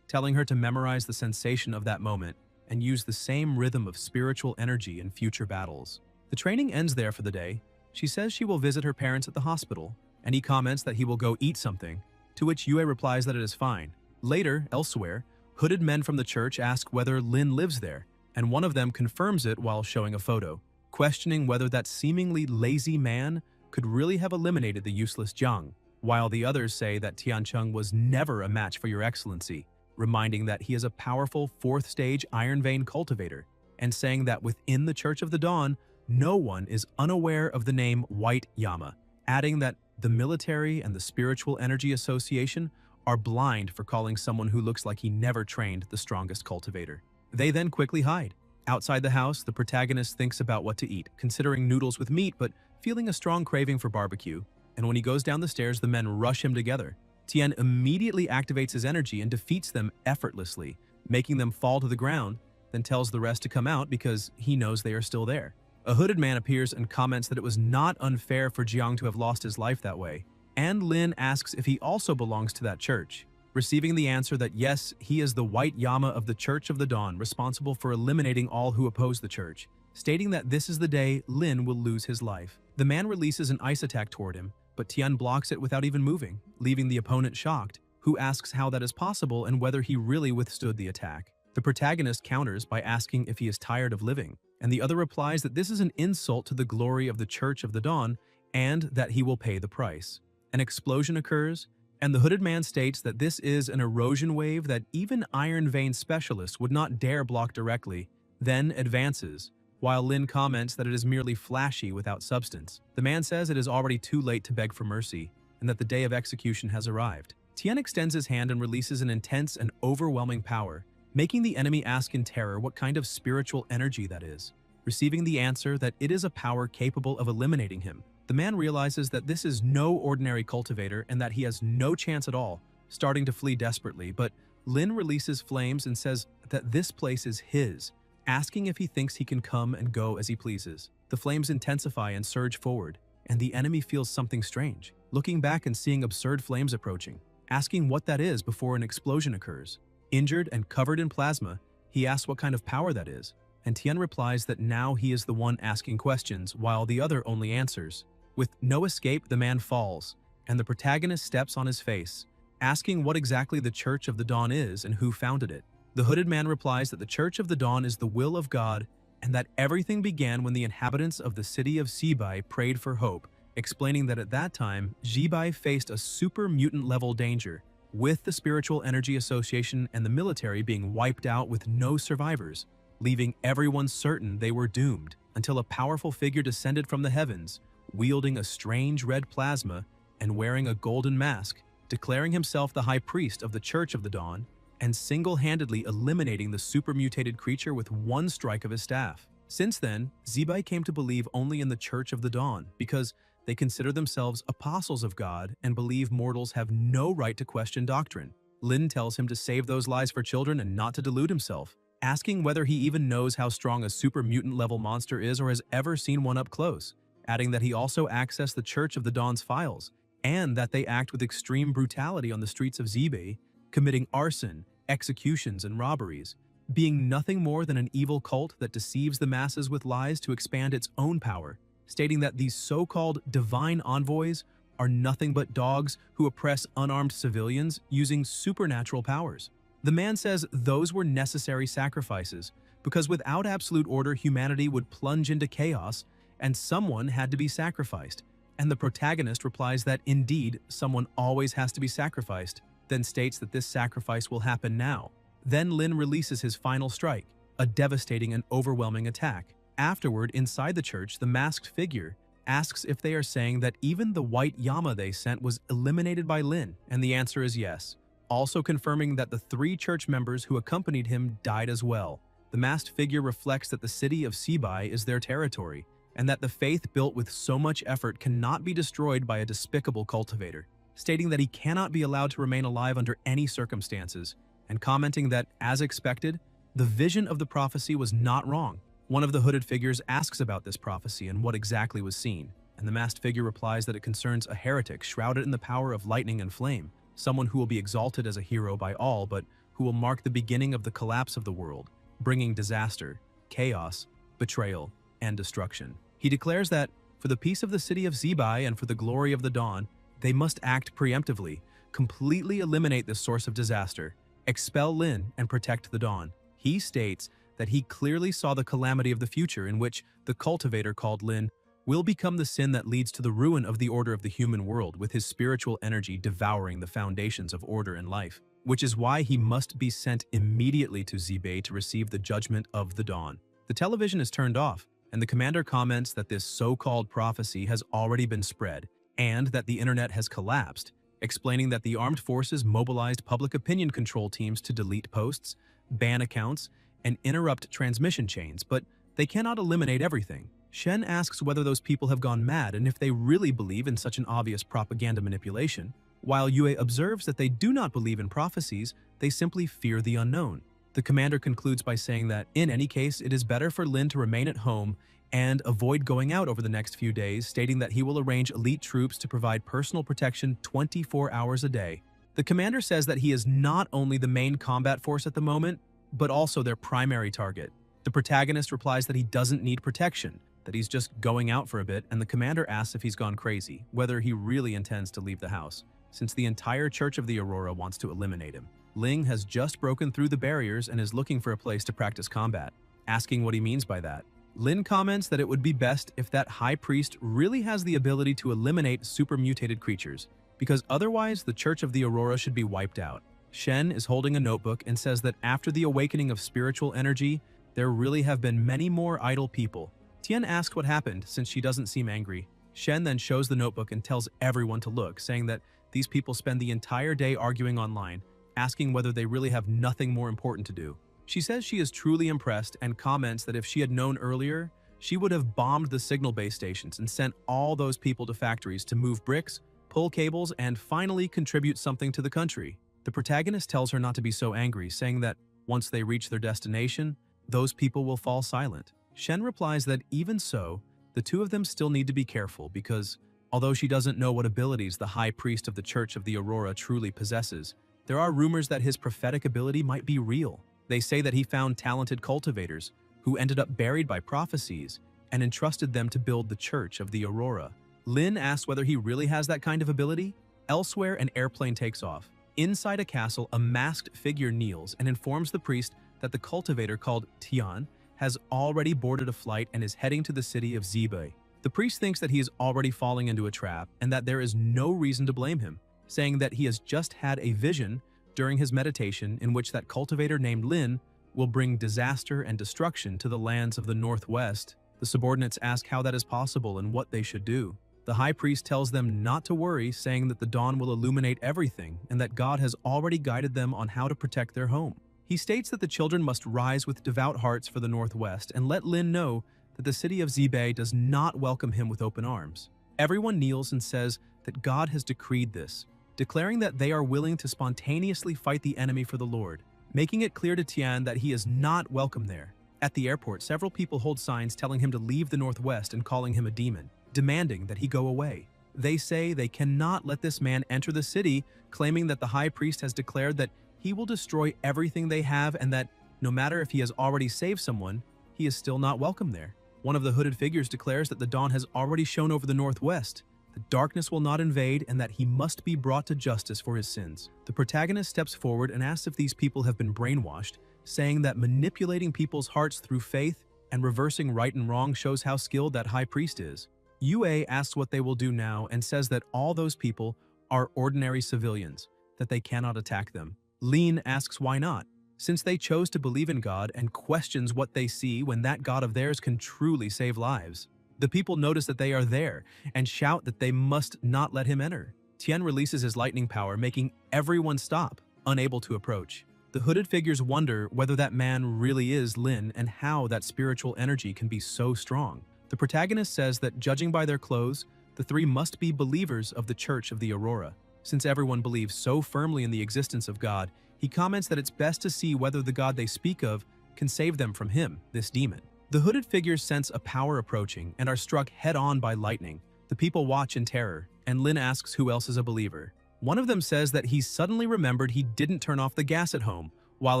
S1: telling her to memorize the sensation of that moment and use the same rhythm of spiritual energy in future battles. The training ends there for the day. She says she will visit her parents at the hospital, and he comments that he will go eat something, to which Yue replies that it is fine. Later, elsewhere, hooded men from the church ask whether Lin lives there, and one of them confirms it while showing a photo, questioning whether that seemingly lazy man could really have eliminated the useless Jiang, while the others say that Tiancheng was never a match for your excellency, reminding that he is a powerful 4th stage Iron Vein cultivator, and saying that within the Church of the Dawn, no one is unaware of the name White Yama, adding that the military and the Spiritual Energy Association are blind for calling someone who looks like he never trained the strongest cultivator. They then quickly hide. Outside the house, the protagonist thinks about what to eat, considering noodles with meat but feeling a strong craving for barbecue. And when he goes down the stairs, the men rush him together. Tian immediately activates his energy and defeats them effortlessly, making them fall to the ground, then tells the rest to come out because he knows they are still there. A hooded man appears and comments that it was not unfair for Jiang to have lost his life that way, and Lin asks if he also belongs to that church, receiving the answer that yes, he is the White Yama of the Church of the Dawn, responsible for eliminating all who oppose the church, stating that this is the day Lin will lose his life. The man releases an ice attack toward him, but Tian blocks it without even moving, leaving the opponent shocked, who asks how that is possible and whether he really withstood the attack. The protagonist counters by asking if he is tired of living, and the other replies that this is an insult to the glory of the Church of the Dawn and that he will pay the price. An explosion occurs, and the hooded man states that this is an erosion wave that even Iron Vein specialists would not dare block directly, then advances, while Lin comments that it is merely flashy without substance. The man says it is already too late to beg for mercy, and that the day of execution has arrived. Tian extends his hand and releases an intense and overwhelming power, making the enemy ask in terror what kind of spiritual energy that is. Receiving the answer that it is a power capable of eliminating him, the man realizes that this is no ordinary cultivator and that he has no chance at all, starting to flee desperately, but Lin releases flames and says that this place is his, asking if he thinks he can come and go as he pleases. The flames intensify and surge forward, and the enemy feels something strange, looking back and seeing absurd flames approaching, asking what that is before an explosion occurs. Injured and covered in plasma, he asks what kind of power that is, and Tian replies that now he is the one asking questions while the other only answers. With no escape, the man falls, and the protagonist steps on his face, asking what exactly the Church of the Dawn is and who founded it. The hooded man replies that the Church of the Dawn is the will of God and that everything began when the inhabitants of the city of Zibai prayed for hope, explaining that at that time, Zibai faced a super mutant level danger, with the Spiritual Energy Association and the military being wiped out with no survivors, leaving everyone certain they were doomed, until a powerful figure descended from the heavens, wielding a strange red plasma and wearing a golden mask, declaring himself the High Priest of the Church of the Dawn, and single-handedly eliminating the super-mutated creature with one strike of his staff. Since then, Zibai came to believe only in the Church of the Dawn, because they consider themselves apostles of God and believe mortals have no right to question doctrine. Lin tells him to save those lies for children and not to delude himself, asking whether he even knows how strong a super mutant level monster is or has ever seen one up close, adding that he also accessed the Church of the Dawn's files, and that they act with extreme brutality on the streets of Zibai, committing arson, executions, and robberies, being nothing more than an evil cult that deceives the masses with lies to expand its own power, stating that these so-called divine envoys are nothing but dogs who oppress unarmed civilians using supernatural powers. The man says those were necessary sacrifices, because without absolute order, humanity would plunge into chaos, and someone had to be sacrificed. And the protagonist replies that indeed, someone always has to be sacrificed, then states that this sacrifice will happen now. Then Lin releases his final strike, a devastating and overwhelming attack. Afterward, inside the church, the masked figure asks if they are saying that even the white Yama they sent was eliminated by Lin, and the answer is yes, also confirming that the 3 church members who accompanied him died as well. The masked figure reflects that the city of Zibai is their territory, and that the faith built with so much effort cannot be destroyed by a despicable cultivator, stating that he cannot be allowed to remain alive under any circumstances, and commenting that, as expected, the vision of the prophecy was not wrong. One of the hooded figures asks about this prophecy and what exactly was seen, and the masked figure replies that it concerns a heretic shrouded in the power of lightning and flame, someone who will be exalted as a hero by all, but who will mark the beginning of the collapse of the world, bringing disaster, chaos, betrayal, and destruction. He declares that, for the peace of the city of Zibai and for the glory of the dawn, they must act preemptively, completely eliminate this source of disaster, expel Lin, and protect the dawn. He states that he clearly saw the calamity of the future in which the cultivator called Lin will become the sin that leads to the ruin of the order of the human world, with his spiritual energy devouring the foundations of order and life, which is why he must be sent immediately to Zibai to receive the judgment of the dawn. The television is turned off, and the commander comments that this so-called prophecy has already been spread, and that the internet has collapsed, explaining that the armed forces mobilized public opinion control teams to delete posts, ban accounts, and interrupt transmission chains, but they cannot eliminate everything. Shen asks whether those people have gone mad and if they really believe in such an obvious propaganda manipulation, while Yue observes that they do not believe in prophecies, they simply fear the unknown. The commander concludes by saying that, in any case, it is better for Lin to remain at home and avoid going out over the next few days, stating that he will arrange elite troops to provide personal protection 24 hours a day. The commander says that he is not only the main combat force at the moment, but also their primary target. The protagonist replies that he doesn't need protection, that he's just going out for a bit, and the commander asks if he's gone crazy, whether he really intends to leave the house, since the entire Church of the Aurora wants to eliminate him. Ling has just broken through the barriers and is looking for a place to practice combat, asking what he means by that. Lin comments that it would be best if that high priest really has the ability to eliminate super-mutated creatures, because otherwise the Church of the Aurora should be wiped out. Shen is holding a notebook and says that after the awakening of spiritual energy, there really have been many more idle people. Tian asks what happened since she doesn't seem angry. Shen then shows the notebook and tells everyone to look, saying that these people spend the entire day arguing online, asking whether they really have nothing more important to do. She says she is truly impressed and comments that if she had known earlier, she would have bombed the signal base stations and sent all those people to factories to move bricks, pull cables, and finally contribute something to the country. The protagonist tells her not to be so angry, saying that once they reach their destination, those people will fall silent. Shen replies that even so, the two of them still need to be careful because, although she doesn't know what abilities the High Priest of the Church of the Aurora truly possesses, there are rumors that his prophetic ability might be real. They say that he found talented cultivators who ended up buried by prophecies and entrusted them to build the Church of the Aurora. Lin asks whether he really has that kind of ability. Elsewhere, an airplane takes off. Inside a castle, a masked figure kneels and informs the priest that the cultivator called Tian has already boarded a flight and is heading to the city of Zibei. The priest thinks that he is already falling into a trap and that there is no reason to blame him, saying that he has just had a vision during his meditation in which that cultivator named Lin will bring disaster and destruction to the lands of the Northwest. The subordinates ask how that is possible and what they should do. The high priest tells them not to worry, saying that the dawn will illuminate everything and that God has already guided them on how to protect their home. He states that the children must rise with devout hearts for the Northwest and let Lin know that the city of Zibei does not welcome him with open arms. Everyone kneels and says that God has decreed this, declaring that they are willing to spontaneously fight the enemy for the Lord, making it clear to Tian that he is not welcome there. At the airport, several people hold signs telling him to leave the Northwest and calling him a demon, demanding that he go away. They say they cannot let this man enter the city, claiming that the high priest has declared that he will destroy everything they have and that, no matter if he has already saved someone, he is still not welcome there. One of the hooded figures declares that the dawn has already shone over the Northwest, that darkness will not invade, and that he must be brought to justice for his sins. The protagonist steps forward and asks if these people have been brainwashed, saying that manipulating people's hearts through faith and reversing right and wrong shows how skilled that high priest is. Yue asks what they will do now and says that all those people are ordinary civilians, that they cannot attack them. Lin asks why not, since they chose to believe in God, and questions what they see when that God of theirs can truly save lives. The people notice that they are there and shout that they must not let him enter. Tian releases his lightning power, making everyone stop, unable to approach. The hooded figures wonder whether that man really is Lin and how that spiritual energy can be so strong. The protagonist says that judging by their clothes, the three must be believers of the Church of the Aurora. Since everyone believes so firmly in the existence of God, he comments that it's best to see whether the God they speak of can save them from him, this demon. The hooded figures sense a power approaching and are struck head-on by lightning. The people watch in terror, and Lin asks who else is a believer. One of them says that he suddenly remembered he didn't turn off the gas at home, while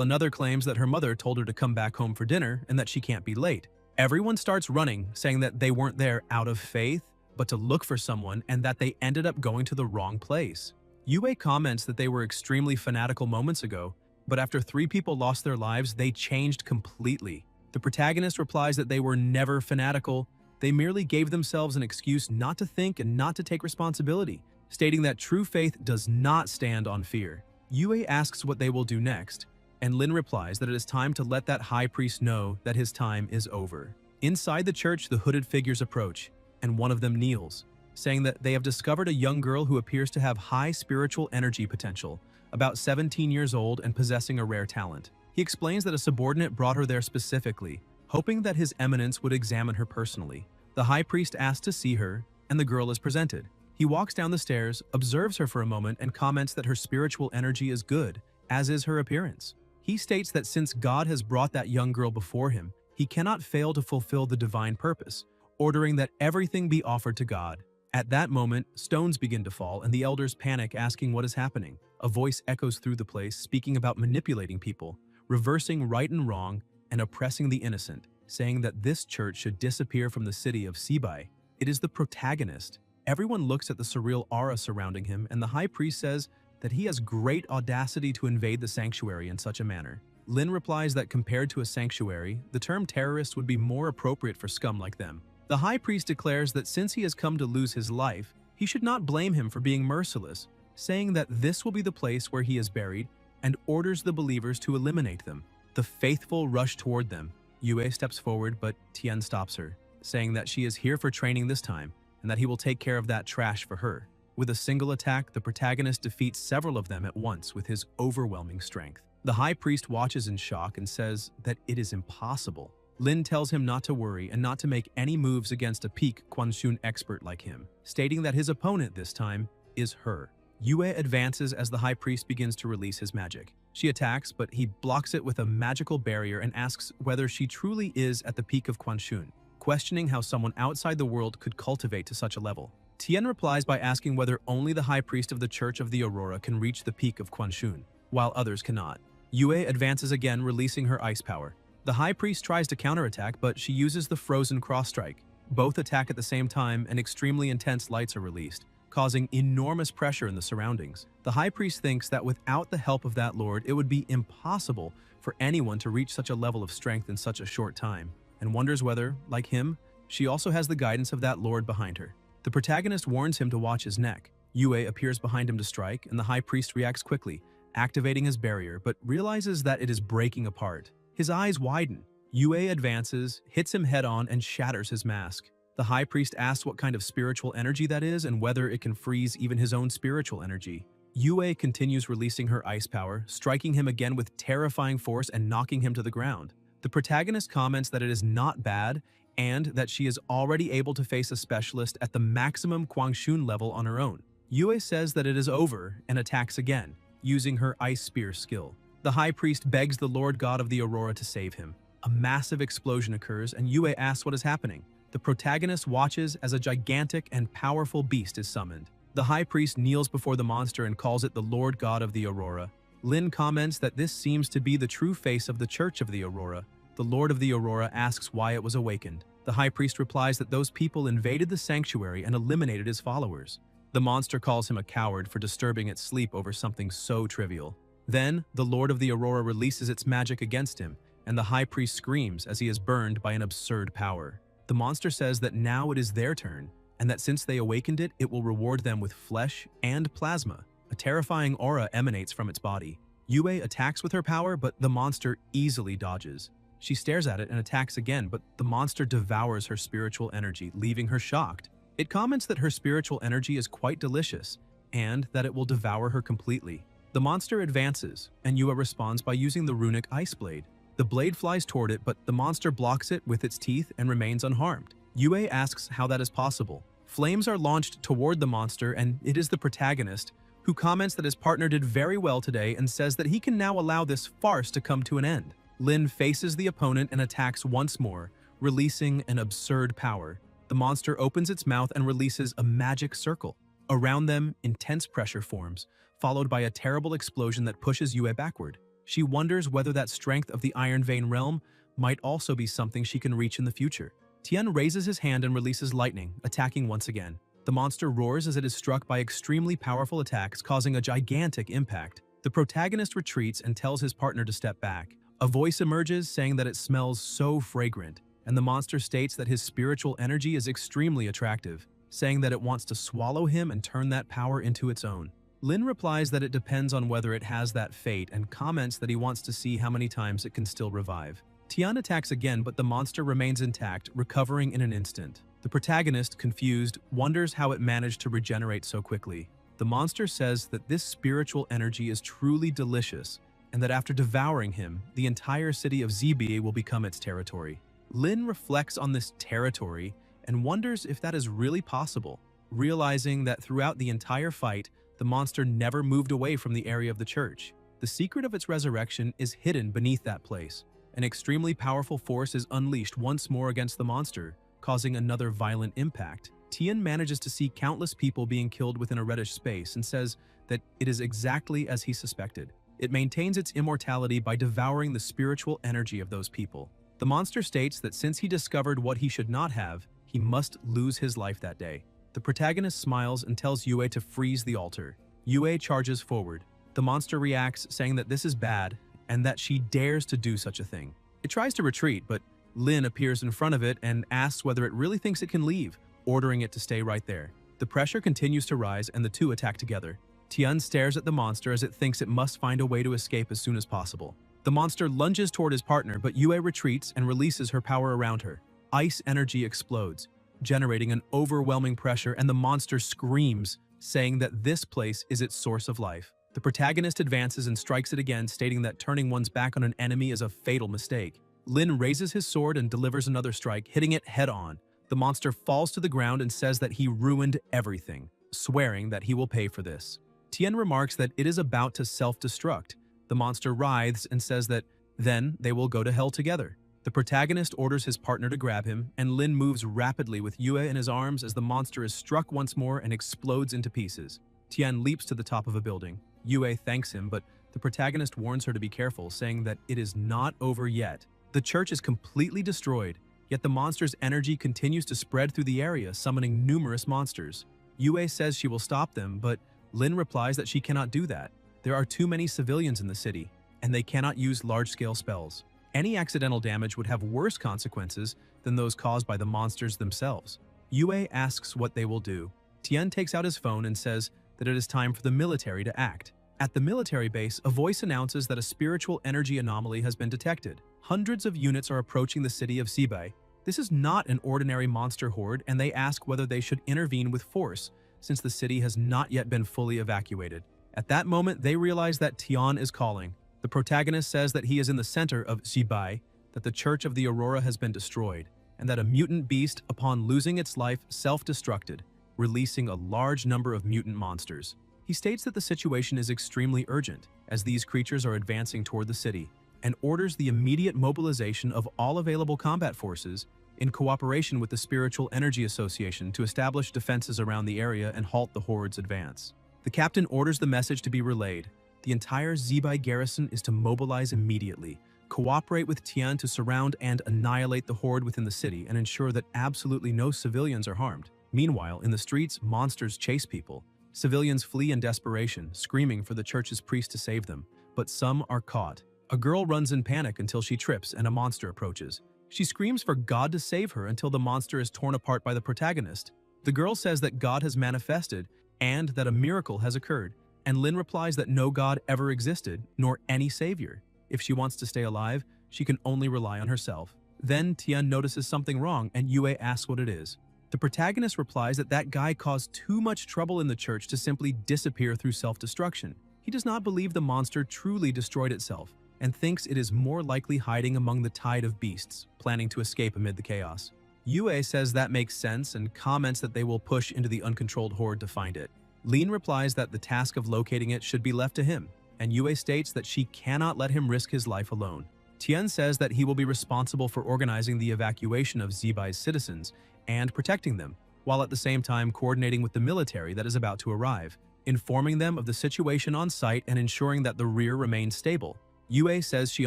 S1: another claims that her mother told her to come back home for dinner and that she can't be late. Everyone starts running, saying that they weren't there out of faith, but to look for someone, and that they ended up going to the wrong place. Yue comments that they were extremely fanatical moments ago, but after 3 people lost their lives, they changed completely. The protagonist replies that they were never fanatical, they merely gave themselves an excuse not to think and not to take responsibility, stating that true faith does not stand on fear. Yue asks what they will do next, and Lin replies that it is time to let that high priest know that his time is over. Inside the church, the hooded figures approach, and one of them kneels. saying that they have discovered a young girl who appears to have high spiritual energy potential, about 17 years old and possessing a rare talent. He explains that a subordinate brought her there specifically, hoping that His Eminence would examine her personally. The high priest asks to see her, and the girl is presented. He walks down the stairs, observes her for a moment, and comments that her spiritual energy is good, as is her appearance. He states that since God has brought that young girl before him, he cannot fail to fulfill the divine purpose, ordering that everything be offered to God. At that moment, stones begin to fall, and the elders panic, asking what is happening. A voice echoes through the place, speaking about manipulating people, reversing right and wrong, and oppressing the innocent, saying that this church should disappear from the city of Sibai. It is the protagonist. Everyone looks at the surreal aura surrounding him, and the high priest says that he has great audacity to invade the sanctuary in such a manner. Lin replies that compared to a sanctuary, the term terrorist would be more appropriate for scum like them. The high priest declares that since he has come to lose his life, he should not blame him for being merciless, saying that this will be the place where he is buried, and orders the believers to eliminate them. The faithful rush toward them. Yue steps forward, but Tian stops her, saying that she is here for training this time, and that he will take care of that trash for her. With a single attack, the protagonist defeats several of them at once with his overwhelming strength. The high priest watches in shock and says that it is impossible. Lin tells him not to worry and not to make any moves against a peak Quanshun expert like him, stating that his opponent this time is her. Yue advances as the high priest begins to release his magic. She attacks, but he blocks it with a magical barrier and asks whether she truly is at the peak of Quanshun, questioning how someone outside the world could cultivate to such a level. Tian replies by asking whether only the high priest of the Church of the Aurora can reach the peak of Quanshun, while others cannot. Yue advances again, releasing her ice power. The high priest tries to counterattack, but she uses the frozen cross strike. Both attack at the same time, and extremely intense lights are released, causing enormous pressure in the surroundings. The high priest thinks that without the help of that lord, it would be impossible for anyone to reach such a level of strength in such a short time, and wonders whether, like him, she also has the guidance of that lord behind her. The protagonist warns him to watch his neck. Yue appears behind him to strike, and the high priest reacts quickly, activating his barrier, but realizes that it is breaking apart. His eyes widen. Yue advances, hits him head-on, and shatters his mask. The high priest asks what kind of spiritual energy that is and whether it can freeze even his own spiritual energy. Yue continues releasing her ice power, striking him again with terrifying force and knocking him to the ground. The protagonist comments that it is not bad and that she is already able to face a specialist at the maximum Quanshun level on her own. Yue says that it is over and attacks again, using her ice spear skill. The high priest begs the Lord God of the Aurora to save him. A massive explosion occurs, and Yue asks what is happening. The protagonist watches as a gigantic and powerful beast is summoned. The high priest kneels before the monster and calls it the Lord God of the Aurora. Lin comments that this seems to be the true face of the Church of the Aurora. The Lord of the Aurora asks why it was awakened. The high priest replies that those people invaded the sanctuary and eliminated his followers. The monster calls him a coward for disturbing its sleep over something so trivial. Then, the Lord of the Aurora releases its magic against him, and the high priest screams as he is burned by an absurd power. The monster says that now it is their turn, and that since they awakened it, it will reward them with flesh and plasma. A terrifying aura emanates from its body. Yue attacks with her power, but the monster easily dodges. She stares at it and attacks again, but the monster devours her spiritual energy, leaving her shocked. It comments that her spiritual energy is quite delicious, and that it will devour her completely. The monster advances, and Yue responds by using the runic ice blade. The blade flies toward it, but the monster blocks it with its teeth and remains unharmed. Yue asks how that is possible. Flames are launched toward the monster, and it is the protagonist, who comments that his partner did very well today and says that he can now allow this farce to come to an end. Lin faces the opponent and attacks once more, releasing an absurd power. The monster opens its mouth and releases a magic circle. Around them, intense pressure forms, followed by a terrible explosion that pushes Yue backward. She wonders whether that strength of the Iron Vein realm might also be something she can reach in the future. Tian raises his hand and releases lightning, attacking once again. The monster roars as it is struck by extremely powerful attacks, causing a gigantic impact. The protagonist retreats and tells his partner to step back. A voice emerges saying that it smells so fragrant, and the monster states that his spiritual energy is extremely attractive, saying that it wants to swallow him and turn that power into its own. Lin replies that it depends on whether it has that fate and comments that he wants to see how many times it can still revive. Tian attacks again, but the monster remains intact, recovering in an instant. The protagonist, confused, wonders how it managed to regenerate so quickly. The monster says that this spiritual energy is truly delicious, and that after devouring him, the entire city of ZBA will become its territory. Lin reflects on this territory and wonders if that is really possible, realizing that throughout the entire fight, the monster never moved away from the area of the church. The secret of its resurrection is hidden beneath that place. An extremely powerful force is unleashed once more against the monster, causing another violent impact. Tian manages to see countless people being killed within a reddish space and says that it is exactly as he suspected. It maintains its immortality by devouring the spiritual energy of those people. The monster states that since he discovered what he should not have, he must lose his life that day. The protagonist smiles and tells Yue to freeze the altar. Yue charges forward. The monster reacts, saying that this is bad and that she dares to do such a thing. It tries to retreat, but Lin appears in front of it and asks whether it really thinks it can leave, ordering it to stay right there. The pressure continues to rise and the two attack together. Tian stares at the monster as it thinks it must find a way to escape as soon as possible. The monster lunges toward his partner, but Yue retreats and releases her power around her. Ice energy explodes, generating an overwhelming pressure, and the monster screams, saying that this place is its source of life. The protagonist advances and strikes it again, stating that turning one's back on an enemy is a fatal mistake. Lin raises his sword and delivers another strike, hitting it head-on. The monster falls to the ground and says that he ruined everything, swearing that he will pay for this. Tian remarks that it is about to self-destruct. The monster writhes and says that then they will go to hell together. The protagonist orders his partner to grab him, and Lin moves rapidly with Yue in his arms as the monster is struck once more and explodes into pieces. Tian leaps to the top of a building. Yue thanks him, but the protagonist warns her to be careful, saying that it is not over yet. The church is completely destroyed, yet the monster's energy continues to spread through the area, summoning numerous monsters. Yue says she will stop them, but Lin replies that she cannot do that. There are too many civilians in the city, and they cannot use large-scale spells. Any accidental damage would have worse consequences than those caused by the monsters themselves. Yue asks what they will do. Tian takes out his phone and says that it is time for the military to act. At the military base, a voice announces that a spiritual energy anomaly has been detected. Hundreds of units are approaching the city of Sibai. This is not an ordinary monster horde, and they ask whether they should intervene with force, since the city has not yet been fully evacuated. At that moment, they realize that Tian is calling. The protagonist says that he is in the center of Sibai, that the Church of the Aurora has been destroyed, and that a mutant beast, upon losing its life, self-destructed, releasing a large number of mutant monsters. He states that the situation is extremely urgent, as these creatures are advancing toward the city, and orders the immediate mobilization of all available combat forces in cooperation with the Spiritual Energy Association to establish defenses around the area and halt the horde's advance. The captain orders the message to be relayed. The entire Zibai garrison is to mobilize immediately, cooperate with Tian to surround and annihilate the horde within the city, and ensure that absolutely no civilians are harmed. Meanwhile, in the streets, monsters chase people. Civilians flee in desperation, screaming for the church's priest to save them, but some are caught. A girl runs in panic until she trips and a monster approaches. She screams for God to save her until the monster is torn apart by the protagonist. The girl says that God has manifested and that a miracle has occurred, and Lin replies that no God ever existed, nor any savior. If she wants to stay alive, she can only rely on herself. Then Tian notices something wrong, and Yue asks what it is. The protagonist replies that that guy caused too much trouble in the church to simply disappear through self-destruction. He does not believe the monster truly destroyed itself, and thinks it is more likely hiding among the tide of beasts, planning to escape amid the chaos. Yue says that makes sense and comments that they will push into the uncontrolled horde to find it. Lin replies that the task of locating it should be left to him, and Yue states that she cannot let him risk his life alone. Tian says that he will be responsible for organizing the evacuation of Zibai's citizens and protecting them, while at the same time coordinating with the military that is about to arrive, informing them of the situation on site and ensuring that the rear remains stable. Yue says she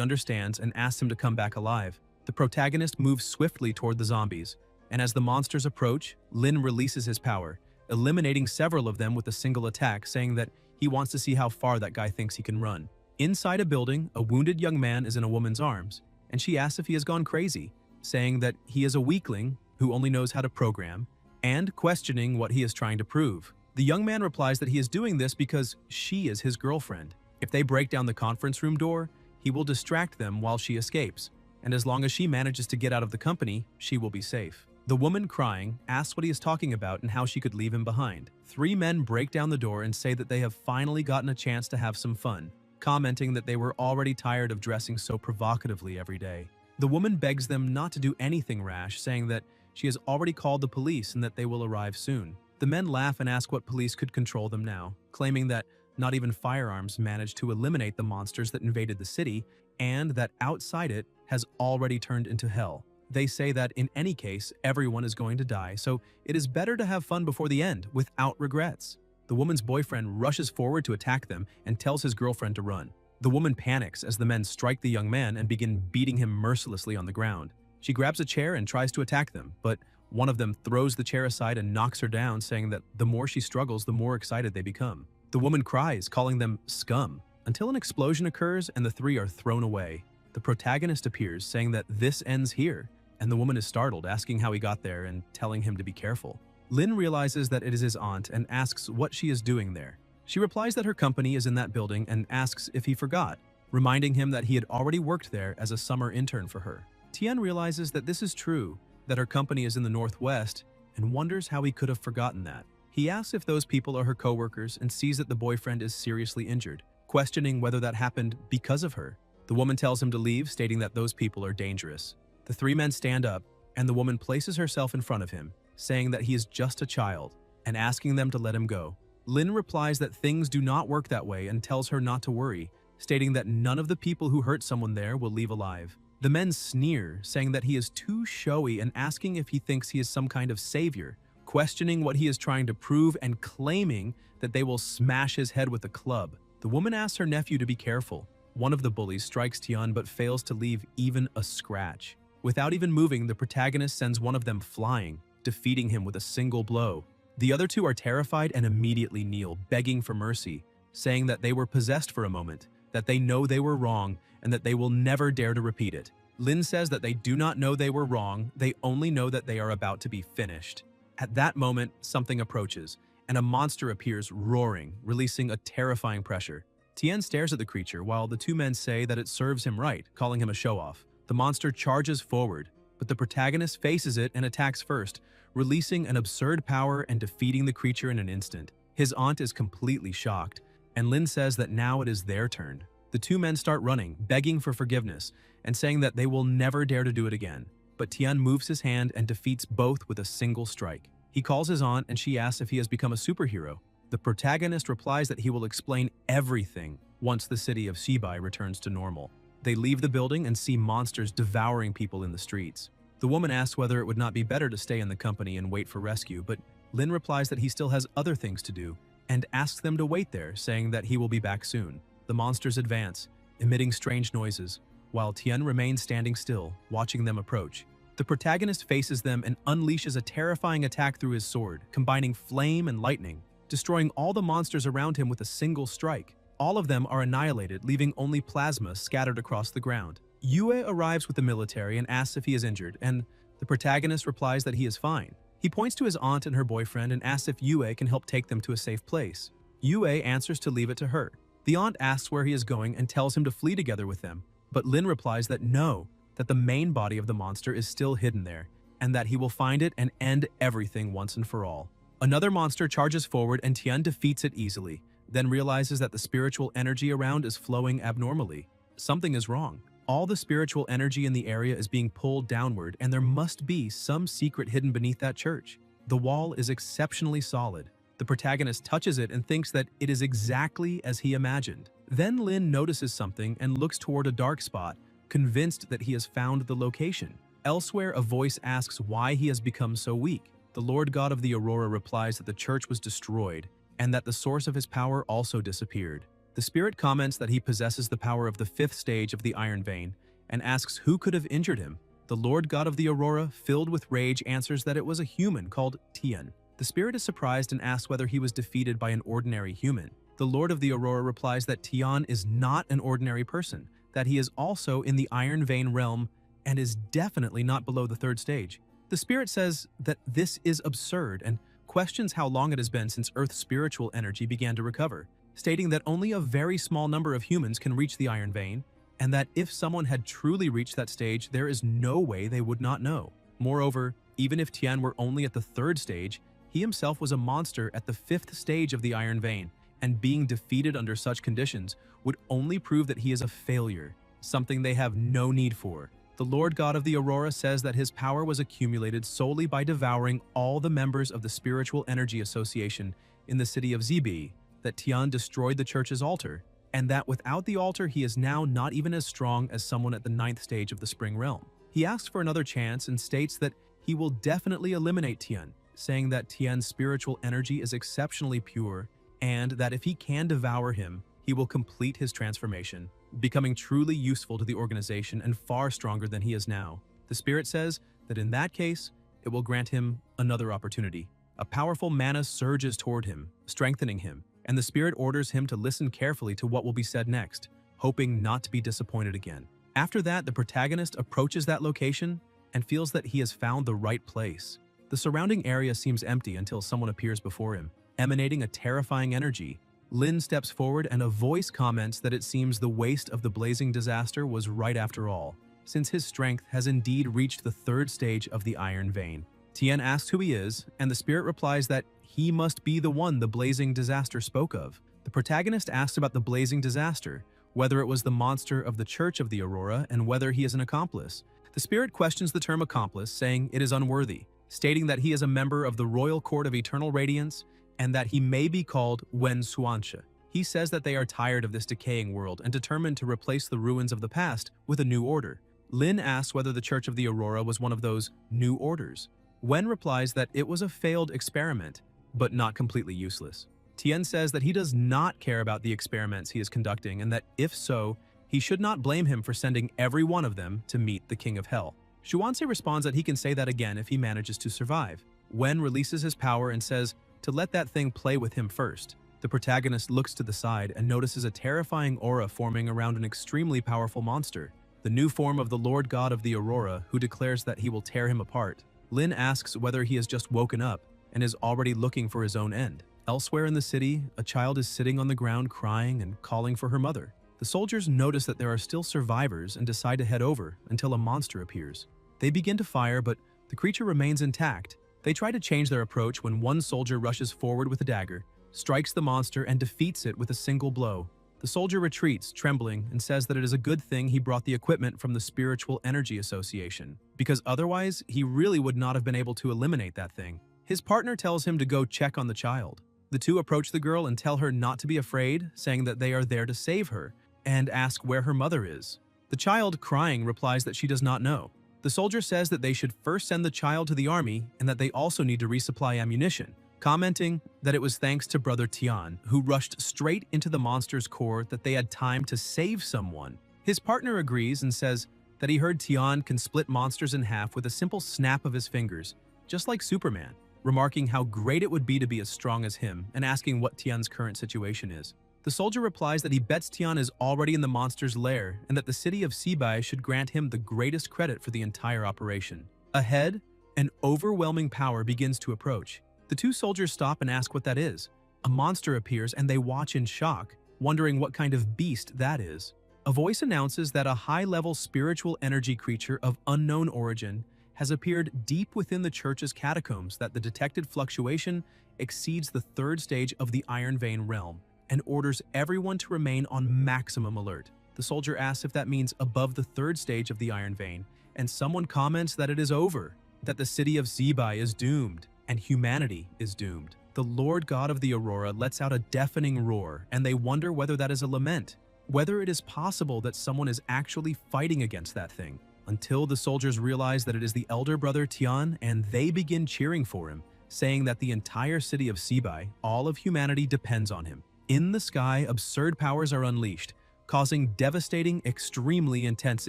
S1: understands and asks him to come back alive. The protagonist moves swiftly toward the zombies, and as the monsters approach, Lin releases his power, eliminating several of them with a single attack, saying that he wants to see how far that guy thinks he can run. Inside a building, a wounded young man is in a woman's arms, and she asks if he has gone crazy, saying that he is a weakling who only knows how to program, and questioning what he is trying to prove. The young man replies that he is doing this because she is his girlfriend. If they break down the conference room door, he will distract them while she escapes, and as long as she manages to get out of the company, she will be safe. The woman, crying, asks what he is talking about and how she could leave him behind. Three men break down the door and say that they have finally gotten a chance to have some fun, commenting that they were already tired of dressing so provocatively every day. The woman begs them not to do anything rash, saying that she has already called the police and that they will arrive soon. The men laugh and ask what police could control them now, claiming that not even firearms managed to eliminate the monsters that invaded the city, and that outside it has already turned into hell. They say that in any case, everyone is going to die, so it is better to have fun before the end, without regrets. The woman's boyfriend rushes forward to attack them and tells his girlfriend to run. The woman panics as the men strike the young man and begin beating him mercilessly on the ground. She grabs a chair and tries to attack them, but one of them throws the chair aside and knocks her down, saying that the more she struggles, the more excited they become. The woman cries, calling them scum, until an explosion occurs and the three are thrown away. The protagonist appears, saying that this ends here, and the woman is startled, asking how he got there and telling him to be careful. Lin realizes that it is his aunt and asks what she is doing there. She replies that her company is in that building and asks if he forgot, reminding him that he had already worked there as a summer intern for her. Tian realizes that this is true, that her company is in the northwest, and wonders how he could have forgotten that. He asks if those people are her co-workers and sees that the boyfriend is seriously injured, questioning whether that happened because of her. The woman tells him to leave, stating that those people are dangerous. The three men stand up, and the woman places herself in front of him, saying that he is just a child, and asking them to let him go. Lin replies that things do not work that way and tells her not to worry, stating that none of the people who hurt someone there will leave alive. The men sneer, saying that he is too showy and asking if he thinks he is some kind of savior, questioning what he is trying to prove and claiming that they will smash his head with a club. The woman asks her nephew to be careful. One of the bullies strikes Tian but fails to leave even a scratch. Without even moving, the protagonist sends one of them flying, defeating him with a single blow. The other two are terrified and immediately kneel, begging for mercy, saying that they were possessed for a moment, that they know they were wrong, and that they will never dare to repeat it. Lin says that they do not know they were wrong, they only know that they are about to be finished. At that moment, something approaches, and a monster appears roaring, releasing a terrifying pressure. Tien stares at the creature while the two men say that it serves him right, calling him a show-off. The monster charges forward, but the protagonist faces it and attacks first, releasing an absurd power and defeating the creature in an instant. His aunt is completely shocked, and Lin says that now it is their turn. The two men start running, begging for forgiveness, and saying that they will never dare to do it again. But Tian moves his hand and defeats both with a single strike. He calls his aunt and she asks if he has become a superhero. The protagonist replies that he will explain everything once the city of Shibai returns to normal. They leave the building and see monsters devouring people in the streets. The woman asks whether it would not be better to stay in the company and wait for rescue, but Lin replies that he still has other things to do and asks them to wait there, saying that he will be back soon. The monsters advance, emitting strange noises, while Tian remains standing still, watching them approach. The protagonist faces them and unleashes a terrifying attack through his sword, combining flame and lightning, destroying all the monsters around him with a single strike. All of them are annihilated, leaving only plasma scattered across the ground. Yue arrives with the military and asks if he is injured, and the protagonist replies that he is fine. He points to his aunt and her boyfriend and asks if Yue can help take them to a safe place. Yue answers to leave it to her. The aunt asks where he is going and tells him to flee together with them, but Lin replies that no, that the main body of the monster is still hidden there, and that he will find it and end everything once and for all. Another monster charges forward and Tian defeats it easily, then realizes that the spiritual energy around is flowing abnormally. Something is wrong. All the spiritual energy in the area is being pulled downward, and there must be some secret hidden beneath that church. The wall is exceptionally solid. The protagonist touches it and thinks that it is exactly as he imagined. Then Lin notices something and looks toward a dark spot, convinced that he has found the location. Elsewhere, a voice asks why he has become so weak. The Lord God of the Aurora replies that the church was destroyed, and that the source of his power also disappeared. The spirit comments that he possesses the power of the 5th stage of the Iron Vein, and asks who could have injured him. The Lord God of the Aurora, filled with rage, answers that it was a human called Tian. The spirit is surprised and asks whether he was defeated by an ordinary human. The Lord of the Aurora replies that Tian is not an ordinary person, that he is also in the Iron Vein realm and is definitely not below the 3rd stage. The spirit says that this is absurd and questions how long it has been since Earth's spiritual energy began to recover, stating that only a very small number of humans can reach the Iron Vein, and that if someone had truly reached that stage, there is no way they would not know. Moreover, Even if Tian were only at the 3rd stage, he himself was a monster at the 5th stage of the Iron Vein, and being defeated under such conditions would only prove that he is a failure, something they have no need for. The Lord God of the Aurora says that his power was accumulated solely by devouring all the members of the Spiritual Energy Association in the city of Zibi, that Tian destroyed the church's altar, and that without the altar he is now not even as strong as someone at the 9th stage of the Spring Realm. He asks for another chance and states that he will definitely eliminate Tian, saying that Tian's spiritual energy is exceptionally pure, and that if he can devour him, he will complete his transformation, becoming truly useful to the organization and far stronger than he is now. The spirit says that in that case, it will grant him another opportunity. A powerful mana surges toward him, strengthening him, and the spirit orders him to listen carefully to what will be said next, hoping not to be disappointed again. After that, the protagonist approaches that location and feels that he has found the right place. The surrounding area seems empty until someone appears before him, emanating a terrifying energy. Lin steps forward and a voice comments that it seems the waste of the blazing disaster was right after all, since his strength has indeed reached the 3rd stage of the Iron Vein. Tian asks who he is, and the spirit replies that he must be the one the blazing disaster spoke of. The protagonist asks about the blazing disaster, whether it was the monster of the Church of the Aurora, and whether he is an accomplice. The spirit questions the term accomplice, saying it is unworthy, stating that he is a member of the Royal Court of Eternal Radiance, and that he may be called Wen Xuanxia. He says that they are tired of this decaying world and determined to replace the ruins of the past with a new order. Lin asks whether the Church of the Aurora was one of those new orders. Wen replies that it was a failed experiment, but not completely useless. Tian says that he does not care about the experiments he is conducting, and that if so, he should not blame him for sending every one of them to meet the King of Hell. Xuanxia responds that he can say that again if he manages to survive. Wen releases his power and says to let that thing play with him first. The protagonist looks to the side and notices a terrifying aura forming around an extremely powerful monster, the new form of the Lord God of the Aurora, who declares that he will tear him apart. Lin asks whether he has just woken up and is already looking for his own end. Elsewhere in the city, a child is sitting on the ground crying and calling for her mother. The soldiers notice that there are still survivors and decide to head over until a monster appears. They begin to fire, but the creature remains intact. They try to change their approach when one soldier rushes forward with a dagger, strikes the monster, and defeats it with a single blow. The soldier retreats, trembling, and says that it is a good thing he brought the equipment from the Spiritual Energy Association, because otherwise he really would not have been able to eliminate that thing. His partner tells him to go check on the child. The two approach the girl and tell her not to be afraid, saying that they are there to save her, and ask where her mother is. The child, crying, replies that she does not know. The soldier says that they should first send the child to the army and that they also need to resupply ammunition, commenting that it was thanks to Brother Tian, who rushed straight into the monster's core, that they had time to save someone. His partner agrees and says that he heard Tian can split monsters in half with a simple snap of his fingers, just like Superman, remarking how great it would be to be as strong as him and asking what Tian's current situation is. The soldier replies that he bets Tian is already in the monster's lair and that the city of Sibai should grant him the greatest credit for the entire operation. Ahead, an overwhelming power begins to approach. The two soldiers stop and ask what that is. A monster appears and they watch in shock, wondering what kind of beast that is. A voice announces that a high-level spiritual energy creature of unknown origin has appeared deep within the church's catacombs, that the detected fluctuation exceeds the 3rd stage of the Iron Vein realm, and orders everyone to remain on maximum alert. The soldier asks if that means above the 3rd stage of the Iron Vein, and someone comments that it is over, that the city of Zibai is doomed, and humanity is doomed. The Lord God of the Aurora lets out a deafening roar, and they wonder whether that is a lament, whether it is possible that someone is actually fighting against that thing, until the soldiers realize that it is the elder brother Tian, and they begin cheering for him, saying that the entire city of Sibai, all of humanity, depends on him. In the sky, absurd powers are unleashed, causing devastating, extremely intense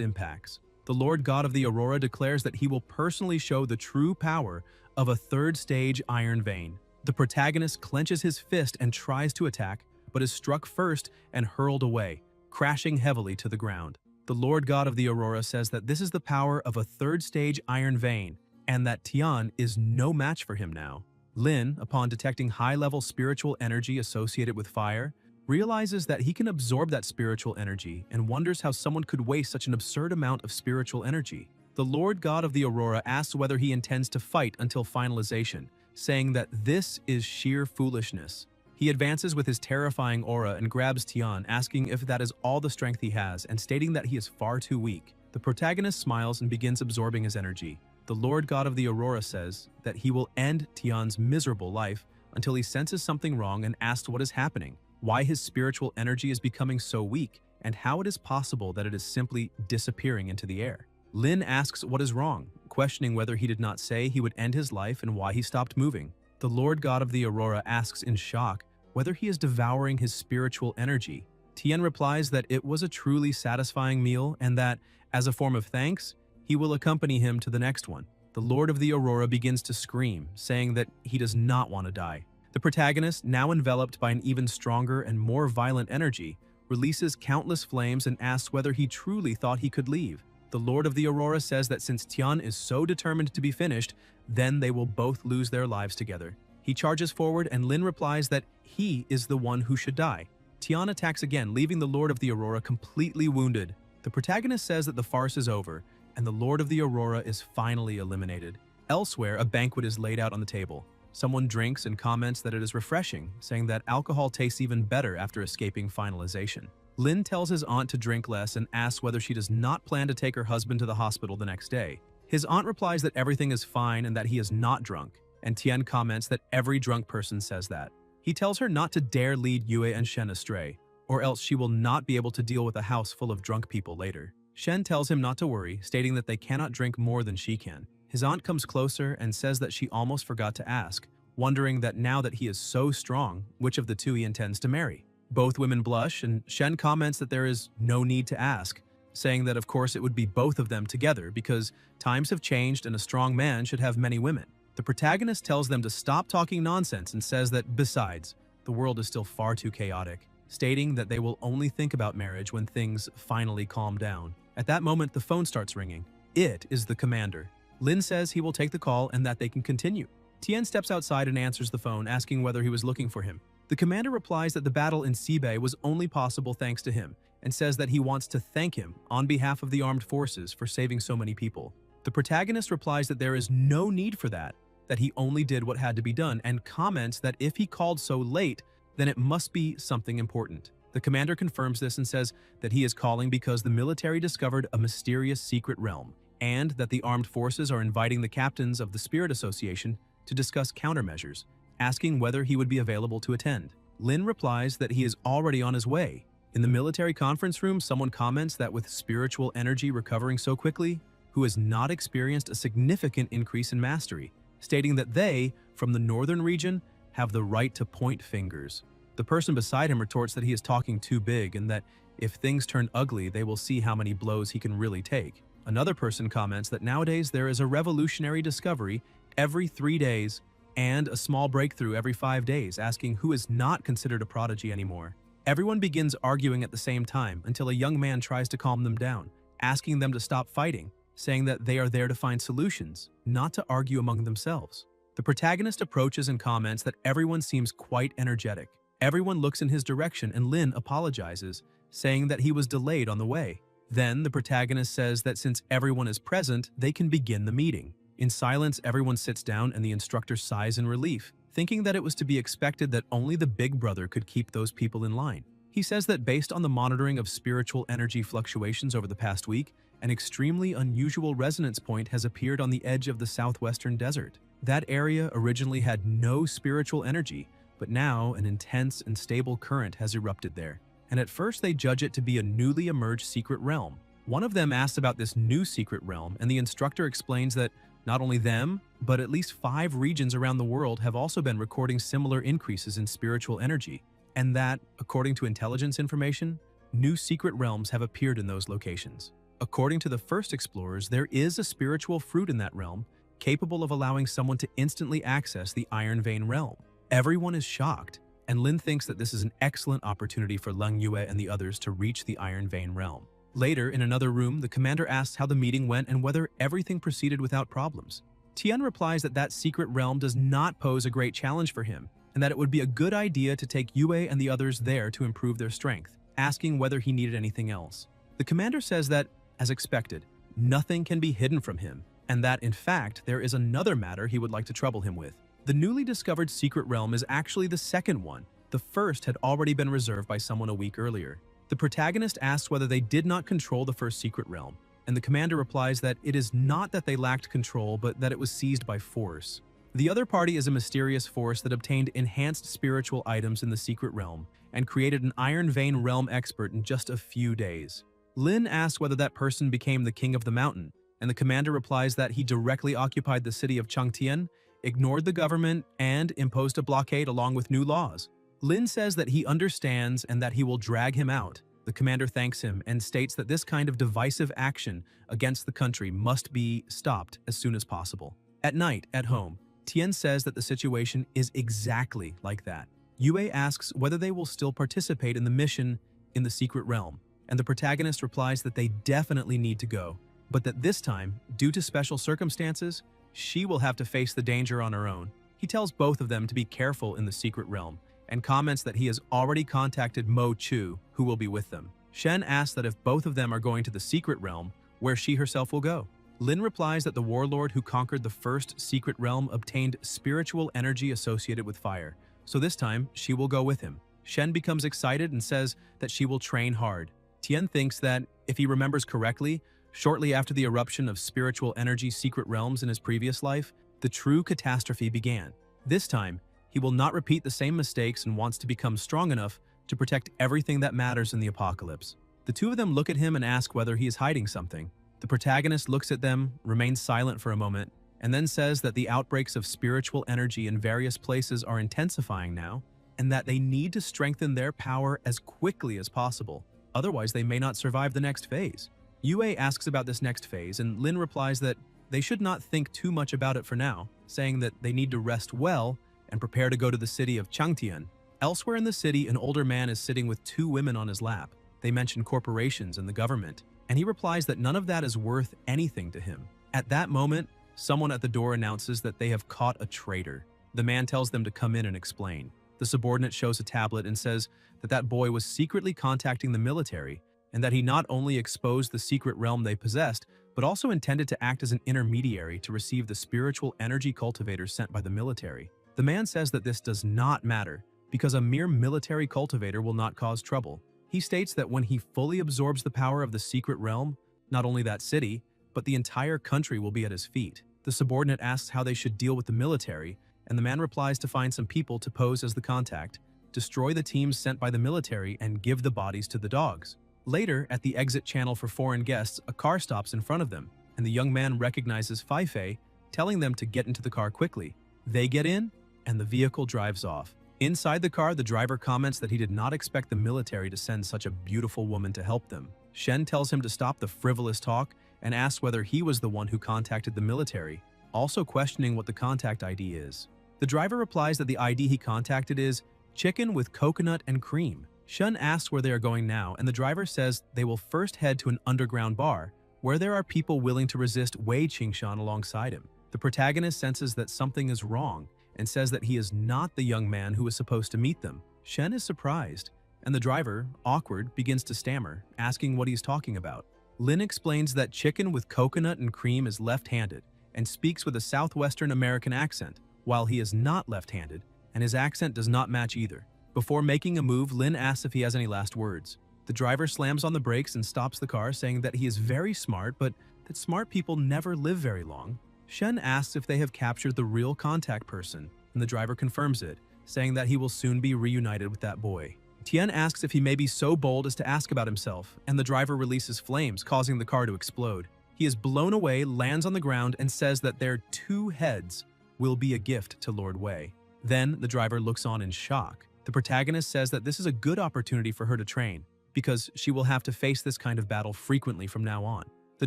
S1: impacts. The Lord God of the Aurora declares that he will personally show the true power of a 3rd stage Iron Vein. The protagonist clenches his fist and tries to attack, but is struck first and hurled away, crashing heavily to the ground. The Lord God of the Aurora says that this is the power of a 3rd stage Iron Vein, and that Tian is no match for him now. Lin, upon detecting high-level spiritual energy associated with fire, realizes that he can absorb that spiritual energy and wonders how someone could waste such an absurd amount of spiritual energy. The Lord God of the Aurora asks whether he intends to fight until finalization, saying that this is sheer foolishness. He advances with his terrifying aura and grabs Tian, asking if that is all the strength he has and stating that he is far too weak. The protagonist smiles and begins absorbing his energy. The Lord God of the Aurora says that he will end Tian's miserable life until he senses something wrong and asks what is happening, why his spiritual energy is becoming so weak, and how it is possible that it is simply disappearing into the air. Lin asks what is wrong, questioning whether he did not say he would end his life and why he stopped moving. The Lord God of the Aurora asks in shock whether he is devouring his spiritual energy. Tian replies that it was a truly satisfying meal and that, as a form of thanks, he will accompany him to the next one. The Lord of the Aurora begins to scream, saying that he does not want to die. The protagonist, now enveloped by an even stronger and more violent energy, releases countless flames and asks whether he truly thought he could leave. The Lord of the Aurora says that since Tian is so determined to be finished, then they will both lose their lives together. He charges forward and Lin replies that he is the one who should die. Tian attacks again, leaving the Lord of the Aurora completely wounded. The protagonist says that the farce is over, and the Lord of the Aurora is finally eliminated. Elsewhere, a banquet is laid out on the table. Someone drinks and comments that it is refreshing, saying that alcohol tastes even better after escaping finalization. Lin tells his aunt to drink less and asks whether she does not plan to take her husband to the hospital the next day. His aunt replies that everything is fine and that he is not drunk, and Tian comments that every drunk person says that. He tells her not to dare lead Yue and Shen astray, or else she will not be able to deal with a house full of drunk people later. Shen tells him not to worry, stating that they cannot drink more than she can. His aunt comes closer and says that she almost forgot to ask, wondering that now that he is so strong, which of the two he intends to marry. Both women blush, and Shen comments that there is no need to ask, saying that of course it would be both of them together because times have changed and a strong man should have many women. The protagonist tells them to stop talking nonsense and says that, besides, the world is still far too chaotic, stating that they will only think about marriage when things finally calm down. At that moment, the phone starts ringing. It is the commander. Lin says he will take the call and that they can continue. Tian steps outside and answers the phone, asking whether he was looking for him. The commander replies that the battle in Sibei was only possible thanks to him, and says that he wants to thank him on behalf of the armed forces for saving so many people. The protagonist replies that there is no need for that he only did what had to be done, and comments that if he called so late, then it must be something important. The commander confirms this and says that he is calling because the military discovered a mysterious secret realm, and that the armed forces are inviting the captains of the Spirit Association to discuss countermeasures, asking whether he would be available to attend. Lin replies that he is already on his way. In the military conference room, someone comments that with spiritual energy recovering so quickly, who has not experienced a significant increase in mastery, stating that they, from the northern region, have the right to point fingers. The person beside him retorts that he is talking too big and that if things turn ugly, they will see how many blows he can really take. Another person comments that nowadays there is a revolutionary discovery every 3 days and a small breakthrough every 5 days, asking who is not considered a prodigy anymore. Everyone begins arguing at the same time until a young man tries to calm them down, asking them to stop fighting, saying that they are there to find solutions, not to argue among themselves. The protagonist approaches and comments that everyone seems quite energetic. Everyone looks in his direction and Lin apologizes, saying that he was delayed on the way. Then the protagonist says that since everyone is present, they can begin the meeting. In silence, everyone sits down and the instructor sighs in relief, thinking that it was to be expected that only the big brother could keep those people in line. He says that based on the monitoring of spiritual energy fluctuations over the past week, an extremely unusual resonance point has appeared on the edge of the southwestern desert. That area originally had no spiritual energy, but now an intense and stable current has erupted there. And at first they judge it to be a newly emerged secret realm. One of them asks about this new secret realm, and the instructor explains that not only them, but at least 5 regions around the world have also been recording similar increases in spiritual energy, and that, according to intelligence information, new secret realms have appeared in those locations. According to the first explorers, there is a spiritual fruit in that realm, capable of allowing someone to instantly access the Iron Vein realm. Everyone is shocked, and Lin thinks that this is an excellent opportunity for Leng Yue and the others to reach the Iron Vein realm. Later, in another room, the commander asks how the meeting went and whether everything proceeded without problems. Tian replies that that secret realm does not pose a great challenge for him, and that it would be a good idea to take Yue and the others there to improve their strength, asking whether he needed anything else. The commander says that, as expected, nothing can be hidden from him, and that, in fact, there is another matter he would like to trouble him with. The newly discovered secret realm is actually the second one. The first had already been reserved by someone a week earlier. The protagonist asks whether they did not control the first secret realm, and the commander replies that it is not that they lacked control, but that it was seized by force. The other party is a mysterious force that obtained enhanced spiritual items in the secret realm and created an Iron Vein realm expert in just a few days. Lin asks whether that person became the king of the mountain, and the commander replies that he directly occupied the city of Changtian, ignored the government, and imposed a blockade along with new laws. Lin says that he understands and that he will drag him out. The commander thanks him and states that this kind of divisive action against the country must be stopped as soon as possible. At night, at home, Tian says that the situation is exactly like that. Yue asks whether they will still participate in the mission in the secret realm, and the protagonist replies that they definitely need to go, but that this time, due to special circumstances, she will have to face the danger on her own. He tells both of them to be careful in the secret realm, and comments that he has already contacted Mo Chu, who will be with them. Shen asks that if both of them are going to the secret realm, where she herself will go. Lin replies that the warlord who conquered the first secret realm obtained spiritual energy associated with fire, so this time she will go with him. Shen becomes excited and says that she will train hard. Tian thinks that, if he remembers correctly, shortly after the eruption of spiritual energy secret realms in his previous life, the true catastrophe began. This time, he will not repeat the same mistakes and wants to become strong enough to protect everything that matters in the apocalypse. The two of them look at him and ask whether he is hiding something. The protagonist looks at them, remains silent for a moment, and then says that the outbreaks of spiritual energy in various places are intensifying now, and that they need to strengthen their power as quickly as possible, otherwise they may not survive the next phase. Yue asks about this next phase, and Lin replies that they should not think too much about it for now, saying that they need to rest well and prepare to go to the city of Changtian. Elsewhere in the city, an older man is sitting with two women on his lap. They mention corporations and the government, and he replies that none of that is worth anything to him. At that moment, someone at the door announces that they have caught a traitor. The man tells them to come in and explain. The subordinate shows a tablet and says that that boy was secretly contacting the military, and that he not only exposed the secret realm they possessed, but also intended to act as an intermediary to receive the spiritual energy cultivators sent by the military. The man says that this does not matter, because a mere military cultivator will not cause trouble. He states that when he fully absorbs the power of the secret realm, not only that city, but the entire country will be at his feet. The subordinate asks how they should deal with the military, and the man replies to find some people to pose as the contact, destroy the teams sent by the military, and give the bodies to the dogs. Later, at the exit channel for foreign guests, a car stops in front of them, and the young man recognizes Fei, telling them to get into the car quickly. They get in, and the vehicle drives off. Inside the car, the driver comments that he did not expect the military to send such a beautiful woman to help them. Shen tells him to stop the frivolous talk and asks whether he was the one who contacted the military, also questioning what the contact ID is. The driver replies that the ID he contacted is chicken with coconut and cream. Shen asks where they are going now, and the driver says they will first head to an underground bar, where there are people willing to resist Wei Qingshan alongside him. The protagonist senses that something is wrong, and says that he is not the young man who was supposed to meet them. Shen is surprised, and the driver, awkward, begins to stammer, asking what he's talking about. Lin explains that chicken with coconut and cream is left-handed, and speaks with a southwestern American accent, while he is not left-handed, and his accent does not match either. Before making a move, Lin asks if he has any last words. The driver slams on the brakes and stops the car, saying that he is very smart, but that smart people never live very long. Shen asks if they have captured the real contact person, and the driver confirms it, saying that he will soon be reunited with that boy. Tian asks if he may be so bold as to ask about himself, and the driver releases flames, causing the car to explode. He is blown away, lands on the ground, and says that their 2 heads will be a gift to Lord Wei. Then, the driver looks on in shock. The protagonist says that this is a good opportunity for her to train, because she will have to face this kind of battle frequently from now on. The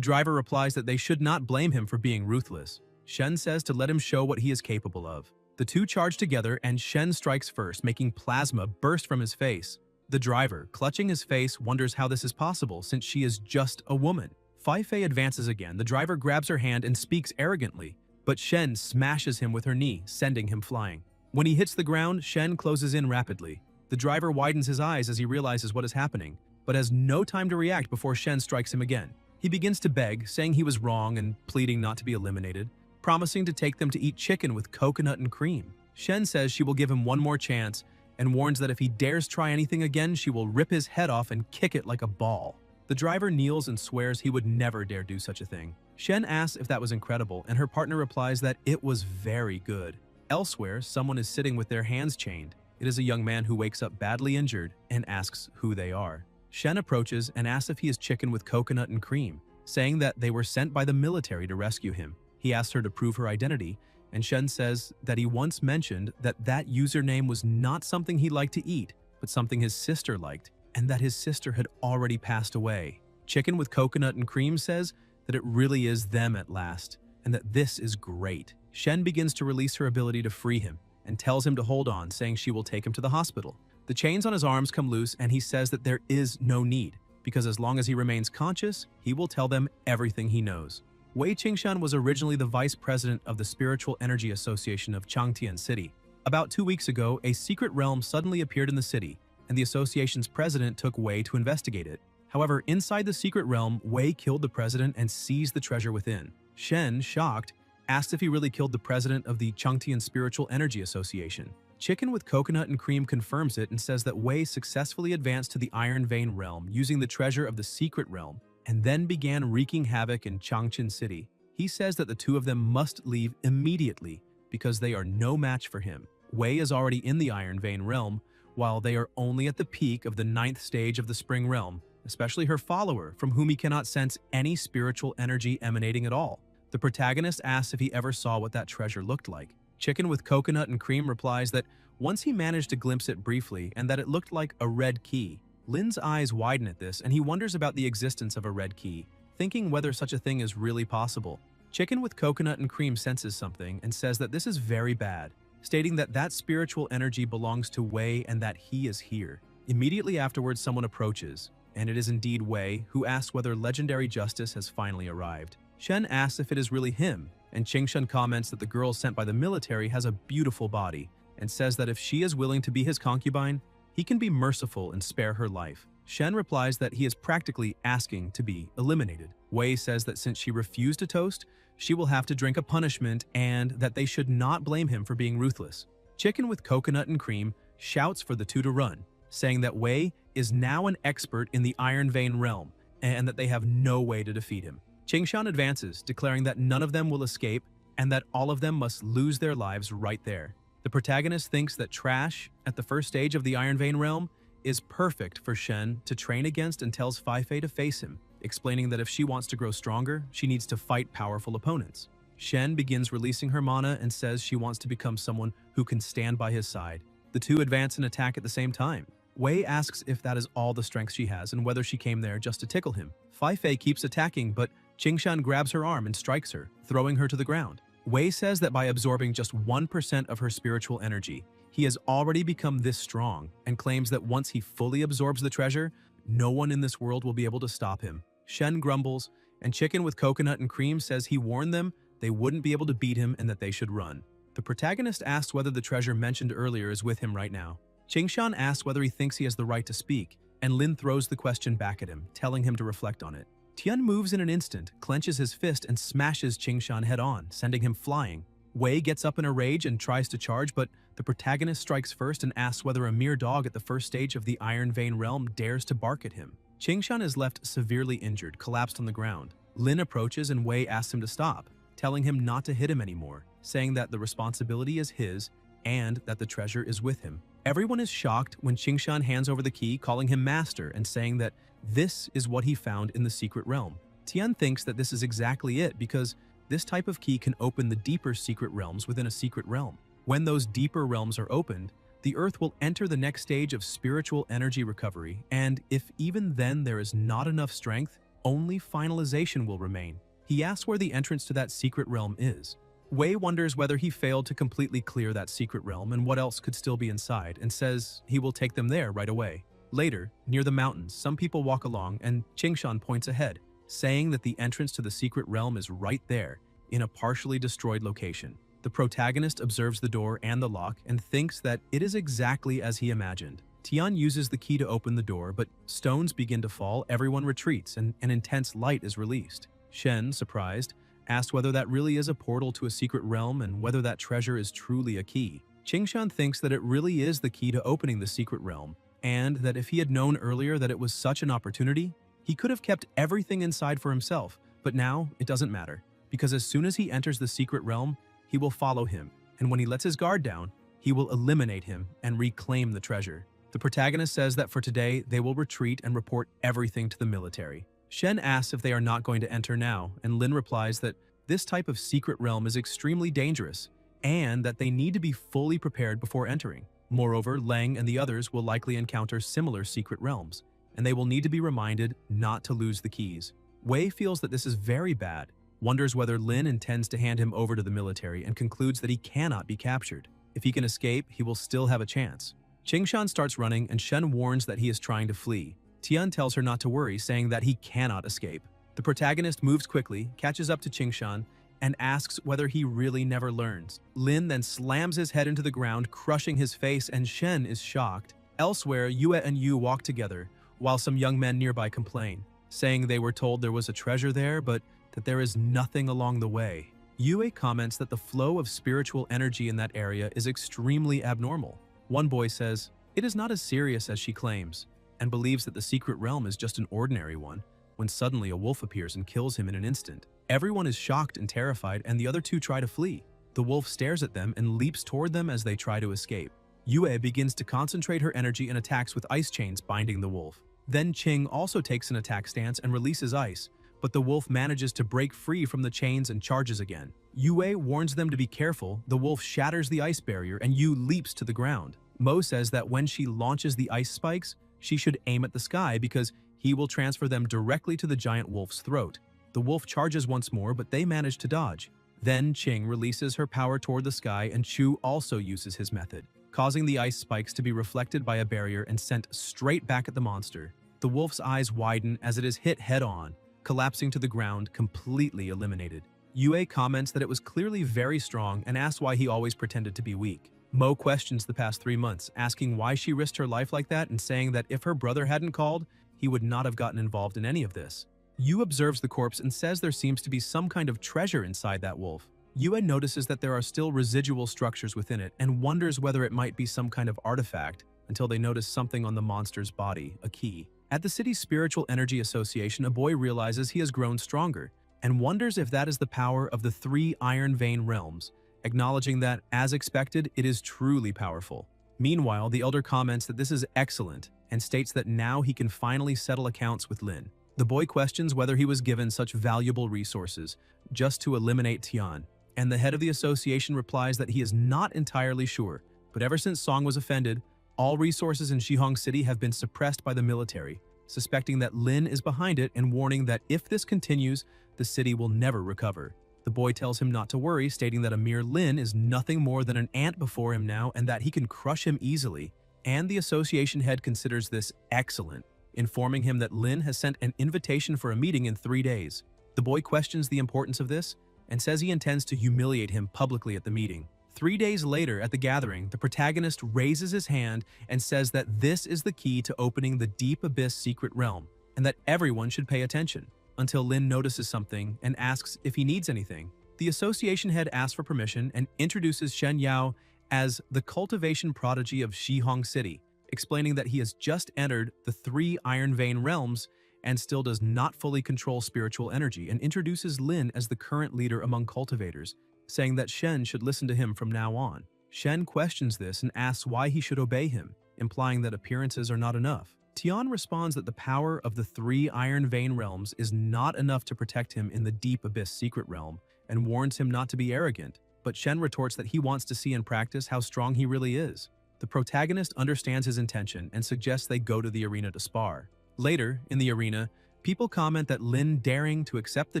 S1: driver replies that they should not blame him for being ruthless. Shen says to let him show what he is capable of. The two charge together, and Shen strikes first, making plasma burst from his face. The driver, clutching his face, wonders how this is possible since she is just a woman. Fei advances again. The driver grabs her hand and speaks arrogantly, but Shen smashes him with her knee, sending him flying. When he hits the ground, Shen closes in rapidly. The driver widens his eyes as he realizes what is happening, but has no time to react before Shen strikes him again. He begins to beg, saying he was wrong and pleading not to be eliminated, promising to take them to eat chicken with coconut and cream. Shen says she will give him one more chance and warns that if he dares try anything again, she will rip his head off and kick it like a ball. The driver kneels and swears he would never dare do such a thing. Shen asks if that was incredible, and her partner replies that it was very good. Elsewhere, someone is sitting with their hands chained. It is a young man who wakes up badly injured and asks who they are. Shen approaches and asks if he is chicken with coconut and cream, saying that they were sent by the military to rescue him. He asks her to prove her identity, and Shen says that he once mentioned that that username was not something he liked to eat, but something his sister liked, and that his sister had already passed away. Chicken with coconut and cream says that it really is them at last, and that this is great. Shen begins to release her ability to free him, and tells him to hold on, saying she will take him to the hospital. The chains on his arms come loose, and he says that there is no need, because as long as he remains conscious, he will tell them everything he knows. Wei Qingshan was originally the vice president of the Spiritual Energy Association of Changtian City. About 2 weeks ago, a secret realm suddenly appeared in the city, and the association's president took Wei to investigate it. However, inside the secret realm, Wei killed the president and seized the treasure within. Shen, shocked, asked if he really killed the president of the Changtian Spiritual Energy Association. Chicken with coconut and cream confirms it and says that Wei successfully advanced to the Iron Vein realm using the treasure of the secret realm, and then began wreaking havoc in Changchun City. He says that the two of them must leave immediately because they are no match for him. Wei is already in the Iron Vein realm, while they are only at the peak of the 9th stage of the Spring realm, especially her follower, from whom he cannot sense any spiritual energy emanating at all. The protagonist asks if he ever saw what that treasure looked like. Chicken with coconut and cream replies that once he managed to glimpse it briefly and that it looked like a red key. Lin's eyes widen at this, and he wonders about the existence of a red key, thinking whether such a thing is really possible. Chicken with coconut and cream senses something and says that this is very bad, stating that that spiritual energy belongs to Wei and that he is here. Immediately afterwards, someone approaches, and it is indeed Wei, who asks whether legendary justice has finally arrived. Shen asks if it is really him, and Qingshan comments that the girl sent by the military has a beautiful body, and says that if she is willing to be his concubine, he can be merciful and spare her life. Shen replies that he is practically asking to be eliminated. Wei says that since she refused to toast, she will have to drink a punishment and that they should not blame him for being ruthless. Chicken with coconut and cream shouts for the two to run, saying that Wei is now an expert in the Iron Vein realm and that they have no way to defeat him. Qingshan advances, declaring that none of them will escape and that all of them must lose their lives right there. The protagonist thinks that trash at the first stage of the Iron Vein realm is perfect for Shen to train against and tells Fei Fei to face him, explaining that if she wants to grow stronger, she needs to fight powerful opponents. Shen begins releasing her mana and says she wants to become someone who can stand by his side. The two advance and attack at the same time. Wei asks if that is all the strength she has and whether she came there just to tickle him. Fei Fei keeps attacking, but Qingshan grabs her arm and strikes her, throwing her to the ground. Wei says that by absorbing just 1% of her spiritual energy, he has already become this strong, and claims that once he fully absorbs the treasure, no one in this world will be able to stop him. Shen grumbles, and Chicken with coconut and cream says he warned them they wouldn't be able to beat him and that they should run. The protagonist asks whether the treasure mentioned earlier is with him right now. Qingshan asks whether he thinks he has the right to speak, and Lin throws the question back at him, telling him to reflect on it. Tian moves in an instant, clenches his fist, and smashes Qingshan head-on, sending him flying. Wei gets up in a rage and tries to charge, but the protagonist strikes first and asks whether a mere dog at the first stage of the Iron Vein realm dares to bark at him. Qingshan is left severely injured, collapsed on the ground. Lin approaches and Wei asks him to stop, telling him not to hit him anymore, saying that the responsibility is his and that the treasure is with him. Everyone is shocked when Qingshan hands over the key, calling him master and saying that this is what he found in the secret realm. Tian thinks that this is exactly it because this type of key can open the deeper secret realms within a secret realm. When those deeper realms are opened, the Earth will enter the next stage of spiritual energy recovery, and if even then there is not enough strength, only finalization will remain. He asks where the entrance to that secret realm is. Wei wonders whether he failed to completely clear that secret realm and what else could still be inside, and says he will take them there right away. Later, near the mountains, some people walk along and Qingshan points ahead, saying that the entrance to the secret realm is right there, in a partially destroyed location. The protagonist observes the door and the lock and thinks that it is exactly as he imagined. Tian uses the key to open the door, but stones begin to fall, everyone retreats, and an intense light is released. Shen, surprised, asks whether that really is a portal to a secret realm and whether that treasure is truly a key. Qingshan thinks that it really is the key to opening the secret realm, and that if he had known earlier that it was such an opportunity, he could have kept everything inside for himself. But now, it doesn't matter, because as soon as he enters the secret realm, he will follow him, and when he lets his guard down, he will eliminate him and reclaim the treasure. The protagonist says that for today, they will retreat and report everything to the military. Shen asks if they are not going to enter now, and Lin replies that this type of secret realm is extremely dangerous, and that they need to be fully prepared before entering. Moreover, Lang and the others will likely encounter similar secret realms, and they will need to be reminded not to lose the keys. Wei feels that this is very bad, wonders whether Lin intends to hand him over to the military, and concludes that he cannot be captured. If he can escape, he will still have a chance. Qingshan starts running, and Shen warns that he is trying to flee. Tian tells her not to worry, saying that he cannot escape. The protagonist moves quickly, catches up to Qingshan, and asks whether he really never learns. Lin then slams his head into the ground, crushing his face, and Shen is shocked. Elsewhere, Yue and Yu walk together, while some young men nearby complain, saying they were told there was a treasure there, but that there is nothing along the way. Yue comments that the flow of spiritual energy in that area is extremely abnormal. One boy says, "It is not as serious as she claims," and believes that the secret realm is just an ordinary one, when suddenly a wolf appears and kills him in an instant. Everyone is shocked and terrified, and the other two try to flee. The wolf stares at them and leaps toward them as they try to escape. Yue begins to concentrate her energy and attacks with ice chains binding the wolf. Then Qing also takes an attack stance and releases ice, but the wolf manages to break free from the chains and charges again. Yue warns them to be careful. The wolf shatters the ice barrier and Yu leaps to the ground. Mo says that when she launches the ice spikes, she should aim at the sky because he will transfer them directly to the giant wolf's throat. The wolf charges once more, but they manage to dodge. Then Qing releases her power toward the sky, and Chu also uses his method, causing the ice spikes to be reflected by a barrier and sent straight back at the monster. The wolf's eyes widen as it is hit head-on, collapsing to the ground, completely eliminated. Yue comments that it was clearly very strong and asks why he always pretended to be weak. Mo questions the past 3 months, asking why she risked her life like that and saying that if her brother hadn't called, he would not have gotten involved in any of this. Yu observes the corpse and says there seems to be some kind of treasure inside that wolf. Yue notices that there are still residual structures within it and wonders whether it might be some kind of artifact until they notice something on the monster's body, a key. At the city's Spiritual Energy Association, a boy realizes he has grown stronger and wonders if that is the power of the 3 Iron Vein realms, acknowledging that, as expected, it is truly powerful. Meanwhile, the elder comments that this is excellent and states that now he can finally settle accounts with Lin. The boy questions whether he was given such valuable resources just to eliminate Tian, and the head of the association replies that he is not entirely sure, but ever since Song was offended, all resources in Shihong City have been suppressed by the military, suspecting that Lin is behind it and warning that if this continues, the city will never recover. The boy tells him not to worry, stating that a mere Lin is nothing more than an ant before him now and that he can crush him easily, and the association head considers this excellent, informing him that Lin has sent an invitation for a meeting in 3 days. The boy questions the importance of this and says he intends to humiliate him publicly at the meeting. 3 days later, at the gathering, the protagonist raises his hand and says that this is the key to opening the Deep Abyss secret realm, and that everyone should pay attention, until Lin notices something and asks if he needs anything. The association head asks for permission and introduces Shen Yao as the cultivation prodigy of Shihong City, explaining that he has just entered the 3 Iron Vein realms and still does not fully control spiritual energy, and introduces Lin as the current leader among cultivators, saying that Shen should listen to him from now on. Shen questions this and asks why he should obey him, implying that appearances are not enough. Tian responds that the power of the 3 Iron Vein realms is not enough to protect him in the Deep Abyss secret realm, and warns him not to be arrogant, but Shen retorts that he wants to see in practice how strong he really is. The protagonist understands his intention and suggests they go to the arena to spar. Later, in the arena, people comment that Lin daring to accept the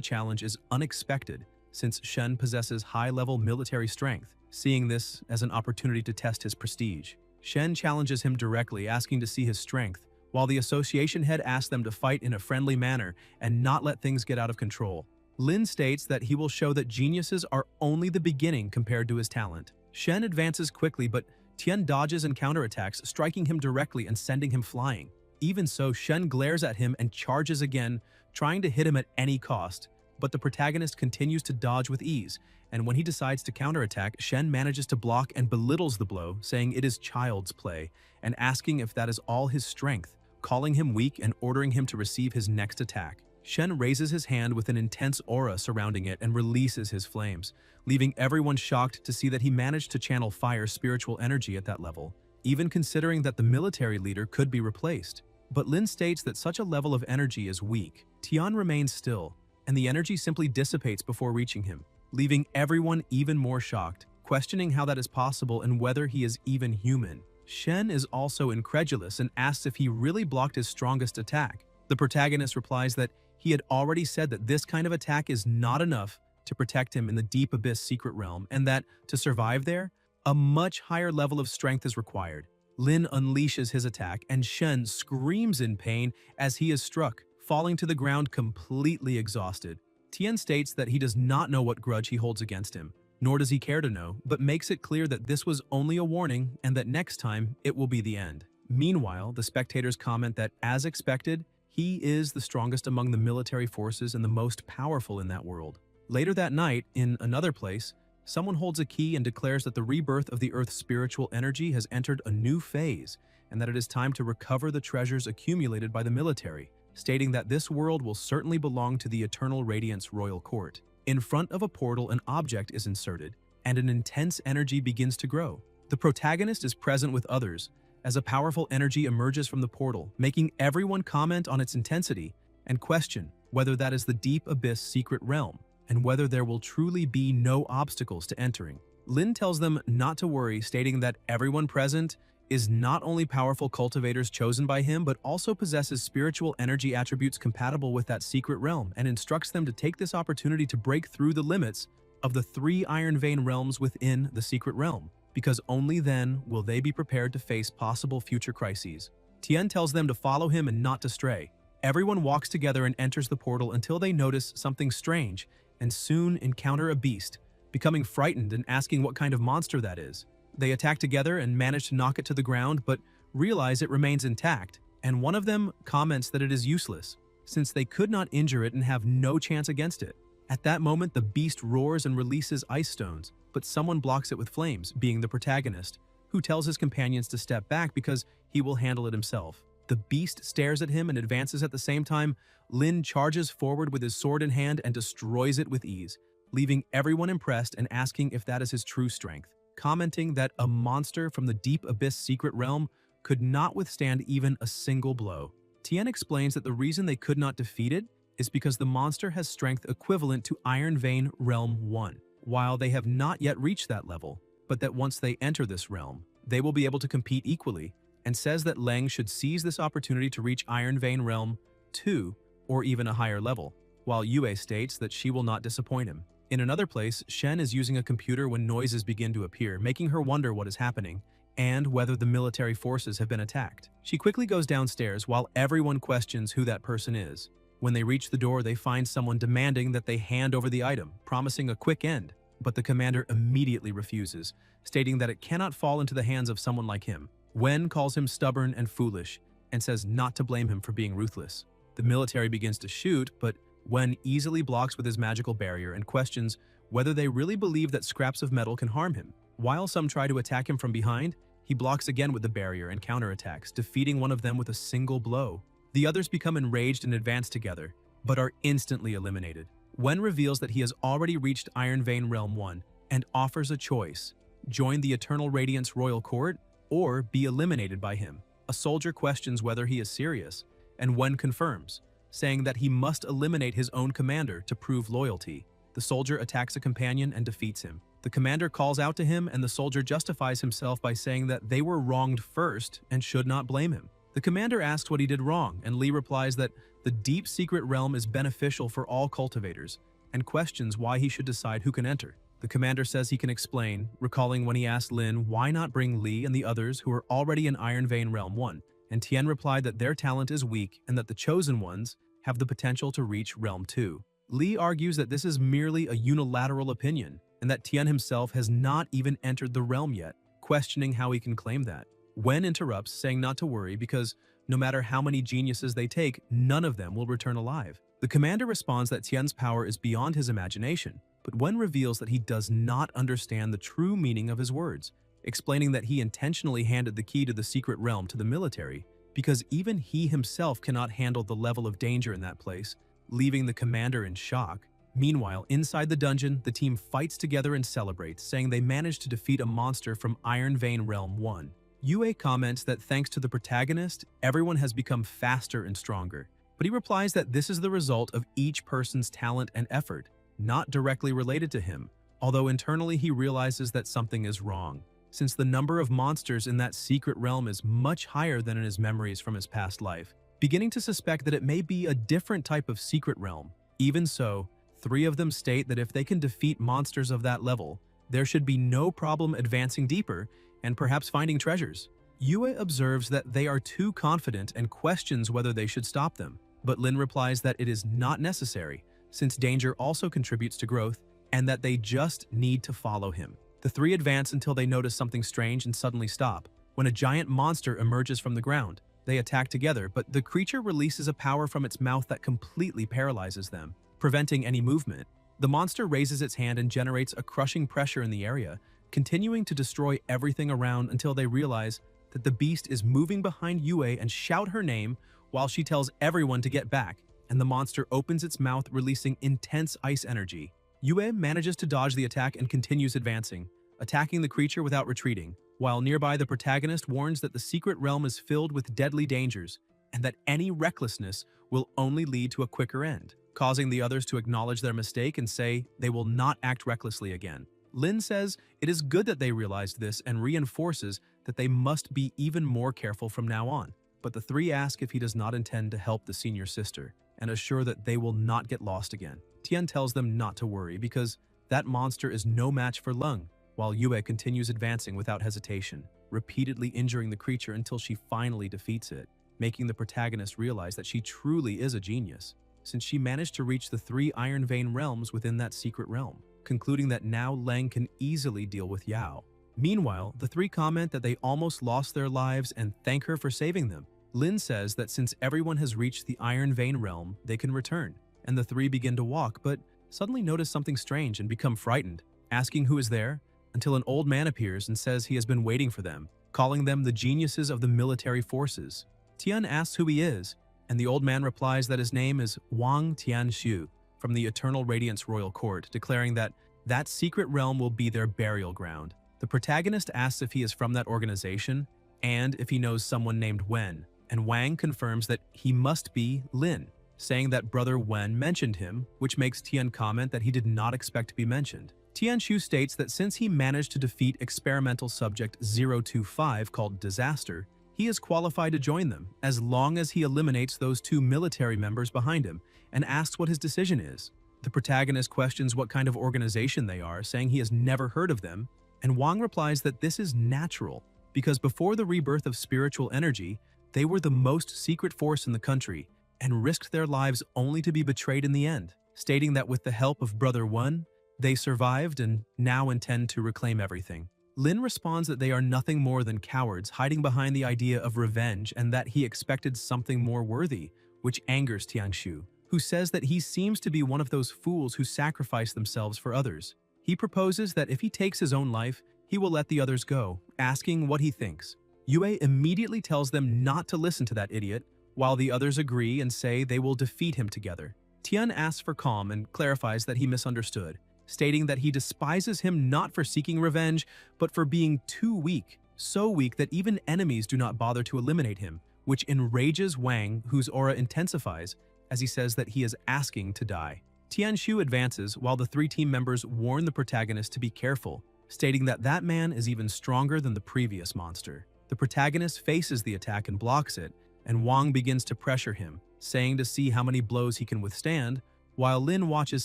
S1: challenge is unexpected, since Shen possesses high-level military strength, seeing this as an opportunity to test his prestige. Shen challenges him directly, asking to see his strength, while the association head asks them to fight in a friendly manner and not let things get out of control. Lin states that he will show that geniuses are only the beginning compared to his talent. Shen advances quickly, but Tian dodges and counterattacks, striking him directly and sending him flying. Even so, Shen glares at him and charges again, trying to hit him at any cost. But the protagonist continues to dodge with ease, and when he decides to counterattack, Shen manages to block and belittles the blow, saying it is child's play, and asking if that is all his strength, calling him weak and ordering him to receive his next attack. Shen raises his hand with an intense aura surrounding it and releases his flames, leaving everyone shocked to see that he managed to channel fire spiritual energy at that level, even considering that the military leader could be replaced. But Lin states that such a level of energy is weak. Tian remains still, and the energy simply dissipates before reaching him, leaving everyone even more shocked, questioning how that is possible and whether he is even human. Shen is also incredulous and asks if he really blocked his strongest attack. The protagonist replies that he had already said that this kind of attack is not enough to protect him in the deep abyss secret realm, and that, to survive there, a much higher level of strength is required. Lin unleashes his attack, and Shen screams in pain as he is struck, falling to the ground completely exhausted. Tian states that he does not know what grudge he holds against him, nor does he care to know, but makes it clear that this was only a warning and that next time it will be the end. Meanwhile, the spectators comment that, as expected, he is the strongest among the military forces and the most powerful in that world. Later that night, in another place, someone holds a key and declares that the rebirth of the Earth's spiritual energy has entered a new phase and that it is time to recover the treasures accumulated by the military, stating that this world will certainly belong to the Eternal Radiance Royal Court. In front of a portal, an object is inserted, and an intense energy begins to grow. The protagonist is present with others as a powerful energy emerges from the portal, making everyone comment on its intensity and question whether that is the deep abyss secret realm, and whether there will truly be no obstacles to entering. Lin tells them not to worry, stating that everyone present is not only powerful cultivators chosen by him, but also possesses spiritual energy attributes compatible with that secret realm, and instructs them to take this opportunity to break through the limits of the 3 Iron Vein realms within the secret realm, because only then will they be prepared to face possible future crises. Tian tells them to follow him and not to stray. Everyone walks together and enters the portal until they notice something strange and soon encounter a beast, becoming frightened and asking what kind of monster that is. They attack together and manage to knock it to the ground, but realize it remains intact, and one of them comments that it is useless, since they could not injure it and have no chance against it. At that moment, the beast roars and releases ice stones, but someone blocks it with flames, being the protagonist, who tells his companions to step back because he will handle it himself. The beast stares at him and advances at the same time. Lin charges forward with his sword in hand and destroys it with ease, leaving everyone impressed and asking if that is his true strength, commenting that a monster from the deep abyss secret realm could not withstand even a single blow. Tian explains that the reason they could not defeat it is because the monster has strength equivalent to Iron Vein Realm 1, while they have not yet reached that level, but that once they enter this realm, they will be able to compete equally, and says that Leng should seize this opportunity to reach Iron Vein Realm 2 or even a higher level, while Yue states that she will not disappoint him. In another place, Shen is using a computer when noises begin to appear, making her wonder what is happening and whether the military forces have been attacked. She quickly goes downstairs while everyone questions who that person is. When they reach the door, they find someone demanding that they hand over the item, promising a quick end, but the commander immediately refuses, stating that it cannot fall into the hands of someone like him. Wen calls him stubborn and foolish and says not to blame him for being ruthless. The military begins to shoot, but Wen easily blocks with his magical barrier and questions whether they really believe that scraps of metal can harm him. While some try to attack him from behind, he blocks again with the barrier and counterattacks, defeating one of them with a single blow. The others become enraged and advance together, but are instantly eliminated. Wen reveals that he has already reached Iron Vein Realm 1 and offers a choice: join the Eternal Radiance Royal Court or be eliminated by him. A soldier questions whether he is serious, and Wen confirms, saying that he must eliminate his own commander to prove loyalty. The soldier attacks a companion and defeats him. The commander calls out to him, and the soldier justifies himself by saying that they were wronged first and should not blame him. The commander asks what he did wrong, and Li replies that the deep secret realm is beneficial for all cultivators, and questions why he should decide who can enter. The commander says he can explain, recalling when he asked Lin why not bring Li and the others who are already in Iron Vein Realm 1, and Tian replied that their talent is weak and that the chosen ones have the potential to reach Realm 2. Li argues that this is merely a unilateral opinion, and that Tian himself has not even entered the realm yet. questioning how he can claim that. Wen interrupts, saying not to worry because no matter how many geniuses they take, none of them will return alive. The commander responds that Tian's power is beyond his imagination, but Wen reveals that he does not understand the true meaning of his words, explaining that he intentionally handed the key to the secret realm to the military because even he himself cannot handle the level of danger in that place, leaving the commander in shock. Meanwhile, inside the dungeon, the team fights together and celebrates, saying they managed to defeat a monster from Iron Vein Realm 1. Yue comments that thanks to the protagonist, everyone has become faster and stronger, but he replies that this is the result of each person's talent and effort, not directly related to him, although internally he realizes that something is wrong, since the number of monsters in that secret realm is much higher than in his memories from his past life, beginning to suspect that it may be a different type of secret realm. Even so, 3 of them state that if they can defeat monsters of that level, there should be no problem advancing deeper and perhaps finding treasures. Yue observes that they are too confident and questions whether they should stop them, but Lin replies that it is not necessary, since danger also contributes to growth and that they just need to follow him. The 3 advance until they notice something strange and suddenly stop. When a giant monster emerges from the ground, they attack together, but the creature releases a power from its mouth that completely paralyzes them, preventing any movement. The monster raises its hand and generates a crushing pressure in the area, continuing to destroy everything around until they realize that the beast is moving behind Yue and shout her name while she tells everyone to get back, and the monster opens its mouth, releasing intense ice energy. Yue manages to dodge the attack and continues advancing, attacking the creature without retreating, while nearby the protagonist warns that the secret realm is filled with deadly dangers and that any recklessness will only lead to a quicker end, causing the others to acknowledge their mistake and say they will not act recklessly again. Lin says it is good that they realized this and reinforces that they must be even more careful from now on, but the 3 ask if he does not intend to help the senior sister and assure that they will not get lost again. Tian tells them not to worry because that monster is no match for Lung, while Yue continues advancing without hesitation, repeatedly injuring the creature until she finally defeats it, making the protagonist realize that she truly is a genius, since she managed to reach the 3 Iron Vein realms within that secret realm, concluding that now Leng can easily deal with Yao. Meanwhile, the 3 comment that they almost lost their lives and thank her for saving them. Lin says that since everyone has reached the Iron Vein realm, they can return, and the 3 begin to walk, but suddenly notice something strange and become frightened, asking who is there, until an old man appears and says he has been waiting for them, calling them the geniuses of the military forces. Tian asks who he is, and the old man replies that his name is Wang Tianxiu from the Eternal Radiance Royal Court, declaring that that secret realm will be their burial ground. The protagonist asks if he is from that organization and if he knows someone named Wen, and Wang confirms that he must be Lin, saying that brother Wen mentioned him, which makes Tian comment that he did not expect to be mentioned. Tianshu states that since he managed to defeat experimental subject 025 called Disaster, he is qualified to join them as long as he eliminates those 2 military members behind him, and asks what his decision is. The protagonist questions what kind of organization they are, saying he has never heard of them, and Wang replies that this is natural because before the rebirth of spiritual energy, they were the most secret force in the country and risked their lives only to be betrayed in the end, stating that with the help of brother Wen, they survived and now intend to reclaim everything. Lin responds that they are nothing more than cowards hiding behind the idea of revenge and that he expected something more worthy, which angers Tianshu, who says that he seems to be one of those fools who sacrifice themselves for others. He proposes that if he takes his own life, he will let the others go, asking what he thinks. Yue immediately tells them not to listen to that idiot, while the others agree and say they will defeat him together. Tian asks for calm and clarifies that he misunderstood, stating that he despises him not for seeking revenge, but for being too weak, so weak that even enemies do not bother to eliminate him, which enrages Wang, whose aura intensifies, as he says that he is asking to die. Tianshu advances while the 3 team members warn the protagonist to be careful, stating that that man is even stronger than the previous monster. The protagonist faces the attack and blocks it, and Wang begins to pressure him, saying to see how many blows he can withstand, while Lin watches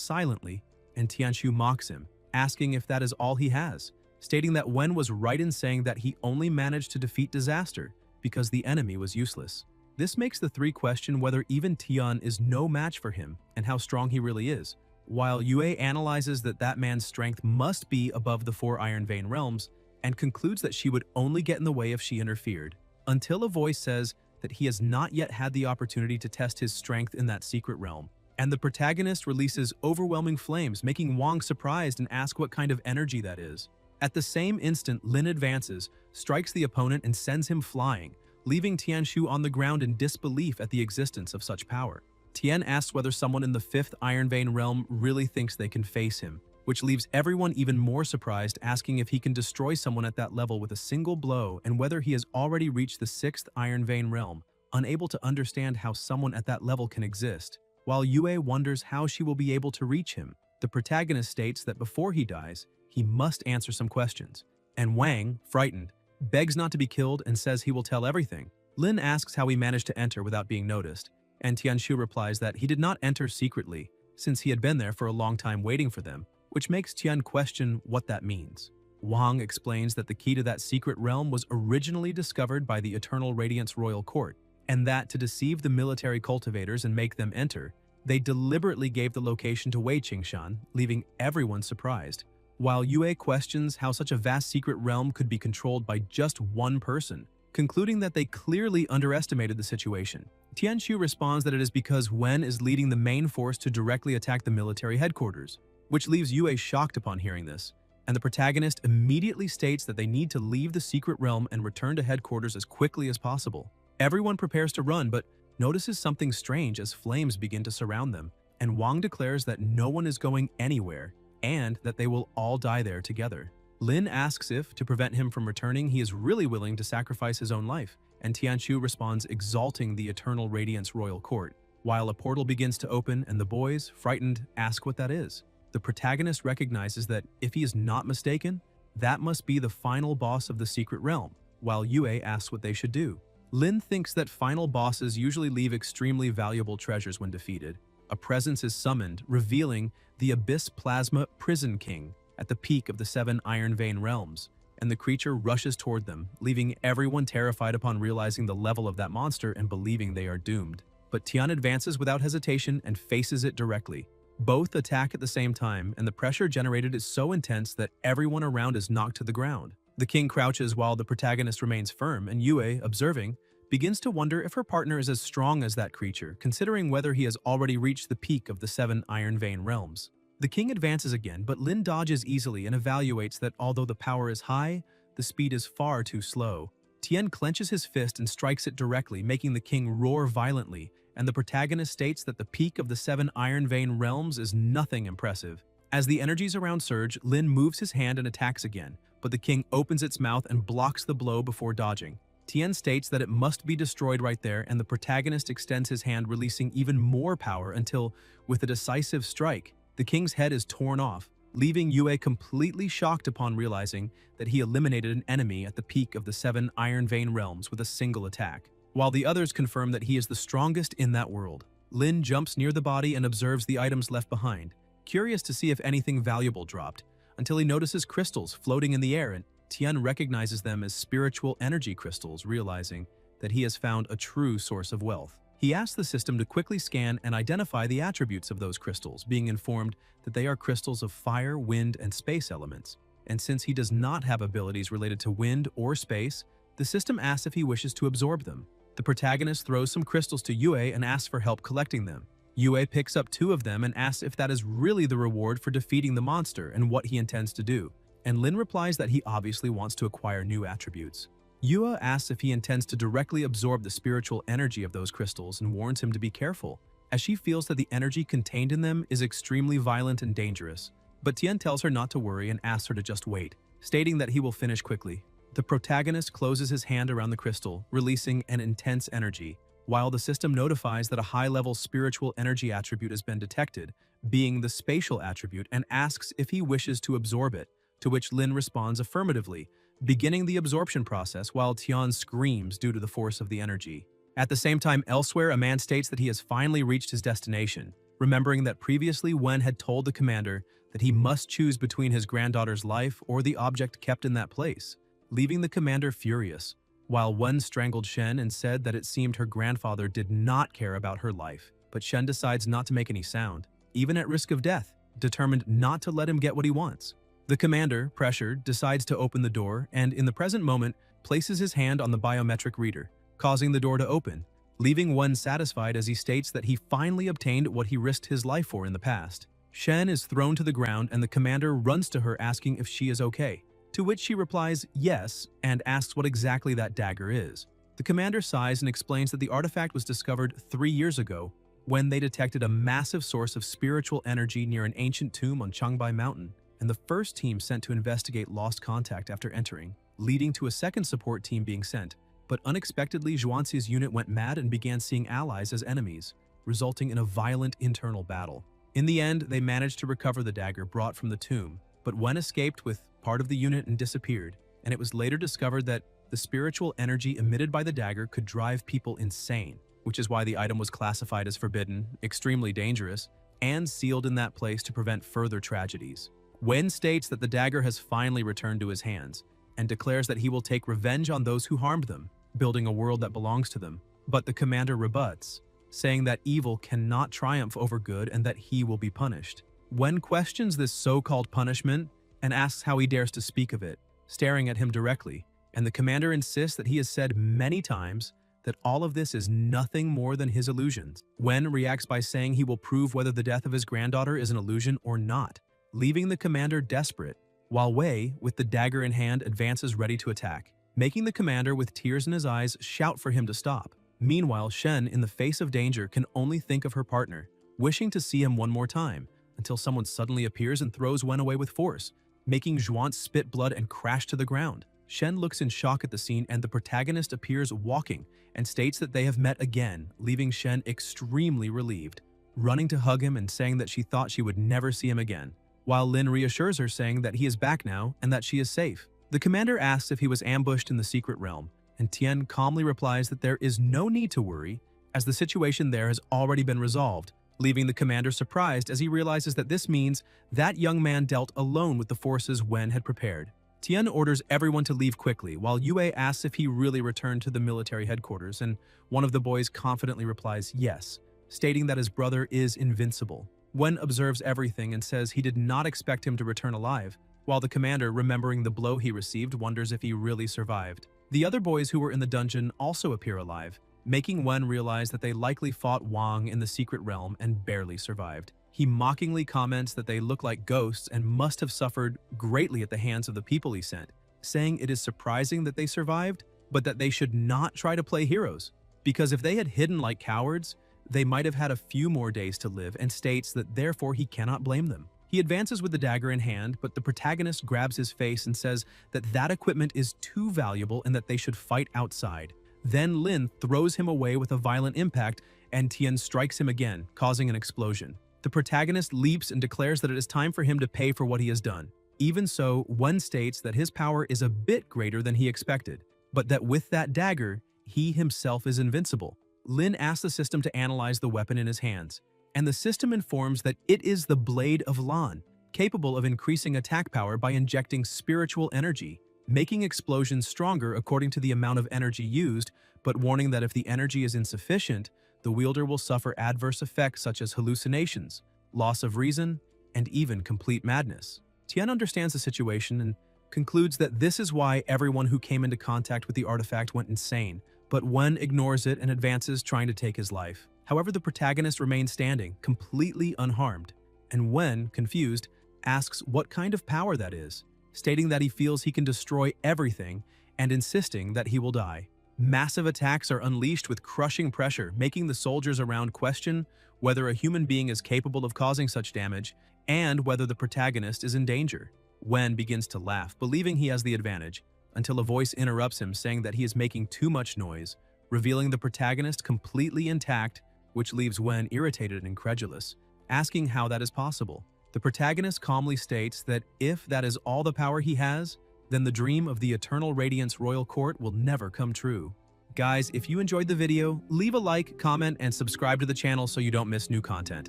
S1: silently, and Tianshu mocks him, asking if that is all he has, stating that Wen was right in saying that he only managed to defeat Disaster because the enemy was useless. This makes the 3 question whether even Tian is no match for him and how strong he really is, while Yue analyzes that that man's strength must be above the 4 Iron Vein realms, and concludes that she would only get in the way if she interfered, until a voice says that he has not yet had the opportunity to test his strength in that secret realm. And the protagonist releases overwhelming flames, making Wang surprised and ask what kind of energy that is. At the same instant, Lin advances, strikes the opponent and sends him flying, leaving Tianshu on the ground in disbelief at the existence of such power. Tian asks whether someone in the 5th Iron Vein realm really thinks they can face him, which leaves everyone even more surprised, asking if he can destroy someone at that level with a single blow and whether he has already reached the 6th Iron Vein realm, unable to understand how someone at that level can exist. While Yue wonders how she will be able to reach him, the protagonist states that before he dies, he must answer some questions. And Wang, frightened, begs not to be killed and says he will tell everything. Lin asks how he managed to enter without being noticed, and Tianshu replies that he did not enter secretly, since he had been there for a long time waiting for them, which makes Tian question what that means. Wang explains that the key to that secret realm was originally discovered by the Eternal Radiance Royal Court, and that to deceive the military cultivators and make them enter, they deliberately gave the location to Wei Qingshan, leaving everyone surprised. While Yue questions how such a vast secret realm could be controlled by just one person, concluding that they clearly underestimated the situation. Tianshu responds that it is because Wen is leading the main force to directly attack the military headquarters, which leaves Yue shocked upon hearing this, and the protagonist immediately states that they need to leave the secret realm and return to headquarters as quickly as possible. Everyone prepares to run, but notices something strange as flames begin to surround them, and Wang declares that no one is going anywhere and that they will all die there together. Lin asks if, to prevent him from returning, he is really willing to sacrifice his own life, and Tianshu responds exalting the Eternal Radiance Royal Court, while a portal begins to open and the boys, frightened, ask what that is. The protagonist recognizes that, if he is not mistaken, that must be the final boss of the secret realm, while Yue asks what they should do. Lin thinks that final bosses usually leave extremely valuable treasures when defeated. A presence is summoned, revealing the Abyss Plasma Prison King at the peak of the 7 Iron Vein realms, and the creature rushes toward them, leaving everyone terrified upon realizing the level of that monster and believing they are doomed. But Tian advances without hesitation and faces it directly. Both attack at the same time, and the pressure generated is so intense that everyone around is knocked to the ground. The king crouches while the protagonist remains firm, and Yue, observing, begins to wonder if her partner is as strong as that creature, considering whether he has already reached the peak of the 7 Iron Vein realms. The king advances again, but Lin dodges easily and evaluates that although the power is high, the speed is far too slow. Tian clenches his fist and strikes it directly, making the king roar violently, and the protagonist states that the peak of the 7 Iron Vein realms is nothing impressive. As the energies around surge, Lin moves his hand and attacks again, but the king opens its mouth and blocks the blow before dodging. Tian states that it must be destroyed right there, and the protagonist extends his hand, releasing even more power until, with a decisive strike, the king's head is torn off, leaving Yue completely shocked upon realizing that he eliminated an enemy at the peak of the 7 Iron Vein realms with a single attack. While the others confirm that he is the strongest in that world, Lin jumps near the body and observes the items left behind, curious to see if anything valuable dropped, until he notices crystals floating in the air, and Tian recognizes them as spiritual energy crystals, realizing that he has found a true source of wealth. He asks the system to quickly scan and identify the attributes of those crystals, being informed that they are crystals of fire, wind, and space elements. And since he does not have abilities related to wind or space, the system asks if he wishes to absorb them. The protagonist throws some crystals to Yue and asks for help collecting them. Yue picks up 2 of them and asks if that is really the reward for defeating the monster and what he intends to do. And Lin replies that he obviously wants to acquire new attributes. Yue asks if he intends to directly absorb the spiritual energy of those crystals and warns him to be careful, as she feels that the energy contained in them is extremely violent and dangerous. But Tian tells her not to worry and asks her to just wait, stating that he will finish quickly. The protagonist closes his hand around the crystal, releasing an intense energy, while the system notifies that a high-level spiritual energy attribute has been detected, being the spatial attribute, and asks if he wishes to absorb it, to which Lin responds affirmatively, beginning the absorption process while Tian screams due to the force of the energy. At the same time, elsewhere, a man states that he has finally reached his destination, remembering that previously Wen had told the commander that he must choose between his granddaughter's life or the object kept in that place, leaving the commander furious, while Wen strangled Shen and said that it seemed her grandfather did not care about her life, but Shen decides not to make any sound, even at risk of death, determined not to let him get what he wants. The commander, pressured, decides to open the door and, in the present moment, places his hand on the biometric reader, causing the door to open, leaving Wen satisfied as he states that he finally obtained what he risked his life for in the past. Shen is thrown to the ground and the commander runs to her asking if she is okay, to which she replies yes and asks what exactly that dagger is. The commander sighs and explains that the artifact was discovered 3 years ago when they detected a massive source of spiritual energy near an ancient tomb on Changbai Mountain, and the first team sent to investigate lost contact after entering, leading to a second support team being sent. But unexpectedly, Zhuangzi's unit went mad and began seeing allies as enemies, resulting in a violent internal battle. In the end, they managed to recover the dagger brought from the tomb, but Wen escaped with part of the unit and disappeared, and it was later discovered that the spiritual energy emitted by the dagger could drive people insane, which is why the item was classified as forbidden, extremely dangerous, and sealed in that place to prevent further tragedies. Wen states that the dagger has finally returned to his hands, and declares that he will take revenge on those who harmed them, building a world that belongs to them. But the commander rebuts, saying that evil cannot triumph over good and that he will be punished. Wen questions this so-called punishment and asks how he dares to speak of it, staring at him directly, and the commander insists that he has said many times that all of this is nothing more than his illusions. Wen reacts by saying he will prove whether the death of his granddaughter is an illusion or not, leaving the commander desperate, while Wei, with the dagger in hand, advances ready to attack, making the commander, with tears in his eyes, shout for him to stop. Meanwhile, Shen, in the face of danger, can only think of her partner, wishing to see him one more time, until someone suddenly appears and throws Wen away with force, making Zhuang spit blood and crash to the ground. Shen looks in shock at the scene and the protagonist appears walking and states that they have met again, leaving Shen extremely relieved, running to hug him and saying that she thought she would never see him again, while Lin reassures her saying that he is back now and that she is safe. The commander asks if he was ambushed in the secret realm, and Tian calmly replies that there is no need to worry, as the situation there has already been resolved, leaving the commander surprised as he realizes that this means that young man dealt alone with the forces Wen had prepared. Tian orders everyone to leave quickly, while Yue asks if he really returned to the military headquarters, and one of the boys confidently replies yes, stating that his brother is invincible. Wen observes everything and says he did not expect him to return alive, while the commander, remembering the blow he received, wonders if he really survived. The other boys who were in the dungeon also appear alive, making Wen realize that they likely fought Wang in the secret realm and barely survived. He mockingly comments that they look like ghosts and must have suffered greatly at the hands of the people he sent, saying it is surprising that they survived, but that they should not try to play heroes, because if they had hidden like cowards, they might have had a few more days to live, and states that therefore he cannot blame them. He advances with the dagger in hand, but the protagonist grabs his face and says that that equipment is too valuable and that they should fight outside. Then Lin throws him away with a violent impact, and Tian strikes him again, causing an explosion. The protagonist leaps and declares that it is time for him to pay for what he has done. Even so, Wen states that his power is a bit greater than he expected, but that with that dagger, he himself is invincible. Lin asks the system to analyze the weapon in his hands, and the system informs that it is the Blade of Lan, capable of increasing attack power by injecting spiritual energy, making explosions stronger according to the amount of energy used, but warning that if the energy is insufficient, the wielder will suffer adverse effects such as hallucinations, loss of reason, and even complete madness. Tian understands the situation and concludes that this is why everyone who came into contact with the artifact went insane, but Wen ignores it and advances, trying to take his life. However, the protagonist remains standing, completely unharmed, and Wen, confused, asks what kind of power that is, stating that he feels he can destroy everything and insisting that he will die. Massive attacks are unleashed with crushing pressure, making the soldiers around question whether a human being is capable of causing such damage and whether the protagonist is in danger. Wen begins to laugh, believing he has the advantage, until a voice interrupts him saying that he is making too much noise, revealing the protagonist completely intact, which leaves Wen irritated and incredulous, asking how that is possible. The protagonist calmly states that if that is all the power he has, then the dream of the Eternal Radiance Royal Court will never come true. Guys, if you enjoyed the video, leave a like, comment, and subscribe to the channel so you don't miss new content.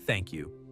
S1: Thank you.